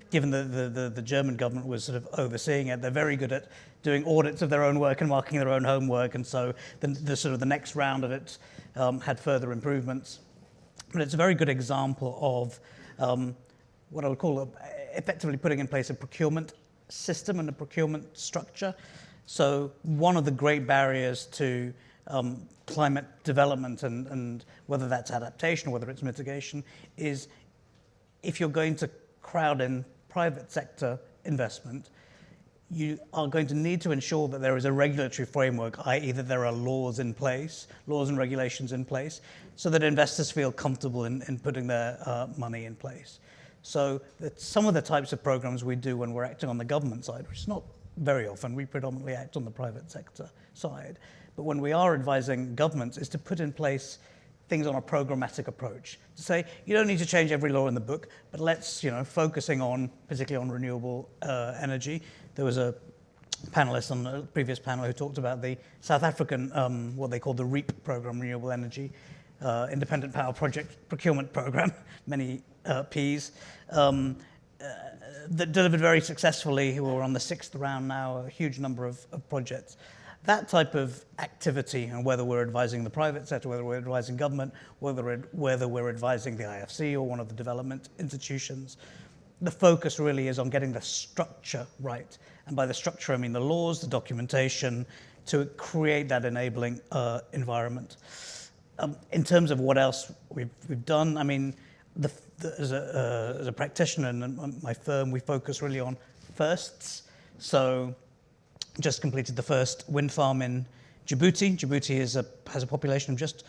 given the German government was sort of overseeing it, they're very good at doing audits of their own work and marking their own homework. And so the sort of the next round of it had further improvements. But it's a very good example of what I would call effectively putting in place a procurement system and a procurement structure. So one of the great barriers to climate development and whether that's adaptation or whether it's mitigation is if you're going to crowd in private sector investment, you are going to need to ensure that there is a regulatory framework, i.e. that there are laws in place, laws and regulations in place, so that investors feel comfortable in putting their money in place. So some of the types of programs we do when we're acting on the government side, which is not very often, we predominantly act on the private sector side, but when we are advising governments is to put in place things on a programmatic approach. To say, you don't need to change every law in the book, but let's, focusing on, particularly on renewable energy. There was a panelist on the previous panel who talked about the South African, what they call the REAP program, Renewable Energy Independent Power Project Procurement Program, many Ps, that delivered very successfly. We're on the 6th round now, a huge number of projects. That type of activity, and whether we're advising the private sector, whether we're advising government, whether we're advising the IFC or one of the development institutions, the focus really is on getting the structure right. And by the structure, I mean the laws, the documentation, to create that enabling environment. In terms of what else we've done, I mean, as a practitioner in my firm, we focus really on firsts. So just completed the first wind farm in Djibouti. Djibouti has a population of just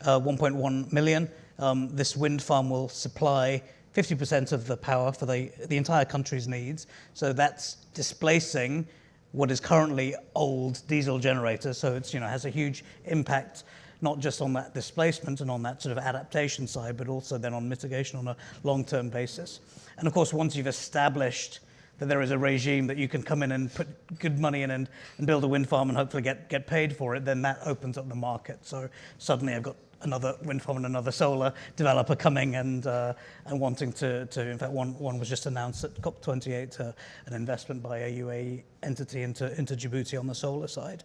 1.1 million. This wind farm will supply 50% of the power for the entire country's needs. So that's displacing what is currently old diesel generators. So it's has a huge impact, not just on that displacement and on that sort of adaptation side, but also then on mitigation on a long-term basis. And of course, once you've established that there is a regime that you can come in and put good money in and build a wind farm and hopefully get paid for it, then that opens up the market. So suddenly I've got another wind farm and another solar developer coming and wanting to in fact, one was just announced at COP28, an investment by a UAE entity into Djibouti on the solar side.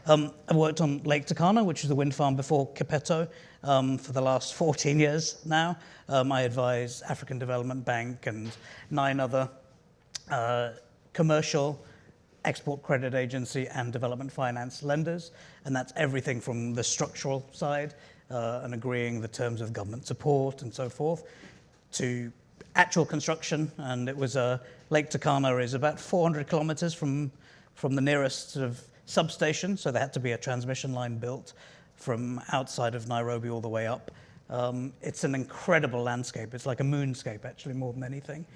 I worked on Lake Turkana, which is the wind farm before Kipeto, for the last 14 years now. I advise African Development Bank and 9 other commercial export credit agency and development finance lenders, and that's everything from the structural side and agreeing the terms of government support and so forth, to actual construction. And it was Lake Turkana is about 400 kilometers from the nearest sort of substation, so there had to be a transmission line built from outside of Nairobi all the way up. It's an incredible landscape. It's like a moonscape, actually, more than anything.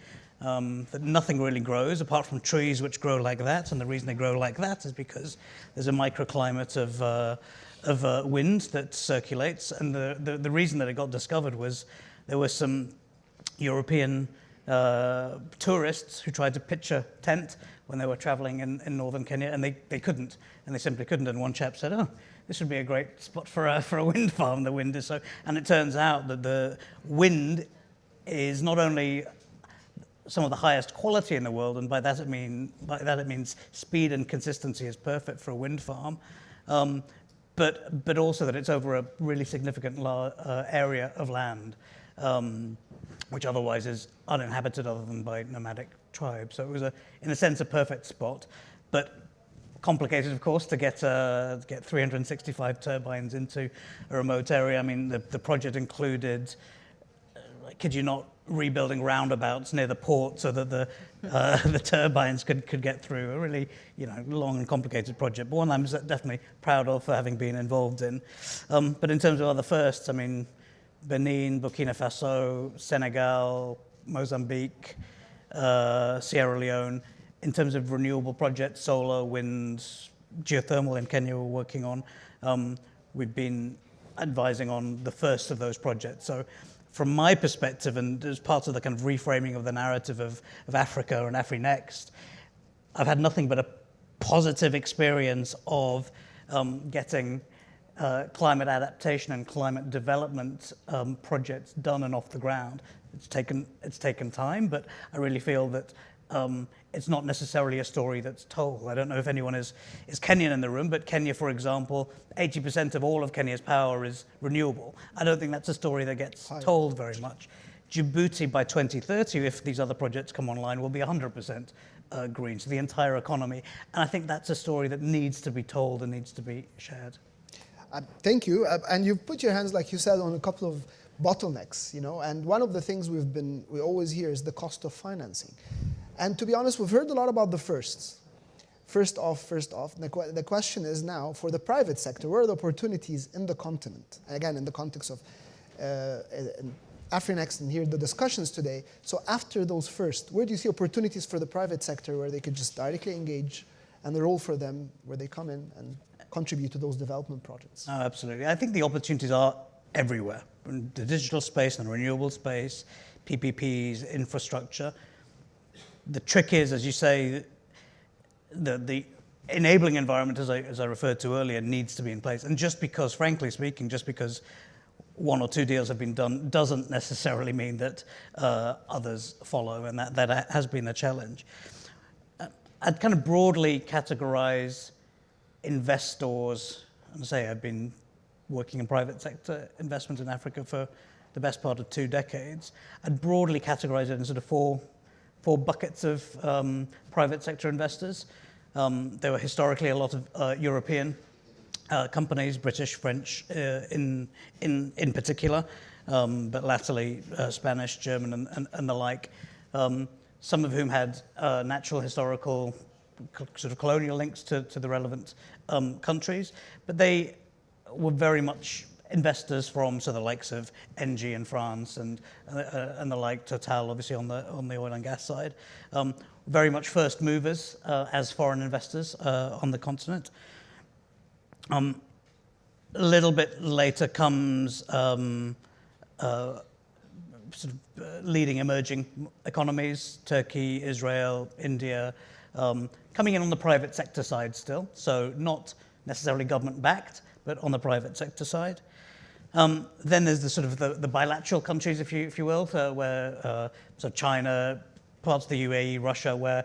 That nothing really grows apart from trees which grow like that, and the reason they grow like that is because there's a microclimate of wind that circulates, and the reason that it got discovered was there were some European tourists who tried to pitch a tent when they were traveling in northern Kenya, and they couldn't, and they simply couldn't, and one chap said, "Oh, this would be a great spot for a wind farm. The wind is so," and it turns out that the wind is not only some of the highest quality in the world, and by that it means speed and consistency is perfect for a wind farm, but also that it's over a really significant area of land, which otherwise is uninhabited other than by nomadic tribes. So it was, in a sense, a perfect spot, but complicated, of course, to get 365 turbines into a remote area. I mean, the project included, kid you not, rebuilding roundabouts near the port so that the turbines could get through. A really, long and complicated project, but one I'm definitely proud of for having been involved in. But in terms of other firsts, I mean, Benin, Burkina Faso, Senegal, Mozambique, Sierra Leone. In terms of renewable projects, solar, wind, geothermal in Kenya we're working on, we've been advising on the first of those projects. So from my perspective, and as part of the kind of reframing of the narrative of Africa and AfriNEXT, I've had nothing but a positive experience of getting climate adaptation and climate development projects done and off the ground. It's taken time, but I really feel that it's not necessarily a story that's told. I don't know if anyone is Kenyan in the room, but Kenya, for example, 80% of all of Kenya's power is renewable. I don't think that's a story that gets told very much. Djibouti, by 2030, if these other projects come online, will be 100% green, so the entire economy. And I think that's a story that needs to be told and needs to be shared. Thank you. And you've put your hands, like you said, on a couple of bottlenecks, and one of the things we always hear is the cost of financing. And to be honest, we've heard a lot about the firsts. First off. The question is now, for the private sector, where are the opportunities in the continent? And again, in the context of AfriNEXT and here the discussions today. So after those first, where do you see opportunities for the private sector where they could just directly engage, and the role for them where they come in and contribute to those development projects? Oh, absolutely. I think the opportunities are everywhere. In the digital space and the renewable space, PPPs, infrastructure. The trick is, as you say, the enabling environment, as I referred to earlier, needs to be in place. And just because, frankly speaking, just because 1 or 2 deals have been done doesn't necessarily mean that others follow, and that has been a challenge. I'd kind of broadly categorize investors, and say I've been working in private sector investment in Africa for the best part of 2 decades. I'd broadly categorize it in sort of four buckets of private sector investors. There were historically a lot of European companies, British, French in particular, but latterly Spanish, German, and the like, some of whom had natural historical sort of colonial links to the relevant countries, but they were very much investors from the likes of Engie in France and the like, Total obviously on the oil and gas side, very much first movers as foreign investors on the continent. A little bit later comes leading emerging economies, Turkey, Israel, India, coming in on the private sector side still, so not necessarily government backed, but on the private sector side. Then there's the sort of the bilateral countries, if you will, where so China, parts of the UAE, Russia, where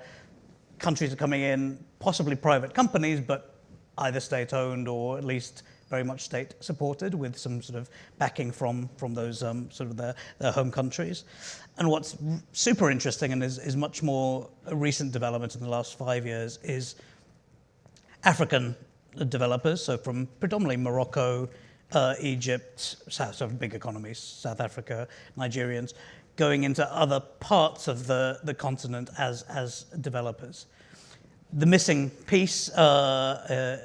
countries are coming in, possibly private companies, but either state-owned or at least very much state-supported, with some sort of backing from those sort of their home countries. And what's super interesting and is much more a recent development in the last 5 years is African developers, so from predominantly Morocco, Egypt, so big economies, South Africa, Nigerians, going into other parts of the continent as developers. The missing piece, I've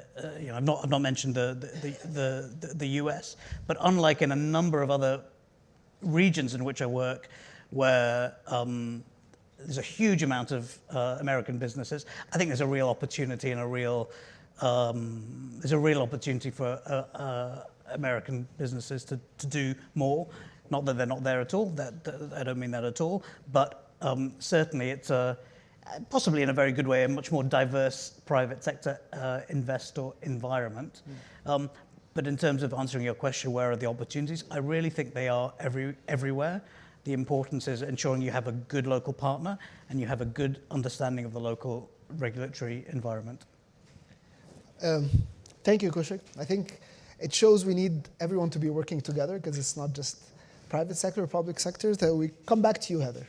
not mentioned the US, but unlike in a number of other regions in which I work, where there's a huge amount of American businesses, I think there's a real opportunity and there's a real opportunity for American businesses to do more. Not that they're not there at all. I don't mean that at all. But certainly it's possibly in a very good way, a much more diverse private sector investor environment. But in terms of answering your question, where are the opportunities? I really think they are everywhere. The importance is ensuring you have a good local partner and you have a good understanding of the local regulatory environment. Thank you, Kaushik. I think it shows we need everyone to be working together, because it's not just private sector or public sectors. That we come back to you, Heather.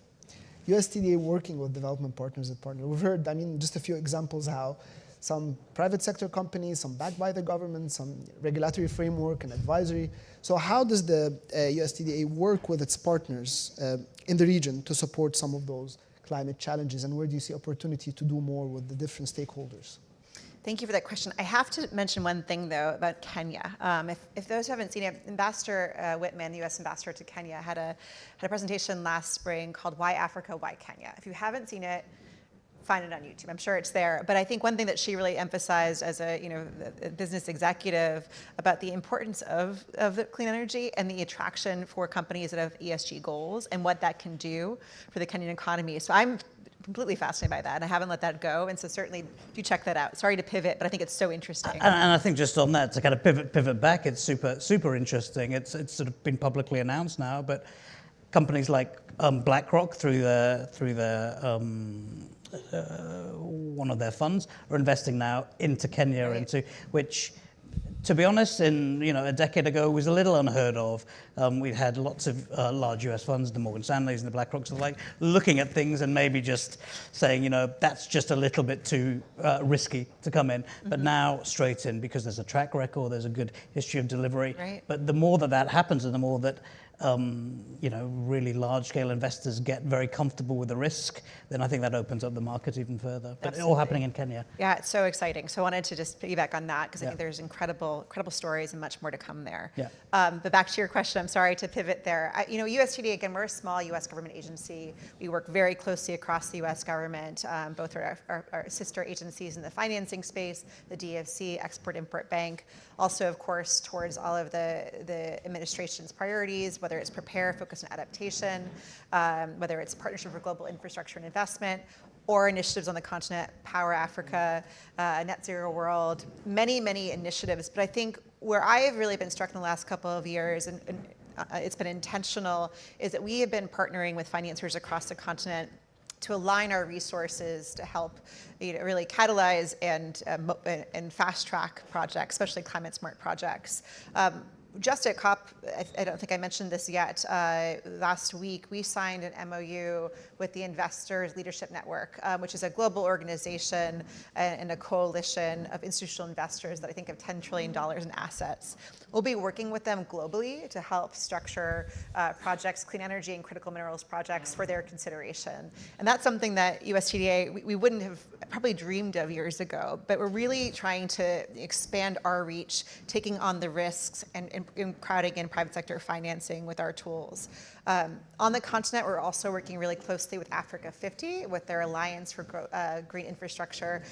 USTDA working with development partners and partners. We've heard, just a few examples how some private sector companies, some backed by the government, some regulatory framework and advisory. So how does the USTDA work with its partners in the region to support some of those climate challenges, and where do you see opportunity to do more with the different stakeholders? Thank you for that question. I have to mention one thing, though, about Kenya. If those who haven't seen it, Ambassador Whitman, the U.S. Ambassador to Kenya, had a presentation last spring called "Why Africa, Why Kenya?" If you haven't seen it, find it on YouTube. I'm sure it's there. But I think one thing that she really emphasized as a business executive about the importance of the clean energy and the attraction for companies that have ESG goals and what that can do for the Kenyan economy. So I'm completely fascinated by that, and I haven't let that go, and so certainly do check that out. Sorry to pivot, but I think it's so interesting. And I think just on that, to kind of pivot back, it's super interesting. It's sort of been publicly announced now, but companies like BlackRock through their one of their funds are investing now into Kenya, Right. Which, to be honest, a decade ago was a little unheard of. We'd had lots of large US funds, the Morgan Stanleys and the BlackRocks and the like, looking at things and maybe just saying, that's just a little bit too risky to come in. But now straight in, because there's a track record, there's a good history of delivery. Right. But the more that happens, and the more that really large-scale investors get very comfortable with the risk, then I think that opens up the market even further. But Absolutely. all happening in Kenya. Yeah, it's so exciting. So I wanted to just piggyback on that, because I Yeah. think there's incredible stories and much more to come there. Yeah. But back to your question, I'm sorry to pivot there. USTDA, again, we're a small U.S. government agency. We work very closely across the U.S. government, both our sister agencies in the financing space, the DFC, Export-Import Bank, also, of course, towards all of the administration's priorities, whether it's prepare, focus on adaptation, whether it's partnership for global infrastructure and investment, or initiatives on the continent, Power Africa, Net Zero World, many initiatives. But I think where I have really been struck in the last couple of years, and it's been intentional, is that we have been partnering with financiers across the continent to align our resources to help really catalyze and fast track projects, especially climate smart projects. Just at COP, I don't think I mentioned this yet, last week we signed an MOU with the Investors Leadership Network, which is a global organization and a coalition of institutional investors that I think have $10 trillion in assets. We'll be working with them globally to help structure projects, clean energy and critical minerals projects, for their consideration. And that's something that USTDA, we wouldn't have probably dreamed of years ago, but we're really trying to expand our reach, taking on the risks and crowding in private sector financing with our tools. On the continent, we're also working really closely with Africa 50, with their Alliance for Green Infrastructure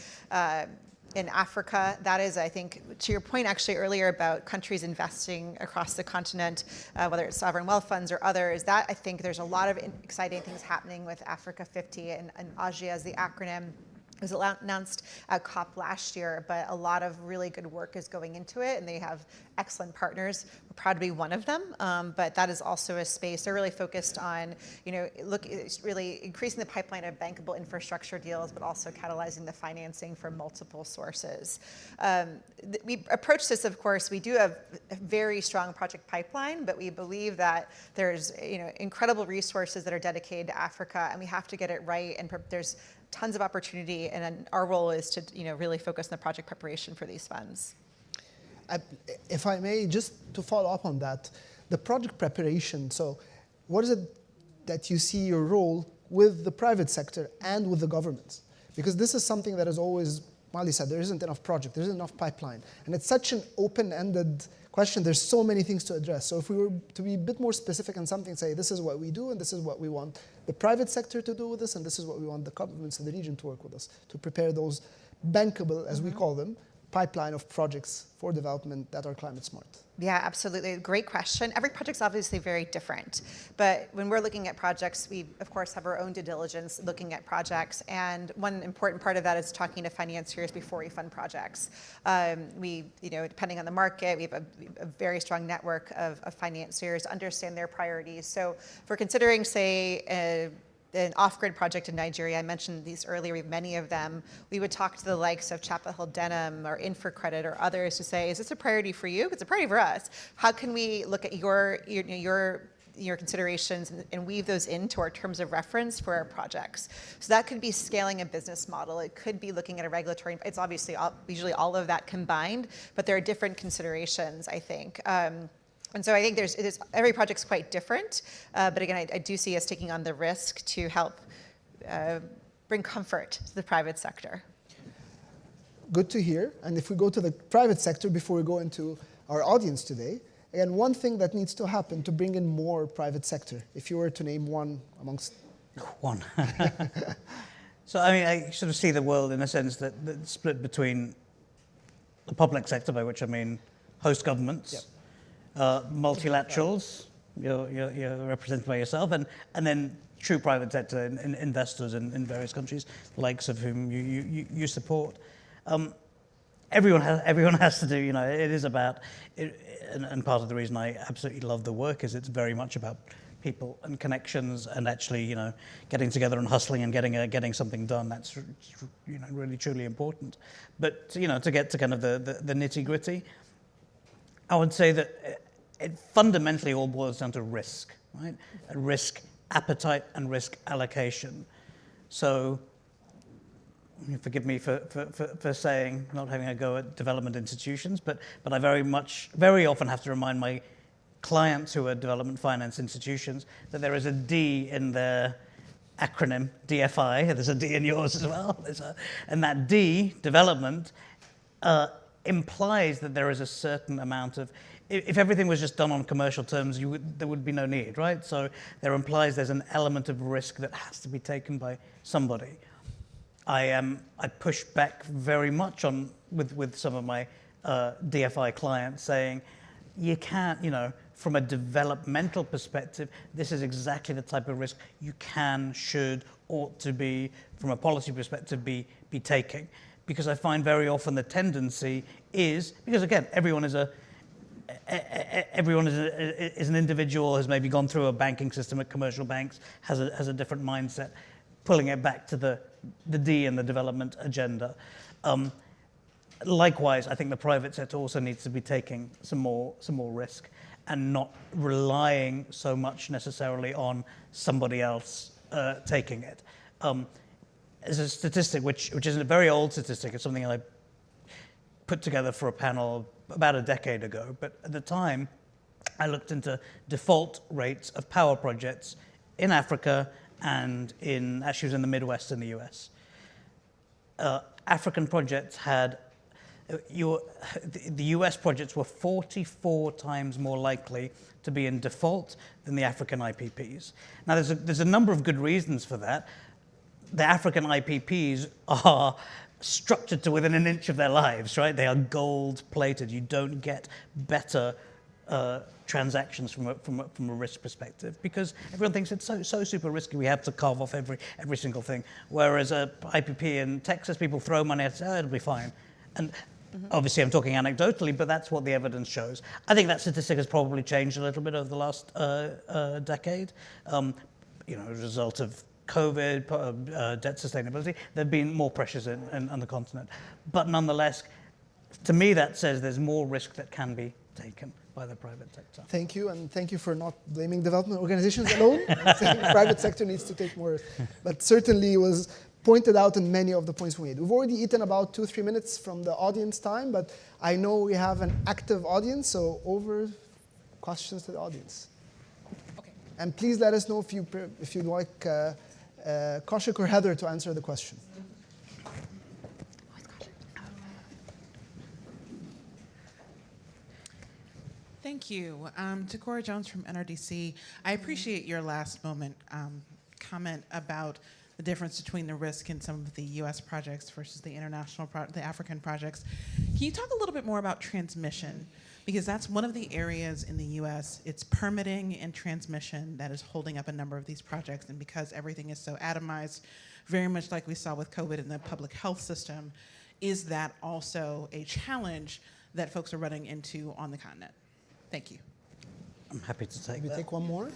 in Africa. That is, I think, to your point actually earlier about countries investing across the continent, whether it's sovereign wealth funds or others, that I think there's a lot of exciting things happening with Africa 50 and ASIA as the acronym. It was announced at COP last year, but a lot of really good work is going into it, and they have excellent partners. We're proud to be one of them, but that is also a space. They're really focused on, really increasing the pipeline of bankable infrastructure deals, but also catalyzing the financing from multiple sources. We approach this, of course, we do have a very strong project pipeline, but we believe that there's incredible resources that are dedicated to Africa, and we have to get it right, and there's tons of opportunity, and our role is to really focus on the project preparation for these funds. If I may, just to follow up on that, the project preparation, so what is it that you see your role with the private sector and with the governments? Because this is something that is always, Mali said, there isn't enough project, there isn't enough pipeline. And it's such an open-ended question, there's so many things to address. So if we were to be a bit more specific on something, say this is what we do and this is what we want the private sector to do with this, and this is what we want the governments in the region to work with us, to prepare those bankable, as we call them, pipeline of projects for development that are climate smart? Yeah, absolutely. Great question. Every project's obviously very different, but when we're looking at projects, we of course have our own due diligence looking at projects, and one important part of that is talking to financiers before we fund projects. We, depending on the market, we have a very strong network of financiers, understand their priorities. So if we're considering, say, an off-grid project in Nigeria, I mentioned these earlier, we have many of them. We would talk to the likes of Chapel Hill Denham or InfraCredit or others to say, is this a priority for you? It's a priority for us. How can we look at your considerations and weave those into our terms of reference for our projects? So that could be scaling a business model. It could be looking at a regulatory, it's obviously usually all of that combined, but there are different considerations, I think. And so I think every project's quite different, but again, I do see us taking on the risk to help bring comfort to the private sector. Good to hear. And if we go to the private sector before we go into our audience today, again, one thing that needs to happen to bring in more private sector, if you were to name one amongst... One. So I mean, I sort of see the world in a sense that split between the public sector, by which I mean host governments, Yep. Multilaterals, you're represented by yourself, and then true private sector investors in various countries, the likes of whom you support. Everyone has to do, it is about, and part of the reason I absolutely love the work is it's very much about people and connections and actually, getting together and hustling and getting something done. That's, really truly important. But, to get to kind of the nitty gritty, I would say that it fundamentally all boils down to risk, right? Risk appetite and risk allocation. So, forgive me for saying, not having a go at development institutions, but I very often have to remind my clients who are development finance institutions that there is a D in their acronym, DFI. There's a D in yours as well. And that D, development, implies that there is a certain amount of, if everything was just done on commercial terms, there would be no need, right? So there implies there's an element of risk that has to be taken by somebody. I push back very much with some of my DFI clients saying, you can't, from a developmental perspective, this is exactly the type of risk you can, should, ought to be, from a policy perspective, be taking. Because I find very often the tendency is, because again, everyone is an individual, has maybe gone through a banking system at commercial banks, has a different mindset, pulling it back to the D in the development agenda. Likewise, I think the private sector also needs to be taking some more risk and not relying so much necessarily on somebody else taking it. As a statistic, which isn't a very old statistic, it's something I put together for a panel about a decade ago, but at the time, I looked into default rates of power projects in Africa and actually it was in the Midwest in the US. African projects had, the US projects were 44 times more likely to be in default than the African IPPs. Now, there's a number of good reasons for that. The African IPPs are structured to within an inch of their lives, right? They are gold-plated. You don't get better transactions from a risk perspective because everyone thinks it's so super risky. We have to carve off every single thing. Whereas a IPP in Texas, people throw money and say, oh, it'll be fine. And Obviously, I'm talking anecdotally, but that's what the evidence shows. I think that statistic has probably changed a little bit over the last decade. As a result of COVID, debt sustainability, there have been more pressures on the continent. But nonetheless, to me, that says there's more risk that can be taken by the private sector. Thank you, and thank you for not blaming development organizations alone. I'm saying the private sector needs to take more, but certainly was pointed out in many of the points we made. We've already eaten about 2-3 minutes from the audience time, but I know we have an active audience, so over questions to the audience. Okay. And please let us know if you'd like Kaushik or Heather to answer the question. Thank you. Takora Jones from NRDC. I appreciate your last moment comment about the difference between the risk in some of the U.S. projects versus the the African projects. Can you talk a little bit more about transmission? Because that's one of the areas in the U.S., it's permitting and transmission that is holding up a number of these projects. And because everything is so atomized, very much like we saw with COVID in the public health system, is that also a challenge that folks are running into on the continent? Thank you. I'm happy to take Maybe that. take one more.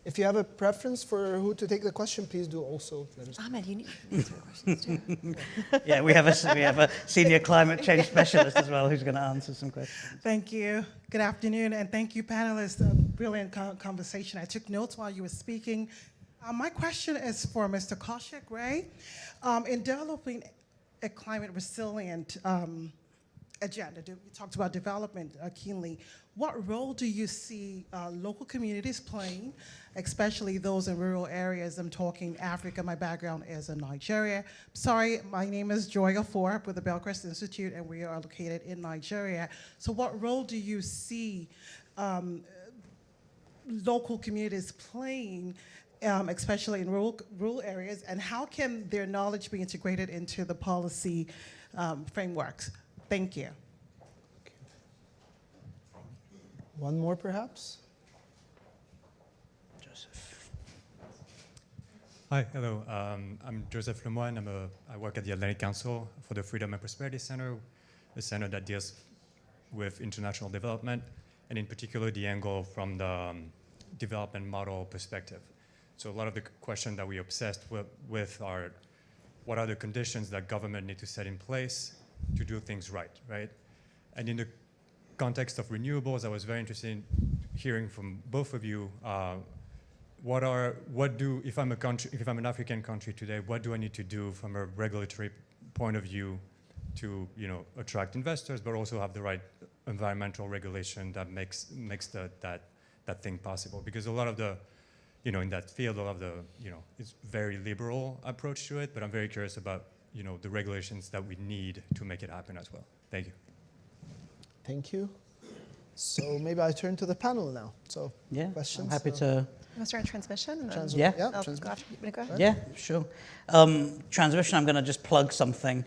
If you have a preference for who to take the question, please do also let us know. Ahmed, you need to answer questions too. Yeah, we have a senior climate change specialist as well who's going to answer some questions. Thank you. Good afternoon, and thank you, panelists. A brilliant conversation. I took notes while you were speaking. My question is for Mr. Kaushik, Ray. In developing a climate resilient agenda, we talked about development keenly. What role do you see local communities playing, especially those in rural areas? I'm talking Africa. My background is in Nigeria. Sorry, my name is Joy Afor with the Bellcrest Institute, and we are located in Nigeria. So what role do you see local communities playing, especially in rural areas, and how can their knowledge be integrated into the policy frameworks? Thank you. One more, perhaps? Joseph. Hi, hello. I'm Joseph Lemoine. I work at the Atlantic Council for the Freedom and Prosperity Center, a center that deals with international development, and in particular the angle from the development model perspective. So a lot of the questions that we're obsessed with are, what are the conditions that government need to set in place to do things right? And in the context of renewables, I was very interested in hearing from both of you. If I'm an African country today, what do I need to do from a regulatory point of view to attract investors, but also have the right environmental regulation that makes that thing possible? Because a lot of the in that field, it's very liberal approach to it, but I'm very curious about the regulations that we need to make it happen as well. Thank you. Thank you. So maybe I turn to the panel now. So yeah, questions. I'm happy to. You want to start on transmission? Yeah. Go ahead. Yeah, sure. Transmission, I'm going to just plug something.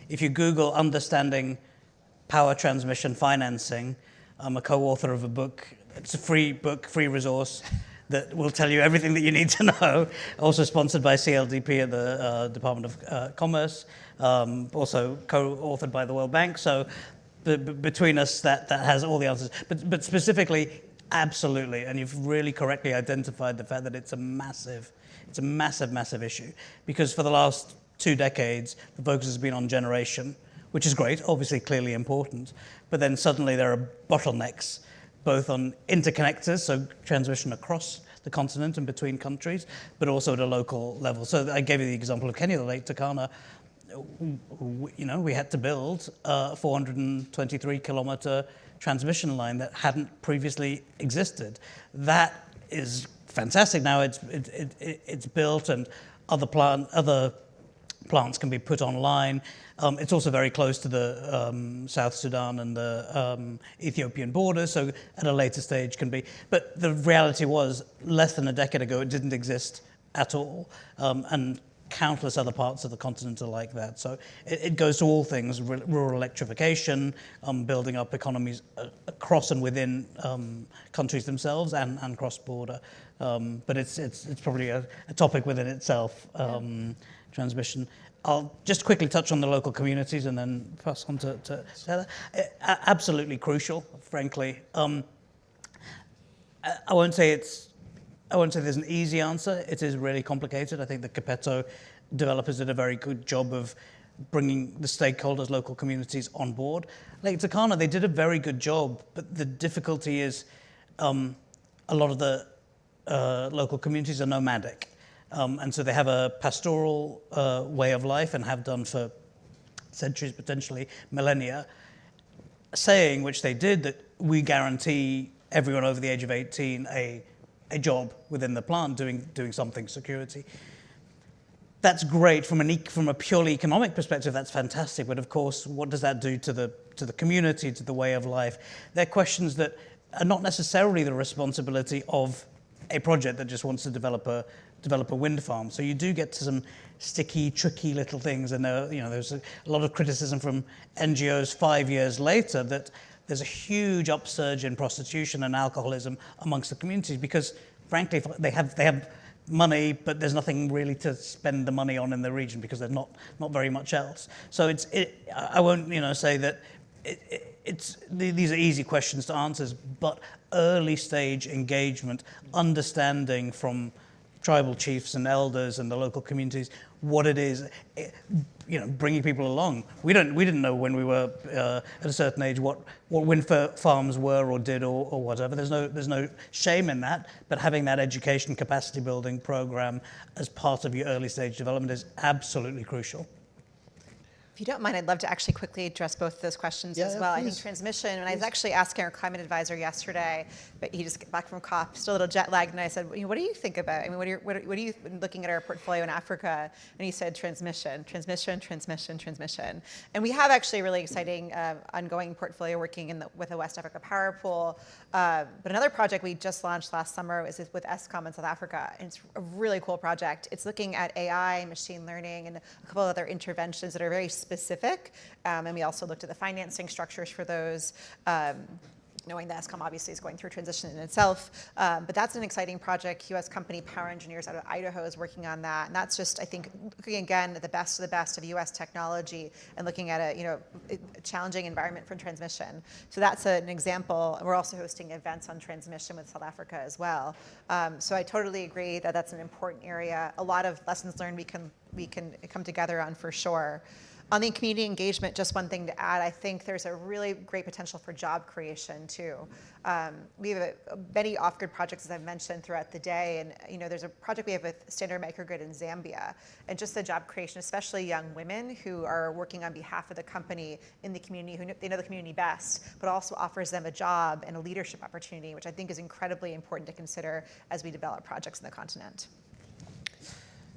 If you Google understanding power transmission financing, I'm a co-author of a book. It's a free book, free resource that will tell you everything that you need to know. Also sponsored by CLDP at the Department of Commerce. Also co-authored by the World Bank. So between us, that has all the answers. But specifically, absolutely, and you've really correctly identified the fact that it's a massive issue. Because for the last 2 decades, the focus has been on generation, which is great, obviously clearly important. But then suddenly there are bottlenecks, both on interconnectors, so transmission across the continent and between countries, but also at a local level. So I gave you the example of Kenya, the Lake Turkana. We had to build a 423-kilometer transmission line that hadn't previously existed. That is fantastic. Now it's built, and other plants can be put online. It's also very close to the South Sudan and the Ethiopian border, so at a later stage can be. But the reality was, less than a decade ago, it didn't exist at all. And countless other parts of the continent are like that. So it goes to all things, rural electrification, building up economies across and within countries themselves and cross-border. But it's probably a topic within itself. transmission. I'll just quickly touch on the local communities and then pass on to Heather. Absolutely crucial, frankly. I won't say there's an easy answer. It is really complicated. I think the Capetto developers did a very good job of bringing the stakeholders, local communities on board. Lake Turkana, they did a very good job, but the difficulty is a lot of the local communities are nomadic. And so they have a pastoral way of life and have done for centuries, potentially millennia, saying, which they did, that we guarantee everyone over the age of 18 a job within the plant doing something, security. That's great from a purely economic perspective. That's fantastic. But of course, what does that do to the community, to the way of life? They're questions that are not necessarily the responsibility of a project that just wants to develop a wind farm. So you do get to some sticky, tricky little things. And there's a lot of criticism from NGOs 5 years later that there's a huge upsurge in prostitution and alcoholism amongst the communities because, frankly, they have money, but there's nothing really to spend the money on in the region because there's not very much else. So I won't say that these are easy questions to answer, but early stage engagement, understanding from tribal chiefs and elders and the local communities what it is, bringing people along. We didn't know when we were at a certain age what wind farms were or did or whatever. There's no shame in that, but having that education capacity building program as part of your early stage development is absolutely crucial. If you don't mind, I'd love to actually quickly address both of those questions as well. Please. I think transmission, and I was actually asking our climate advisor yesterday, but he just got back from COP, still a little jet lagged, and I said, what do you think about? I mean, what are you looking at our portfolio in Africa? And he said transmission. And we have actually a really exciting ongoing portfolio working with the West Africa Power Pool. But another project we just launched last summer is with Eskom in South Africa. And it's a really cool project. It's looking at AI, machine learning, and a couple of other interventions that are very specific. And we also looked at the financing structures for those, knowing that Eskom obviously is going through transition in itself. But that's an exciting project. US company Power Engineers out of Idaho is working on that. And that's just, I think, looking again at the best of US technology and looking at a challenging environment for transmission. So that's an example. And we're also hosting events on transmission with South Africa as well. So I totally agree that that's an important area. A lot of lessons learned we can come together on for sure. On the community engagement, just one thing to add, I think there's a really great potential for job creation too. We have many off-grid projects, as I've mentioned, throughout the day, and there's a project we have with Standard Microgrid in Zambia, and just the job creation, especially young women who are working on behalf of the company in the community, they know the community best, but also offers them a job and a leadership opportunity, which I think is incredibly important to consider as we develop projects in the continent.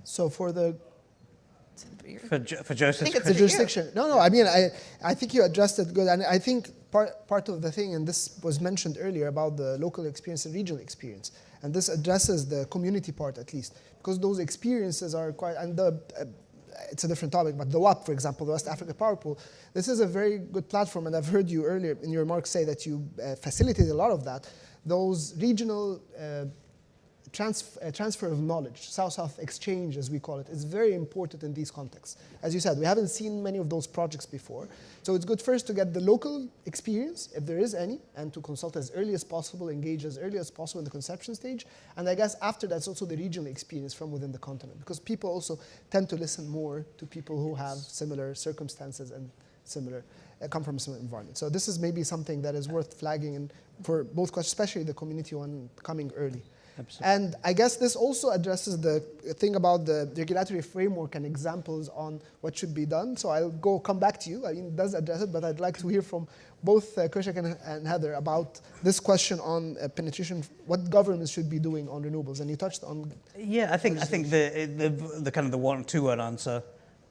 So for Joseph, I think it's the jurisdiction. No. I mean, I think you addressed it good, and I think part of the thing, and this was mentioned earlier about the local experience and regional experience, and this addresses the community part at least, because those experiences are quite. And it's a different topic, but the WAP, for example, the West Africa Power Pool, this is a very good platform, and I've heard you earlier in your remarks say that you facilitated a lot of that. Those regional transfer of knowledge, South-South exchange, as we call it, is very important in these contexts. As you said, we haven't seen many of those projects before. So it's good first to get the local experience, if there is any, and to consult as early as possible, engage as early as possible in the conception stage. And I guess after that's also the regional experience from within the continent, because people also tend to listen more to people who have similar circumstances and come from a similar environment. So this is maybe something that is worth flagging and for both questions, especially the community one coming early. Absolutely. And I guess this also addresses the thing about the regulatory framework and examples on what should be done. So I'll come back to you. I mean, it does address it, but I'd like to hear from both Kushik and Heather about this question on penetration, what governments should be doing on renewables. And you touched on. Yeah, I think the kind of the two-word answer,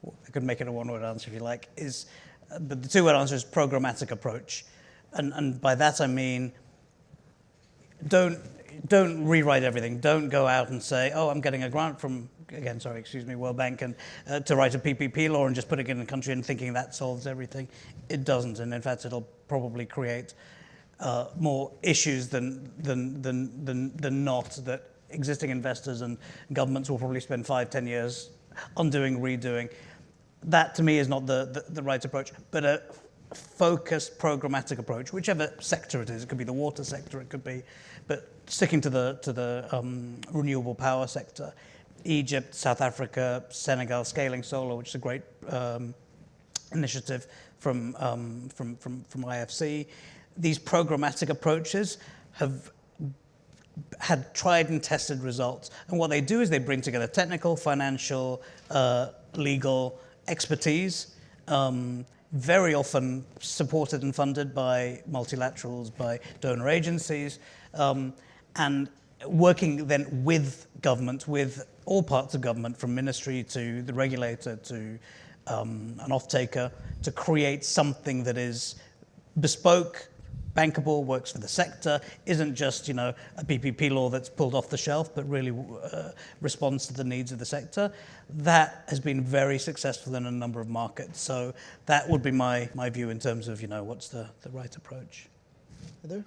I could make it a one-word answer if you like, is, but the two-word answer is programmatic approach. And by that I mean, don't rewrite everything. Don't go out and say, oh, I'm getting a grant from, World Bank, and to write a PPP law and just put it in a country and thinking that solves everything. It doesn't, and in fact, it'll probably create more issues than not. That existing investors and governments will probably spend 5-10 years undoing, redoing. That to me is not the right approach, but a focused programmatic approach, whichever sector it is. It could be the water sector, it could be, but sticking to the renewable power sector. Egypt, South Africa, Senegal, scaling solar, which is a great initiative from IFC. These programmatic approaches have had tried and tested results. And what they do is they bring together technical, financial, legal expertise, very often supported and funded by multilaterals, by donor agencies, and working then with government, with all parts of government, from ministry to the regulator to an off-taker, to create something that is bespoke, bankable, works for the sector, isn't just, you know, a PPP law that's pulled off the shelf, but really responds to the needs of the sector. That has been very successful in a number of markets. So that would be my view in terms of, you know, what's the right approach. Heather?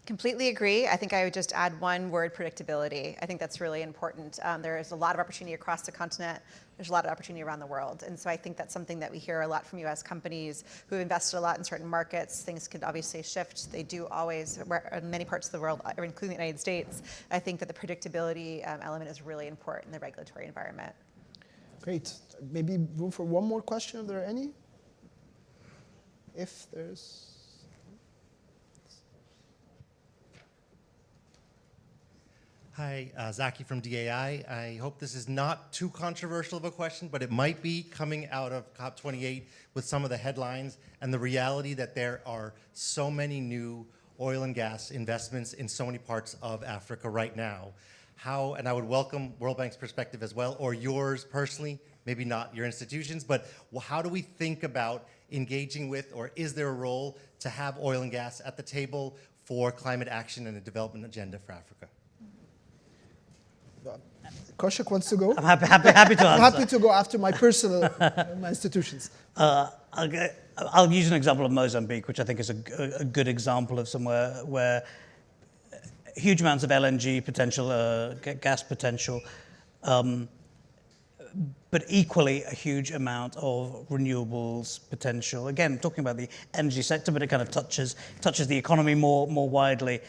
Completely agree. I think I would just add one word: predictability. I think that's really important. There is a lot of opportunity across the continent. There's a lot of opportunity around the world. And so I think that's something that we hear a lot from US companies who have invested a lot in certain markets. Things could obviously shift. They do always, in many parts of the world, including the United States. I think that the predictability element is really important in the regulatory environment. Great. Maybe room for one more question, if there are any? If there's... Hi, Zaki from DAI. I hope this is not too controversial of a question, but it might be coming out of COP28 with some of the headlines and the reality that there are so many new oil and gas investments in so many parts of Africa right now. How, and I would welcome World Bank's perspective as well, or yours personally, maybe not your institutions, but how do we think about engaging with, or is there a role to have oil and gas at the table for climate action and a development agenda for Africa? Kaushik wants to go. I'm happy to answer. I'm happy to go after my personal my institutions. I'll use an example of Mozambique, which I think is a good example of somewhere where huge amounts of LNG potential, gas potential, but equally a huge amount of renewables potential. Again, talking about the energy sector, but it kind of touches the economy more widely.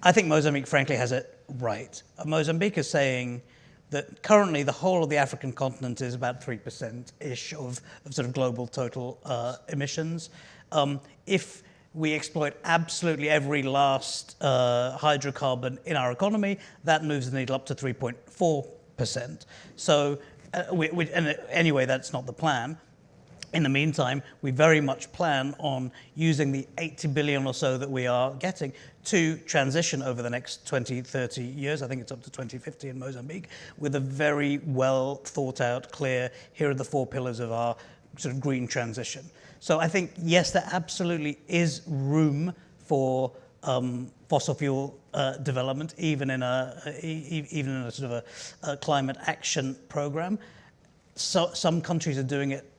I think Mozambique, frankly, has it right. Mozambique is saying that currently the whole of the African continent is about 3%-ish of sort of global total emissions. If we exploit absolutely every last hydrocarbon in our economy, that moves the needle up to 3.4%. So, and anyway, that's not the plan. In the meantime, we very much plan on using the 80 billion or so that we are getting to transition over the next 20, 30 years. I think it's up to 2050 in Mozambique, with a very well thought out, clear, here are the 4 pillars of our sort of green transition. So I think, yes, there absolutely is room for fossil fuel development, even in a sort of a climate action program. So some countries are doing it,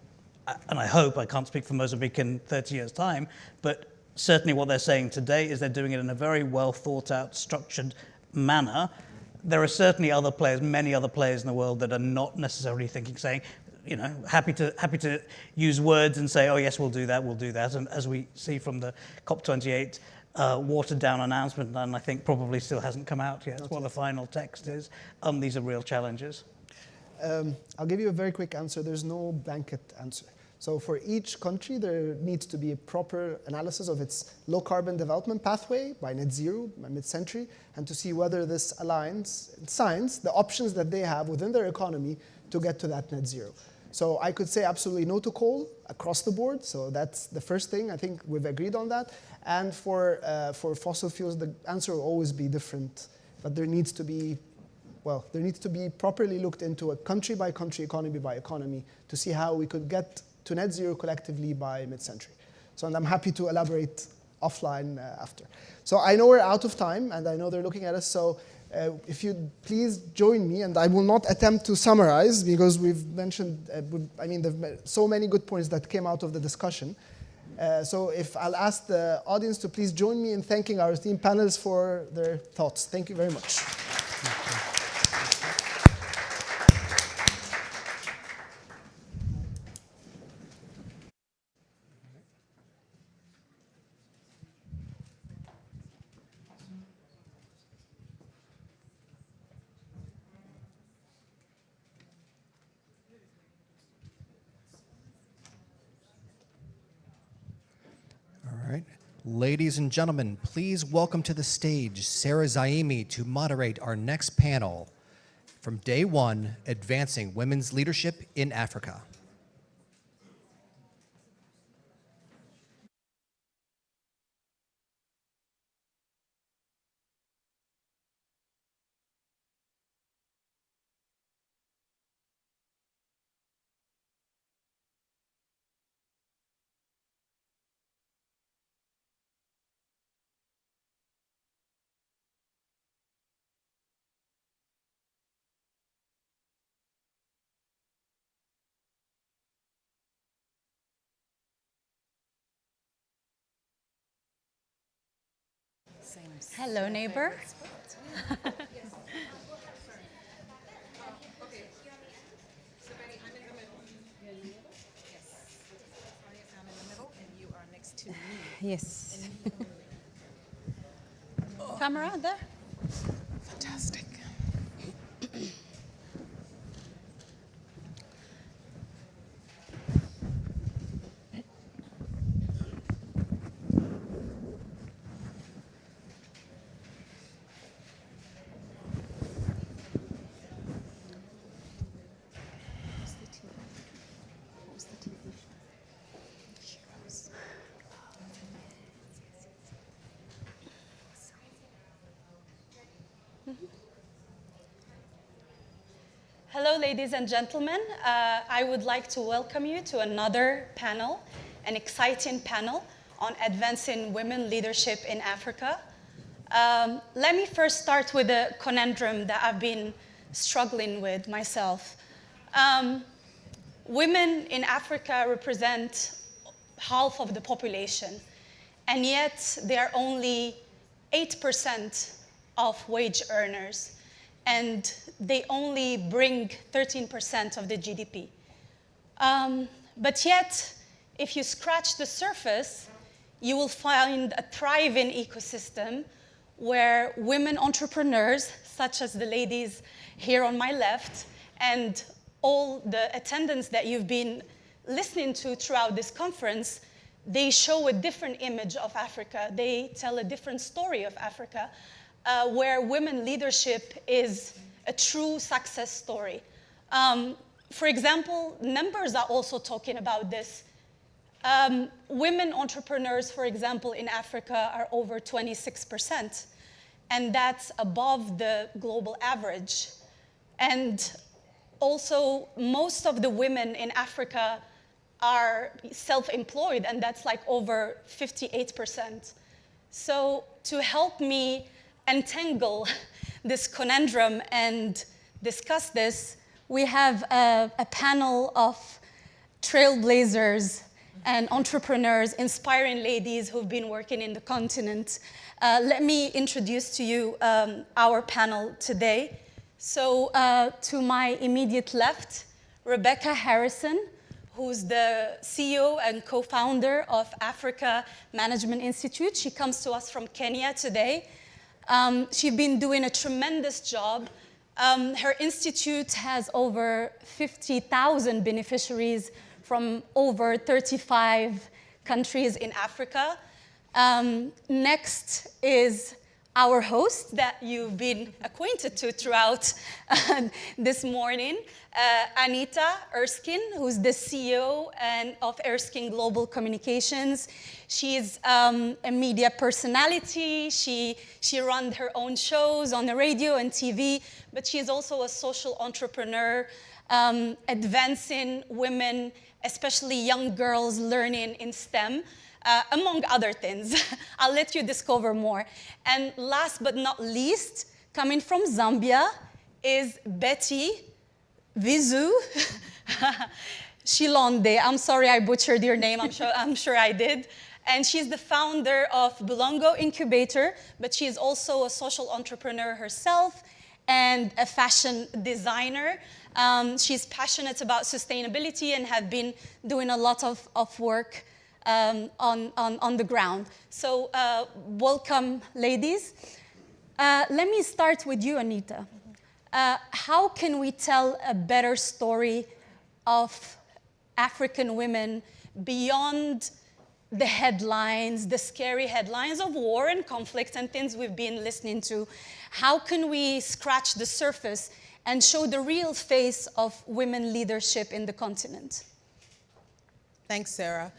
and I hope, I can't speak for Mozambique in 30 years' time, but certainly what they're saying today is they're doing it in a very well thought out, structured manner. There are certainly other players, many other players in the world that are not necessarily saying, you know, happy to use words and say, oh yes, we'll do that. And as we see from the COP28 watered down announcement, and I think probably still hasn't come out yet, what the final text is, these are real challenges. I'll give you a very quick answer. There's no blanket answer. So for each country, there needs to be a proper analysis of its low-carbon development pathway by net zero, by mid-century, and to see whether this aligns, signs the options that they have within their economy to get to that net zero. So I could say absolutely no to coal across the board. So that's the first thing. I think we've agreed on that. And for fossil fuels, the answer will always be different. But there needs to be properly looked into a country by country, economy by economy, to see how we could get to net zero collectively by mid-century. So, and I'm happy to elaborate offline after. So I know we're out of time, and I know they're looking at us. So if you'd please join me, and I will not attempt to summarize because we've mentioned, there's so many good points that came out of the discussion. So if I'll ask the audience to please join me in thanking our esteemed panelists for their thoughts. Thank you very much. Ladies and gentlemen, please welcome to the stage Sarah Zaimi to moderate our next panel from Day One, Advancing Women's Leadership in Africa. Hello, neighbor. Yes. Camera there? Fantastic. Hello, ladies and gentlemen. I would like to welcome you to another panel, an exciting panel on advancing women leadership in Africa. Let me first start with a conundrum that I've been struggling with myself. Women in Africa represent half of the population, and yet they are only 8% of wage earners, and they only bring 13% of the GDP. But yet, if you scratch the surface, you will find a thriving ecosystem where women entrepreneurs, such as the ladies here on my left, and all the attendants that you've been listening to throughout this conference, they show a different image of Africa. They tell a different story of Africa, where women leadership is a true success story. For example, numbers are also talking about this. Women entrepreneurs, for example, in Africa are over 26%, and that's above the global average. And also, most of the women in Africa are self-employed, and that's like over 58%. So to help me untangle this conundrum and discuss this, we have a panel of trailblazers and entrepreneurs, inspiring ladies who've been working in the continent. Let me introduce to you our panel today. So to my immediate left, Rebecca Harrison, who's the CEO and co-founder of Africa Management Institute. She comes to us from Kenya today. She's been doing a tremendous job. Her institute has over 50,000 beneficiaries from over 35 countries in Africa. Next is our host that you've been acquainted to throughout this morning, Anita Erskine, who's the CEO of Erskine Global Communications. She's a media personality. She runs her own shows on the radio and TV, but she's also a social entrepreneur, advancing women, especially young girls, learning in STEM. Among other things. I'll let you discover more. And last but not least, coming from Zambia, is Betty Vizu Shilonde. I'm sorry I butchered your name, I'm sure I did. And she's the founder of Bulongo Incubator, but she's also a social entrepreneur herself and a fashion designer. She's passionate about sustainability and have been doing a lot of work on the ground. So welcome, ladies. Let me start with you, Anita. How can we tell a better story of African women beyond the headlines, the scary headlines of war and conflict and things we've been listening to? How can we scratch the surface and show the real face of women leadership in the continent? Thanks, Sarah.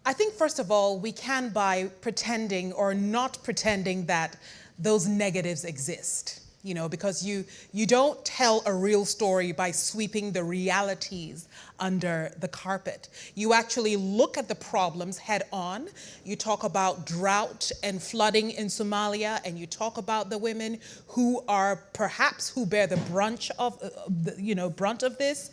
I think, first of all, we can by pretending or not pretending that those negatives exist. You know, because you don't tell a real story by sweeping the realities under the carpet. You actually look at the problems head on. You talk about drought and flooding in Somalia, and you talk about the women who are perhaps who bear the brunt of this.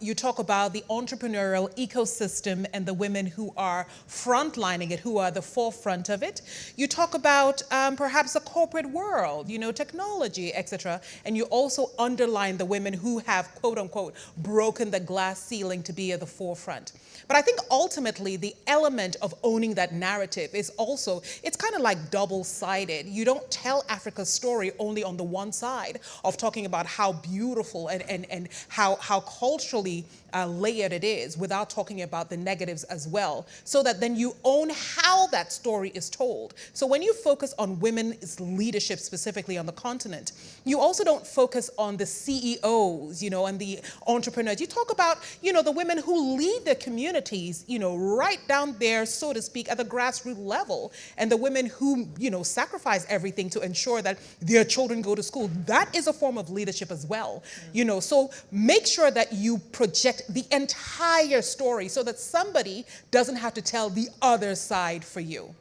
You talk about the entrepreneurial ecosystem and the women who are frontlining it, who are the forefront of it. You talk about perhaps the corporate world, you know, technology, etc. And you also underline the women who have, quote unquote, broken the glass ceiling to be at the forefront. But I think ultimately the element of owning that narrative is also, it's kind of like double-sided. You don't tell Africa's story only on the one side of talking about how beautiful and how culturally layered it is without talking about the negatives as well, so that then you own how that story is told. So when you focus on women's leadership specifically on the continent, you also don't focus on the CEOs, you know, and the entrepreneurs. You talk about, you know, the women who lead their communities, you know, right down there, so to speak, at the grassroots level, and the women who, you know, sacrifice everything to ensure that their children go to school. That is a form of leadership as well, you know. So make sure that you project the entire story so that somebody doesn't have to tell the other side for you.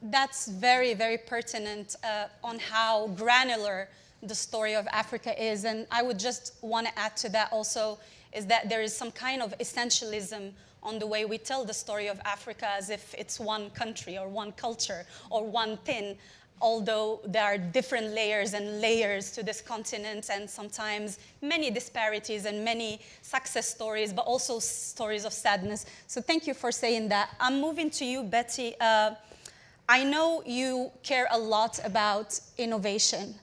That's very, very pertinent on how granular the story of Africa is. And I would just want to add to that also is that there is some kind of essentialism on the way we tell the story of Africa as if it's one country or one culture or one thing, although there are different layers and layers to this continent and sometimes many disparities and many success stories, but also stories of sadness. So thank you for saying that. I'm moving to you, Betty. I know you care a lot about innovation.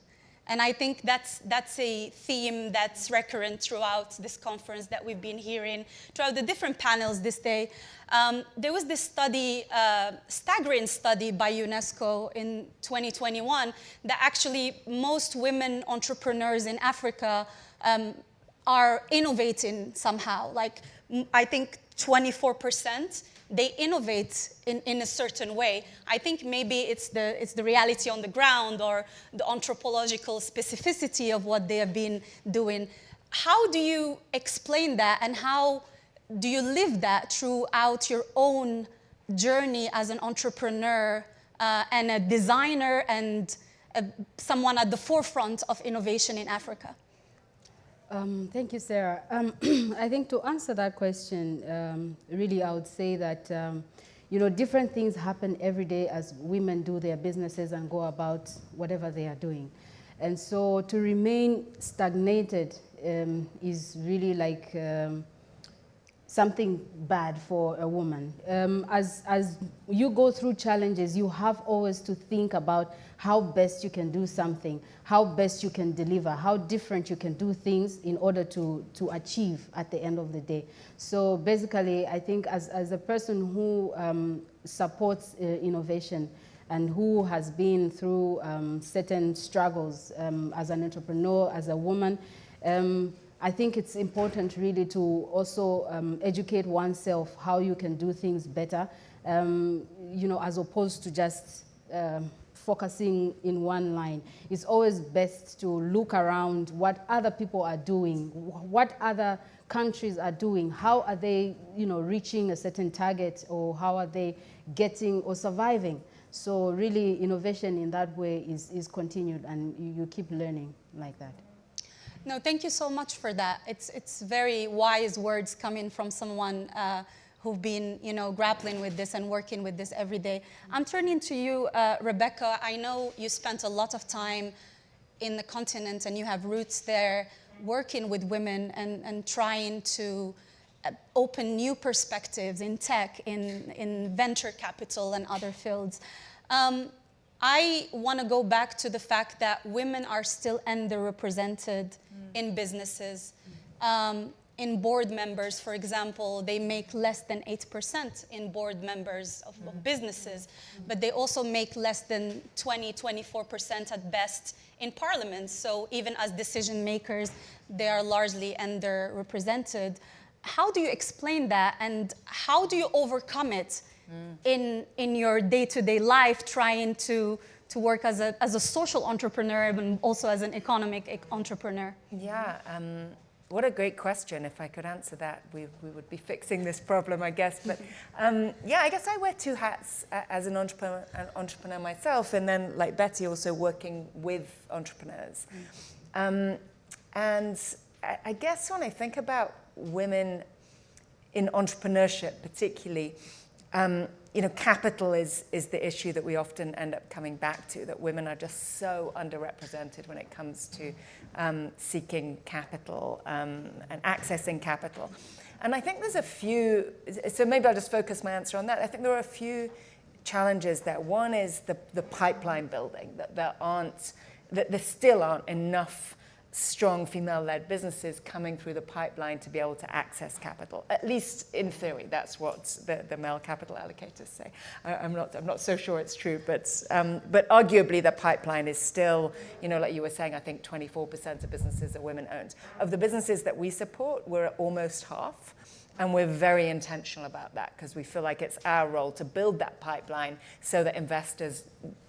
And I think that's a theme that's recurrent throughout this conference that we've been hearing, throughout the different panels this day. There was this study, staggering study by UNESCO in 2021 that actually most women entrepreneurs in Africa are innovating somehow. Like, I think 24%. They innovate in a certain way. I think maybe it's the reality on the ground or the anthropological specificity of what they have been doing. How do you explain that, and how do you live that throughout your own journey as an entrepreneur and a designer and someone at the forefront of innovation in Africa? Thank you, Sarah. I think to answer that question, really I would say that, you know, different things happen every day as women do their businesses and go about whatever they are doing. And so to remain stagnated is really like something bad for a woman. As you go through challenges, you have always to think about how best you can do something, how best you can deliver, how different you can do things in order to achieve at the end of the day. So basically, I think as a person who supports innovation and who has been through certain struggles as an entrepreneur, as a woman, I think it's important really to also educate oneself how you can do things better, you know, as opposed to just focusing in one line. It's always best to look around what other people are doing, what other countries are doing, how are they, you know, reaching a certain target, or how are they getting or surviving. So really innovation in that way is continued, and you keep learning like that. No, thank you so much for that. It's very wise words coming from someone who've been, you know, grappling with this and working with this every day. I'm turning to you, Rebecca. I know you spent a lot of time in the continent and you have roots there, working with women and trying to open new perspectives in tech, in venture capital and other fields. I want to go back to the fact that women are still underrepresented in businesses. in board members, for example, they make less than 8% in board members of businesses, but they also make less than 24% at best in parliament. So even as decision makers, they are largely underrepresented. How do you explain that, and how do you overcome it in your day-to-day life, trying to work as a social entrepreneur and also as an economic entrepreneur? Yeah, what a great question. If I could answer that, we would be fixing this problem, I guess. But yeah, I guess I wear two hats as an entrepreneur myself, and then, like Betty, also working with entrepreneurs. And I guess when I think about women in entrepreneurship particularly, capital is the issue that we often end up coming back to, that women are just so underrepresented when it comes to seeking capital and accessing capital. And I think there's a few, so maybe I'll just focus my answer on that. I think there are a few challenges there. One is the pipeline building, that there still aren't enough strong female-led businesses coming through the pipeline to be able to access capital. At least in theory, that's what the male capital allocators say. I'm not so sure it's true, but arguably the pipeline is still, like you were saying, I think 24% of businesses are women-owned. Of the businesses that we support, we're at almost half. And we're very intentional about that because we feel like it's our role to build that pipeline so that investors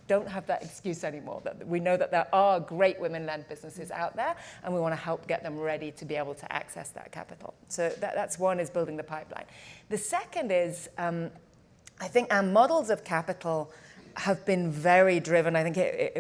don't have that excuse anymore. That we know that there are great women-led businesses out there, and we want to help get them ready to be able to access that capital. So that's one, is building the pipeline. The second is, I think our models of capital have been very driven. I think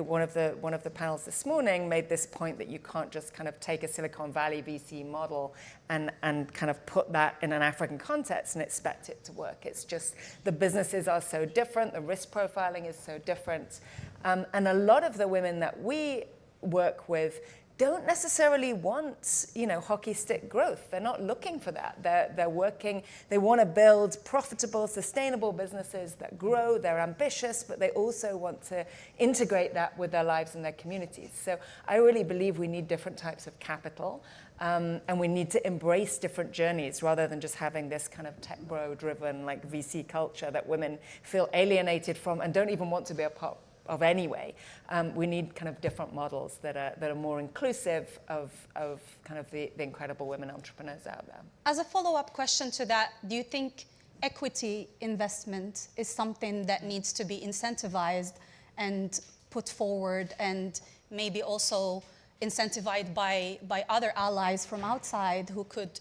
one of the panels this morning made this point that you can't just kind of take a Silicon Valley VC model and kind of put that in an African context and expect it to work. It's just the businesses are so different, the risk profiling is so different. And a lot of the women that we work with don't necessarily want, hockey stick growth. They're not looking for that. They're working, they want to build profitable, sustainable businesses that grow. They're ambitious, but they also want to integrate that with their lives and their communities. So I really believe we need different types of capital, and we need to embrace different journeys rather than just having this kind of tech bro-driven, like VC culture that women feel alienated from and don't even want to be a part of anyway. We need kind of different models that are more inclusive of kind of the incredible women entrepreneurs out there. As a follow-up question to that, do you think equity investment is something that needs to be incentivized and put forward, and maybe also incentivized by other allies from outside who could,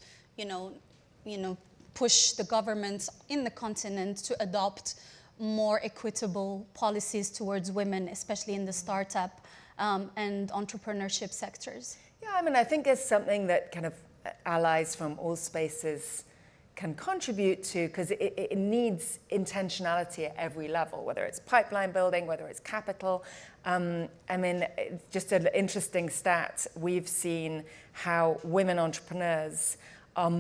push the governments in the continent to adopt more equitable policies towards women, especially in the startup and entrepreneurship sectors? Yeah, I think it's something that kind of allies from all spaces can contribute to, because it needs intentionality at every level, whether it's pipeline building, whether it's capital. Just an interesting stat, we've seen how women entrepreneurs are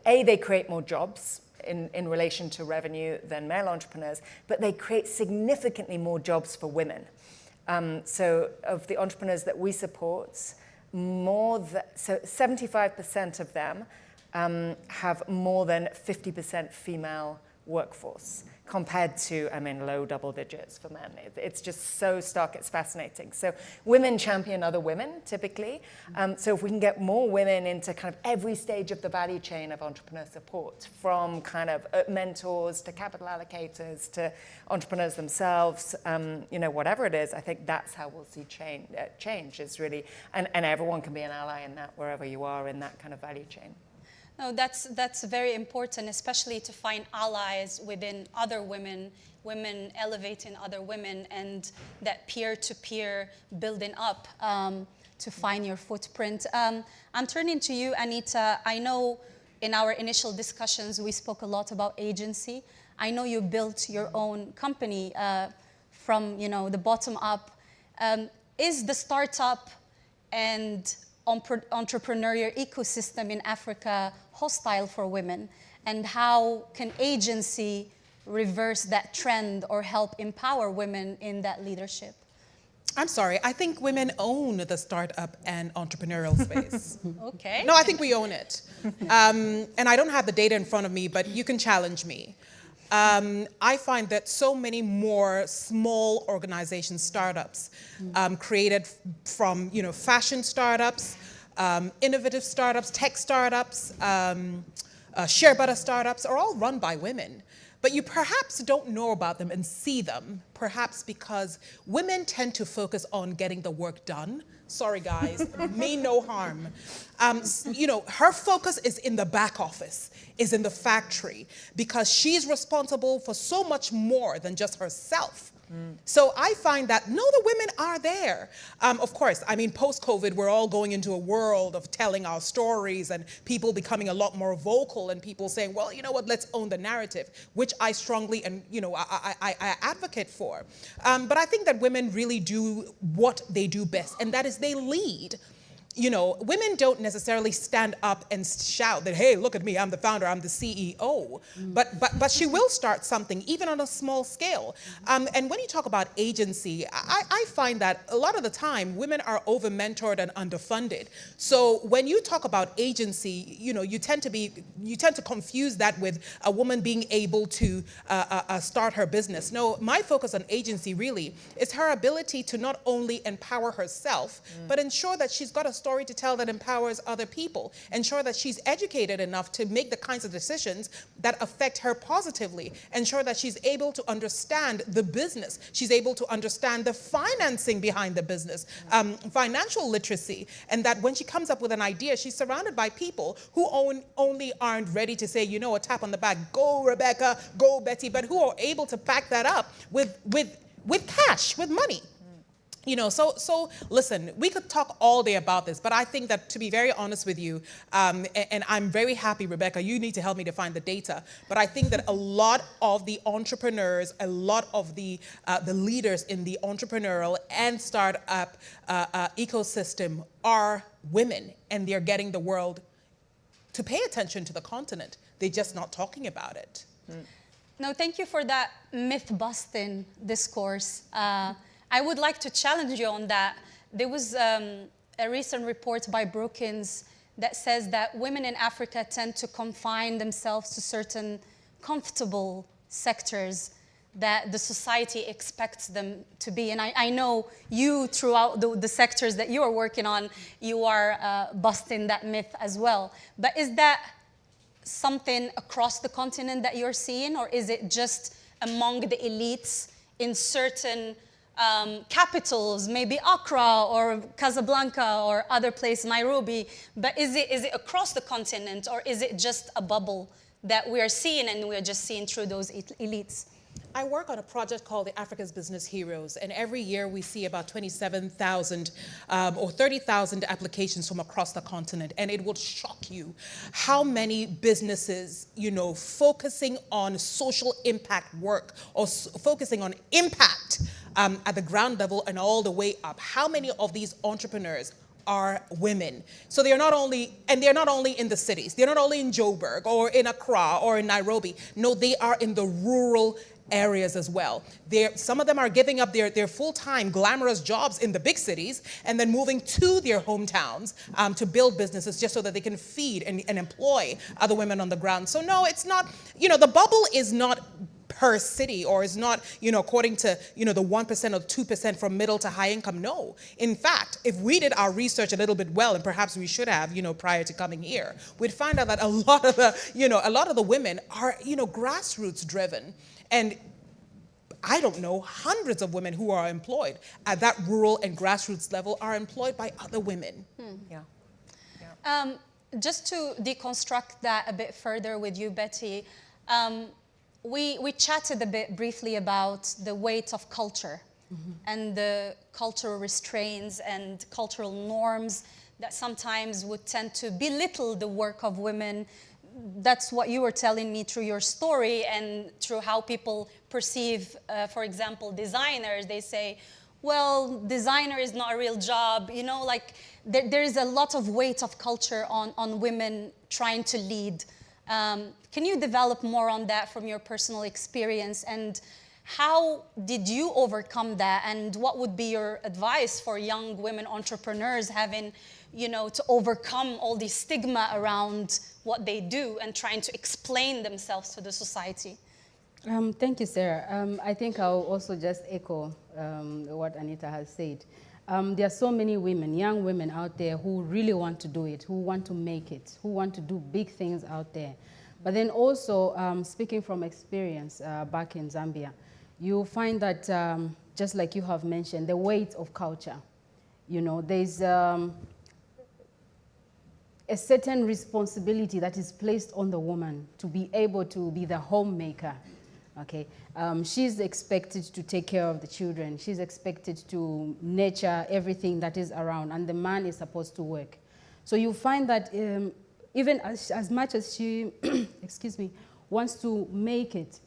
they create more jobs in relation to revenue than male entrepreneurs, but they create significantly more jobs for women. So of the entrepreneurs that we support, 75% of them have more than 50% female workforce, compared to, low double digits for men. It's just so stark, it's fascinating. So women champion other women, typically. So if we can get more women into kind of every stage of the value chain of entrepreneur support, from kind of mentors to capital allocators to entrepreneurs themselves, whatever it is, I think that's how we'll see change is really, and everyone can be an ally in that, wherever you are in that kind of value chain. No, that's very important, especially to find allies within other women elevating other women, and that peer-to-peer building up to find your footprint. I'm turning to you, Anita. I know in our initial discussions, we spoke a lot about agency. I know you built your own company from the bottom up. Is the startup and entrepreneurial ecosystem in Africa hostile for women, and how can agency reverse that trend or help empower women in that leadership? I'm sorry, I think women own the startup and entrepreneurial space. Okay. No, I think we own it. And I don't have the data in front of me, but you can challenge me. I find that so many more small organizations, startups, created from fashion startups, innovative startups, tech startups, share butter startups are all run by women. But you perhaps don't know about them and see them, perhaps because women tend to focus on getting the work done. Sorry, guys, mean no harm. Her focus is in the back office, is in the factory, because she's responsible for so much more than just herself. So I find that, no, the women are there. Of course, I mean, post-COVID, we're all going into a world of telling our stories and people becoming a lot more vocal and people saying, well, you know what, let's own the narrative, which I strongly and, I advocate for. But I think that women really do what they do best, and that is they lead. Women don't necessarily stand up and shout that, hey, look at me, I'm the founder, I'm the CEO. But she will start something, even on a small scale. And when you talk about agency, I find that a lot of the time, women are over-mentored and underfunded. So when you talk about agency, you tend to confuse that with a woman being able to start her business. No, my focus on agency really is her ability to not only empower herself, but ensure that she's got a story to tell that empowers other people. Ensure that she's educated enough to make the kinds of decisions that affect her positively. Ensure that she's able to understand the business. She's able to understand the financing behind the business, financial literacy, and that when she comes up with an idea, she's surrounded by people who only aren't ready to say, a tap on the back, go Rebecca, go Betty, but who are able to back that up with cash, with money. So listen, we could talk all day about this, but I think that, to be very honest with you, and I'm very happy, Rebecca, you need to help me to find the data, but I think that a lot of the entrepreneurs, a lot of the leaders in the entrepreneurial and startup ecosystem are women, and they're getting the world to pay attention to the continent. They're just not talking about it. No, thank you for that myth-busting discourse. I would like to challenge you on that. There was a recent report by Brookings that says that women in Africa tend to confine themselves to certain comfortable sectors that the society expects them to be. And I know you, throughout the sectors that you are working on, you are busting that myth as well. But is that something across the continent that you're seeing, or is it just among the elites in certain capitals, maybe Accra or Casablanca or other place, Nairobi, but is it across the continent, or is it just a bubble that we are seeing and we are just seeing through those elites? I work on a project called the Africa's Business Heroes, and every year we see about 27,000 or 30,000 applications from across the continent, and it will shock you how many businesses, focusing on social impact work or focusing on impact at the ground level and all the way up. How many of these entrepreneurs are women? So they're not only in the cities, they're not only in Joburg or in Accra or in Nairobi. No, they are in the rural areas as well. Some of them are giving up their full-time glamorous jobs in the big cities and then moving to their hometowns to build businesses just so that they can feed and employ other women on the ground. So no, it's not, the bubble is not per city, or is not, according to, the 1% or 2% from middle to high income. No. In fact, if we did our research a little bit well, and perhaps we should have, prior to coming here, we'd find out that a lot of the women are, grassroots driven. And I don't know, hundreds of women who are employed at that rural and grassroots level are employed by other women. Yeah. Just to deconstruct that a bit further with you, Betty, we chatted a bit briefly about the weight of culture and the cultural restraints and cultural norms that sometimes would tend to belittle the work of women. That's what you were telling me through your story and through how people perceive, for example, designers. They say, well, designer is not a real job. There is a lot of weight of culture on women trying to lead. Can you develop more on that from your personal experience? And How did you overcome that, and what would be your advice for young women entrepreneurs having, to overcome all the stigma around what they do and trying to explain themselves to the society? Thank you, Sarah. I think I'll also just echo what Anita has said. There are so many women, young women out there who really want to do it, who want to make it, who want to do big things out there. But then also, speaking from experience back in Zambia, you'll find that, just like you have mentioned, the weight of culture. There's a certain responsibility that is placed on the woman to be able to be the homemaker. Okay, she's expected to take care of the children. She's expected to nurture everything that is around, and the man is supposed to work. So you find that even as much as she, excuse me, wants to make it,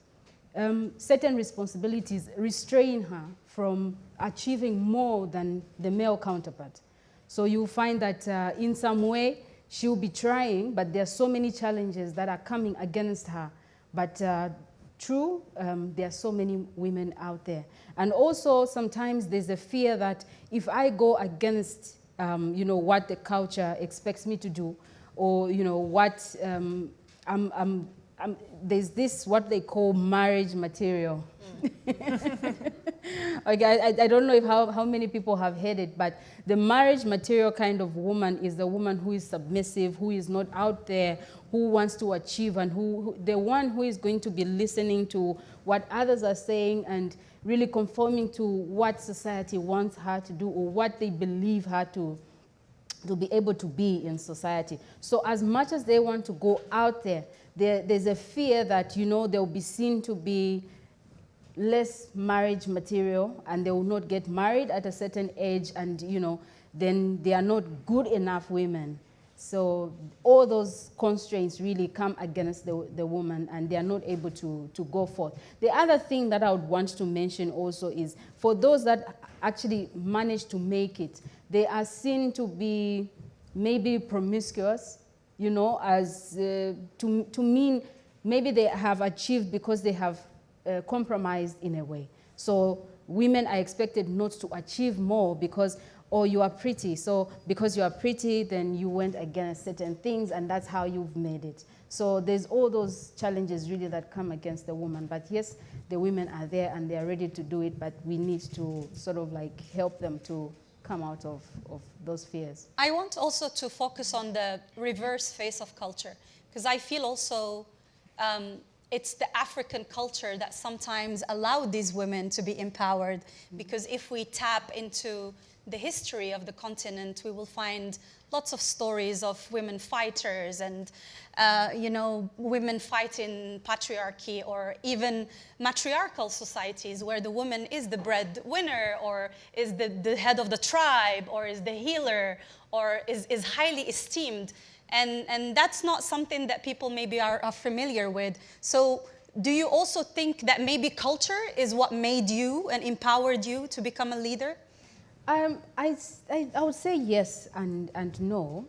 certain responsibilities restrain her from achieving more than the male counterpart. So you find that in some way she'll be trying, but there are so many challenges that are coming against her. But true, there are so many women out there. And also sometimes there's a fear that if I go against what the culture expects me to do, or what there's this what they call marriage material. Okay, I don't know how many people have heard it, but the marriage material kind of woman is the woman who is submissive, who is not out there, who wants to achieve, and the one who is going to be listening to what others are saying and really conforming to what society wants her to do or what they believe her to be able to be in society. So as much as they want to go out there, there's a fear that, they'll be seen to be less marriage material and they will not get married at a certain age, and, then they are not good enough women. So all those constraints really come against the woman, and they are not able to go forth. The other thing that I would want to mention also is for those that actually manage to make it, they are seen to be maybe promiscuous, as to mean maybe they have achieved because they have compromised in a way. So women are expected not to achieve more because, you are pretty. So because you are pretty, then you went against certain things, and that's how you've made it. So there's all those challenges really that come against the woman. But yes, the women are there and they are ready to do it, but we need to sort of like help them to come out of those fears. I want also to focus on the reverse face of culture, because I feel also it's the African culture that sometimes allowed these women to be empowered, because if we tap into the history of the continent, we will find lots of stories of women fighters and, women fighting patriarchy, or even matriarchal societies where the woman is the breadwinner, or is the head of the tribe, or is the healer, or is highly esteemed. And that's not something that people maybe are familiar with. So do you also think that maybe culture is what made you and empowered you to become a leader? I would say yes and no.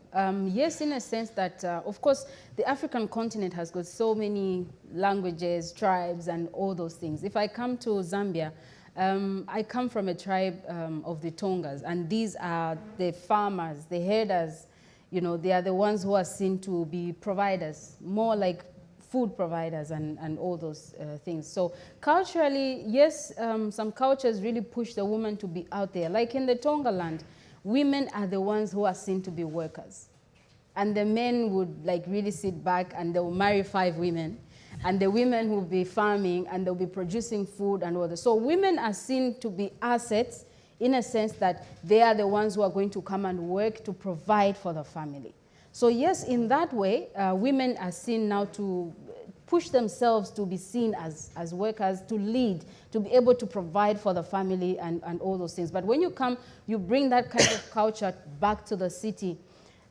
Yes, in a sense that, of course, the African continent has got so many languages, tribes, and all those things. If I come to Zambia, I come from a tribe of the Tongas, and these are the farmers, the herders. They are the ones who are seen to be providers, more like food providers and all those things. So culturally, yes, some cultures really push the woman to be out there. Like in the Tonga land, women are the ones who are seen to be workers. And the men would like really sit back and they'll marry 5 women. And the women will be farming and they'll be producing food and all that. So women are seen to be assets in a sense that they are the ones who are going to come and work to provide for the family. So yes, in that way, women are seen now to push themselves to be seen as workers, to lead, to be able to provide for the family and all those things. But when you come, you bring that kind of culture back to the city.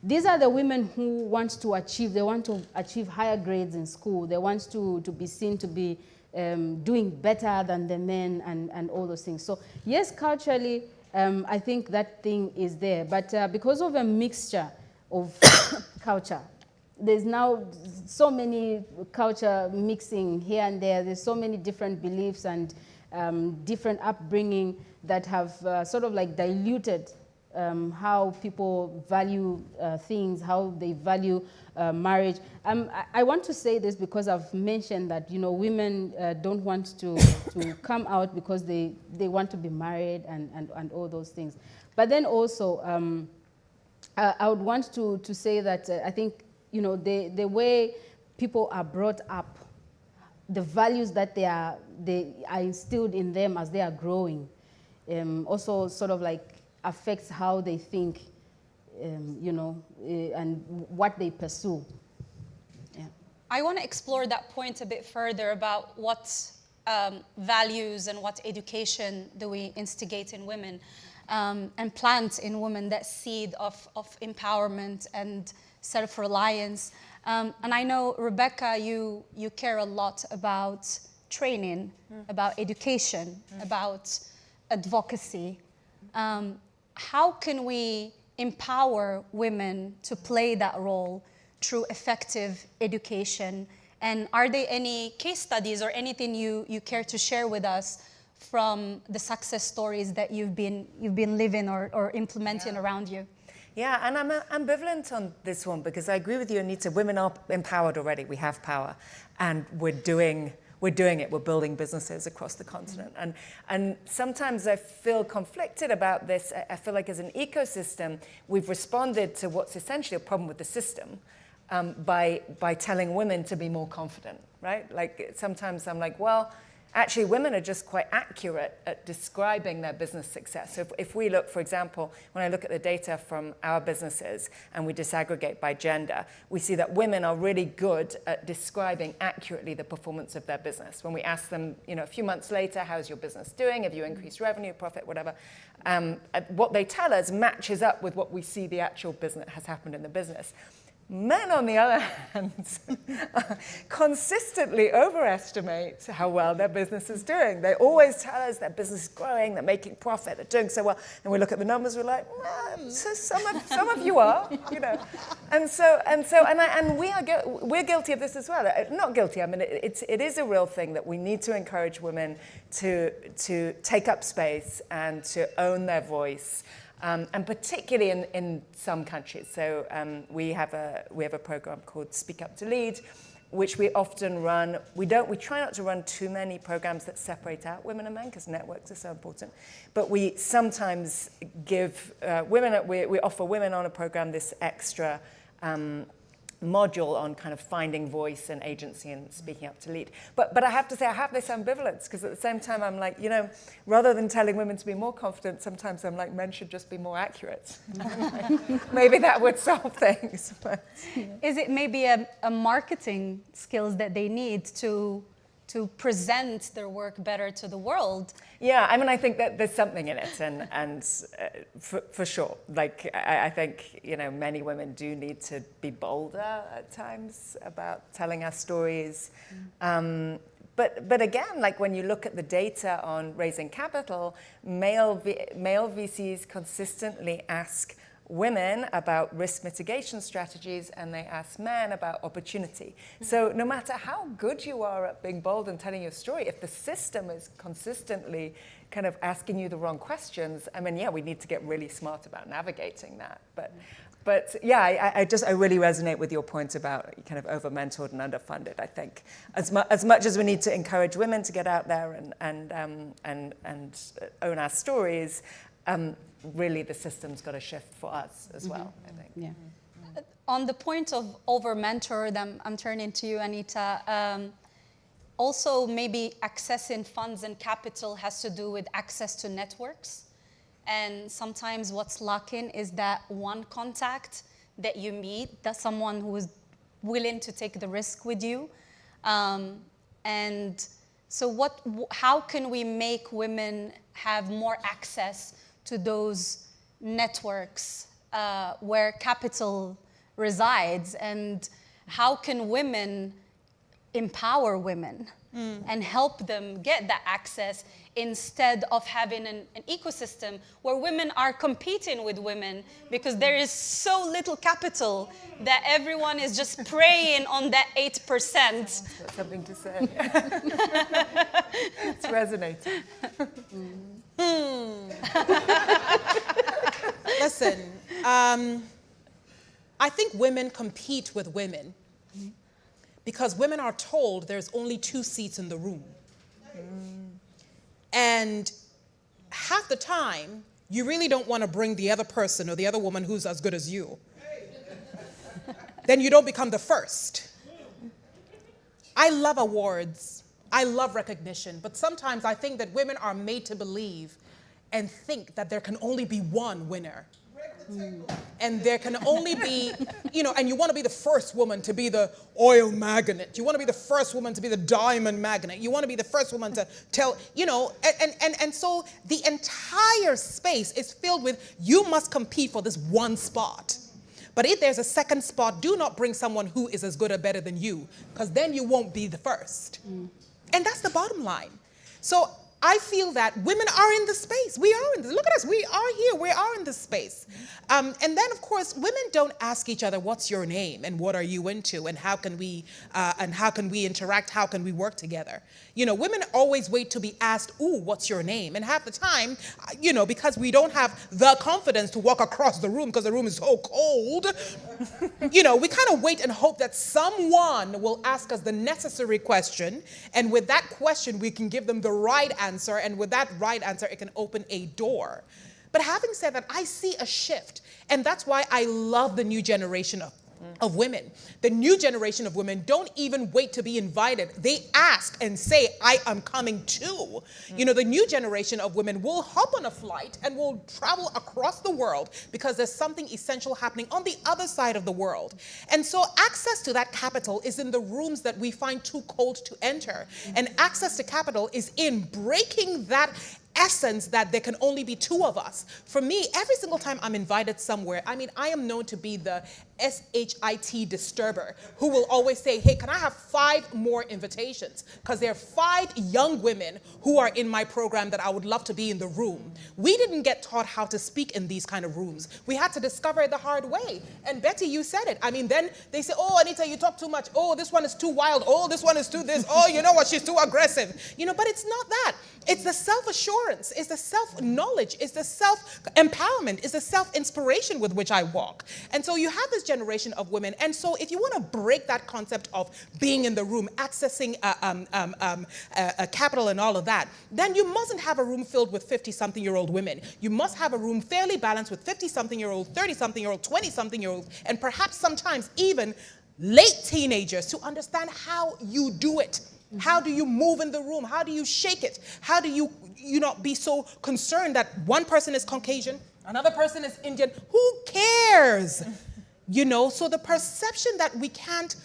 These are the women who want to achieve, they want to achieve higher grades in school. They want to be seen to be doing better than the men and all those things. So yes, culturally, I think that thing is there. But because of a mixture of culture, there's now so many culture mixing here and there. There's so many different beliefs and different upbringing that have sort of like diluted how people value things, how they value marriage. I want to say this because I've mentioned that, you know, women don't want to come out because they want to be married and all those things. But then also, I would want to say that I think, you know, the way people are brought up, the values that they are instilled in them as they are growing, also sort of like affects how they think, you know, and what they pursue. Yeah. I want to explore that point a bit further about what values and what education do we instigate in women and plant in women that seed of empowerment and self-reliance. And I know, Rebecca, you care a lot about training, about education, about advocacy. How can we empower women to play that role through effective education? And are there any case studies or anything you care to share with us from the success stories that you've been living or implementing around you? Yeah, and I'm ambivalent on this one because I agree with you, Anita. Women are empowered already. We have power, and we're doing it. We're building businesses across the continent. And sometimes I feel conflicted about this. I feel like as an ecosystem, we've responded to what's essentially a problem with the system by telling women to be more confident, right? Like sometimes I'm like, well, actually women are just quite accurate at describing their business success. So if we look, for example, when I look at the data from our businesses and we disaggregate by gender, we see that women are really good at describing accurately the performance of their business. When we ask them, you know, a few months later, how's your business doing? Have you increased revenue, profit, whatever? What they tell us matches up with what we see the actual business has happened in the business. Men, on the other hand, consistently overestimate how well their business is doing. They always tell us their business is growing, they're making profit, they're doing so well. And we look at the numbers, we're like, so some of you are, you know. And we're guilty of this as well. Not guilty. I mean, it is a real thing that we need to encourage women to take up space and to own their voice. And particularly in some countries. So we have a program called Speak Up to Lead, which we often run. We try not to run too many programs that separate out women and men because networks are so important. But we sometimes give women, we offer women on a program this extra module on kind of finding voice and agency and speaking up to lead. But I have to say, I have this ambivalence because at the same time I'm like, you know, rather than telling women to be more confident, sometimes I'm like, men should just be more accurate. Maybe that would solve things. But. Is it maybe a marketing skills that they need to present their work better to the world? Yeah, I mean, I think that there's something in it, and for sure. Like, I think, you know, many women do need to be bolder at times about telling our stories. But again, like when you look at the data on raising capital, male VCs consistently ask women about risk mitigation strategies, and they ask men about opportunity. So no matter how good you are at being bold and telling your story, if the system is consistently kind of asking you the wrong questions, I mean, yeah, we need to get really smart about navigating that. But yeah, I really resonate with your point about kind of over-mentored and underfunded. I think as much as we need to encourage women to get out there and own our stories, really the system's got to shift for us as well, I think. Yeah. On the point of over-mentored, I'm turning to you, Anita. Also, maybe accessing funds and capital has to do with access to networks. And sometimes what's lacking is that one contact that you meet, that someone who is willing to take the risk with you. And so how can we make women have more access to those networks where capital resides, and how can women empower women and help them get that access instead of having an ecosystem where women are competing with women because there is so little capital that everyone is just preying on that 8%. Got something to say. It's resonating. Listen, I think women compete with women because women are told there's only 2 seats in the room. And half the time, you really don't want to bring the other person or the other woman who's as good as you. Then you don't become the first. I love awards. I love recognition. But sometimes I think that women are made to believe and think that there can only be one winner. And there can only be, and you want to be the first woman to be the oil magnate. You want to be the first woman to be the diamond magnate. You want to be the first woman to tell, and so the entire space is filled with, you must compete for this one spot. But if there's a second spot, do not bring someone who is as good or better than you, because then you won't be the first. And that's the bottom line. So I feel that women are in the space. We are in this. Look at us. We are here. We are in this space. And then, of course, women don't ask each other, what's your name and what are you into and how can we interact? How can we work together? Women always wait to be asked, ooh, what's your name? And half the time, because we don't have the confidence to walk across the room because the room is so cold, we kind of wait and hope that someone will ask us the necessary question. And with that question, we can give them the right answer. And with that right answer, it can open a door. But having said that, I see a shift. And that's why I love the new generation of women. The new generation of women don't even wait to be invited. They ask and say, I am coming too. The new generation of women will hop on a flight and will travel across the world because there's something essential happening on the other side of the world. And so access to that capital is in the rooms that we find too cold to enter. And access to capital is in breaking that essence that there can only be 2 of us. For me, every single time I'm invited somewhere, I am known to be the SHIT disturber who will always say, hey, can I have 5 more invitations? Because there are 5 young women who are in my program that I would love to be in the room. We didn't get taught how to speak in these kind of rooms. We had to discover it the hard way. And Betty, you said it. Then they say, oh, Anita, you talk too much. Oh, this one is too wild. Oh, this one is too this. Oh, you know what? She's too aggressive. But it's not that. It's the self-assurance. It's the self-knowledge. It's the self-empowerment. It's the self-inspiration with which I walk. And so you have this generation of women. And so if you want to break that concept of being in the room, accessing capital and all of that, then you mustn't have a room filled with 50-something-year-old women. You must have a room fairly balanced with 50-something-year-old, 30-something-year-old, 20-something-year-old, and perhaps sometimes even late teenagers to understand how you do it. How do you move in the room? How do you shake it? How do you not be so concerned that one person is Caucasian, another person is Indian? Who cares? So the perception that we can't,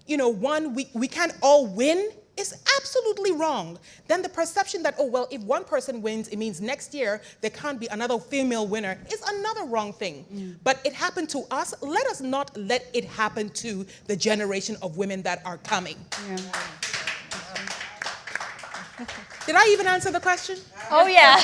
we can't all win is absolutely wrong. Then the perception that, oh, well, if one person wins, it means next year there can't be another female winner is another wrong thing. But it happened to us. Let us not let it happen to the generation of women that are coming. Did I even answer the question? Oh, yeah.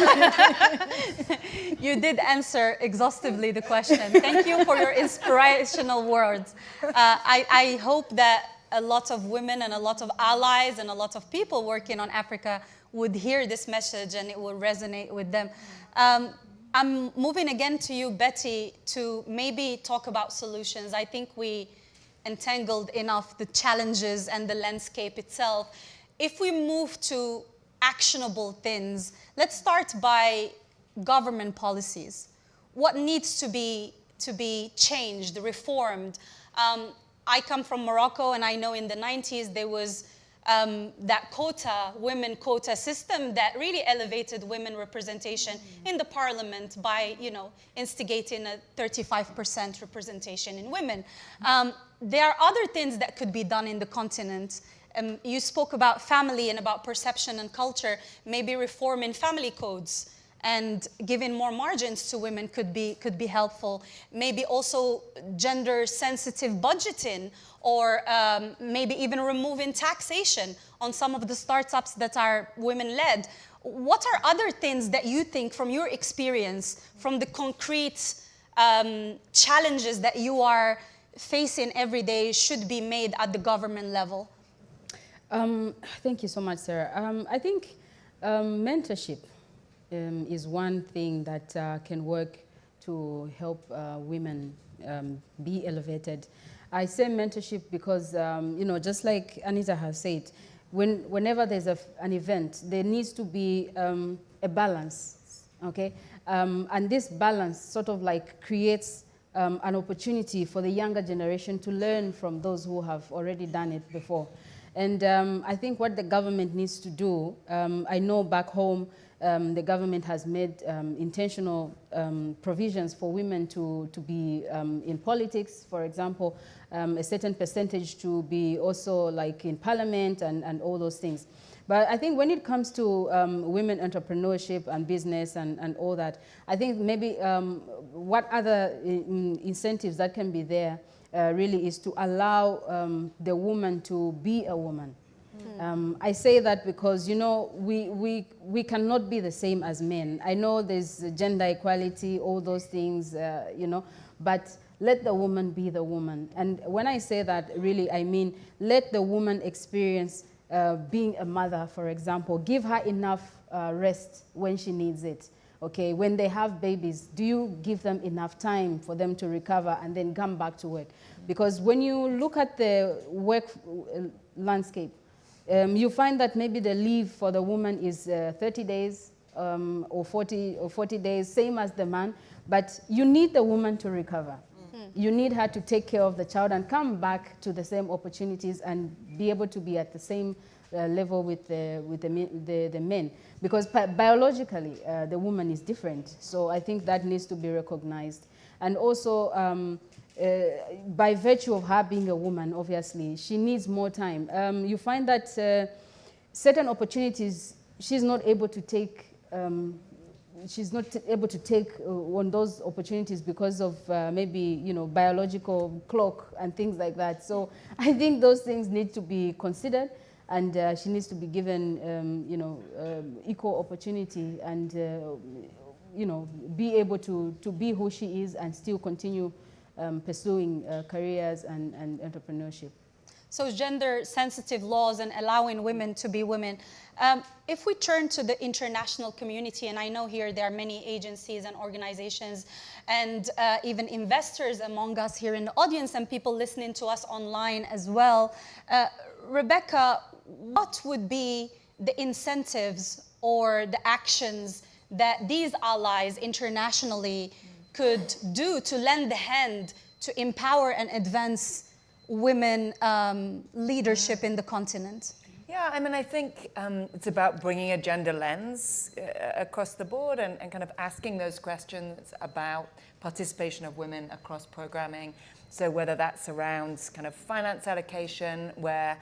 You did answer exhaustively the question. Thank you for your inspirational words. I hope that a lot of women and a lot of allies and a lot of people working on Africa would hear this message and it will resonate with them. I'm moving again to you, Betty, to maybe talk about solutions. I think we entangled enough the challenges and the landscape itself. If we move to actionable things, let's start by government policies. What needs to be changed, reformed? I come from Morocco, and I know in the 90s there was that women quota system that really elevated women representation in the parliament by, instigating a 35% representation in women. There are other things that could be done in the continent. You spoke about family and about perception and culture, maybe reforming family codes and giving more margins to women could be helpful. Maybe also gender-sensitive budgeting, or maybe even removing taxation on some of the startups that are women-led. What are other things that you think, from your experience, from the concrete challenges that you are facing every day, should be made at the government level? Thank you so much, Sarah. I think mentorship is one thing that can work to help women be elevated. I say mentorship because, you know, just like Anita has said, whenever there's an event, there needs to be a balance, okay? And this balance sort of like creates an opportunity for the younger generation to learn from those who have already done it before. And I think what the government needs to do, I know back home, the government has made intentional provisions for women to be in politics, for example, a certain percentage to be also like in parliament and all those things. But I think when it comes to women entrepreneurship and business and all that, I think maybe what other incentives that can be there really is to allow the woman to be a woman. I say that because, you know, we cannot be the same as men. I know there's gender equality, all those things, you know, but let the woman be the woman. And when I say that, really, I mean, let the woman experience being a mother, for example. Give her enough rest when she needs it. Okay, when they have babies, do you give them enough time for them to recover and then come back to work? Because when you look at the work landscape, you find that maybe the leave for the woman is 30 days or 40 days, same as the man, but you need the woman to recover. You need her to take care of the child and come back to the same opportunities and be able to be at the same level with the men. Because biologically, the woman is different. So I think that needs to be recognized. And also, by virtue of her being a woman, obviously, she needs more time. You find that certain opportunities she's not able to take on those opportunities because of maybe, you know, biological clock and things like that. So I think those things need to be considered, and she needs to be given, you know, equal opportunity and, you know, be able to be who she is and still continue pursuing careers and entrepreneurship. So gender-sensitive laws and allowing women to be women. If we turn to the international community, and I know here there are many agencies and organizations and even investors among us here in the audience and people listening to us online as well. Rebecca, what would be the incentives or the actions that these allies internationally could do to lend a hand to empower and advance women leadership in the continent? Yeah, I mean, I think it's about bringing a gender lens across the board and kind of asking those questions about participation of women across programming. So whether that's around kind of finance allocation, where,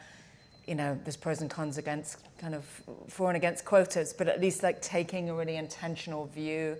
you know, there's pros and cons against kind of for and against quotas, but at least like taking a really intentional view.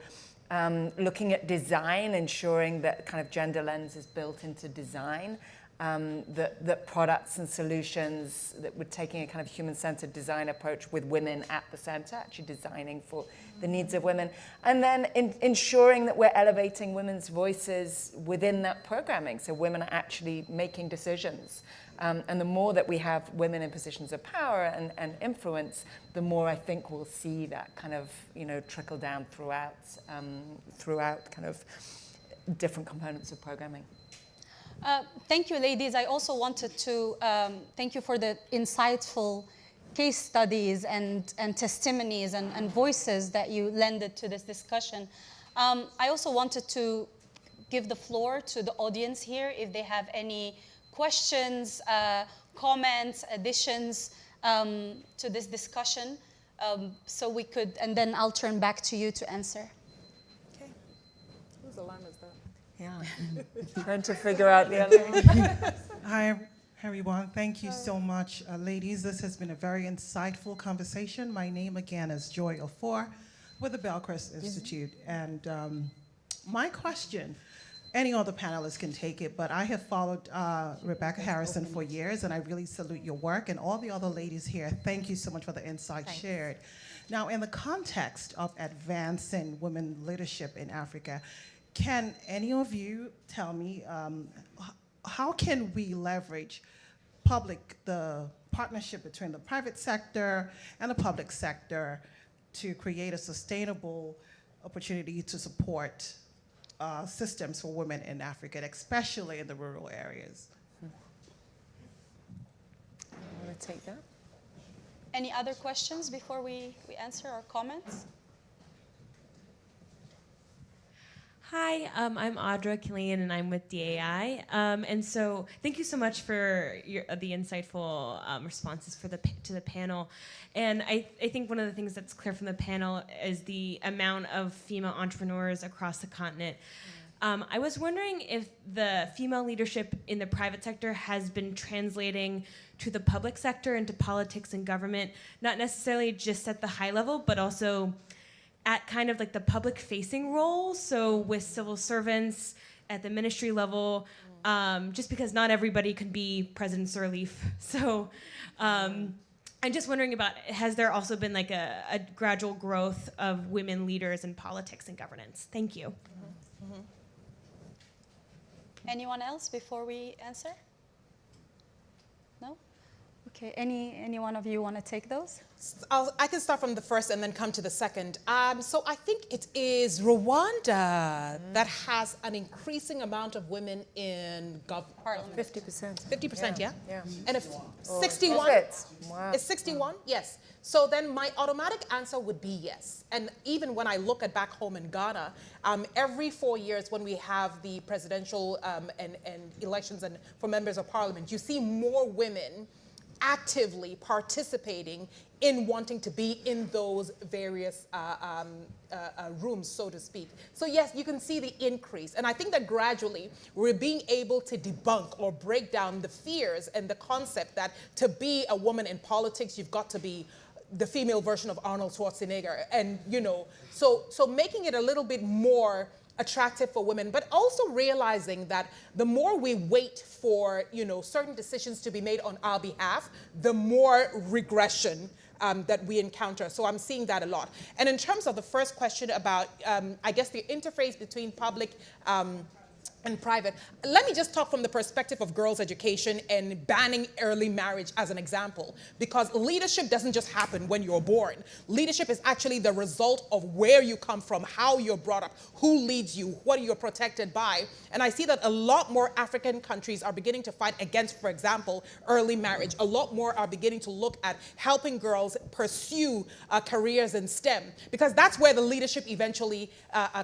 Looking at design, ensuring that kind of gender lens is built into design. That products and solutions, that we're taking a kind of human-centered design approach with women at the center, actually designing for the needs of women. And then ensuring that we're elevating women's voices within that programming, so women are actually making decisions. And the more that we have women in positions of power and influence, the more I think we'll see that kind of, you know, trickle down throughout kind of different components of programming. Thank you, ladies. I also wanted to thank you for the insightful case studies and testimonies and voices that you lended to this discussion. I also wanted to give the floor to the audience here if they have any questions, comments, additions to this discussion. So we could, and then I'll turn back to you to answer. Okay. Whose alarm is that? Yeah, trying to figure out the other. Hi, everyone. Thank you so much, ladies. This has been a very insightful conversation. My name again is Joy Ofor. with the Bellcrest Institute. And my question, any other panelists can take it, but I have followed Rebecca Harrison for years, and I really salute your work, and all the other ladies here. Thank you so much for the insight shared. Now, in the context of advancing women leadership in Africa, can any of you tell me how can we leverage the partnership between the private sector and the public sector to create a sustainable opportunity to support systems for women in Africa, especially in the rural areas? I want to take that. Any other questions before we answer or comments? Hi, I'm Audra Killian, and I'm with DAI. And so thank you so much for the insightful responses to the panel. And I think one of the things that's clear from the panel is the amount of female entrepreneurs across the continent. I was wondering if the female leadership in the private sector has been translating to the public sector, into politics and government, not necessarily just at the high level, but also at kind of like the public-facing role, so with civil servants at the ministry level, just because not everybody can be President Sirleaf. So I'm just wondering about, has there also been like a gradual growth of women leaders in politics and governance? Thank you. Anyone else before we answer? No? Okay, any one of you want to take those? I can start from the first and then come to the second. So I think it is Rwanda that has an increasing amount of women in government. 50%. 50%, yeah? Yeah. And if Oh, 61? is it? Wow. Is 61? Yes. So then my automatic answer would be yes. And even when I look at back home in Ghana, every 4 years when we have the presidential and elections and for members of parliament, you see more women actively participating in wanting to be in those various rooms, so to speak. So yes, you can see the increase. And I think that gradually we're being able to debunk or break down the fears and the concept that to be a woman in politics, you've got to be the female version of Arnold Schwarzenegger. And, so making it a little bit more attractive for women, but also realizing that the more we wait for, certain decisions to be made on our behalf, the more regression that we encounter. So I'm seeing that a lot. And in terms of the first question about, I guess, the interface between public and private, let me just talk from the perspective of girls' education and banning early marriage as an example, because leadership doesn't just happen when you're born. Leadership is actually the result of where you come from, how you're brought up, who leads you, what you're protected by. And I see that a lot more African countries are beginning to fight against, for example, early marriage. A lot more are beginning to look at helping girls pursue careers in STEM, because that's where the leadership eventually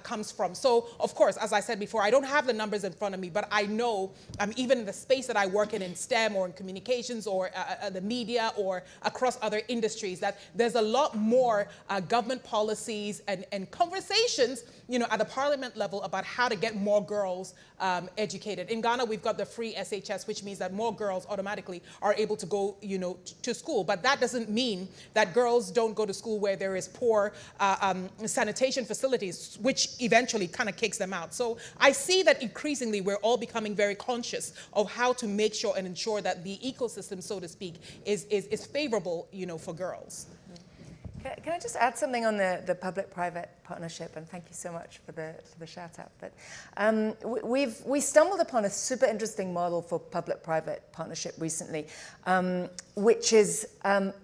comes from. So, of course, as I said before, I don't have the numbers in front of me, but I know even in the space that I work in STEM or in communications or the media or across other industries, that there's a lot more government policies and conversations, at the parliament level about how to get more girls educated. In Ghana, we've got the free SHS, which means that more girls automatically are able to go, to school. But that doesn't mean that girls don't go to school where there is poor sanitation facilities, which eventually kind of kicks them out. So I see that increasingly we're all becoming very conscious of how to make sure and ensure that the ecosystem, so to speak, is favorable, for girls. Can I just add something on the public-private partnership? And thank you so much for the shout-out. But we stumbled upon a super interesting model for public-private partnership recently, which is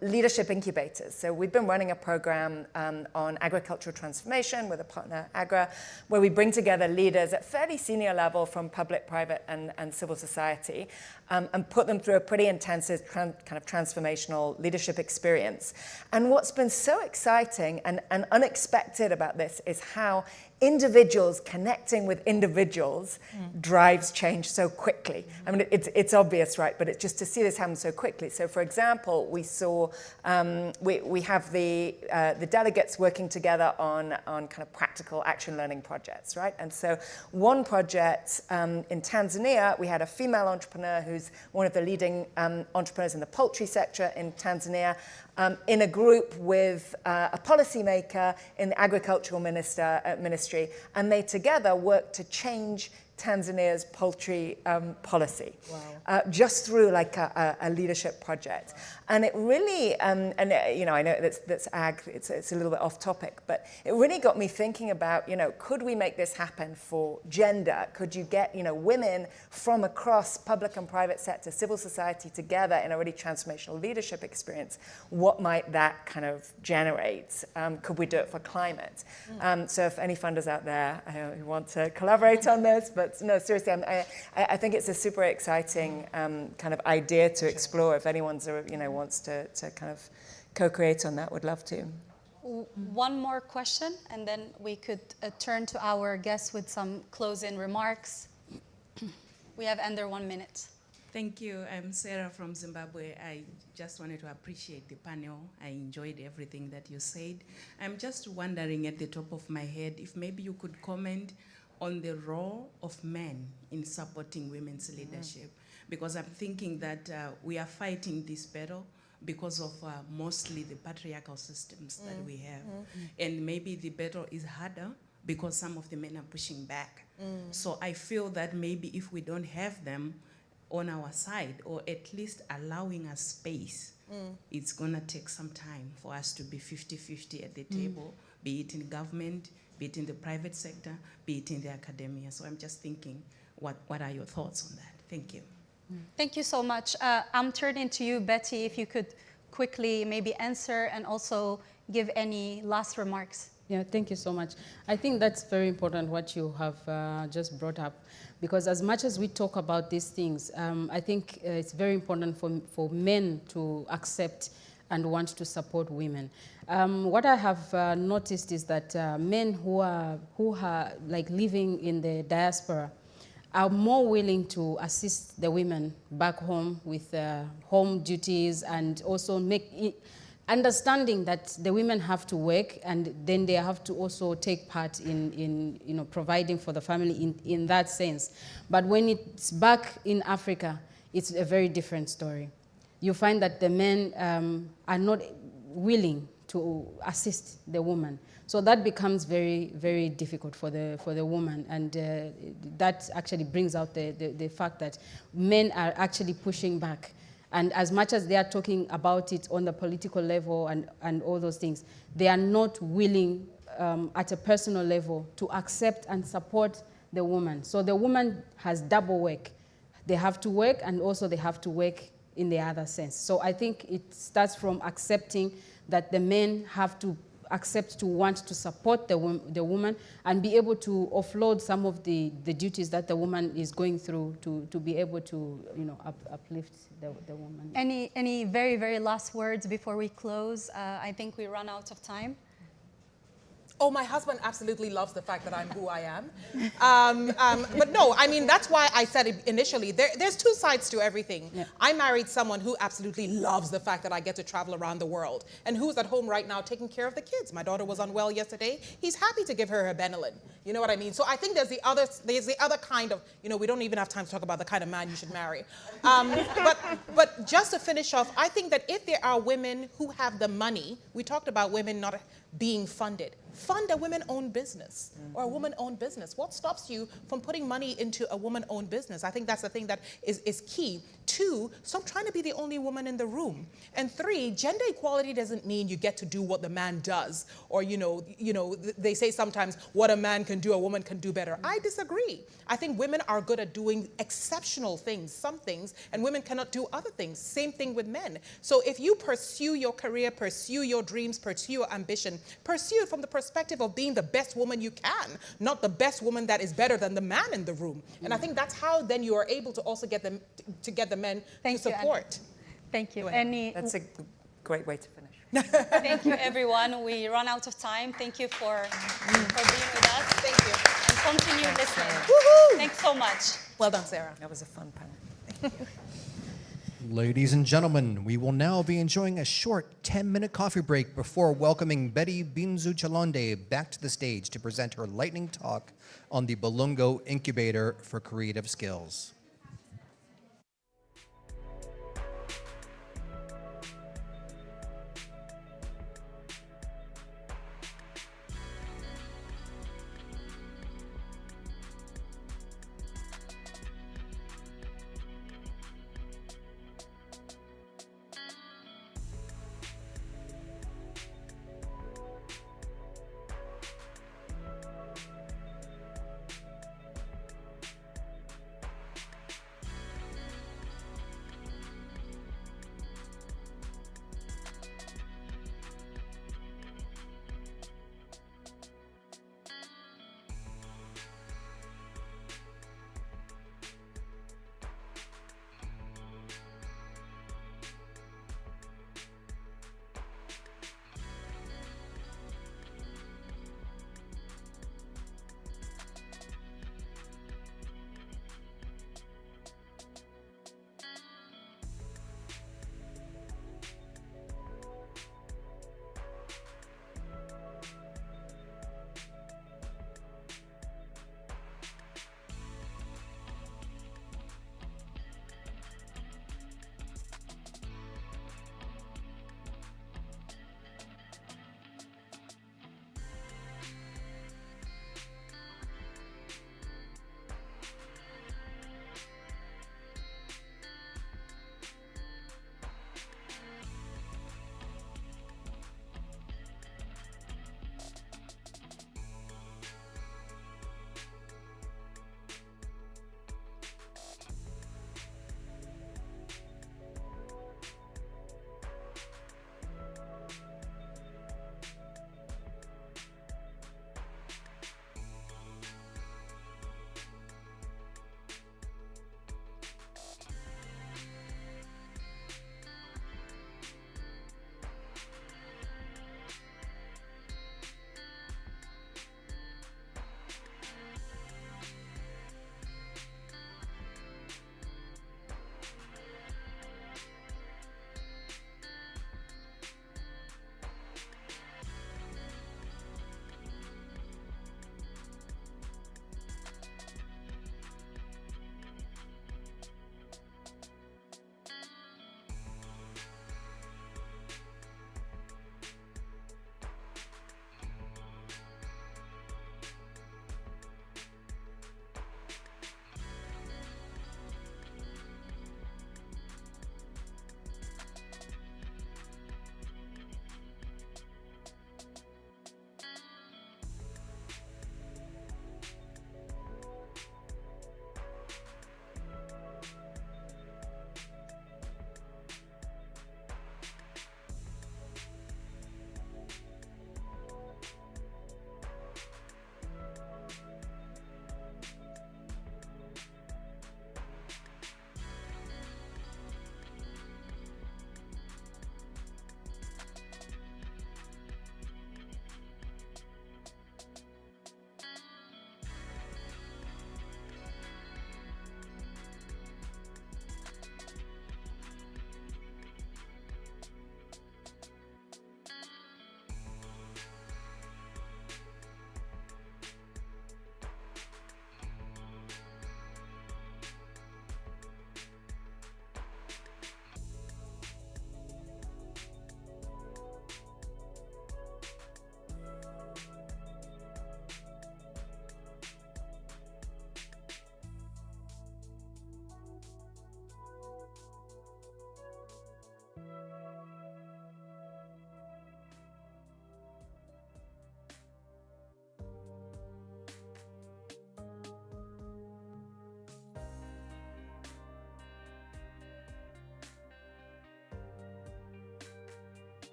leadership incubators. So we've been running a program on agricultural transformation with a partner, Agra, where we bring together leaders at fairly senior level from public, private, and civil society, and put them through a pretty intensive kind of transformational leadership experience. And what's been so exciting and unexpected about this is how individuals connecting with individuals drives change so quickly. I mean, it's obvious, right? But it's just to see this happen so quickly. So, for example, we saw we have the delegates working together on kind of practical action learning projects, right? And so, one project in Tanzania, we had a female entrepreneur who's one of the leading entrepreneurs in the poultry sector in Tanzania, in a group with a policymaker in the agricultural ministry, and they together worked to change Tanzania's poultry policy, just through like a leadership project. And it really, you know, I know that's ag, it's a little bit off topic, but it really got me thinking about, you know, could we make this happen for gender? Could you get, you know, women from across public and private sector, civil society together in a really transformational leadership experience? What might that kind of generate? Could we do it for climate? So if any funders out there who want to collaborate on this, but no, seriously, I think it's a super exciting kind of idea to explore. If anyone's, you know, wants to kind of co-create on that, would love to. One more question, and then we could turn to our guests with some closing remarks. We have under 1 minute. Thank you. I'm Sarah from Zimbabwe. I just wanted to appreciate the panel. I enjoyed everything that you said. I'm just wondering at the top of my head if maybe you could comment on the role of men in supporting women's leadership. Because I'm thinking that we are fighting this battle because of mostly the patriarchal systems that we have. And maybe the battle is harder because some of the men are pushing back. So I feel that maybe if we don't have them on our side, or at least allowing us space, it's gonna take some time for us to be 50-50 at the table, be it in government, be it in the private sector, be it in the academia. So I'm just thinking, what are your thoughts on that? Thank you. Thank you so much. I'm turning to you, Betty, if you could quickly maybe answer and also give any last remarks. Yeah, thank you so much. I think that's very important what you have just brought up, because as much as we talk about these things, I think it's very important for men to accept and want to support women. What I have noticed is that men who are like living in the diaspora are more willing to assist the women back home with home duties, and also understanding that the women have to work, and then they have to also take part in you know, providing for the family in that sense. But when it's back in Africa, it's a very different story. You find that the men are not willing to assist the woman. So that becomes very, very difficult for the woman, and that actually brings out the fact that men are actually pushing back. And as much as they are talking about it on the political level and all those things, they are not willing at a personal level to accept and support the woman. So the woman has double work. They have to work, and also they have to work in the other sense. So I think it starts from accepting that the men have to accept to want to support the woman and be able to offload some of the duties that the woman is going through to be able to, you know, uplift the woman. Any very, very last words before we close? I think we run out of time. Oh, my husband absolutely loves the fact that I'm who I am. But no, I mean, that's why I said it initially, there's two sides to everything. Yeah. I married someone who absolutely loves the fact that I get to travel around the world, and who's at home right now taking care of the kids. My daughter was unwell yesterday. He's happy to give her Benylin. You know what I mean? So I think there's the other kind of, you know, we don't even have time to talk about the kind of man you should marry. But just to finish off, I think that if there are women who have the money, we talked about women not being funded. Fund a women-owned business or a woman-owned business. What stops you from putting money into a woman-owned business? I think that's the thing that is key. 2, stop trying to be the only woman in the room. And 3, gender equality doesn't mean you get to do what the man does, or you know, they say sometimes what a man can do, a woman can do better. I disagree. I think women are good at doing exceptional things, some things, and women cannot do other things. Same thing with men. So if you pursue your career, pursue your dreams, pursue your ambition, pursue it from the perspective of being the best woman you can, not the best woman that is better than the man in the room. And I think that's how then you are able to also get them to get the men to support. Thank you. That's a great way to finish. Thank you, everyone. We run out of time. Thank you for being with us. Thank you. And continue listening. Thanks so much. Well done, Sarah. That was a fun panel. Thank you. Ladies and gentlemen, we will now be enjoying a short 10-minute coffee break before welcoming Betty Binzu Chalonde back to the stage to present her lightning talk on the Balungo Incubator for Creative Skills.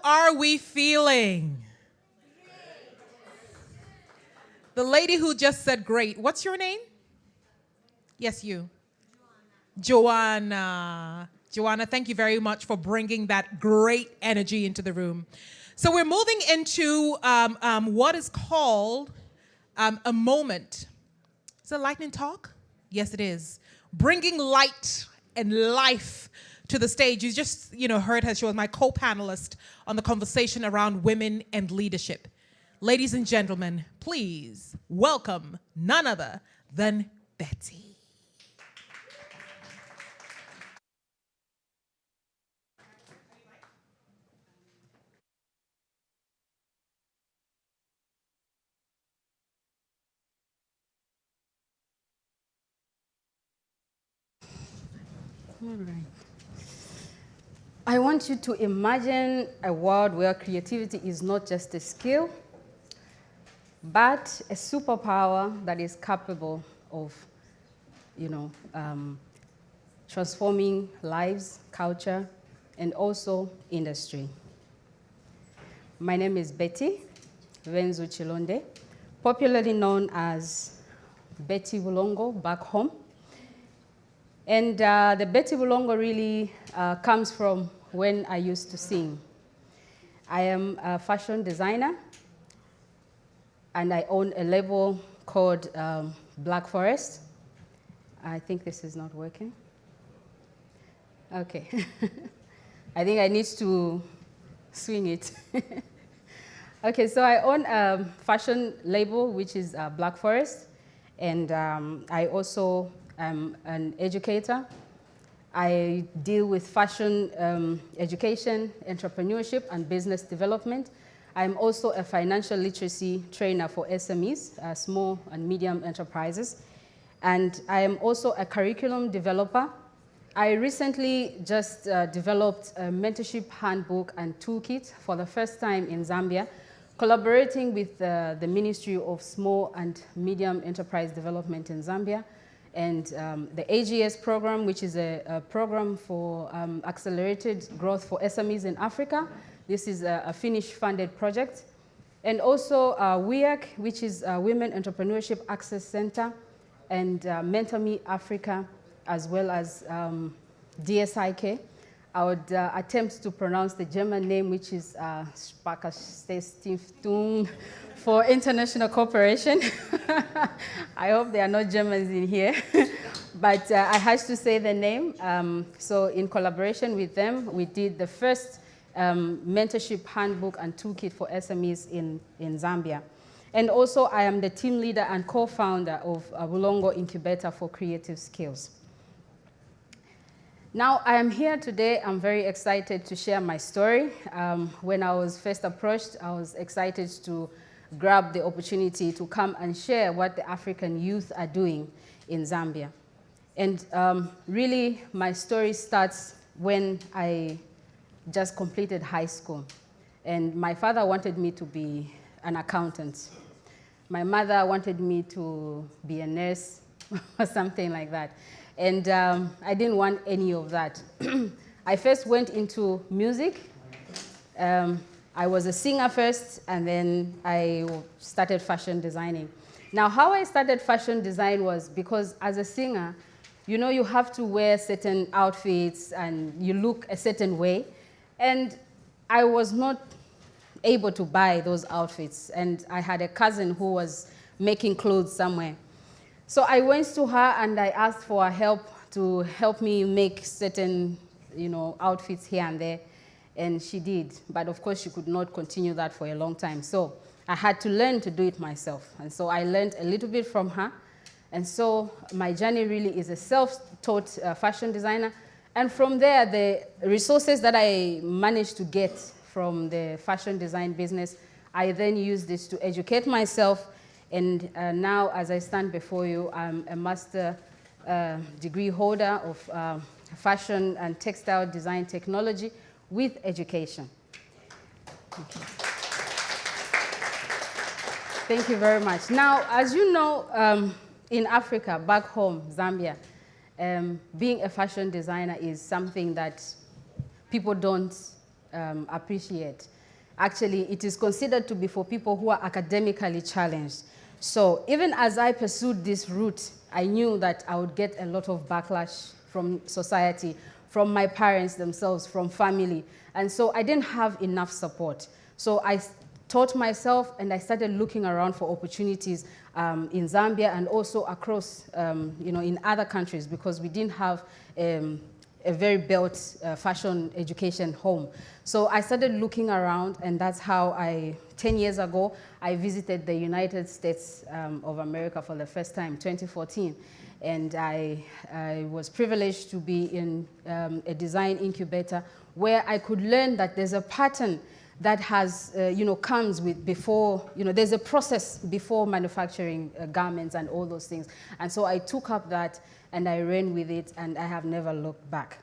are we feeling? The lady who just said great, what's your name? Yes, you. Joanna. Joanna, thank you very much for bringing that great energy into the room. So we're moving into what is called a moment. Is it a lightning talk? Yes, it is. Bringing light and life to the stage. You just, heard her. She was my co-panelist on the conversation around women and leadership. Ladies and gentlemen, please welcome none other than Betty. All right. I want you to imagine a world where creativity is not just a skill, but a superpower that is capable of, transforming lives, culture, and also industry. My name is Betty Venzu Chilonde, popularly known as Betty Bulongo back home. And the Betty Bulongo really comes from when I used to sing. I am a fashion designer, and I own a label called Black Forest. I think this is not working. Okay. I think I need to swing it. Okay, so I own a fashion label, which is Black Forest, and I also am an educator. I deal with fashion education, entrepreneurship, and business development. I'm also a financial literacy trainer for SMEs, small and medium enterprises. And I am also a curriculum developer. I recently just developed a mentorship handbook and toolkit for the first time in Zambia, collaborating with the Ministry of Small and Medium Enterprise Development in Zambia, and the AGS program, which is a program for accelerated growth for SMEs in Africa. This is a Finnish-funded project. And also WEAC, which is Women Entrepreneurship Access Center, and Mentor Me Africa, as well as DSIK. I would attempt to pronounce the German name, which is Stiftung for International Cooperation. I hope there are no Germans in here. But I had to say the name. So in collaboration with them, we did the first mentorship handbook and toolkit for SMEs in Zambia. And also, I am the team leader and co-founder of Bulongo Incubator for Creative Skills. Now, I am here today. I'm very excited to share my story. When I was first approached, I was excited to grab the opportunity to come and share what the African youth are doing in Zambia. And really, my story starts when I just completed high school. And my father wanted me to be an accountant. My mother wanted me to be a nurse or something like that. And I didn't want any of that. I first went into music. I was a singer first, and then I started fashion designing. Now, how I started fashion design was because as a singer, you have to wear certain outfits and you look a certain way. And I was not able to buy those outfits. And I had a cousin who was making clothes somewhere. So I went to her and I asked for her help to help me make certain, outfits here and there. And she did. But of course, she could not continue that for a long time. So I had to learn to do it myself. And so I learned a little bit from her. And so my journey really is a self-taught fashion designer. And from there, the resources that I managed to get from the fashion design business, I then used this to educate myself. And now, as I stand before you, I'm a master degree holder of fashion and textile design technology with education. Thank you very much. Now, as you know, in Africa, back home, Zambia, being a fashion designer is something that people don't appreciate. Actually, it is considered to be for people who are academically challenged. So even as I pursued this route, I knew that I would get a lot of backlash from society, from my parents themselves, from family. And so I didn't have enough support. So I taught myself and I started looking around for opportunities in Zambia and also across, in other countries, because we didn't have a very built fashion education home. So I started looking around, and that's how 10 years ago, I visited the United States of America for the first time, 2014. And I was privileged to be in a design incubator where I could learn that there's a pattern that has, comes with before, there's a process before manufacturing garments and all those things. And so I took up that and I ran with it, and I have never looked back.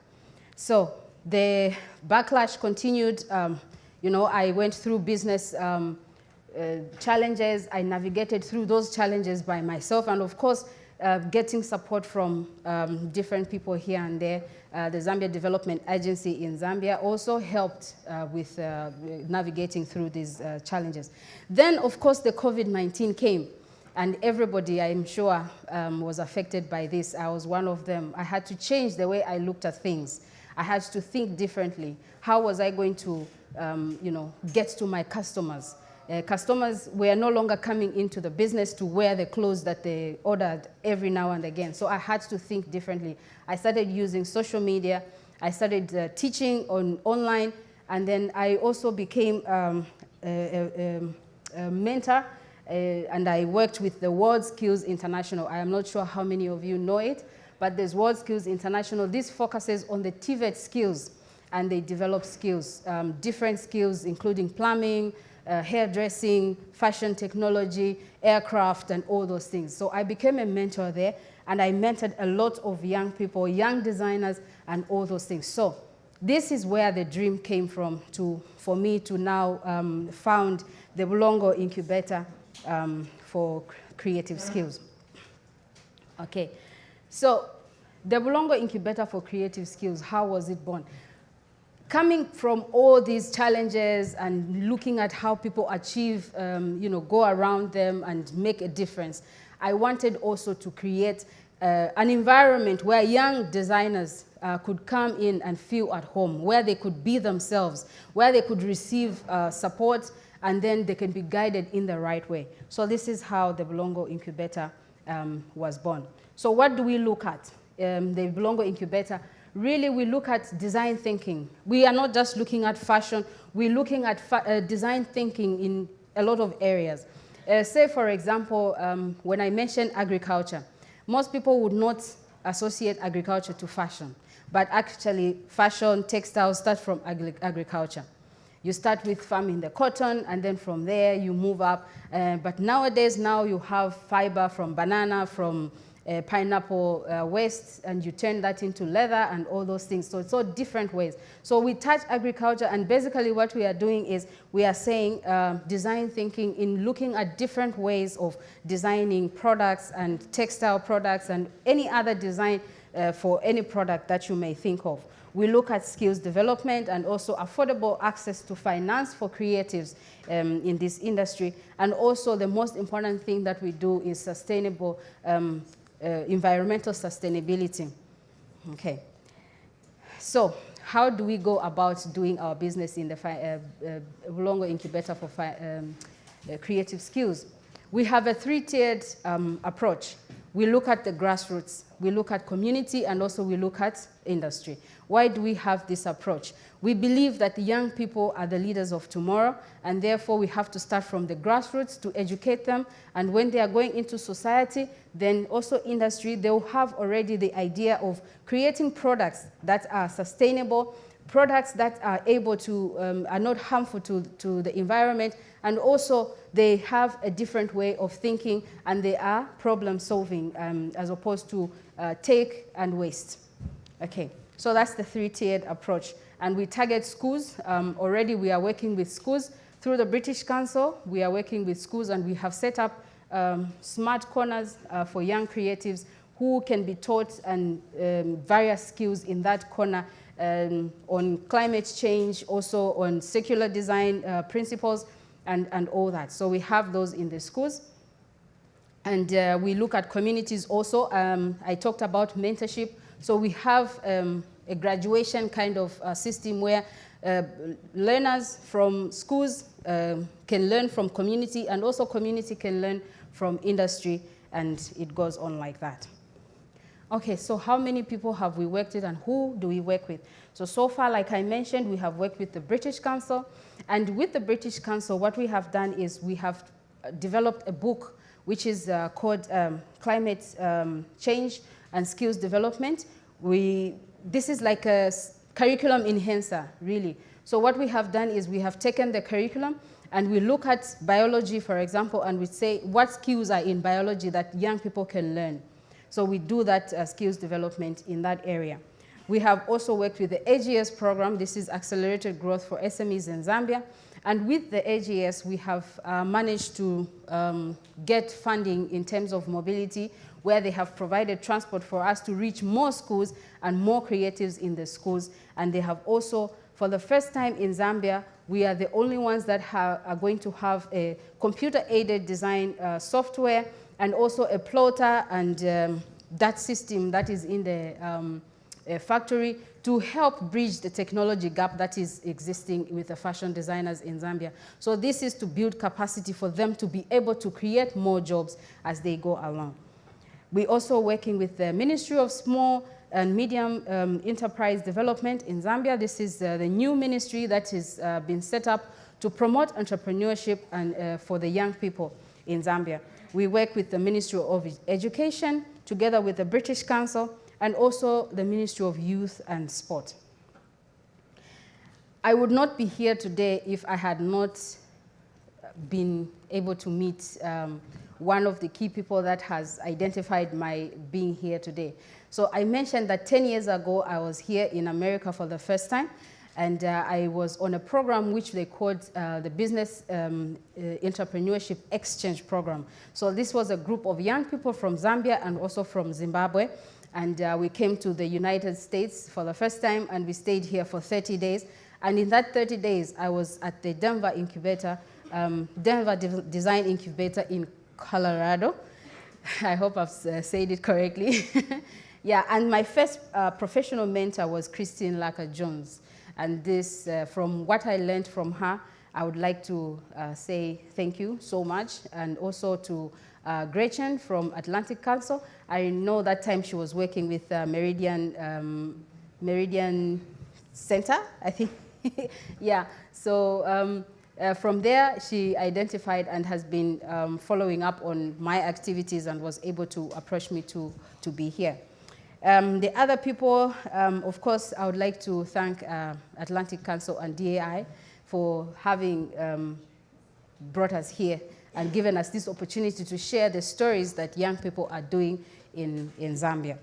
So the backlash continued. I went through business challenges. I navigated through those challenges by myself, and of course, getting support from different people here and there. The Zambia Development Agency in Zambia also helped with navigating through these challenges. Then, of course, the COVID-19 came, and everybody, I'm sure, was affected by this. I was one of them. I had to change the way I looked at things. I had to think differently. How was I going to, get to my customers? Customers were no longer coming into the business to wear the clothes that they ordered every now and again. So I had to think differently. I started using social media. I started teaching online. And then I also became a mentor. And I worked with the World Skills International. I am not sure how many of you know it, but there's World Skills International. This focuses on the TVET skills, and they develop skills, different skills, including plumbing, hairdressing, fashion technology, aircraft, and all those things. So I became a mentor there, and I mentored a lot of young people, young designers, and all those things. So this is where the dream came from for me to now found the Bulongo Incubator for creative skills. Okay, so the Bulongo Incubator for creative skills, how was it born? Coming from all these challenges and looking at how people achieve, go around them and make a difference, I wanted also to create an environment where young designers could come in and feel at home, where they could be themselves, where they could receive support, and then they can be guided in the right way. So this is how the Bulongo Incubator was born. So what do we look at? The Bulongo Incubator, really we look at design thinking. We are not just looking at fashion, we're looking at design thinking in a lot of areas. Say for example, when I mention agriculture, most people would not associate agriculture to fashion, but actually fashion, textiles start from agriculture. You start with farming the cotton, and then from there you move up. But nowadays, now you have fiber from banana, from pineapple waste, and you turn that into leather and all those things. So it's all different ways. So we touch agriculture, and basically what we are doing is we are saying design thinking in looking at different ways of designing products and textile products and any other design for any product that you may think of. We look at skills development and also affordable access to finance for creatives in this industry. And also the most important thing that we do is sustainable environmental sustainability. Okay. So how do we go about doing our business in the Bulongo Incubator for creative skills? We have a three-tiered approach. We look at the grassroots, we look at community, and also we look at industry. Why do we have this approach? We believe that the young people are the leaders of tomorrow, and therefore we have to start from the grassroots to educate them. And when they are going into society, then also industry, they will have already the idea of creating products that are sustainable, products that are able to, are not harmful to the environment, and also they have a different way of thinking, and they are problem solving as opposed to take and waste. Okay, so that's the three-tiered approach. And we target schools. Already we are working with schools. Through the British Council, we are working with schools, and we have set up smart corners for young creatives who can be taught and various skills in that corner on climate change, also on circular design principles, and all that. So we have those in the schools. And we look at communities also. I talked about mentorship. So we have a graduation kind of system where learners from schools can learn from community, and also community can learn from industry, and it goes on like that. Okay, so how many people have we worked with, and who do we work with? So far, like I mentioned, we have worked with the British Council, and with the British Council, what we have done is we have developed a book which is called Climate Change and Skills Development. This is like a curriculum enhancer, really. So what we have done is we have taken the curriculum and we look at biology, for example, and we say what skills are in biology that young people can learn. So we do that skills development in that area. We have also worked with the AGS program. This is Accelerated Growth for SMEs in Zambia. And with the AGS, we have managed to get funding in terms of mobility, where they have provided transport for us to reach more schools and more creatives in the schools. And they have also, for the first time in Zambia, we are the only ones that are going to have a computer-aided design software, and also a plotter and that system that is in the factory to help bridge the technology gap that is existing with the fashion designers in Zambia. So this is to build capacity for them to be able to create more jobs as they go along. We're also working with the Ministry of Small and Medium Enterprise Development in Zambia. This is the new ministry that has been set up to promote entrepreneurship and for the young people in Zambia. We work with the Ministry of Education, together with the British Council, and also the Ministry of Youth and Sport. I would not be here today if I had not been able to meet one of the key people that has identified my being here today. So I mentioned that 10 years ago, I was here in America for the first time. And I was on a program which they called the Business Entrepreneurship Exchange Program. So this was a group of young people from Zambia and also from Zimbabwe. And we came to the United States for the first time, and we stayed here for 30 days. And in that 30 days, I was at the Denver Incubator, Denver Design Incubator in Colorado. I hope I've said it correctly. Yeah, and my first professional mentor was Christine Laka-Jones. And this, from what I learned from her, I would like to say thank you so much. And also to Gretchen from Atlantic Council. I know that time she was working with Meridian Center, I think. Yeah, so from there, she identified and has been following up on my activities and was able to approach me to be here. The other people, of course, I would like to thank Atlantic Council and DAI for having brought us here and given us this opportunity to share the stories that young people are doing in Zambia.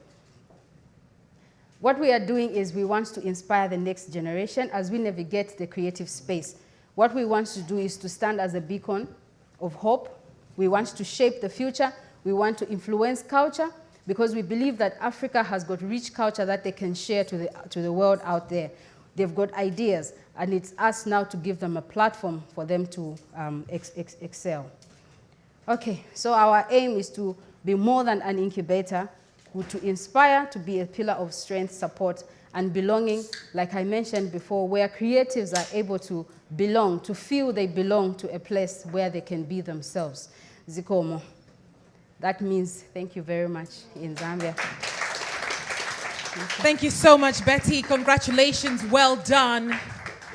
What we are doing is we want to inspire the next generation as we navigate the creative space. What we want to do is to stand as a beacon of hope. We want to shape the future. We want to influence culture, because we believe that Africa has got rich culture that they can share to the world out there. They've got ideas, and it's us now to give them a platform for them to excel. Okay, so our aim is to be more than an incubator, to inspire, to be a pillar of strength, support, and belonging, like I mentioned before, where creatives are able to belong, to feel they belong to a place where they can be themselves. Zikomo. That means thank you very much in Zambia. Thank you so much, Betty. Congratulations, well done.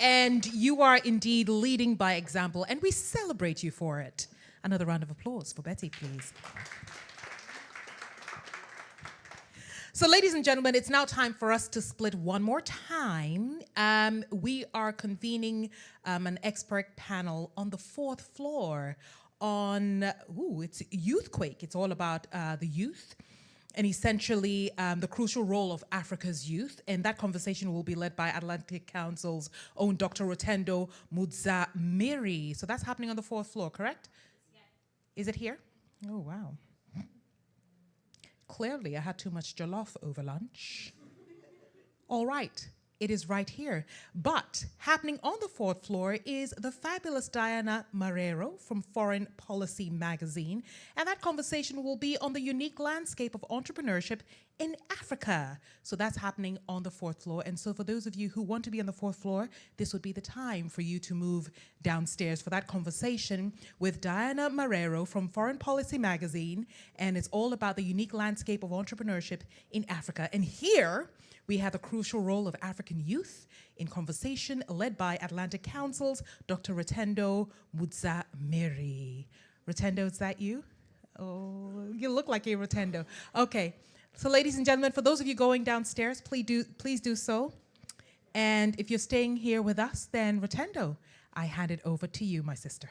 And you are indeed leading by example, and we celebrate you for it. Another round of applause for Betty, please. So, ladies and gentlemen, it's now time for us to split one more time. We are convening an expert panel on the 4th floor on, it's Youthquake. It's all about the youth and essentially the crucial role of Africa's youth. And that conversation will be led by Atlantic Council's own Dr. Rotendo Mudzamiri. So that's happening on the 4th floor, correct? Yes. Is it here? Oh, wow. Clearly, I had too much jollof over lunch. All right, it is right here. But happening on the fourth floor is the fabulous Diana Marrero from Foreign Policy magazine. And that conversation will be on the unique landscape of entrepreneurship in Africa. So that's happening on the fourth floor. And so for those of you who want to be on the fourth floor, this would be the time for you to move downstairs for that conversation with Diana Marrero from Foreign Policy magazine. And it's all about the unique landscape of entrepreneurship in Africa. And here we have the crucial role of African youth in conversation led by Atlantic Council's Dr. Rotendo Mutsa-Miri. Rotendo, is that you? Oh, you look like a Rotendo. Okay. So ladies and gentlemen, for those of you going downstairs, please do so. And if you're staying here with us, then Rotendo, I hand it over to you, my sister.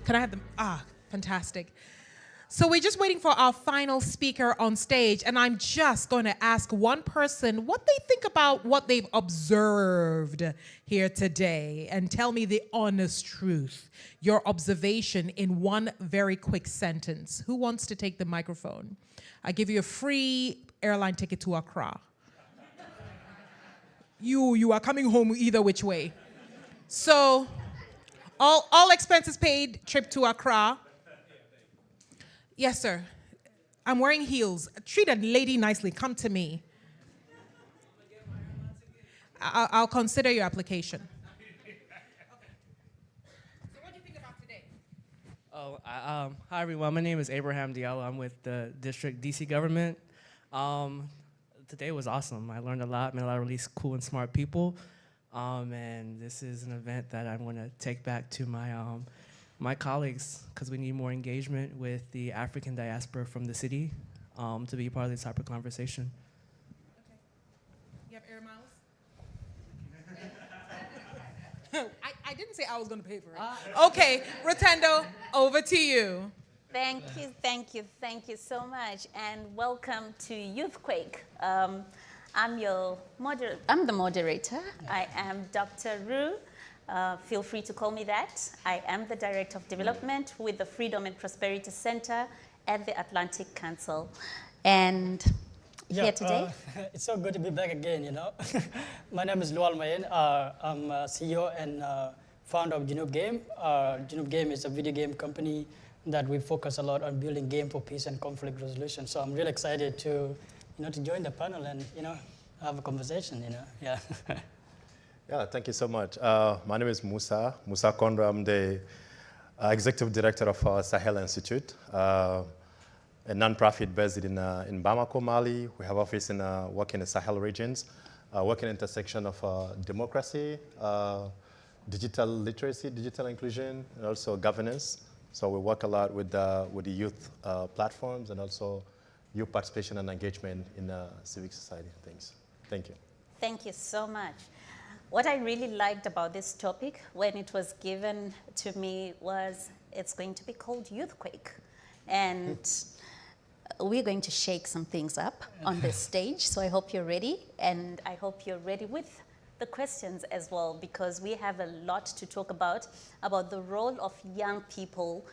Can I have them? Fantastic. So we're just waiting for our final speaker on stage, and I'm just going to ask one person what they think about what they've observed here today, and tell me the honest truth, your observation in one very quick sentence. Who wants to take the microphone? I give you a free airline ticket to Accra. You are coming home either which way. So, all expenses paid, trip to Accra. Yes, sir. I'm wearing heels. Treat a lady nicely. Come to me. I'll consider your application. So what do you think about today? Hi, everyone. My name is Abraham Diallo. I'm with the district DC government. Today was awesome. I learned a lot, met a lot of really cool and smart people. And this is an event that I'm going to take back to my colleagues, because we need more engagement with the African diaspora from the city to be part of this type of conversation. Okay. You have air miles? I didn't say I was going to pay for it. Okay, Rotendo, over to you. Thank you, thank you, thank you so much, and welcome to Youthquake. I'm the moderator. I am Dr. Ru. Feel free to call me that. I am the Director of Development with the Freedom and Prosperity Center at the Atlantic Council. And here today. It's so good to be back again, you know. My name is Lual Mayen. I'm CEO and founder of Junub Game. Junub Game is a video game company that we focus a lot on building game for peace and conflict resolution. So I'm really excited to join the panel and, have a conversation, yeah. Yeah, thank you so much. My name is Musa Kondra. I'm the executive director of Sahel Institute, a nonprofit based in Bamako, Mali. We have office work in the Sahel regions, working intersection of democracy, digital literacy, digital inclusion, and also governance. So we work a lot with the youth platforms and also youth participation and engagement in civic society and things. Thank you. Thank you so much. What I really liked about this topic when it was given to me was it's going to be called Youthquake. And we're going to shake some things up on this stage. So I hope you're ready. And I hope you're ready with the questions as well, because we have a lot to talk about the role of young people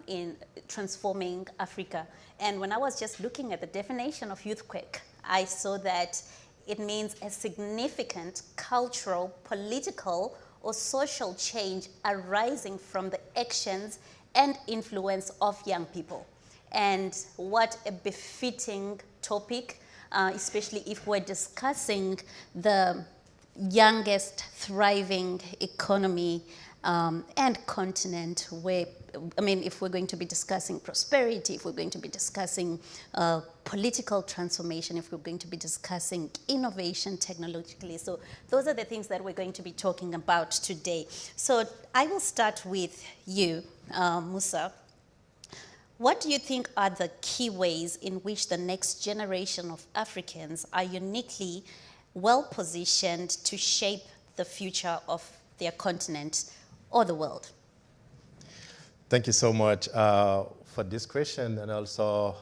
in transforming Africa. And when I was just looking at the definition of Youthquake, I saw that it means a significant cultural, political, or social change arising from the actions and influence of young people. And what a befitting topic, especially if we're discussing the youngest thriving economy and continent where, if we're going to be discussing prosperity, if we're going to be discussing political transformation, if we're going to be discussing innovation technologically. So those are the things that we're going to be talking about today. So I will start with you, Musa. What do you think are the key ways in which the next generation of Africans are uniquely well-positioned to shape the future of their continent or the world? Thank you so much for this question, and also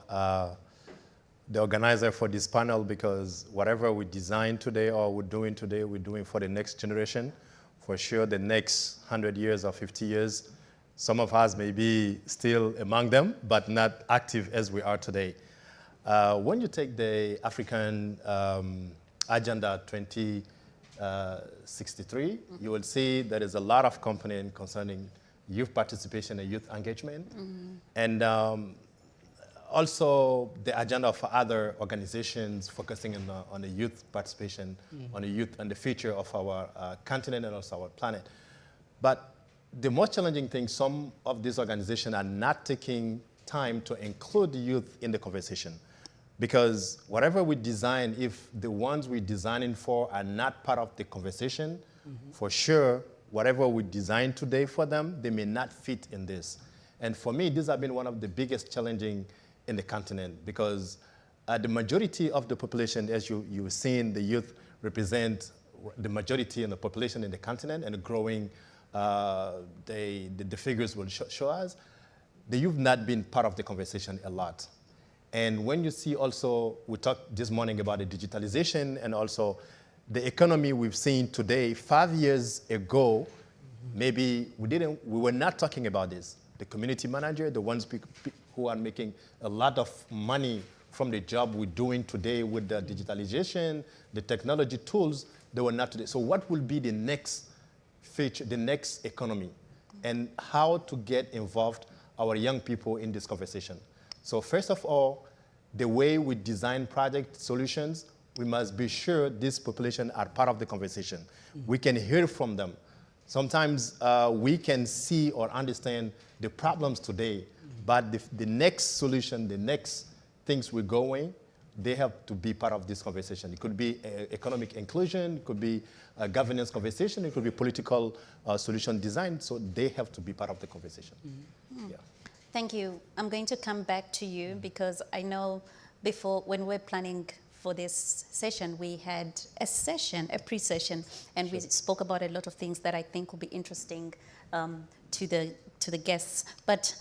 the organizer for this panel, because whatever we design today or we're doing today, we're doing for the next generation. For sure, the next 100 years or 50 years, some of us may be still among them, but not active as we are today. When you take the African Agenda 2063, you will see there is a lot of component concerning youth participation and youth engagement. And also the agenda for other organizations focusing on the youth participation, on the youth and the future of our continent and also our planet. But the most challenging thing, some of these organizations are not taking time to include the youth in the conversation. Because whatever we design, if the ones we're designing for are not part of the conversation, for sure, whatever we design today for them, they may not fit in this. And for me, these have been one of the biggest challenging in the continent, because the majority of the population, as you've seen, the youth represent the majority in the population in the continent and a growing the figures will show us, the youth not been part of the conversation a lot. And when you see also, we talked this morning about the digitalization and also the economy we've seen today. 5 years ago, maybe we were not talking about this. The community manager, the ones who are making a lot of money from the job we're doing today with the digitalization, the technology tools, they were not today. So what will be the next feature, the next economy, and how to get involved our young people in this conversation? So first of all, the way we design project solutions, we must be sure this population are part of the conversation. We can hear from them. Sometimes we can see or understand the problems today, but the next solution, the next things we're going, they have to be part of this conversation. It could be economic inclusion, it could be a governance conversation, it could be political solution design, so they have to be part of the conversation. Yeah. Thank you. I'm going to come back to you because I know before, when we were planning for this session, we had a pre-session, and we spoke about a lot of things that I think will be interesting to the guests. But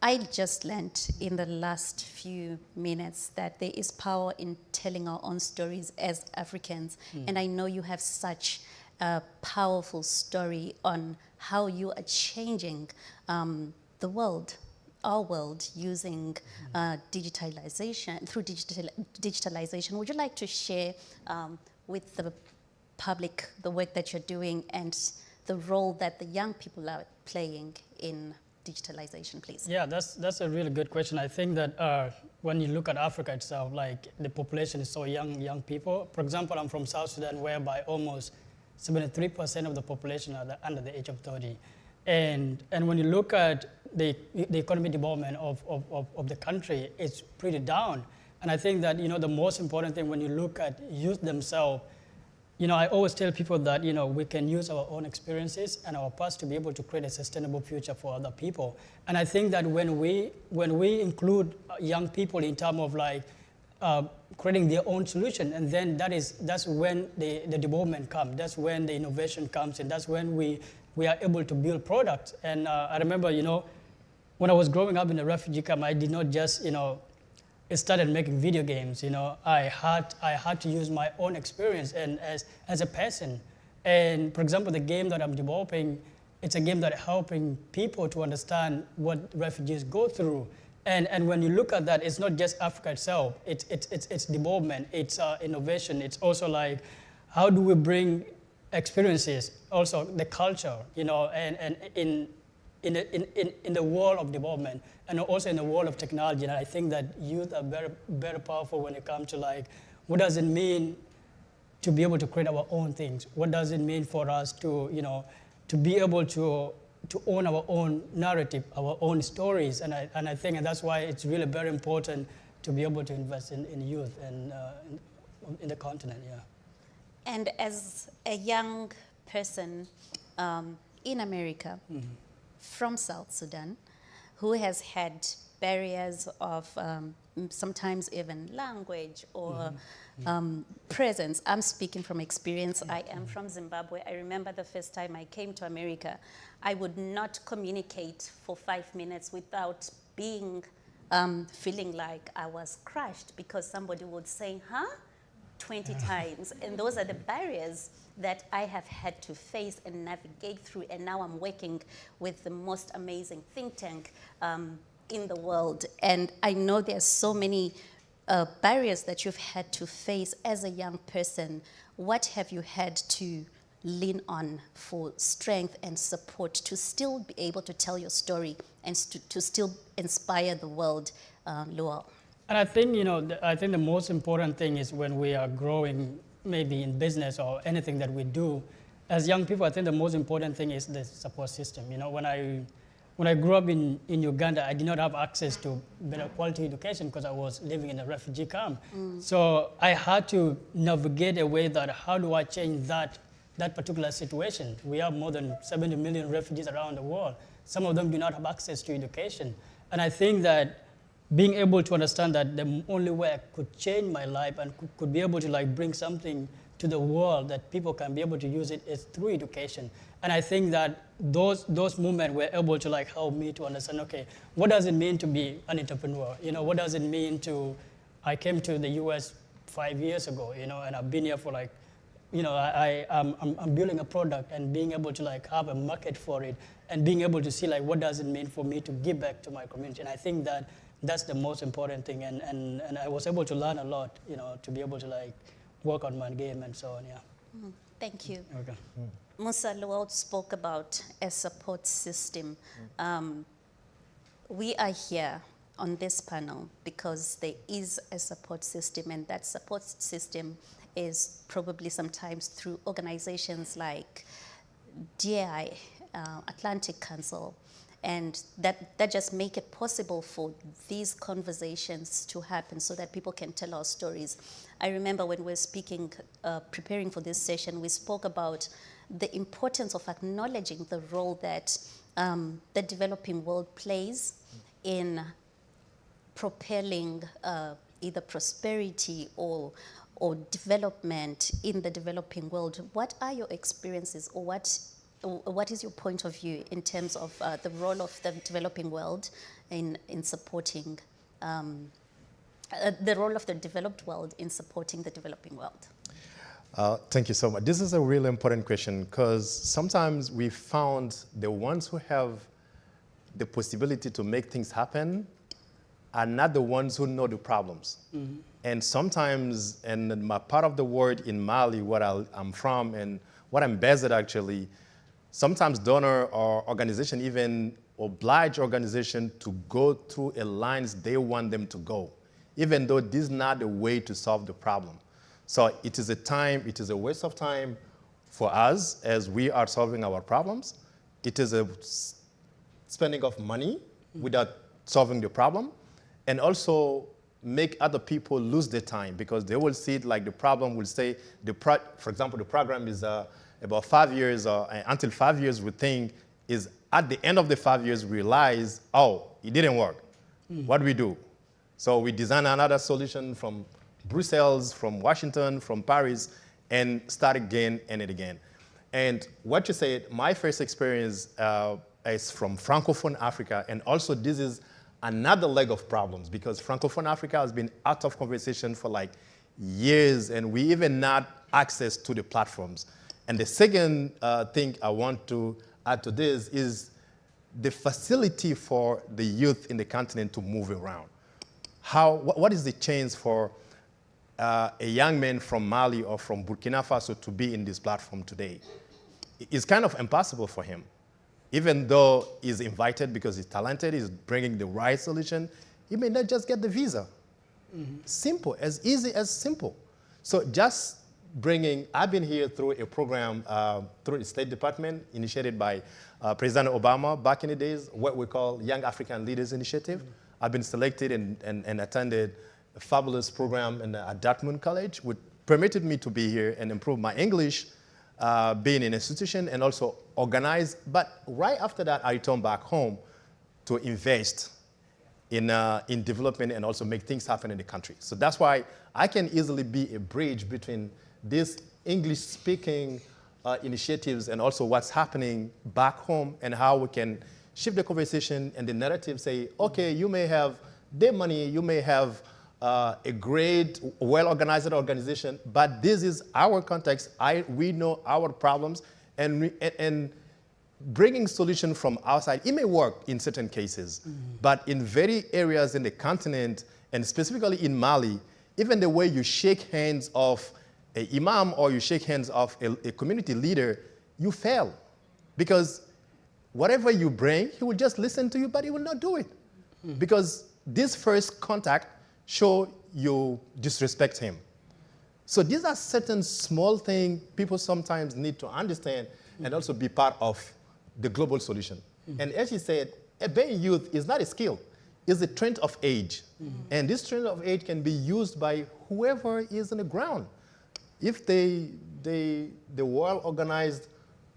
I just learned in the last few minutes that there is power in telling our own stories as Africans. And I know you have such a powerful story on how you are changing the world, our world, using digitalization, through digitalization. Would you like to share with the public the work that you're doing and the role that the young people are playing in digitalization, please? Yeah, that's a really good question. I think that when you look at Africa itself, like the population is so young people. For example, I'm from South Sudan, whereby almost 73% of the population are under the age of 30. And when you look at the economic development of the country, it's pretty down. And I think that, the most important thing when you look at youth themselves, I always tell people that, we can use our own experiences and our past to be able to create a sustainable future for other people. And I think that when we include young people in terms of like creating their own solution, and then that's when the development comes, that's when the innovation comes, and that's when we are able to build products. And I remember, when I was growing up in a refugee camp, I did not just, started making video games. I had to use my own experience and as a person. And for example, the game that I'm developing, it's a game that helping people to understand what refugees go through. And when you look at that, it's not just Africa itself. It's development, it's innovation. It's also like, how do we bring experiences, also the culture, and in the world of development, and also in the world of technology. And I think that youth are very, very powerful when it comes to like, what does it mean to be able to create our own things? What does it mean for us to, to be able to own our own narrative, our own stories? And I think that's why it's really very important to be able to invest in youth and in the continent, yeah. And as a young person in America, from South Sudan, who has had barriers of sometimes even language or presence. I'm speaking from experience. I am from Zimbabwe. I remember the first time I came to America, I would not communicate for 5 minutes without being feeling like I was crushed because somebody would say, huh? 20 times. And those are the barriers that I have had to face and navigate through. And now I'm working with the most amazing think tank in the world. And I know there's so many barriers that you've had to face as a young person. What have you had to lean on for strength and support to still be able to tell your story and to still inspire the world, Lual? And I think, I think the most important thing is when we are growing, maybe in business or anything that we do, as young people, I think the most important thing is the support system. When I grew up in Uganda, I did not have access to better quality education because I was living in a refugee camp. So I had to navigate a way that how do I change that particular situation? We have more than 70 million refugees around the world. Some of them do not have access to education. And I think that being able to understand that the only way I could change my life and could be able to like bring something to the world that people can be able to use it is through education. And I think that those movements were able to like help me to understand, okay, what does it mean to be an entrepreneur? You know, what does it mean to, I came to the US 5 years ago, you know, and I've been here for like, you know, I'm building a product and being able to like have a market for it and being able to see like what does it mean for me to give back to my community. And I think that that's the most important thing. And I was able to learn a lot, you know, to be able to like work on my game and so on, yeah. Thank you. Okay. Musa Luau spoke about a support system. We are here on this panel because there is a support system, and that support system is probably sometimes through organizations like DAI, Atlantic Council, and that just make it possible for these conversations to happen so that people can tell our stories. I remember when we were speaking, preparing for this session, we spoke about the importance of acknowledging the role that the developing world plays in propelling either prosperity or development in the developing world. What are your experiences, or what is your point of view in terms of the role of the developing world in supporting the role of the developed world in supporting the developing world? Thank you so much. This is a really important question because sometimes we found the ones who have the possibility to make things happen are not the ones who know the problems. Mm-hmm. And sometimes, in my part of the world in Mali, where I'm from and what I'm based at actually, sometimes donor or organization even oblige organization to go through a lines they want them to go, even though this is not the way to solve the problem. So it is a waste of time for us as we are solving our problems. It is a spending of money without solving the problem, and also make other people lose their time because they will see it like the problem will say, for example, the program is about 5 years or until 5 years we think is at the end of the 5 years realize, oh, it didn't work. What do we do? So we design another solution from Brussels, from Washington, from Paris, and start again and again. And what you said, my first experience is from Francophone Africa, and also this is another leg of problems because Francophone Africa has been out of conversation for like years, and we even not access to the platforms. And the second thing I want to add to this is the facility for the youth in the continent to move around. What is the chance for a young man from Mali or from Burkina Faso to be in this platform today? It's kind of impossible for him. Even though he's invited because he's talented, he's bringing the right solution, he may not just get the visa. Simple, as easy as simple. So just I've been here through a program through the State Department initiated by President Obama back in the days, what we call Young African Leaders Initiative. I've been selected and attended a fabulous program at Dartmouth College, which permitted me to be here and improve my English, being in an institution and also organize. But right after that, I returned back home to invest in development and also make things happen in the country. So that's why I can easily be a bridge between these English-speaking initiatives and also what's happening back home and how we can shift the conversation and the narrative, say, okay, you may have their money, you may have a great, well-organized organization, but this is our context. We know our problems, and bringing solution from outside, it may work in certain cases, but in very areas in the continent, and specifically in Mali, even the way you shake hands of an imam or you shake hands of a community leader, you fail. Because whatever you bring, he will just listen to you, but he will not do it. Because this first contact show you disrespect him. So these are certain small things people sometimes need to understand and also be part of the global solution. And as you said, being youth is not a skill, it's a trend of age. And this trend of age can be used by whoever is on the ground. If the well-organized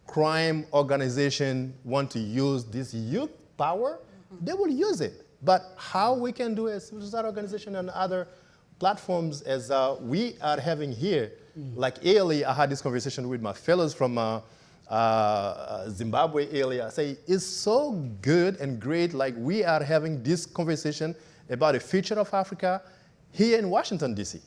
crime organization want to use this youth power, they will use it. But how we can do a civil society organization and other platforms as we are having here Like earlier, I had this conversation with my fellows from Zimbabwe earlier. I say, it's so good and great, like we are having this conversation about the future of Africa here in Washington, D.C.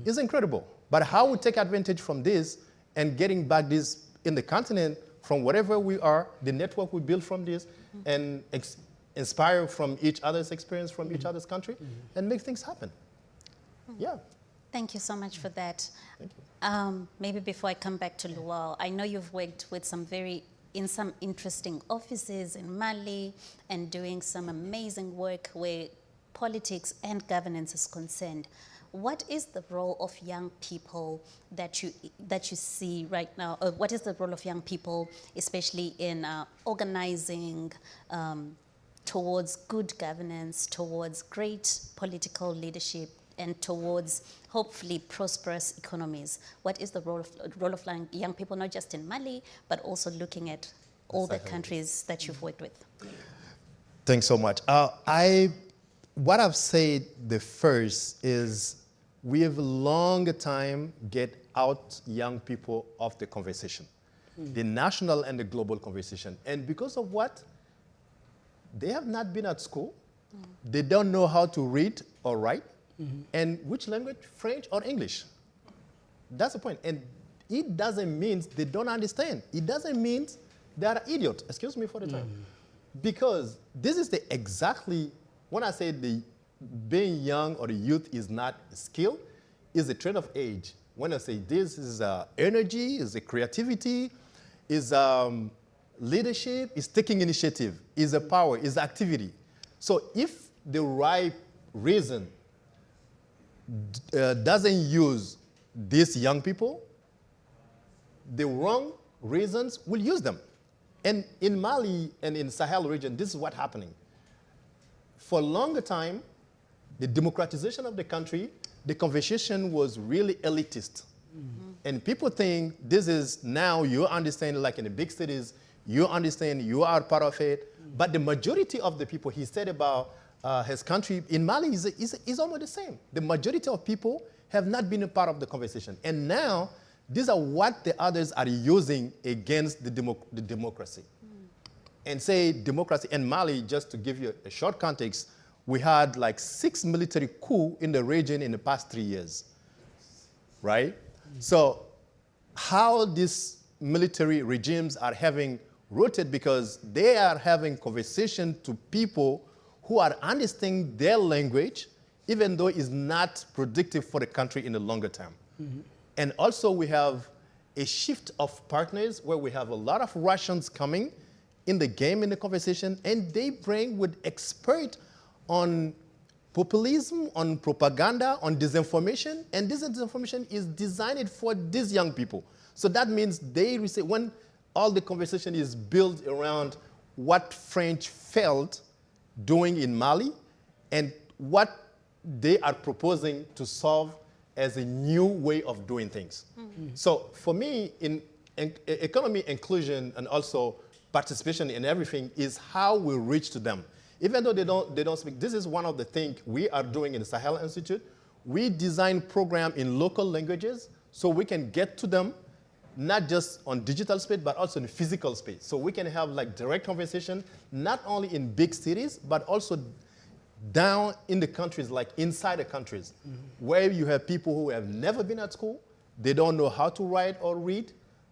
It's incredible. But how we take advantage from this and getting back this in the continent from wherever we are, the network we build from this, and inspire from each other's experience, from each other's country, and make things happen. Yeah. Thank you so much for that. Thank you. Maybe before I come back to Lual, I know you've worked with some interesting offices in Mali and doing some amazing work where politics and governance is concerned. What is the role of young people that you see right now? What is the role of young people, especially in organizing towards good governance, towards great political leadership, and towards hopefully prosperous economies? What is the role of young people, not just in Mali, but also looking at all the countries that you've worked with? Thanks so much. What I've said the first is we have a long time get out young people of the conversation, the national and the global conversation. And because of what? They have not been at school. They don't know how to read or write. And which language? French or English? That's the point. And it doesn't mean they don't understand. It doesn't mean they are idiots. Excuse me for the term. Because this is exactly, when I say being young or the youth is not a skill, is a trend of age. When I say this is energy, is a creativity, is leadership, is taking initiative, is a power, is activity. So if the right reason doesn't use these young people, the wrong reasons will use them. And in Mali and in Sahel region, this is what's happening. For a longer time, the democratization of the country, the conversation was really elitist. And people think this is now you understand, like in the big cities, you understand, you are part of it. But the majority of the people, he said about his country, in Mali is almost the same. The majority of people have not been a part of the conversation. And now, these are what the others are using against the democracy. And say democracy in Mali, just to give you a short context, we had like 6 military coups in the region in the past 3 years, right? So how these military regimes are having rooted because they are having conversation to people who are understanding their language, even though it's not predictive for the country in the longer term. And also we have a shift of partners where we have a lot of Russians coming in the game, in the conversation, and they bring with expert on populism, on propaganda, on disinformation, and this disinformation is designed for these young people. So that means they receive, when all the conversation is built around what French felt doing in Mali and what they are proposing to solve as a new way of doing things. So for me, in economy inclusion and also participation in everything is how we reach to them. Even though they don't speak, this is one of the things we are doing in the Sahel Institute. We design programs in local languages so we can get to them, not just on digital space, but also in physical space. So we can have like direct conversation, not only in big cities, but also down in the countries, like inside the countries, where you have people who have never been at school, they don't know how to write or read,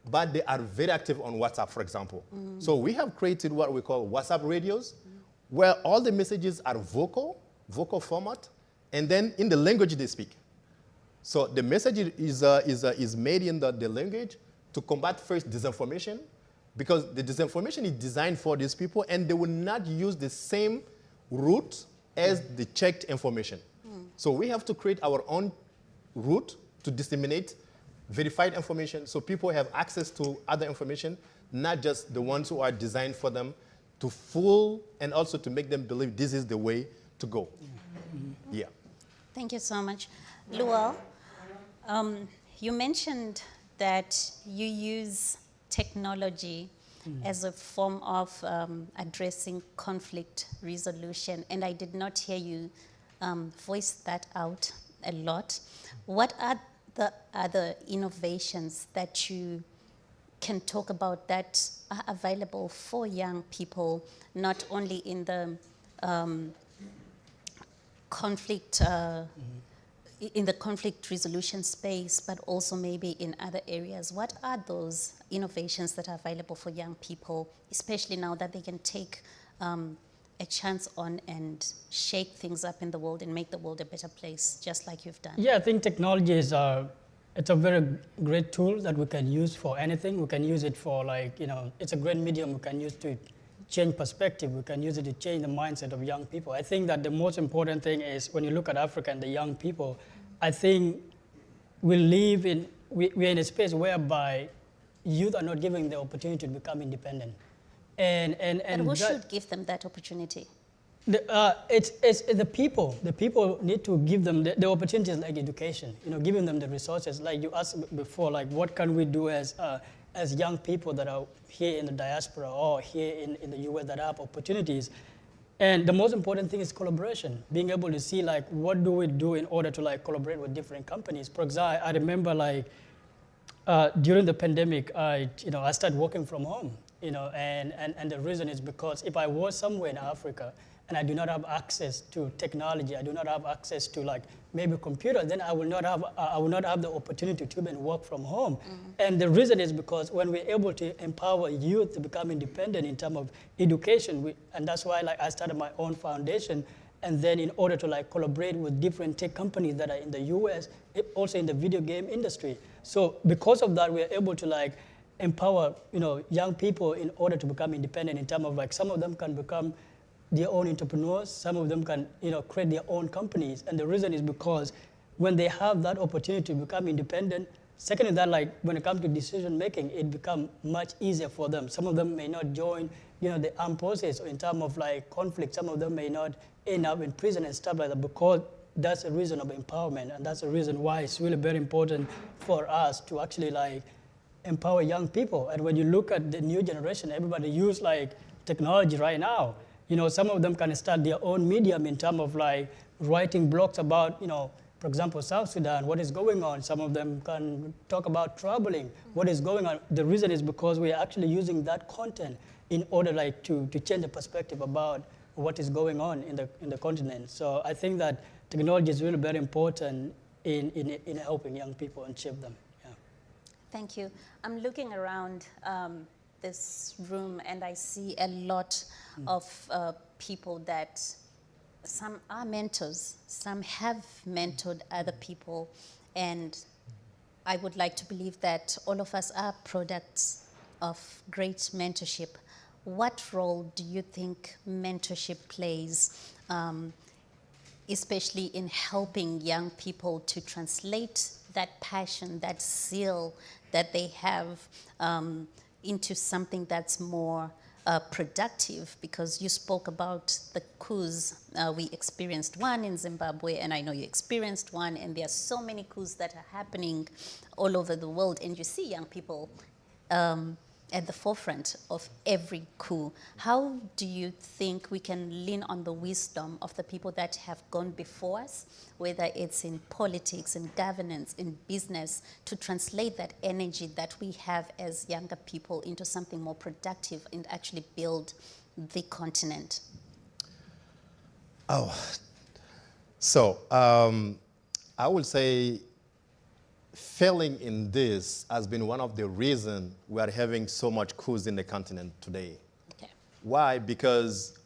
but they are very active on WhatsApp, for example. So we have created what we call WhatsApp radios, where all the messages are vocal format, and then in the language they speak. So the message is made in the language to combat first disinformation, because the disinformation is designed for these people, and they will not use the same route as the checked information. So we have to create our own route to disseminate verified information so people have access to other information, not just the ones who are designed for them to fool and also to make them believe this is the way to go. Yeah. Thank you so much. Lual, you mentioned that you use technology as a form of addressing conflict resolution, and I did not hear you voice that out a lot. What are the other innovations that you can talk about that are available for young people, not only in the conflict in the conflict resolution space, but also maybe in other areas? What are those innovations that are available for young people, especially now that they can take a chance on and shake things up in the world and make the world a better place, just like you've done? Yeah, I think technology is it's a very great tool that we can use for anything. We can use it for, like, you know, it's a great medium we can use to change perspective. We can use it to change the mindset of young people. I think that the most important thing is when you look at Africa and the young people, I think we're in a space whereby youth are not given the opportunity to become independent. And who should give them that opportunity? It's the people. The people need to give them the opportunities, like education, you know, giving them the resources. Like you asked before, like what can we do as young people that are here in the diaspora or here in the US that have opportunities. And the most important thing is collaboration, being able to see, like, what do we do in order to, like, collaborate with different companies. For example, I remember, like, during the pandemic, I started working from home, you know, and the reason is because if I was somewhere in Africa and I do not have access to technology, I do not have access to, like, maybe computer, then I will not have the opportunity to even work from home. And the reason is because when we're able to empower youth to become independent in terms of education, and that's why, like, I started my own foundation. And then in order to, like, collaborate with different tech companies that are in the US, also in the video game industry. So because of that, we're able to, like, empower, you know, young people in order to become independent in terms of, like, some of them can become their own entrepreneurs, some of them can, you know, create their own companies. And the reason is because when they have that opportunity to become independent, second is that, like, when it comes to decision making, it becomes much easier for them. Some of them may not join, you know, the armed forces, or in terms of, like, conflict, some of them may not end up in prison and stuff like that, because that's a reason of empowerment. And that's the reason why it's really very important for us to actually, like, empower young people. And when you look at the new generation, everybody use, like, technology right now. You know, some of them can start their own medium in terms of, like, writing blogs about, you know, for example, South Sudan, what is going on. Some of them can talk about traveling, what is going on. The reason is because we are actually using that content in order, like, to change the perspective about what is going on in the continent. So I think that technology is really very important in helping young people and shape them. Yeah. Thank you. I'm looking around this room and I see a lot of people that some are mentors, some have mentored other people, and I would like to believe that all of us are products of great mentorship. What role do you think mentorship plays, especially in helping young people to translate that passion, that zeal that they have into something that's more productive? Because you spoke about the coups. We experienced one in Zimbabwe, and I know you experienced one, and there are so many coups that are happening all over the world, and you see young people at the forefront of every coup. How do you think we can lean on the wisdom of the people that have gone before us, whether it's in politics, in governance, in business, to translate that energy that we have as younger people into something more productive and actually build the continent? So I would say failing in this has been one of the reasons we are having so much coups in the continent today. Okay. Why? Because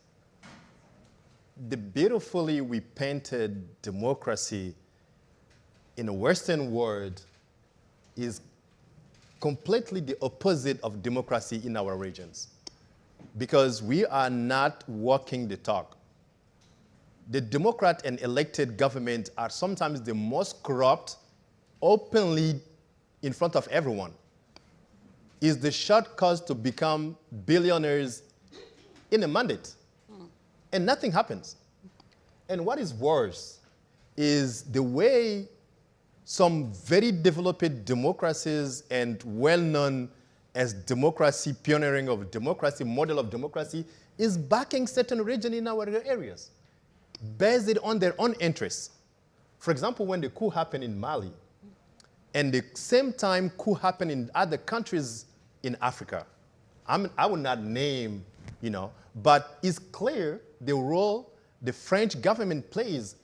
the beautifully we painted democracy in the Western world is completely the opposite of democracy in our regions, because we are not walking the talk. The Democrat and elected government are sometimes the most corrupt, openly in front of everyone, is the shortcut to become billionaires in a mandate. And nothing happens. And what is worse is the way some very developed democracies and well-known as democracy, pioneering of democracy, model of democracy, is backing certain regions in our areas, based on their own interests. For example, when the coup happened in Mali, And the same time coup happened in other countries in Africa. I will not name, but it's clear the role the French government plays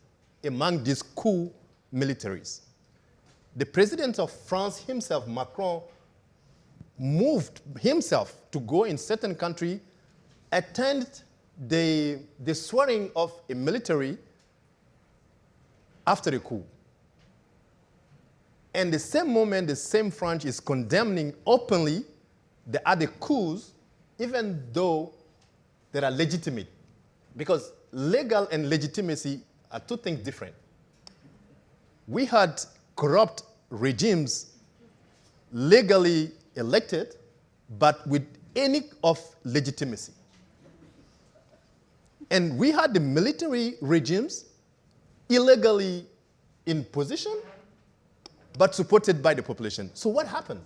among these coup militaries. The president of France himself, Macron, moved himself to go in certain country, attend the swearing of a military after the coup. And the same moment, the same French is condemning openly the other coups, even though they are legitimate. Because legal and legitimacy are two things different. We had corrupt regimes legally elected, but with any of legitimacy. And we had the military regimes illegally in position, but supported by the population. So what happened?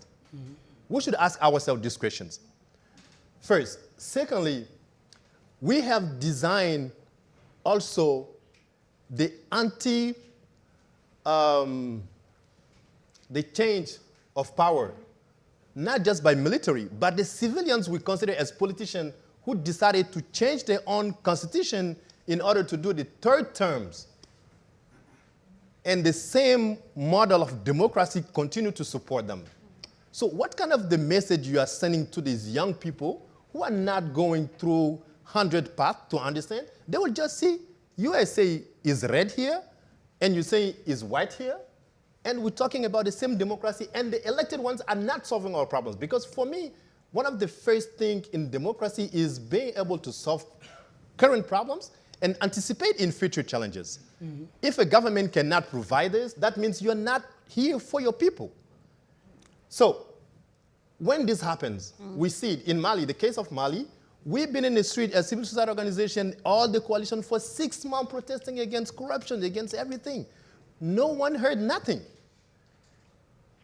We should ask ourselves these questions. First. Secondly, we have designed also the the change of power, not just by military, but the civilians we consider as politicians who decided to change their own constitution in order to do the third terms. And the same model of democracy continue to support them. So what kind of the message you are sending to these young people who are not going through 100 paths to understand? They will just see USA is red here, and you say is white here, and we're talking about the same democracy, and the elected ones are not solving our problems. Because for me, one of the first things in democracy is being able to solve current problems and anticipate in future challenges. Mm-hmm. If a government cannot provide this, that means you're not here for your people. So when this happens, we see it in Mali, the case of Mali. We've been in the street as civil society organization, all the coalition for 6 months protesting against corruption, against everything. No one heard nothing.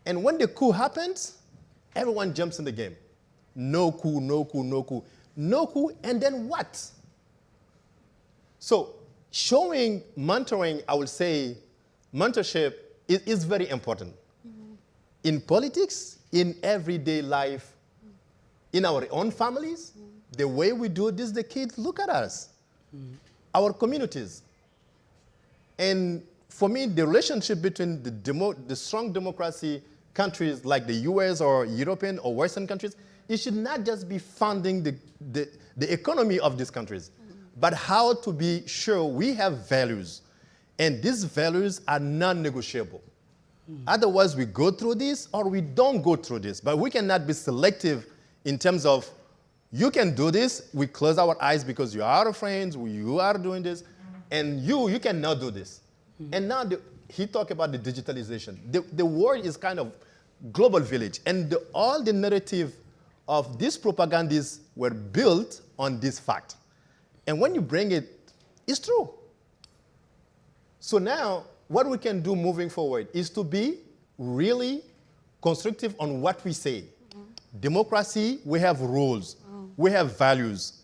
And when the coup happens, everyone jumps in the game. No coup, no coup, no coup. No coup, and then what? So showing mentoring, I would say, mentorship is very important. Mm-hmm. In politics, in everyday life, in our own families, the way we do this, the kids look at us, our communities. And for me, the relationship between the strong democracy countries like the US or European or Western countries, it should not just be funding the economy of these countries, but how to be sure we have values. And these values are non-negotiable. Otherwise, we go through this or we don't go through this. But we cannot be selective in terms of, you can do this, we close our eyes because you are our friends, you are doing this, and you cannot do this. And now he talked about the digitalization. The world is kind of global village, and all the narrative of these propagandas were built on this fact. And when you bring it, it's true. So now, what we can do moving forward is to be really constructive on what we say. Democracy, we have rules, we have values.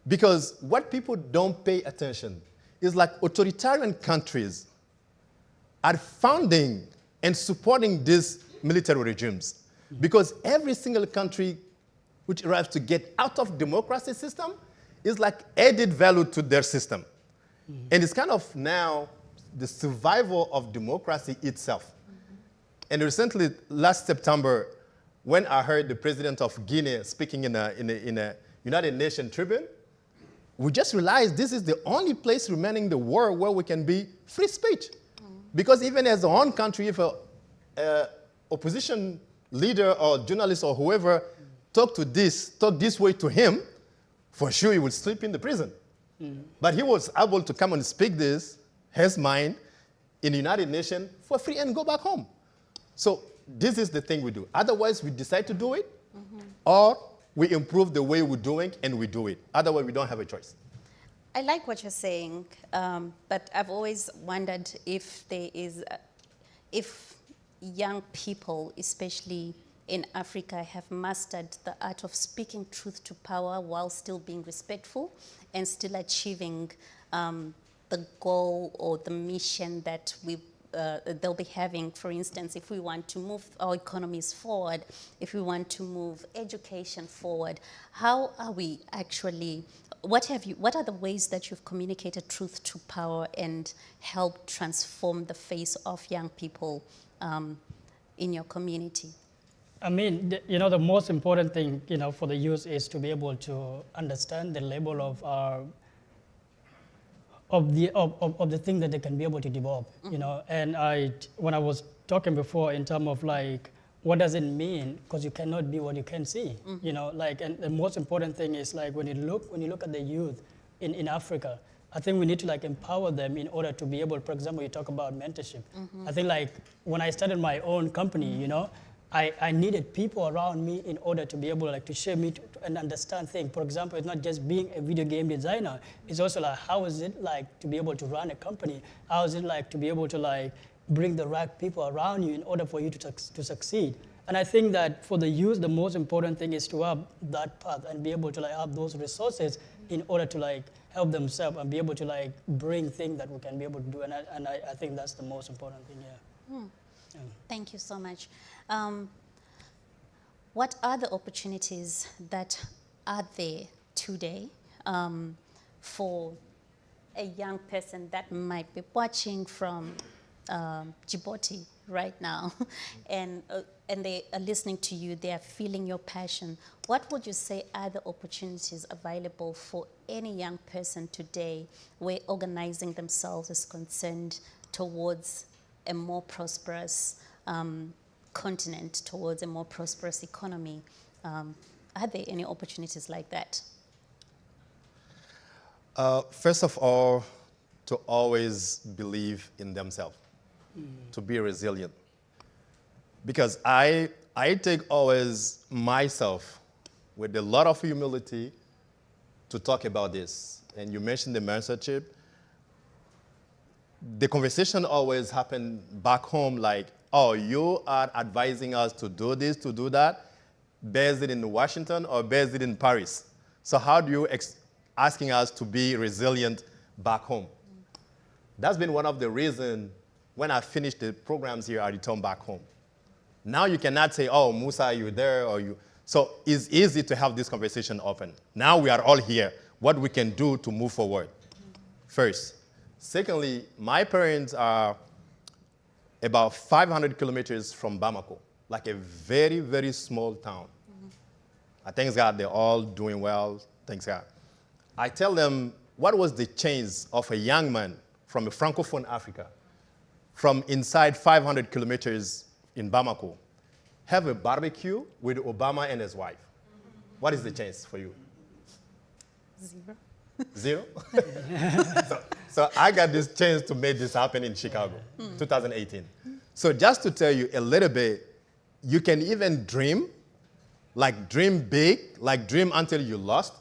Because what people don't pay attention is like authoritarian countries are funding and supporting these military regimes. Because every single country which arrives to get out of democracy system is like added value to their system. And it's kind of now the survival of democracy itself. And recently, last September, when I heard the president of Guinea speaking in a United Nations tribune, we just realized this is the only place remaining in the world where we can be free speech. Because even as our own country, if an opposition leader or journalist or whoever talk this way to him, for sure he would sleep in the prison. But he was able to come and speak his mind in the United Nations for free and go back home. So this is the thing we do. Otherwise, we decide to do it, or we improve the way we're doing and we do it. Otherwise, we don't have a choice. I like what you're saying, but I've always wondered if if young people, especially in Africa, have mastered the art of speaking truth to power while still being respectful and still achieving the goal or the mission that they'll be having, for instance, if we want to move our economies forward, if we want to move education forward, how are we actually, what are the ways that you've communicated truth to power and helped transform the face of young people in your community? I mean, the most important thing, for the youth is to be able to understand the level of the thing that they can be able to develop, And when I was talking before in terms of like, what does it mean? Because you cannot be what you can see, and the most important thing is like when you look at the youth in Africa, I think we need to like empower them in order to be able, for example, you talk about mentorship. I think like when I started my own company, I needed people around me in order to be able like to share me and understand things. For example, it's not just being a video game designer. It's also like, how is it like to be able to run a company? How is it like to be able to like bring the right people around you in order for you to succeed? And I think that for the youth, the most important thing is to have that path and be able to like have those resources in order to like help themselves and be able to like bring things that we can be able to do. And I think that's the most important thing here. Yeah. Thank you so much. What are the opportunities that are there today for a young person that might be watching from Djibouti right now and they are listening to you, they are feeling your passion? What would you say are the opportunities available for any young person today where organizing themselves is concerned towards a more prosperous continent, towards a more prosperous economy? Are there any opportunities like that? First of all, to always believe in themselves, to be resilient. Because I take always myself with a lot of humility to talk about this. And you mentioned the mentorship. The conversation always happened back home like, oh, you are advising us to do this, to do that, based in Washington or based in Paris. So how do you asking us to be resilient back home? That's been one of the reasons when I finished the programs here, I returned back home. Now you cannot say, oh, Musa, you're there, or you. So it's easy to have this conversation open. Now we are all here. What we can do to move forward, first. Secondly, my parents are about 500 kilometers from Bamako, like a very, very small town. Thanks God, they're all doing well, thanks God. I tell them, what was the change of a young man from a Francophone Africa, from inside 500 kilometers in Bamako, have a barbecue with Obama and his wife? What is the change for you? Zero. Zero? So I got this chance to make this happen in Chicago, 2018. So just to tell you a little bit, you can even dream, like dream big, like dream until you lost.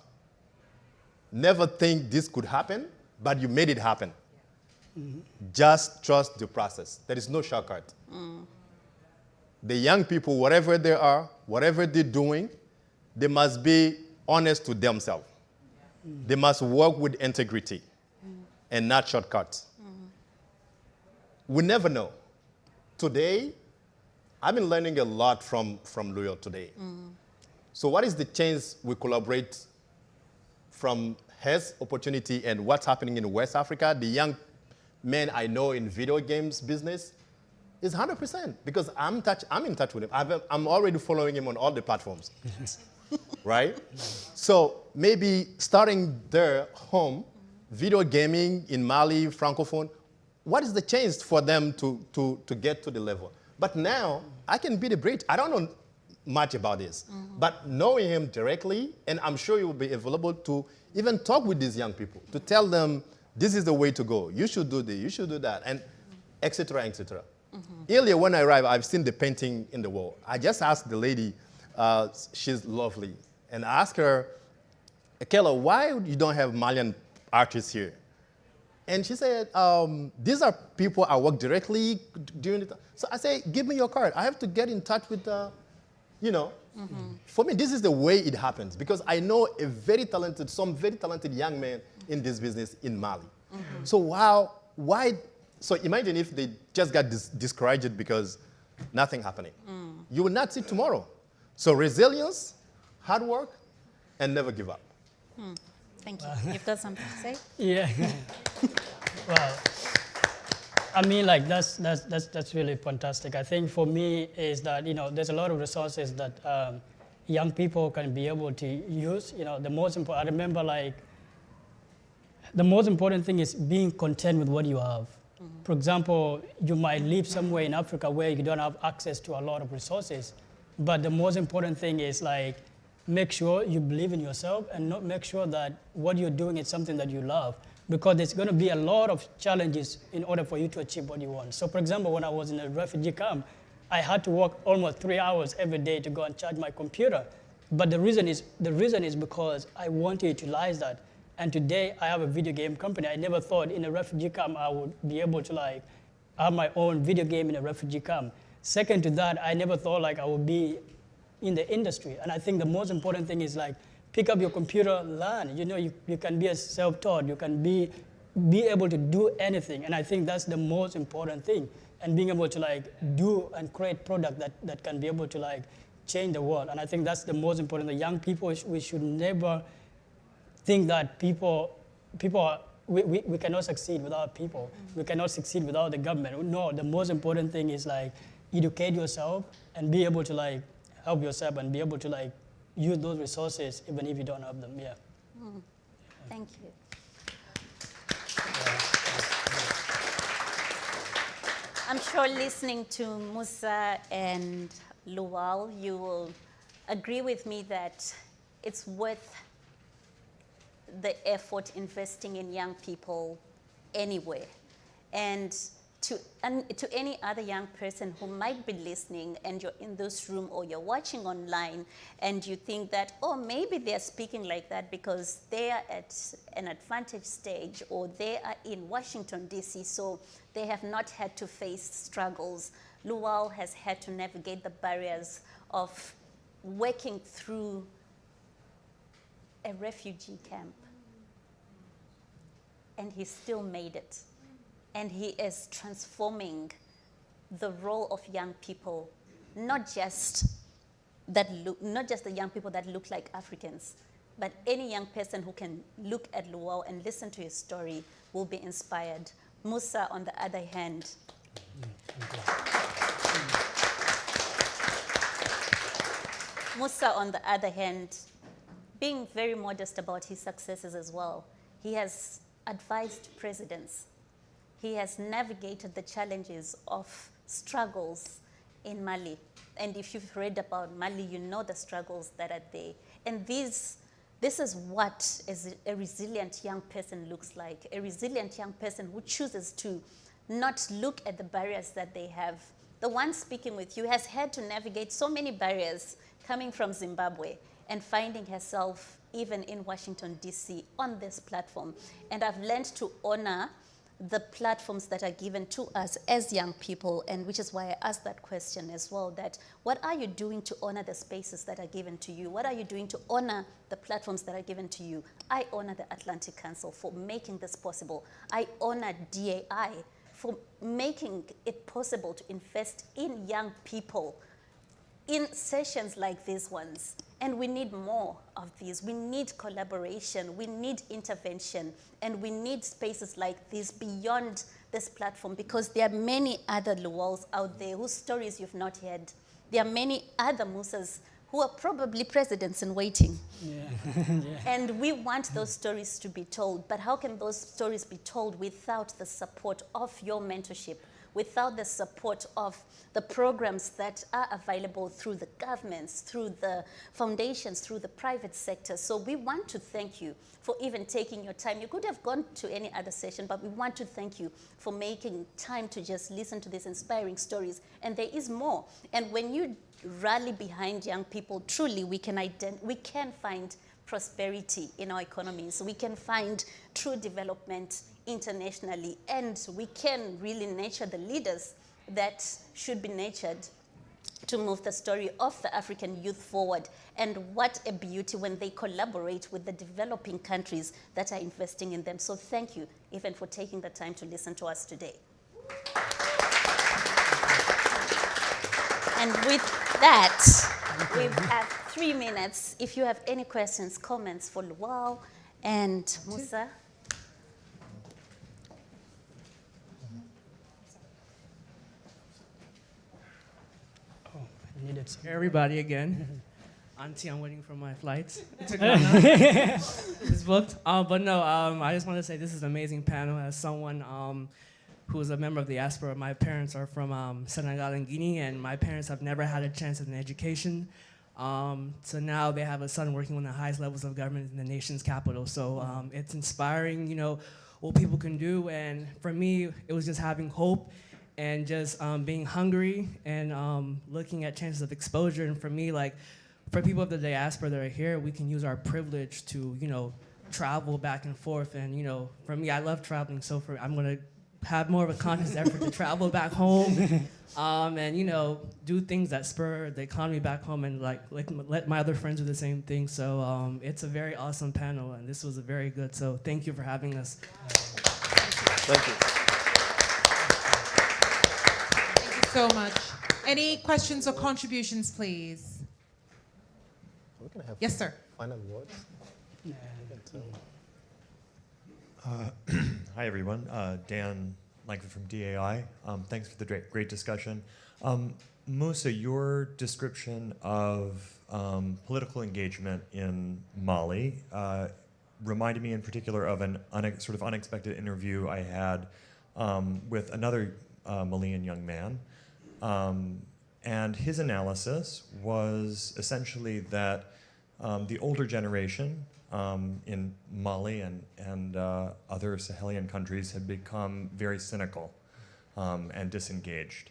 Never think this could happen, but you made it happen. Just trust the process. There is no shortcut. The young people, whatever they are, whatever they're doing, they must be honest to themselves. They must work with integrity and not shortcuts. We never know. Today, I've been learning a lot from Loyal today. So what is the chance we collaborate from his opportunity and what's happening in West Africa? The young men I know in video games business is 100% because I'm in touch with him. I'm already following him on all the platforms, right? So maybe starting there home, video gaming in Mali, Francophone, what is the chance for them to get to the level? But now I can be the bridge. I don't know much about this, but knowing him directly, and I'm sure you will be available to even talk with these young people, to tell them this is the way to go. You should do this, you should do that, and et cetera, et cetera. Earlier when I arrived, I've seen the painting in the wall. I just asked the lady, she's lovely, and I asked her, Kayla, why you don't have Malian artists here? And she said, these are people I work directly during the time. So I say, give me your card. I have to get in touch with, For me, this is the way it happens because I know some very talented young men in this business in Mali. So why So imagine if they just got discouraged because nothing happening. You will not see tomorrow. So resilience, hard work, and never give up. Thank you. You've got something to say? Yeah. Well, I mean, like that's really fantastic. I think for me is that there's a lot of resources that young people can be able to use. The most important. I remember the most important thing is being content with what you have. For example, you might live somewhere in Africa where you don't have access to a lot of resources, but the most important thing is make sure you believe in yourself and not make sure that what you're doing is something that you love, because there's going to be a lot of challenges in order for you to achieve what you want. So for example, when I was in a refugee camp, I had to work almost 3 hours every day to go and charge my computer. But the reason is because I want to utilize that. And today I have a video game company. I never thought in a refugee camp I would be able to have my own video game in a refugee camp. Second to that, I never thought I would be in the industry. And I think the most important thing is pick up your computer, learn. You can be a self-taught. You can be able to do anything. And I think that's the most important thing. And being able to do and create product that can be able to change the world. And I think that's the most important. The young people, we should never think that we cannot succeed without people. We cannot succeed without the government. No, the most important thing is educate yourself and be able to help yourself and be able to use those resources even if you don't have them. Yeah. Thank you. I'm sure listening to Musa and Lual, you will agree with me that it's worth the effort investing in young people anywhere. And to any other young person who might be listening and you're in this room or you're watching online and you think that, oh, maybe they're speaking like that because they are at an advantage stage or they are in Washington, D.C., so they have not had to face struggles. Lual has had to navigate the barriers of working through a refugee camp. And he still made it. And he is transforming the role of young people, not just the young people that look like Africans, but any young person who can look at Luau and listen to his story will be inspired. Musa, on the other hand, being very modest about his successes as well, he has advised presidents. He has navigated the challenges of struggles in Mali. And if you've read about Mali, you know the struggles that are there. And this is what a resilient young person looks like, a resilient young person who chooses to not look at the barriers that they have. The one speaking with you has had to navigate so many barriers coming from Zimbabwe and finding herself even in Washington, D.C. on this platform. And I've learned to honor the platforms that are given to us as young people, and which is why I asked that question as well, that what are you doing to honor the spaces that are given to you? What are you doing to honor the platforms that are given to you? I honor the Atlantic Council for making this possible. I honor DAI for making it possible to invest in young people in sessions like these ones. And we need more of these. We need collaboration, we need intervention, and we need spaces like this beyond this platform, because there are many other Luals out there whose stories you've not heard. There are many other Musas who are probably presidents in waiting. Yeah. And we want those stories to be told, but how can those stories be told without the support of your mentorship, without the support of the programs that are available through the governments, through the foundations, through the private sector? So we want to thank you for even taking your time. You could have gone to any other session, but we want to thank you for making time to just listen to these inspiring stories. And there is more. And when you rally behind young people, truly we can find prosperity in our economies. We can find true development internationally, and we can really nurture the leaders that should be nurtured to move the story of the African youth forward. And what a beauty when they collaborate with the developing countries that are investing in them. So thank you even for taking the time to listen to us today. And with that, we've had 3 minutes. If you have any questions, comments for Luau and Musa. Everybody again. Auntie, I'm waiting for my flights. It's booked. But no, I just want to say this is an amazing panel. As someone who is a member of the diaspora, my parents are from Senegal and Guinea, and my parents have never had a chance at an education. So now they have a son working on the highest levels of government in the nation's capital. So it's inspiring, you know, what people can do. And for me, it was just having hope and just being hungry and looking at chances of exposure. And for me, like, for people of the diaspora that are here, we can use our privilege to, you know, travel back and forth. And, you know, for me, I love traveling, so I'm gonna have more of a conscious effort to travel back home and, you know, do things that spur the economy back home and like let my other friends do the same thing. So it's a very awesome panel, and this was a very good, so thank you for having us. Thank you. Thank you so much. Any questions or contributions, please? We're gonna have Yes, sir. Final words. Hi, everyone. Dan Langford from DAI. Thanks for the great discussion. Musa, your description of political engagement in Mali reminded me in particular of an sort of unexpected interview I had with another Malian young man. And his analysis was essentially that the older generation in Mali and other Sahelian countries had become very cynical and disengaged.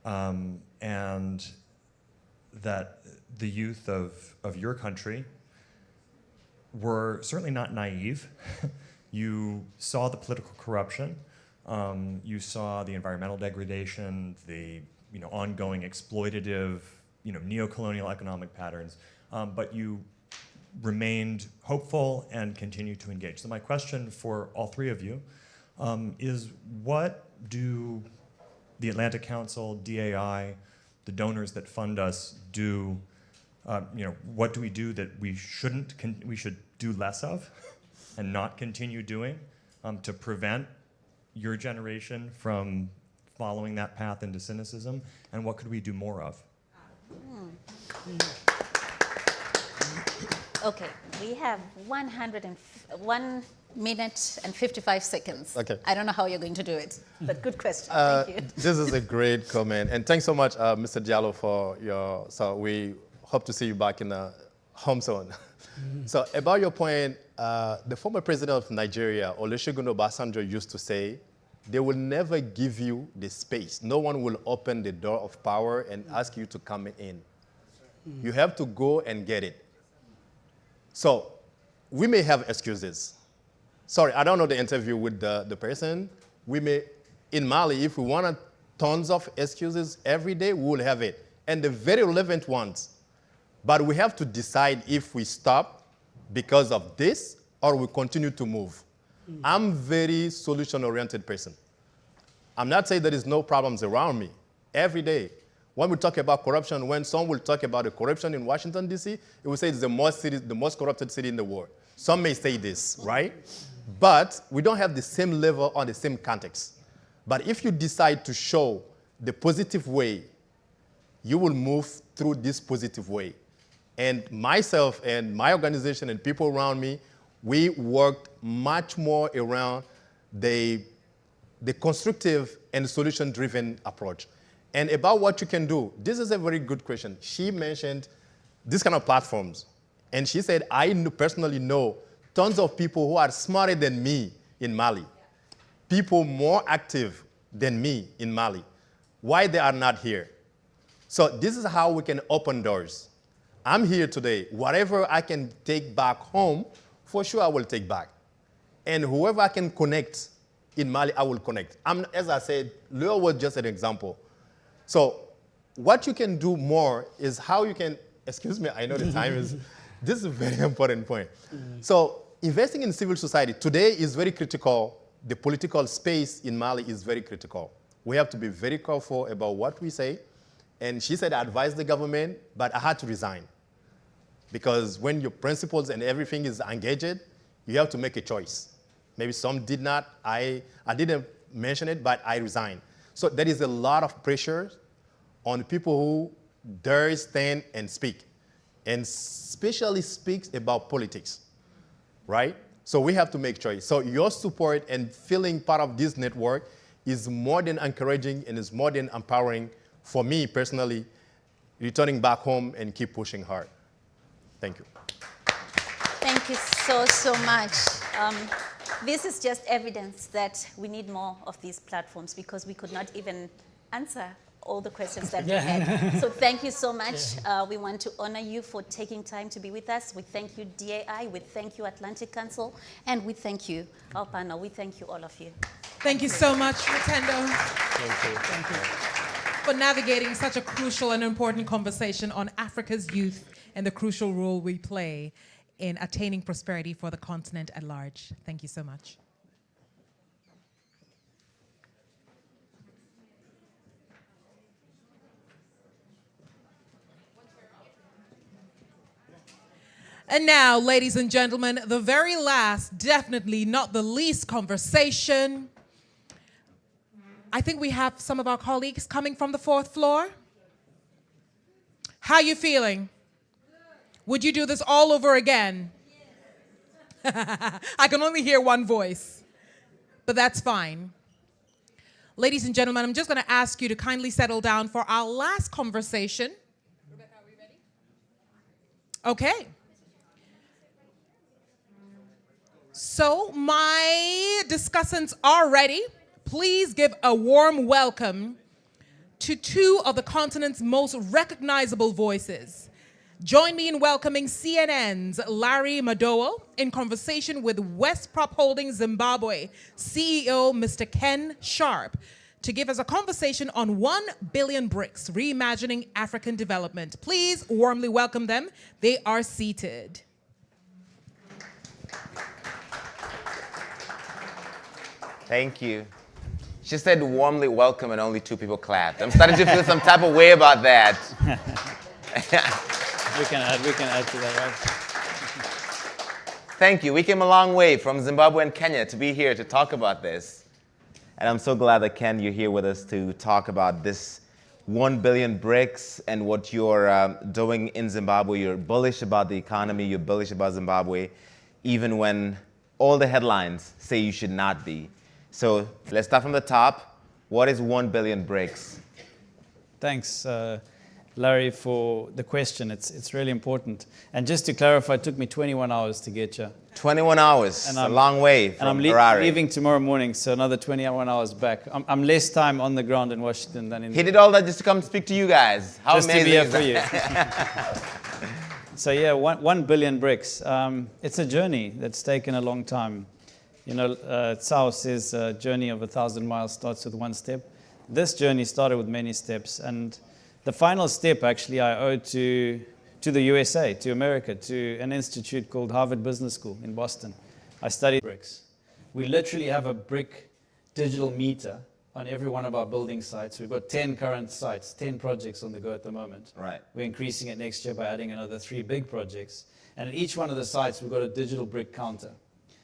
And that the youth of your country were certainly not naive. You saw the political corruption, you saw the environmental degradation, the ongoing exploitative, neo-colonial economic patterns, but you remained hopeful and continued to engage. So my question for all three of you is, what do the Atlantic Council, DAI, the donors that fund us do? What do we do that we should do less of and not continue doing to prevent your generation from following that path into cynicism? And what could we do more of? Okay, we have 1 minute and 55 seconds. Okay. I don't know how you're going to do it, but good question. Thank you. This is a great comment, and thanks so much, Mr. Diallo, for your. So we hope to see you back in the home zone. So about your point, the former president of Nigeria, Olusegun Obasanjo, used to say, "They will never give you the space. No one will open the door of power and ask you to come in. You have to go and get it." So we may have excuses. Sorry, I don't know the interview with the person. We may, in Mali, if we want tons of excuses every day, we will have it, and the very relevant ones. But we have to decide if we stop because of this or we continue to move. I'm a very solution-oriented person. I'm not saying there is no problems around me. Every day, when we talk about corruption, when some will talk about the corruption in Washington, D.C., it will say it's the most corrupted city in the world. Some may say this, right? But we don't have the same level or the same context. But if you decide to show the positive way, you will move through this positive way. And myself and my organization and people around me, we worked much more around the constructive and solution-driven approach. And about what you can do, this is a very good question. She mentioned this kind of platforms. And she said, I personally know tons of people who are smarter than me in Mali, people more active than me in Mali. Why they are not here? So this is how we can open doors. I'm here today. Whatever I can take back home, for sure I will take back. And whoever I can connect in Mali, I will connect. As I said, Leo was just an example. So what you can do more is how you can, excuse me, I know the time is, this is a very important point. So investing in civil society today is very critical. The political space in Mali is very critical. We have to be very careful about what we say And she said, I advised the government, but I had to resign. Because when your principles and everything is engaged, you have to make a choice. Maybe some did not. I didn't mention it, but I resigned. So there is a lot of pressure on people who dare stand and speak, and especially speaks about politics, right? So we have to make choice. So your support and feeling part of this network is more than encouraging and is more than empowering for me personally, returning back home and keep pushing hard. Thank you. Thank you so, so much. This is just evidence that we need more of these platforms because we could not even answer all the questions that we had. So thank you so much. We want to honor you for taking time to be with us. We thank you, DAI. We thank you, Atlantic Council. And we thank you, our panel. We thank you, all of you. Thank you so much, Rotendo. Thank you. Thank you. For navigating such a crucial and important conversation on Africa's youth and the crucial role we play in attaining prosperity for the continent at large. Thank you so much. And now, ladies and gentlemen, the very last, definitely not the least conversation. I think we have some of our colleagues coming from the fourth floor. How you feeling? Would you do this all over again? I can only hear one voice, but that's fine. Ladies and gentlemen, I'm just going to ask you to kindly settle down for our last conversation. Rebecca, are we ready? Okay. So my discussants are ready. Please give a warm welcome to two of the continent's most recognizable voices. Join me in welcoming CNN's Larry Madowo in conversation with Westprop Holdings Zimbabwe CEO Mr. Ken Sharp to give us a conversation on 1 billion bricks, reimagining African development. Please warmly welcome them. They are seated. Thank you. She said warmly welcome and only 2 people clapped. I'm starting to feel some type of way about that. We can add to that, right? Thank you. We came a long way from Zimbabwe and Kenya to be here to talk about this. And I'm so glad that, Ken, you're here with us to talk about this 1 billion bricks and what you're doing in Zimbabwe. You're bullish about the economy. You're bullish about Zimbabwe, even when all the headlines say you should not be. So let's start from the top. What is 1 billion bricks? Thanks, Larry, for the question. It's really important. And just to clarify, it took me 21 hours to get here. 21 hours, and a long way from Harare. I'm leaving tomorrow morning, so another 21 hours back. I'm less time on the ground in Washington than in... He did all that just to come speak to you guys. How just amazing to be here is for that? you. So yeah, 1 billion bricks. It's a journey that's taken a long time. You know, Tsao says a journey of 1,000 miles starts with 1 step. This journey started with many steps, and the final step actually I owe to the USA, to America, to an institute called Harvard Business School in Boston. I studied bricks. We literally have a brick digital meter on every one of our building sites. We've got 10 current sites, 10 projects on the go at the moment. Right. We're increasing it next year by adding another 3 big projects. And at each one of the sites, we've got a digital brick counter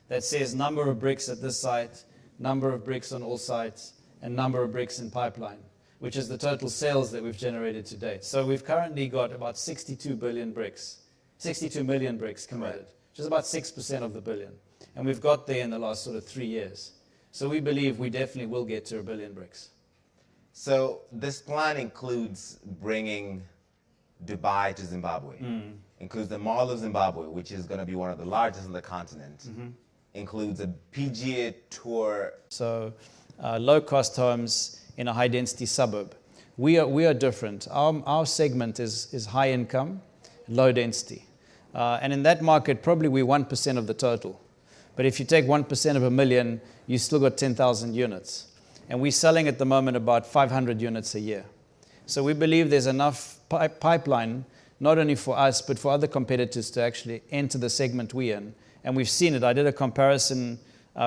that says number of bricks at this site, number of bricks on all sites, and number of bricks in pipeline, which is the total sales that we've generated to date. So we've currently got about 62 billion bricks, 62 million bricks committed, which is about 6% of the billion. And we've got there in the last sort of 3 years. So we believe we definitely will get to 1 billion bricks. So this plan includes bringing Dubai to Zimbabwe, includes the Mall of Zimbabwe, which is going to be one of the largest on the continent, includes a PGA tour. So low-cost homes in a high-density suburb. We are different. Our segment is high income, low density. And in that market, probably we're 1% of the total. But if you take 1% of a million, you still got 10,000 units. And we're selling at the moment about 500 units a year. So we believe there's enough pipeline, not only for us, but for other competitors to actually enter the segment we're in. And we've seen it. I did a comparison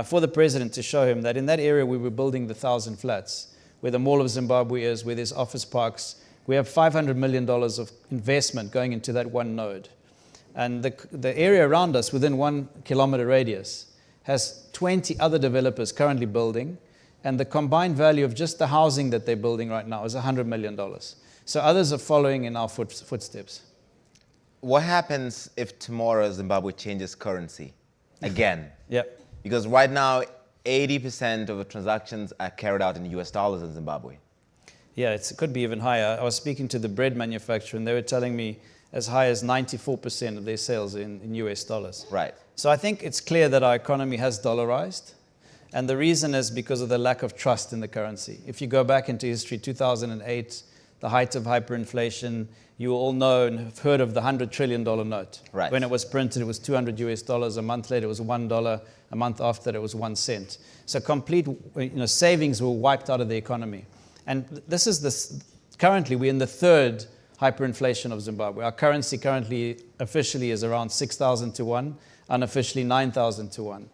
for the president to show him that in that area we were building the 1,000 flats, where the Mall of Zimbabwe is, where there's office parks, We have $500 million of investment going into that one node. And the area around us, within 1 kilometer radius, has 20 other developers currently building, and the combined value of just the housing that they're building right now is $100 million. So others are following in our footsteps. What happens if tomorrow Zimbabwe changes currency again? Yep. Because right now, 80% of the transactions are carried out in US dollars in Zimbabwe. Yeah, it could be even higher. I was speaking to the bread manufacturer, and they were telling me as high as 94% of their sales in US dollars. Right. So I think it's clear that our economy has dollarized, and the reason is because of the lack of trust in the currency. If you go back into history, 2008, the height of hyperinflation, you all know and have heard of the $100 trillion note. Right. When it was printed, it was $200 US. A month later, it was $1. A month after that, it was 1 cent. So complete savings were wiped out of the economy. And this is currently, we're in the third hyperinflation of Zimbabwe. Our currency currently officially is around 6,000 to 1, unofficially 9,000 to 1.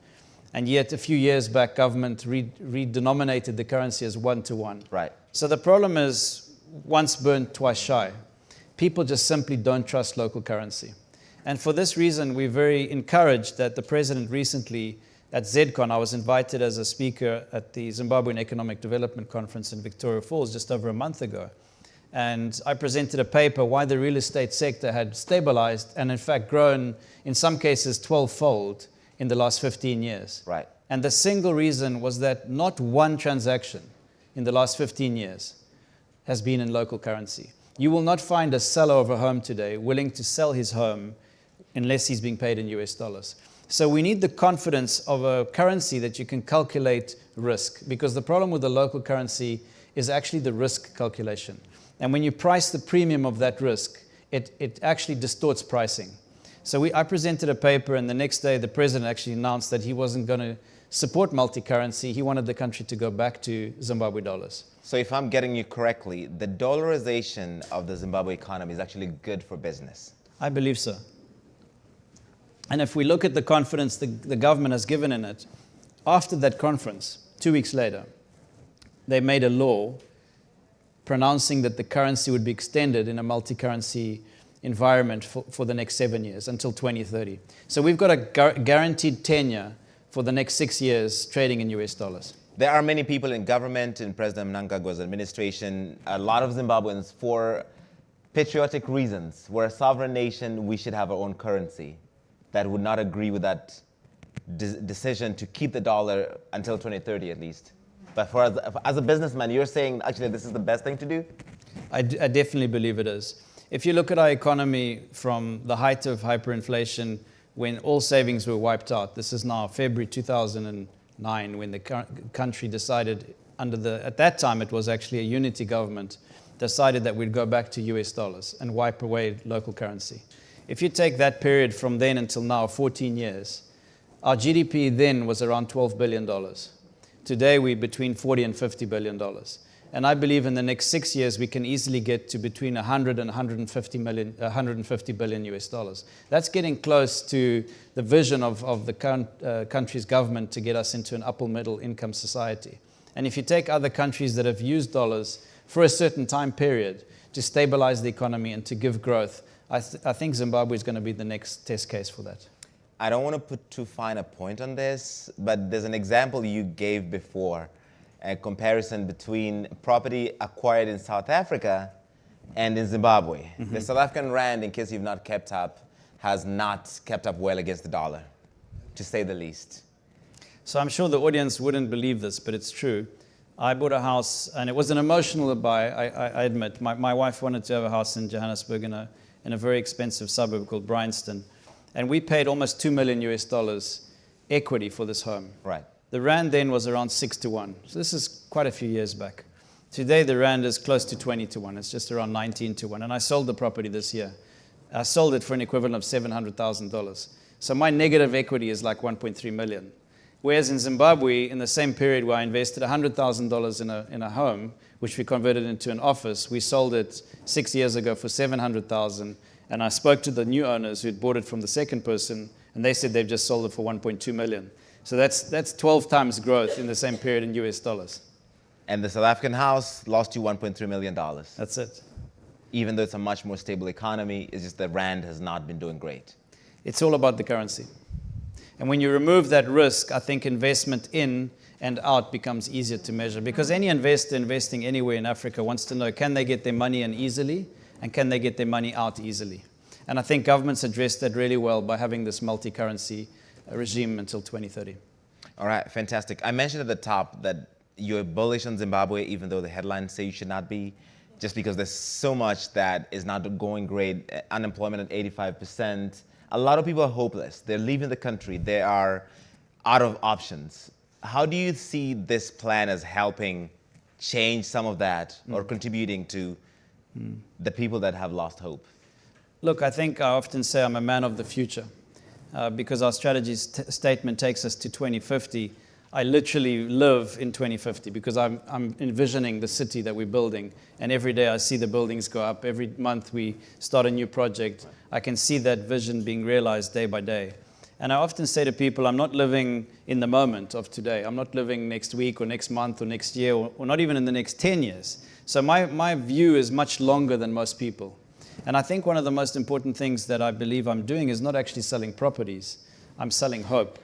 And yet a few years back, government redenominated the currency as 1 to 1. Right. So the problem is, once burned, twice shy. People just simply don't trust local currency. And for this reason, we're very encouraged that the president recently, at ZedCon, I was invited as a speaker at the Zimbabwean Economic Development Conference in Victoria Falls just over a month ago. And I presented a paper why the real estate sector had stabilized and in fact grown, in some cases, 12-fold in the last 15 years. Right. And the single reason was that not one transaction in the last 15 years has been in local currency. You will not find a seller of a home today willing to sell his home unless he's being paid in US dollars. So we need the confidence of a currency that you can calculate risk, because the problem with the local currency is actually the risk calculation. And when you price the premium of that risk, it actually distorts pricing. So I presented a paper, and the next day the president actually announced that he wasn't going to support multi-currency. He wanted the country to go back to Zimbabwe dollars. So if I'm getting you correctly, the dollarization of the Zimbabwe economy is actually good for business. I believe so. And if we look at the confidence the government has given in it, after that conference, 2 weeks later, they made a law pronouncing that the currency would be extended in a multi-currency environment for the next 7 years, until 2030. So we've got a guaranteed tenure for the next 6 years trading in US dollars. There are many people in government, in President Mnangagwa's administration, a lot of Zimbabweans, for patriotic reasons. We're a sovereign nation, we should have our own currency, that would not agree with that decision to keep the dollar until 2030 at least. But as a businessman, you're saying actually this is the best thing to do? I definitely believe it is. If you look at our economy from the height of hyperinflation, when all savings were wiped out, this is now February 2009, when the country decided, at that time it was actually a unity government, decided that we'd go back to US dollars and wipe away local currency. If you take that period from then until now, 14 years, our GDP then was around $12 billion. Today we're between $40 and $50 billion. And I believe in the next 6 years, we can easily get to between 100 and 150 billion US dollars. That's getting close to the vision of the country's government to get us into an upper middle income society. And if you take other countries that have used dollars for a certain time period to stabilize the economy and to give growth, I think Zimbabwe is going to be the next test case for that. I don't want to put too fine a point on this, but there's an example you gave before, a comparison between property acquired in South Africa and in Zimbabwe. Mm-hmm. The South African rand, in case you've not kept up, has not kept up well against the dollar, to say the least. So I'm sure the audience wouldn't believe this, but it's true. I bought a house, and it was an emotional buy, I admit. My wife wanted to have a house in Johannesburg in a very expensive suburb called Bryanston. And we paid almost $2 million US dollars equity for this home. Right. The rand then was around 6 to 1. So this is quite a few years back. Today, the rand is close to 20 to 1. It's just around 19 to 1. And I sold the property this year. I sold it for an equivalent of $700,000. So my negative equity is like 1.3 million. Whereas in Zimbabwe, in the same period where I invested $100,000 in a home, which we converted into an office, we sold it 6 years ago for $700,000. And I spoke to the new owners who'd bought it from the second person, and they said they've just sold it for 1.2 million. So that's 12 times growth in the same period in US dollars. And the South African house lost you $1.3 million. That's it. even though it's a much more stable economy, it's just the rand has not been doing great? It's all about the currency. And when you remove that risk, I think investment in and out becomes easier to measure, because any investor investing anywhere in Africa wants to know, can they get their money in easily, and can they get their money out easily? And I think governments address that really well by having this multi-currency regime until 2030. All right, fantastic. I mentioned at the top that you're bullish on Zimbabwe, even though the headlines say you should not be, just because there's so much that is not going great. Unemployment at 85%. A lot of people are hopeless. They're leaving the country. They are out of options. How do you see this plan as helping change some of that or contributing to the people that have lost hope? Look, I think I often say I'm a man of the future because our strategy statement takes us to 2050. I literally live in 2050 because I'm envisioning the city that we're building, and every day I see the buildings go up. Every month we start a new project. I can see that vision being realized day by day. And I often say to people, I'm not living in the moment of today. I'm not living next week or next month or next year or not even in the next 10 years. So my view is much longer than most people. And I think one of the most important things that I believe I'm doing is not actually selling properties. I'm selling hope.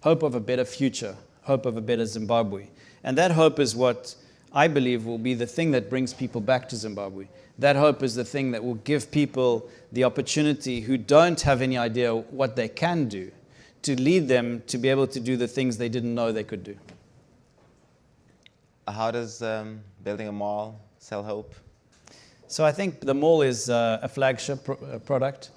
Hope of a better future. Hope of a better Zimbabwe. And that hope is what I believe will be the thing that brings people back to Zimbabwe. That hope is the thing that will give people the opportunity who don't have any idea what they can do, to lead them to be able to do the things they didn't know they could do. How does building a mall sell hope? So I think the mall is a flagship product.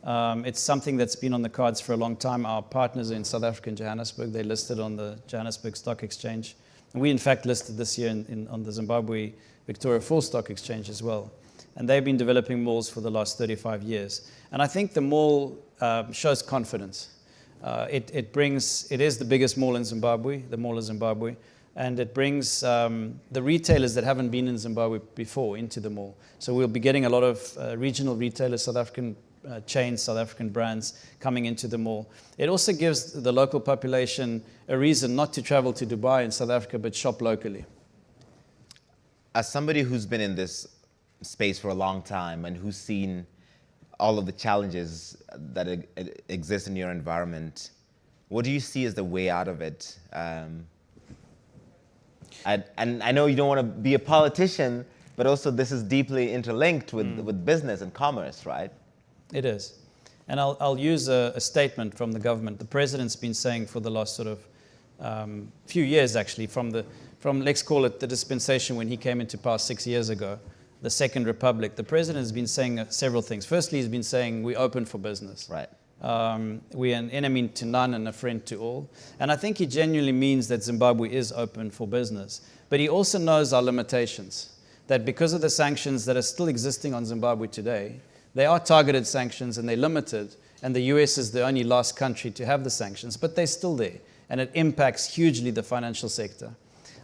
It's something that's been on the cards for a long time. Our partners are in South Africa and Johannesburg. They listed on the Johannesburg Stock Exchange. And we, in fact, listed this year on the Zimbabwe Victoria Falls Stock Exchange as well. And they've been developing malls for the last 35 years. And I think the mall shows confidence. It is the biggest mall in Zimbabwe, the Mall of Zimbabwe. And it brings the retailers that haven't been in Zimbabwe before into the mall. So we'll be getting a lot of regional retailers, South African chains, South African brands coming into the mall. It also gives the local population a reason not to travel to Dubai in South Africa, but shop locally. As somebody who's been in this space for a long time and who's seen all of the challenges that exist in your environment, what do you see as the way out of it? And I know you don't want to be a politician, but also this is deeply interlinked with business and commerce, right? It is. And I'll use a statement from the government. The president's been saying for the last sort of few years, actually, from let's call it the dispensation when he came into power 6 years ago, the Second Republic, the president has been saying several things. Firstly, he's been saying we're open for business. Right. We're an enemy to none and a friend to all. And I think he genuinely means that Zimbabwe is open for business. But he also knows our limitations, that because of the sanctions that are still existing on Zimbabwe today, they are targeted sanctions and they're limited, and the US is the only last country to have the sanctions, but they're still there, and it impacts hugely the financial sector.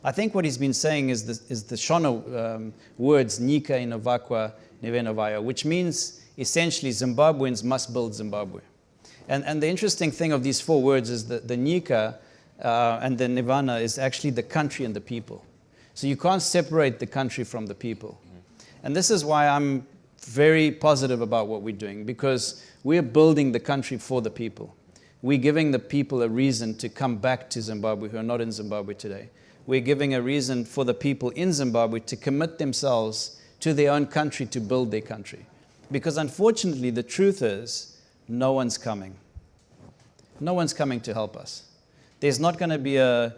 I think what he's been saying is the Shona words, Nika inovakwa nevenovaya, which means essentially Zimbabweans must build Zimbabwe. And the interesting thing of these four words is that the Nika and the Nirvana is actually the country and the people. So you can't separate the country from the people. And this is why I'm very positive about what we're doing, because we're building the country for the people. We're giving the people a reason to come back to Zimbabwe who are not in Zimbabwe today. We're giving a reason for the people in Zimbabwe to commit themselves to their own country, to build their country. Because unfortunately, the truth is, no one's coming. No one's coming to help us. There's not going to be a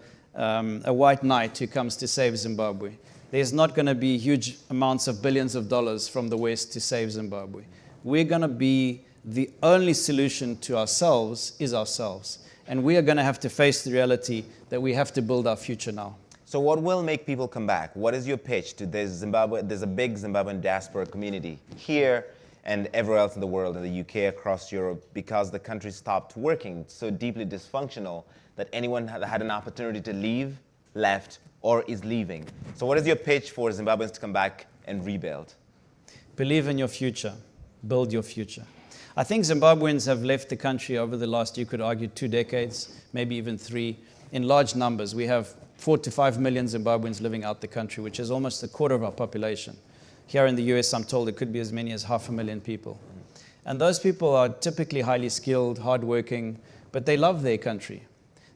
white knight who comes to save Zimbabwe. There's not going to be huge amounts of billions of dollars from the West to save Zimbabwe. We're going to be the only solution to ourselves is ourselves. And we are going to have to face the reality that we have to build our future now. So what will make people come back? What is your pitch to this Zimbabwe? There's a big Zimbabwean diaspora community here and everywhere else in the world, in the UK, across Europe, because the country stopped working, so deeply dysfunctional that anyone had an opportunity to leave, left, or is leaving. So what is your pitch for Zimbabweans to come back and rebuild? Believe in your future. Build your future. I think Zimbabweans have left the country over the last, you could argue, 2 decades, maybe even 3, in large numbers. We have 4 to 5 million Zimbabweans living out the country, which is almost a quarter of our population. Here in the US, I'm told it could be as many as 500,000 people. And those people are typically highly skilled, hardworking, but they love their country.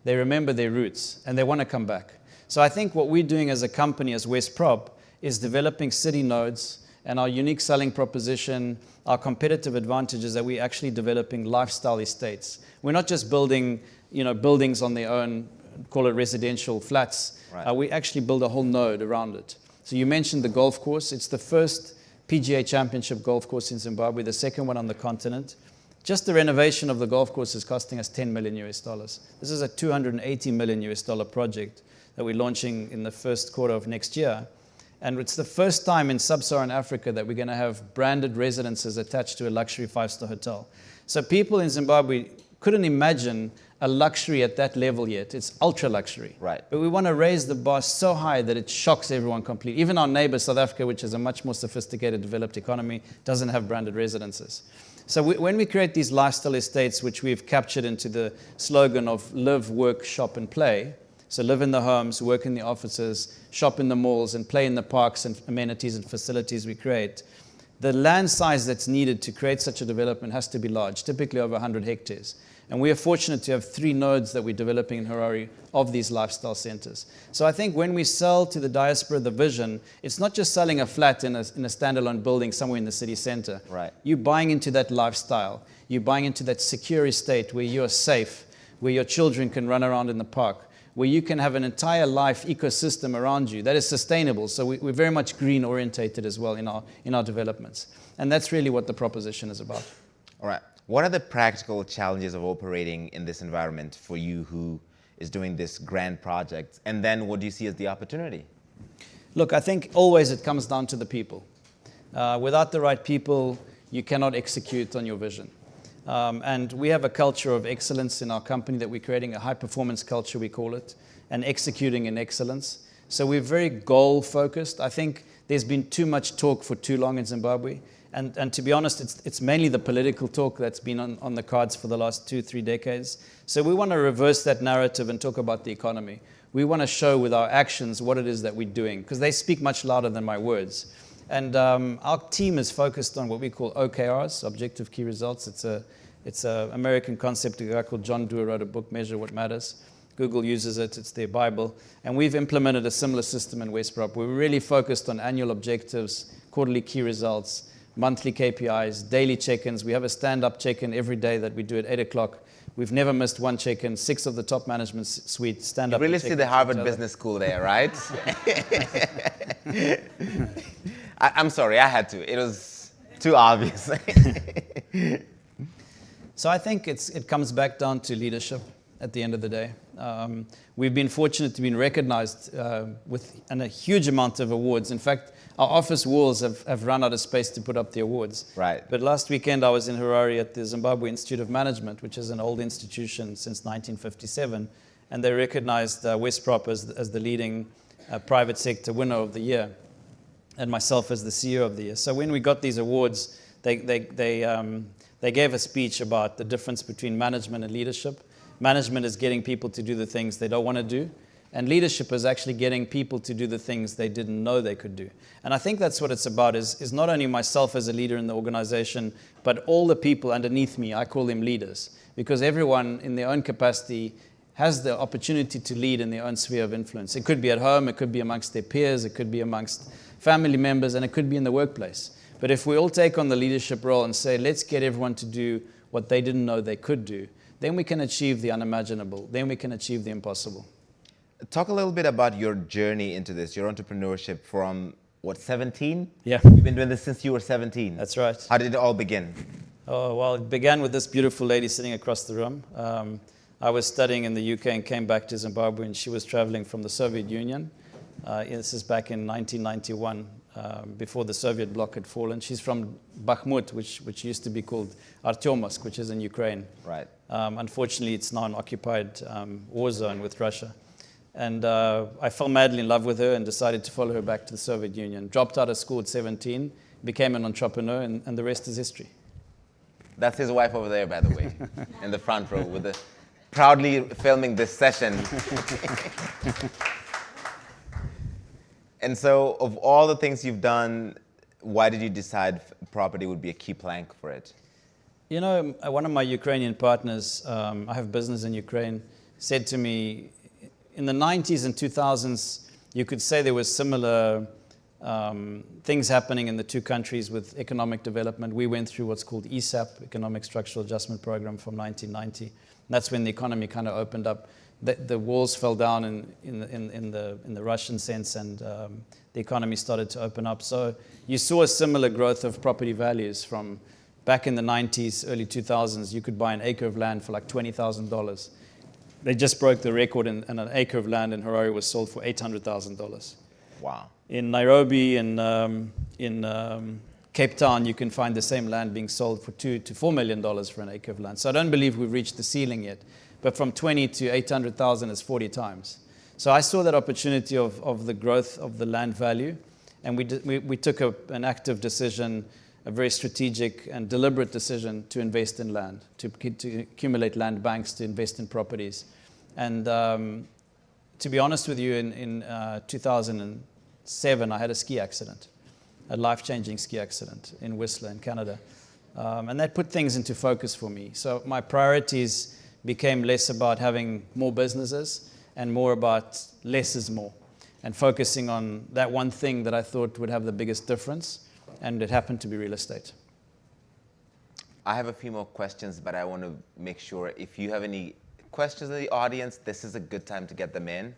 They remember their roots, and they want to come back. So I think what we're doing as a company, as Westprop, is developing city nodes, and our unique selling proposition, our competitive advantage is that we're actually developing lifestyle estates. We're not just building, buildings on their own, call it residential flats. Right. We actually build a whole node around it. So you mentioned the golf course. It's the first PGA Championship golf course in Zimbabwe, the second one on the continent. Just the renovation of the golf course is costing us $10 million US. This is a $280 million US project that we're launching in the first quarter of next year. And it's the first time in sub-Saharan Africa that we're going to have branded residences attached to a luxury 5-star hotel. So people in Zimbabwe couldn't imagine a luxury at that level yet. It's ultra luxury. Right. But we want to raise the bar so high that it shocks everyone completely. Even our neighbor, South Africa, which is a much more sophisticated, developed economy, doesn't have branded residences. So when we create these lifestyle estates, which we've captured into the slogan of live, work, shop, and play, so live in the homes, work in the offices, shop in the malls, and play in the parks and amenities and facilities we create, the land size that's needed to create such a development has to be large, typically over 100 hectares. And we are fortunate to have 3 nodes that we're developing in Harare of these lifestyle centers. So I think when we sell to the diaspora the vision, it's not just selling a flat in a standalone building somewhere in the city center. Right. You're buying into that lifestyle. You're buying into that secure estate where you're safe, where your children can run around in the park, where you can have an entire life ecosystem around you that is sustainable. So we're very much green orientated as well in our developments. And that's really what the proposition is about. All right. What are the practical challenges of operating in this environment for you who is doing this grand project? And then what do you see as the opportunity? Look, I think always it comes down to the people. Without the right people, you cannot execute on your vision. And we have a culture of excellence in our company that we're creating, a high-performance culture, we call it, and executing in excellence. So we're very goal-focused. I think there's been too much talk for too long in Zimbabwe. And to be honest, it's mainly the political talk that's been on the cards for the last 2-3 decades. So we want to reverse that narrative and talk about the economy. We want to show with our actions what it is that we're doing, because they speak much louder than my words. And our team is focused on what we call OKRs, Objective Key Results. It's an American concept. A guy called John Doerr wrote a book, Measure What Matters. Google uses it. It's their Bible. And we've implemented a similar system in Westprop. We're really focused on annual objectives, quarterly key results, monthly KPIs, daily check-ins. We have a stand-up check-in every day that we do at 8 o'clock. We've never missed one check-in. 6 of the top management suite stand up. You really see the Harvard Business School there, right? I'm sorry, I had to. It was too obvious. So I think it comes back down to leadership at the end of the day. We've been fortunate to be recognized with a huge amount of awards. In fact, our office walls have run out of space to put up the awards. Right. But last weekend I was in Harare at the Zimbabwe Institute of Management, which is an old institution since 1957, and they recognized Westprop as the leading private sector winner of the year, and myself as the CEO of the year. So when we got these awards, they gave a speech about the difference between management and leadership. Management is getting people to do the things they don't want to do. And leadership is actually getting people to do the things they didn't know they could do. And I think that's what it's about, is not only myself as a leader in the organization, but all the people underneath me. I call them leaders, because everyone in their own capacity has the opportunity to lead in their own sphere of influence. It could be at home, it could be amongst their peers, it could be amongst family members, and it could be in the workplace. But if we all take on the leadership role and say, let's get everyone to do what they didn't know they could do, then we can achieve the unimaginable. Then we can achieve the impossible. Talk a little bit about your journey into this, your entrepreneurship from, what, 17? Yeah. You've been doing this since you were 17. That's right. How did it all begin? Oh, well, it began with this beautiful lady sitting across the room. I was studying in the UK and came back to Zimbabwe, and she was traveling from the Soviet Union. This is back in 1991, before the Soviet bloc had fallen. She's from Bakhmut, which used to be called Artyomovsk, which is in Ukraine. Right. Unfortunately, it's now an occupied war zone with Russia. And I fell madly in love with her and decided to follow her back to the Soviet Union. Dropped out of school at 17, became an entrepreneur, and the rest is history. That's his wife over there, by the way, in the front row, with the proudly filming this session. And so, of all the things you've done, why did you decide property would be a key plank for it? You know, one of my Ukrainian partners, I have business in Ukraine, said to me, in the 90s and 2000s, you could say there was similar things happening in the two countries with economic development. We went through what's called ESAP, Economic Structural Adjustment Program, from 1990. And that's when the economy kind of opened up. The walls fell down in the Russian sense, and the economy started to open up. So you saw a similar growth of property values from back in the 90s, early 2000s. You could buy an acre of land for like $20,000. They just broke the record, and an acre of land in Harare was sold for $800,000. Wow. In Nairobi and in Cape Town, you can find the same land being sold for $2 to $4 million for an acre of land. So I don't believe we've reached the ceiling yet. But from 20 to 800,000 is 40 times. So I saw that opportunity of the growth of the land value, and we took an active decision, a very strategic and deliberate decision to invest in land, to accumulate land banks, to invest in properties. And to be honest with you, in 2007, I had a ski accident, a life-changing ski accident in Whistler in Canada. And that put things into focus for me. So my priorities became less about having more businesses and more about less is more, and focusing on that one thing that I thought would have the biggest difference, and it happened to be real estate. I have a few more questions, but I want to make sure if you have any questions in the audience, this is a good time to get them in.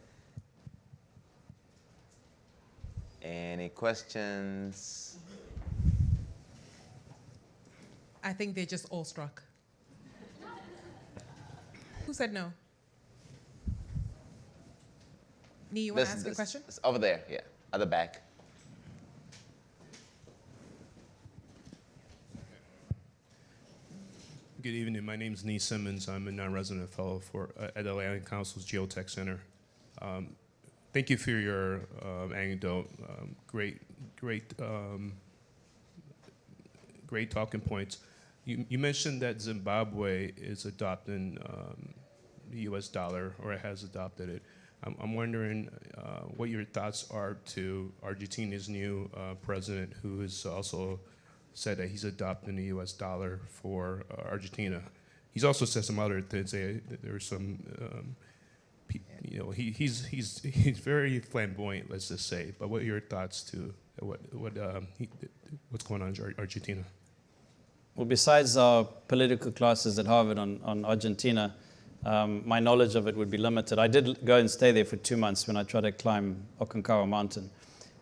Any questions? I think they're just awestruck. Who said no? Nee, you want to ask a question? It's over there, yeah, at the back. Good evening. My name is Nee Simmons. I'm a non-resident fellow at the Atlantic Council's Geotech Center. Thank you for your anecdote. Great talking points. You mentioned that Zimbabwe is adopting the U.S. dollar, or it has adopted it. I'm wondering what your thoughts are to Argentina's new president, who has also said that he's adopting the U.S. dollar for Argentina. He's also said some other things. There's some, he's very flamboyant, let's just say. But what are your thoughts to what's going on in Argentina? Well, besides our political classes at Harvard on Argentina, my knowledge of it would be limited. I did go and stay there for 2 months when I tried to climb Aconcagua Mountain.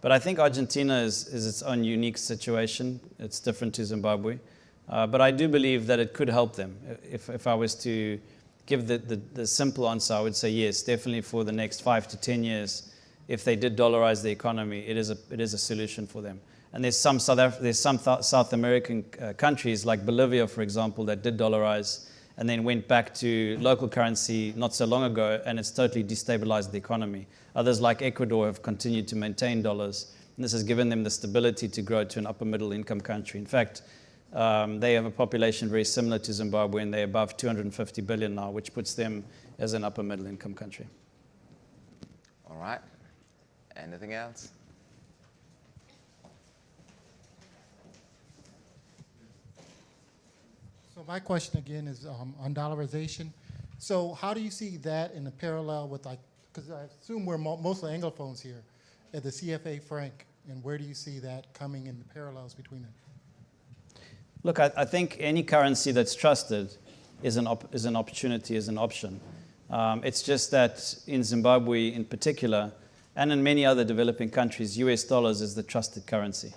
But I think Argentina is its own unique situation. It's different to Zimbabwe. But I do believe that it could help them. If I was to give the simple answer, I would say yes, definitely for the next 5 to 10 years, if they did dollarize the economy, it is a solution for them. And there's some South American countries like Bolivia, for example, that did dollarize and then went back to local currency not so long ago, and it's totally destabilized the economy. Others like Ecuador have continued to maintain dollars, and this has given them the stability to grow to an upper middle income country. In fact, they have a population very similar to Zimbabwe, and they're above 250 billion now, which puts them as an upper middle income country. All right. Anything else? So my question again is on dollarization. So how do you see that in a parallel with, like, because I assume we're mostly Anglophones here, at the CFA franc, and where do you see that coming in the parallels between them? Look, I think any currency that's trusted is an opportunity, is an option. It's just that in Zimbabwe in particular, and in many other developing countries, US dollars is the trusted currency.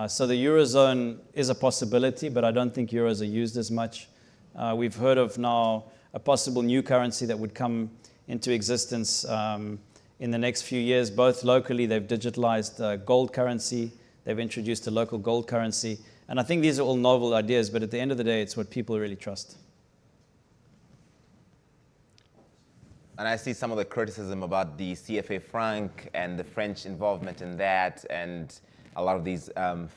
So the Eurozone is a possibility, but I don't think euros are used as much. We've heard of now a possible new currency that would come into existence in the next few years. Both locally, they've digitalized gold currency. They've introduced a local gold currency. And I think these are all novel ideas, but at the end of the day, it's what people really trust. And I see some of the criticism about the CFA franc and the French involvement in that, and a lot of these,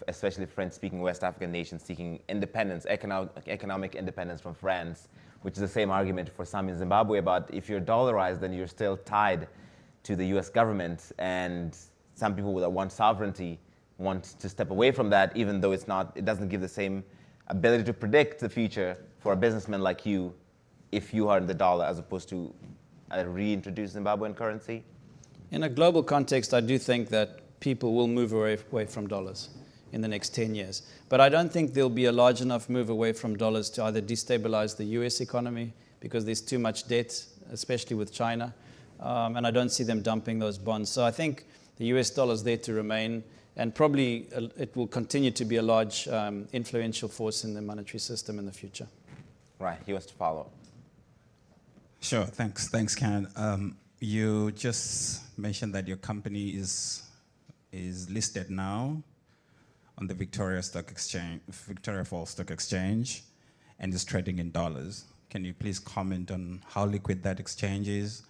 especially French-speaking West African nations seeking independence, economic independence from France, which is the same argument for some in Zimbabwe about if you're dollarized, then you're still tied to the US government, and some people that want sovereignty want to step away from that, even though it doesn't give the same ability to predict the future for a businessman like you if you are in the dollar as opposed to a reintroduced Zimbabwean currency? In a global context, I do think that people will move away from dollars in the next 10 years. But I don't think there'll be a large enough move away from dollars to either destabilize the US economy because there's too much debt, especially with China, and I don't see them dumping those bonds. So I think the US dollar is there to remain, and probably it will continue to be a large influential force in the monetary system in the future. Right, he wants to follow. Sure, thanks, Ken. You just mentioned that your company is listed now on the Victoria Falls Stock Exchange, and is trading in dollars. Can you please comment on how liquid that exchange is?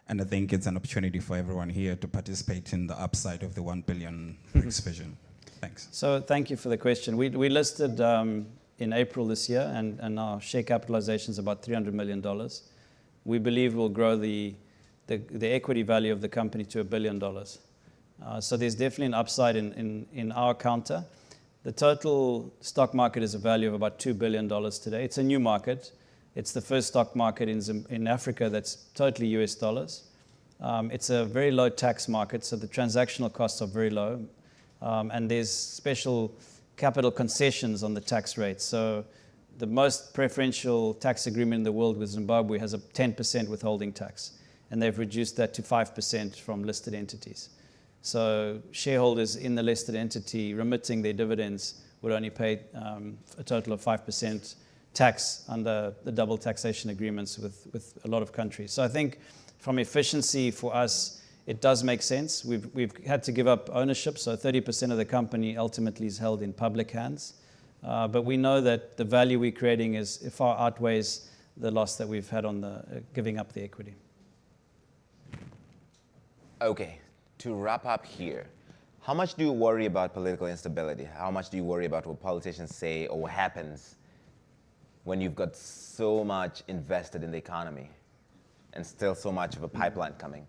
And I think it's an opportunity for everyone here to participate in the upside of the 1 billion BRICS vision. Thanks. So thank you for the question. We listed in April this year, and our share capitalization is about $300 million. We believe we'll grow the equity value of the company to $1 billion. So there's definitely an upside in our counter. The total stock market is a value of about $2 billion today. It's a new market. It's the first stock market in Africa that's totally US dollars. It's a very low tax market, so the transactional costs are very low. And there's special capital concessions on the tax rate. So the most preferential tax agreement in the world with Zimbabwe has a 10% withholding tax, and they've reduced that to 5% from listed entities. So shareholders in the listed entity remitting their dividends would only pay a total of 5% tax under the double taxation agreements with a lot of countries. So I think from efficiency for us, it does make sense. We've had to give up ownership, so 30% of the company ultimately is held in public hands. But we know that the value we're creating far outweighs the loss that we've had on giving up the equity. Okay, to wrap up here, how much do you worry about political instability? How much do you worry about what politicians say or what happens when you've got so much invested in the economy and still so much of a pipeline coming?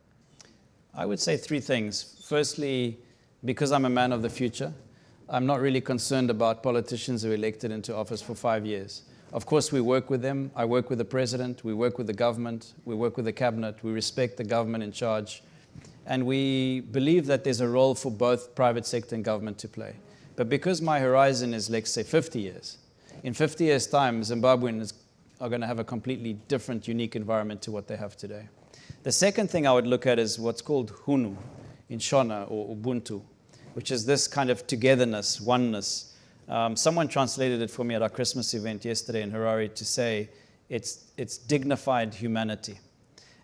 I would say three things. Firstly, because I'm a man of the future, I'm not really concerned about politicians who are elected into office for 5 years. Of course, we work with them. I work with the president. We work with the government. We work with the cabinet. We respect the government in charge. And we believe that there's a role for both private sector and government to play. But because my horizon is, let's say, 50 years, in 50 years' time, Zimbabweans are going to have a completely different, unique environment to what they have today. The second thing I would look at is what's called Hunu in Shona, or Ubuntu, which is this kind of togetherness, oneness. Someone translated it for me at our Christmas event yesterday in Harare to say it's dignified humanity.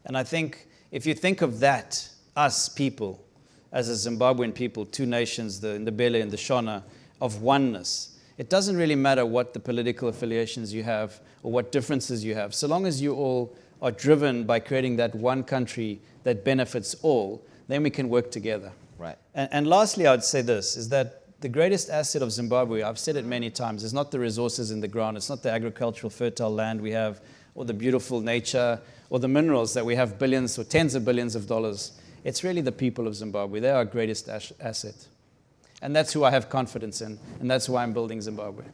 And I think if you think of that, us people, as a Zimbabwean people, two nations, the Ndebele and the Shona, of oneness, it doesn't really matter what the political affiliations you have or what differences you have. So long as you all are driven by creating that one country that benefits all, then we can work together. Right. And lastly, I would say this, is that the greatest asset of Zimbabwe, I've said it many times, is not the resources in the ground, it's not the agricultural fertile land we have, or the beautiful nature, or the minerals that we have billions or tens of billions of dollars. It's really the people of Zimbabwe. They're our greatest asset. And that's who I have confidence in, and that's why I'm building Zimbabwe.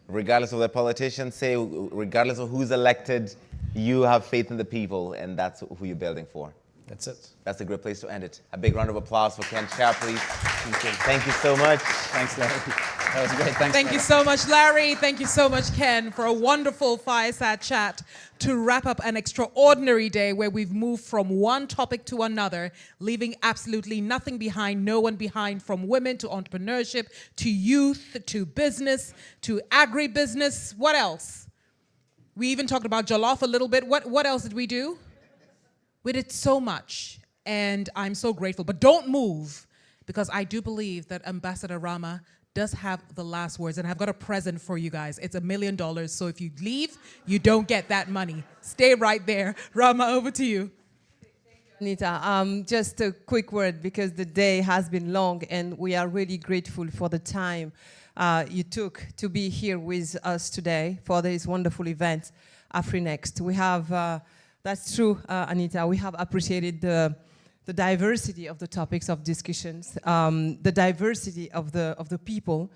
Regardless of what politicians say, regardless of who's elected, you have faith in the people, and that's who you're building for. That's it. That's a great place to end it. A big round of applause for Ken Sharp, please. Thank you. Thank you so much. Thanks, Larry. That was great. Thanks. Thank you so much, Larry. Thank you so much, Ken, for a wonderful fireside chat to wrap up an extraordinary day where we've moved from one topic to another, leaving absolutely nothing behind, no one behind, from women to entrepreneurship, to youth, to business, to agribusiness. What else? We even talked about jollof a little bit. What else did we do? We did so much, and I'm so grateful. But don't move, because I do believe that Ambassador Rama does have the last words, and I've got a present for you guys. It's $1 million, so if you leave, you don't get that money. Stay right there. Rama, over to you. Anita, just a quick word, because the day has been long, and we are really grateful for the time you took to be here with us today for this wonderful event, AfriNEXT. We have... That's true, Anita. We have appreciated the the diversity of the topics of discussions, the diversity of the people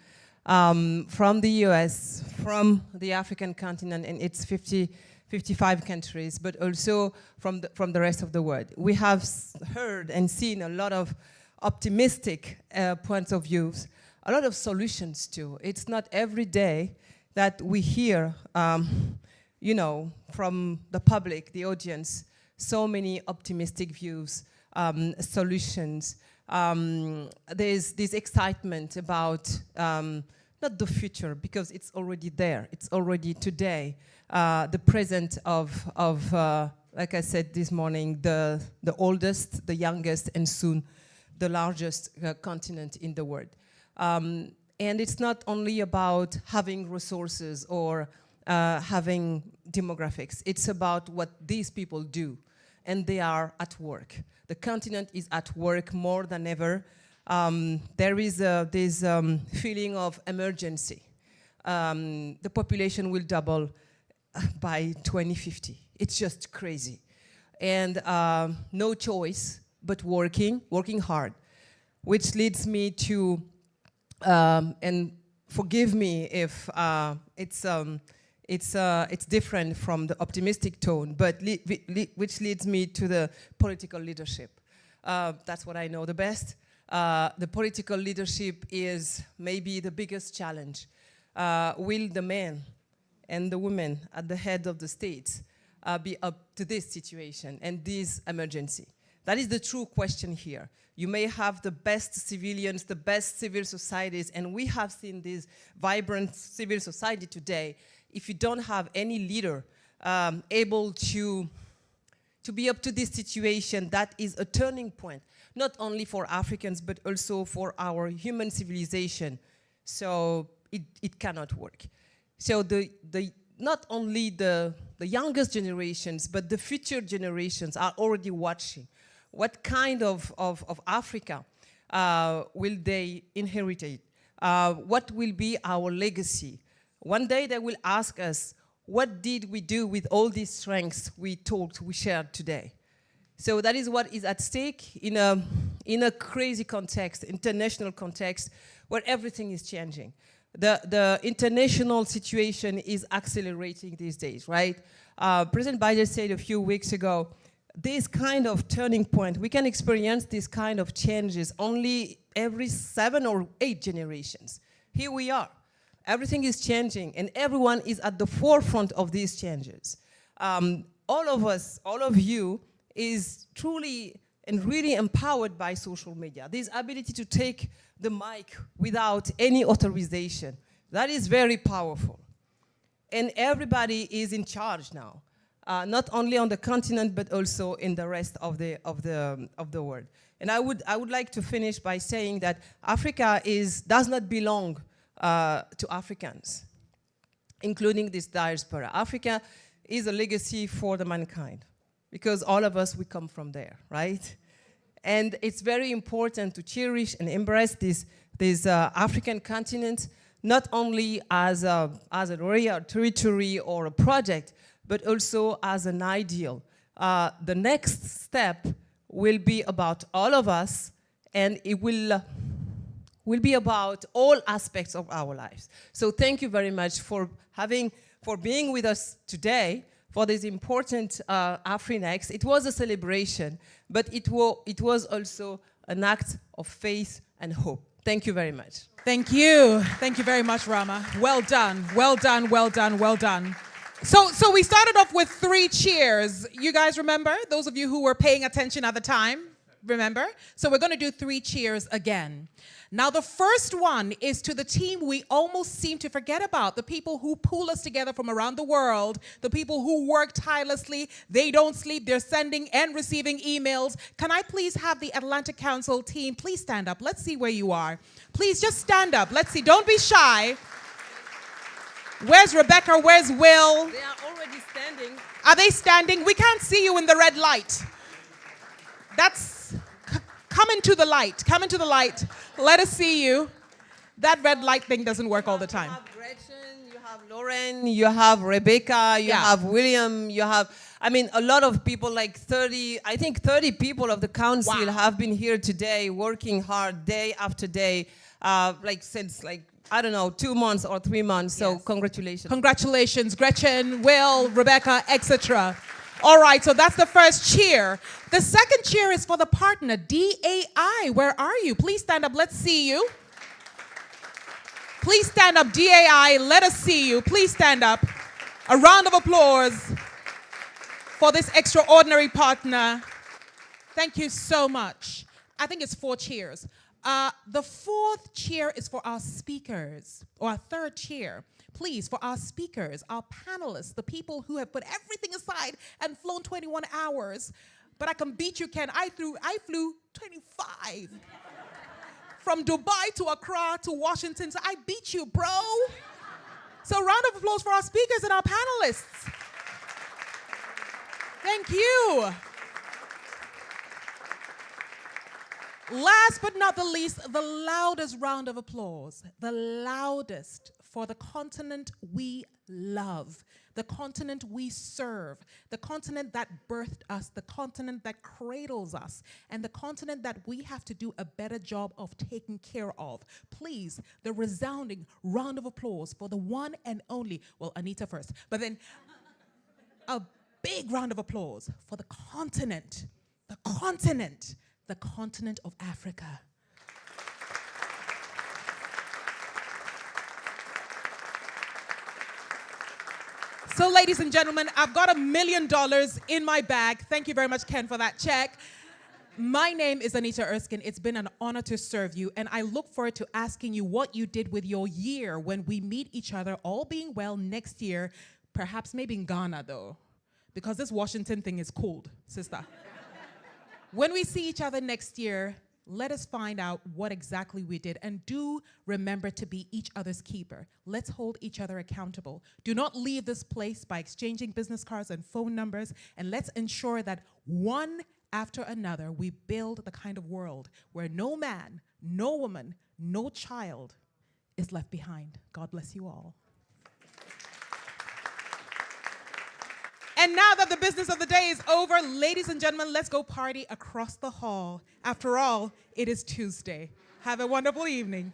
from the US, from the African continent and its 55 countries, but also from the rest of the world. We have heard and seen a lot of optimistic points of views, a lot of solutions too. It's not every day that we hear, you know, from the public, the audience, so many optimistic views, solutions. There's this excitement about not the future, because it's already there. It's already today. The present of like I said this morning, the oldest, the youngest, and soon the largest continent in the world. And it's not only about having resources or having demographics. It's about what these people do, and they are at work. The continent is at work more than ever. There is this feeling of emergency. The population will double by 2050. It's just crazy. And no choice but working hard, which leads me to, and forgive me if it's different from the optimistic tone, but which leads me to the political leadership. That's what I know the best. The political leadership is maybe the biggest challenge. Will the men and the women at the head of the states be up to this situation and this emergency? That is the true question here. You may have the best civilians, the best civil societies, and we have seen this vibrant civil society today. If you don't have any leader able to be up to this situation, that is a turning point, not only for Africans, but also for our human civilization. So it cannot work. So not only the youngest generations, but the future generations are already watching. What kind of Africa will they inherit? What will be our legacy? One day they will ask us, what did we do with all these strengths we shared today? So that is what is at stake in a crazy context, international context, where everything is changing. The international situation is accelerating these days, right? President Biden said a few weeks ago, this kind of turning point, we can experience this kind of changes only every 7 or 8 generations. Here we are. Everything is changing, and everyone is at the forefront of these changes. All of us, all of you, is truly and really empowered by social media. This ability to take the mic without any authorization, that is very powerful. And everybody is in charge now, not only on the continent, but also in the rest of the world. And I would like to finish by saying that Africa does not belong to Africans, including this diaspora. Africa is a legacy for the mankind, because all of us, we come from there, right? And it's very important to cherish and embrace this African continent, not only as a real territory or a project, but also as an ideal. The next step will be about all of us, and it will be about all aspects of our lives. So thank you very much for being with us today for this important AfriNEXT. It was a celebration, but it was also an act of faith and hope. Thank you very much. Thank you. Thank you very much, Rama. Well done, well done, well done, well done. So we started off with 3 cheers. You guys remember? Those of you who were paying attention at the time, remember? So we're going to do 3 cheers again. Now, the first one is to the team we almost seem to forget about, the people who pull us together from around the world, the people who work tirelessly. They don't sleep. They're sending and receiving emails. Can I please have the Atlantic Council team please stand up? Let's see where you are. Please just stand up. Let's see. Don't be shy. Where's Rebecca? Where's Will? They are already standing. Are they standing? We can't see you in the red light. Come into the light. Come into the light. Let us see you. That red light thing doesn't work all the time. You have Gretchen, you have Lauren, you have Rebecca, you have William, you have I mean, a lot of people, like 30, I think 30 people of the council have been here today working hard day after day, like since like, I don't know, 2 months or 3 months. So congratulations. Congratulations, Gretchen, Will, Rebecca, etc. All right, so that's the first cheer. The second cheer is for the partner, DAI. Where are you? Please stand up. Let's see you. Please stand up, DAI. Let us see you. Please stand up. A round of applause for this extraordinary partner. Thank you so much. I think it's 4 cheers. The 4th cheer is for our speakers, or our 3rd cheer. Please, for our speakers, our panelists, the people who have put everything aside and flown 21 hours. But I can beat you, Ken. I flew 25. From Dubai to Accra to Washington. So I beat you, bro. So round of applause for our speakers and our panelists. Thank you. Last but not the least, the loudest round of applause. The loudest for the continent we love, the continent we serve, the continent that birthed us, the continent that cradles us, and the continent that we have to do a better job of taking care of. Please, the resounding round of applause for the one and only, well, Anita first, but then a big round of applause for the continent of Africa. So, ladies and gentlemen, I've got $1 million in my bag. Thank you very much, Ken, for that check. My name is Anita Erskine. It's been an honor to serve you, and I look forward to asking you what you did with your year when we meet each other, all being well, next year, perhaps maybe in Ghana, though, because this Washington thing is cold, sister. When we see each other next year, let us find out what exactly we did, and do remember to be each other's keeper. Let's hold each other accountable. Do not leave this place by exchanging business cards and phone numbers, and let's ensure that one after another we build the kind of world where no man, no woman, no child is left behind. God bless you all. And now that the business of the day is over, ladies and gentlemen, let's go party across the hall. After all, it is Tuesday. Have a wonderful evening.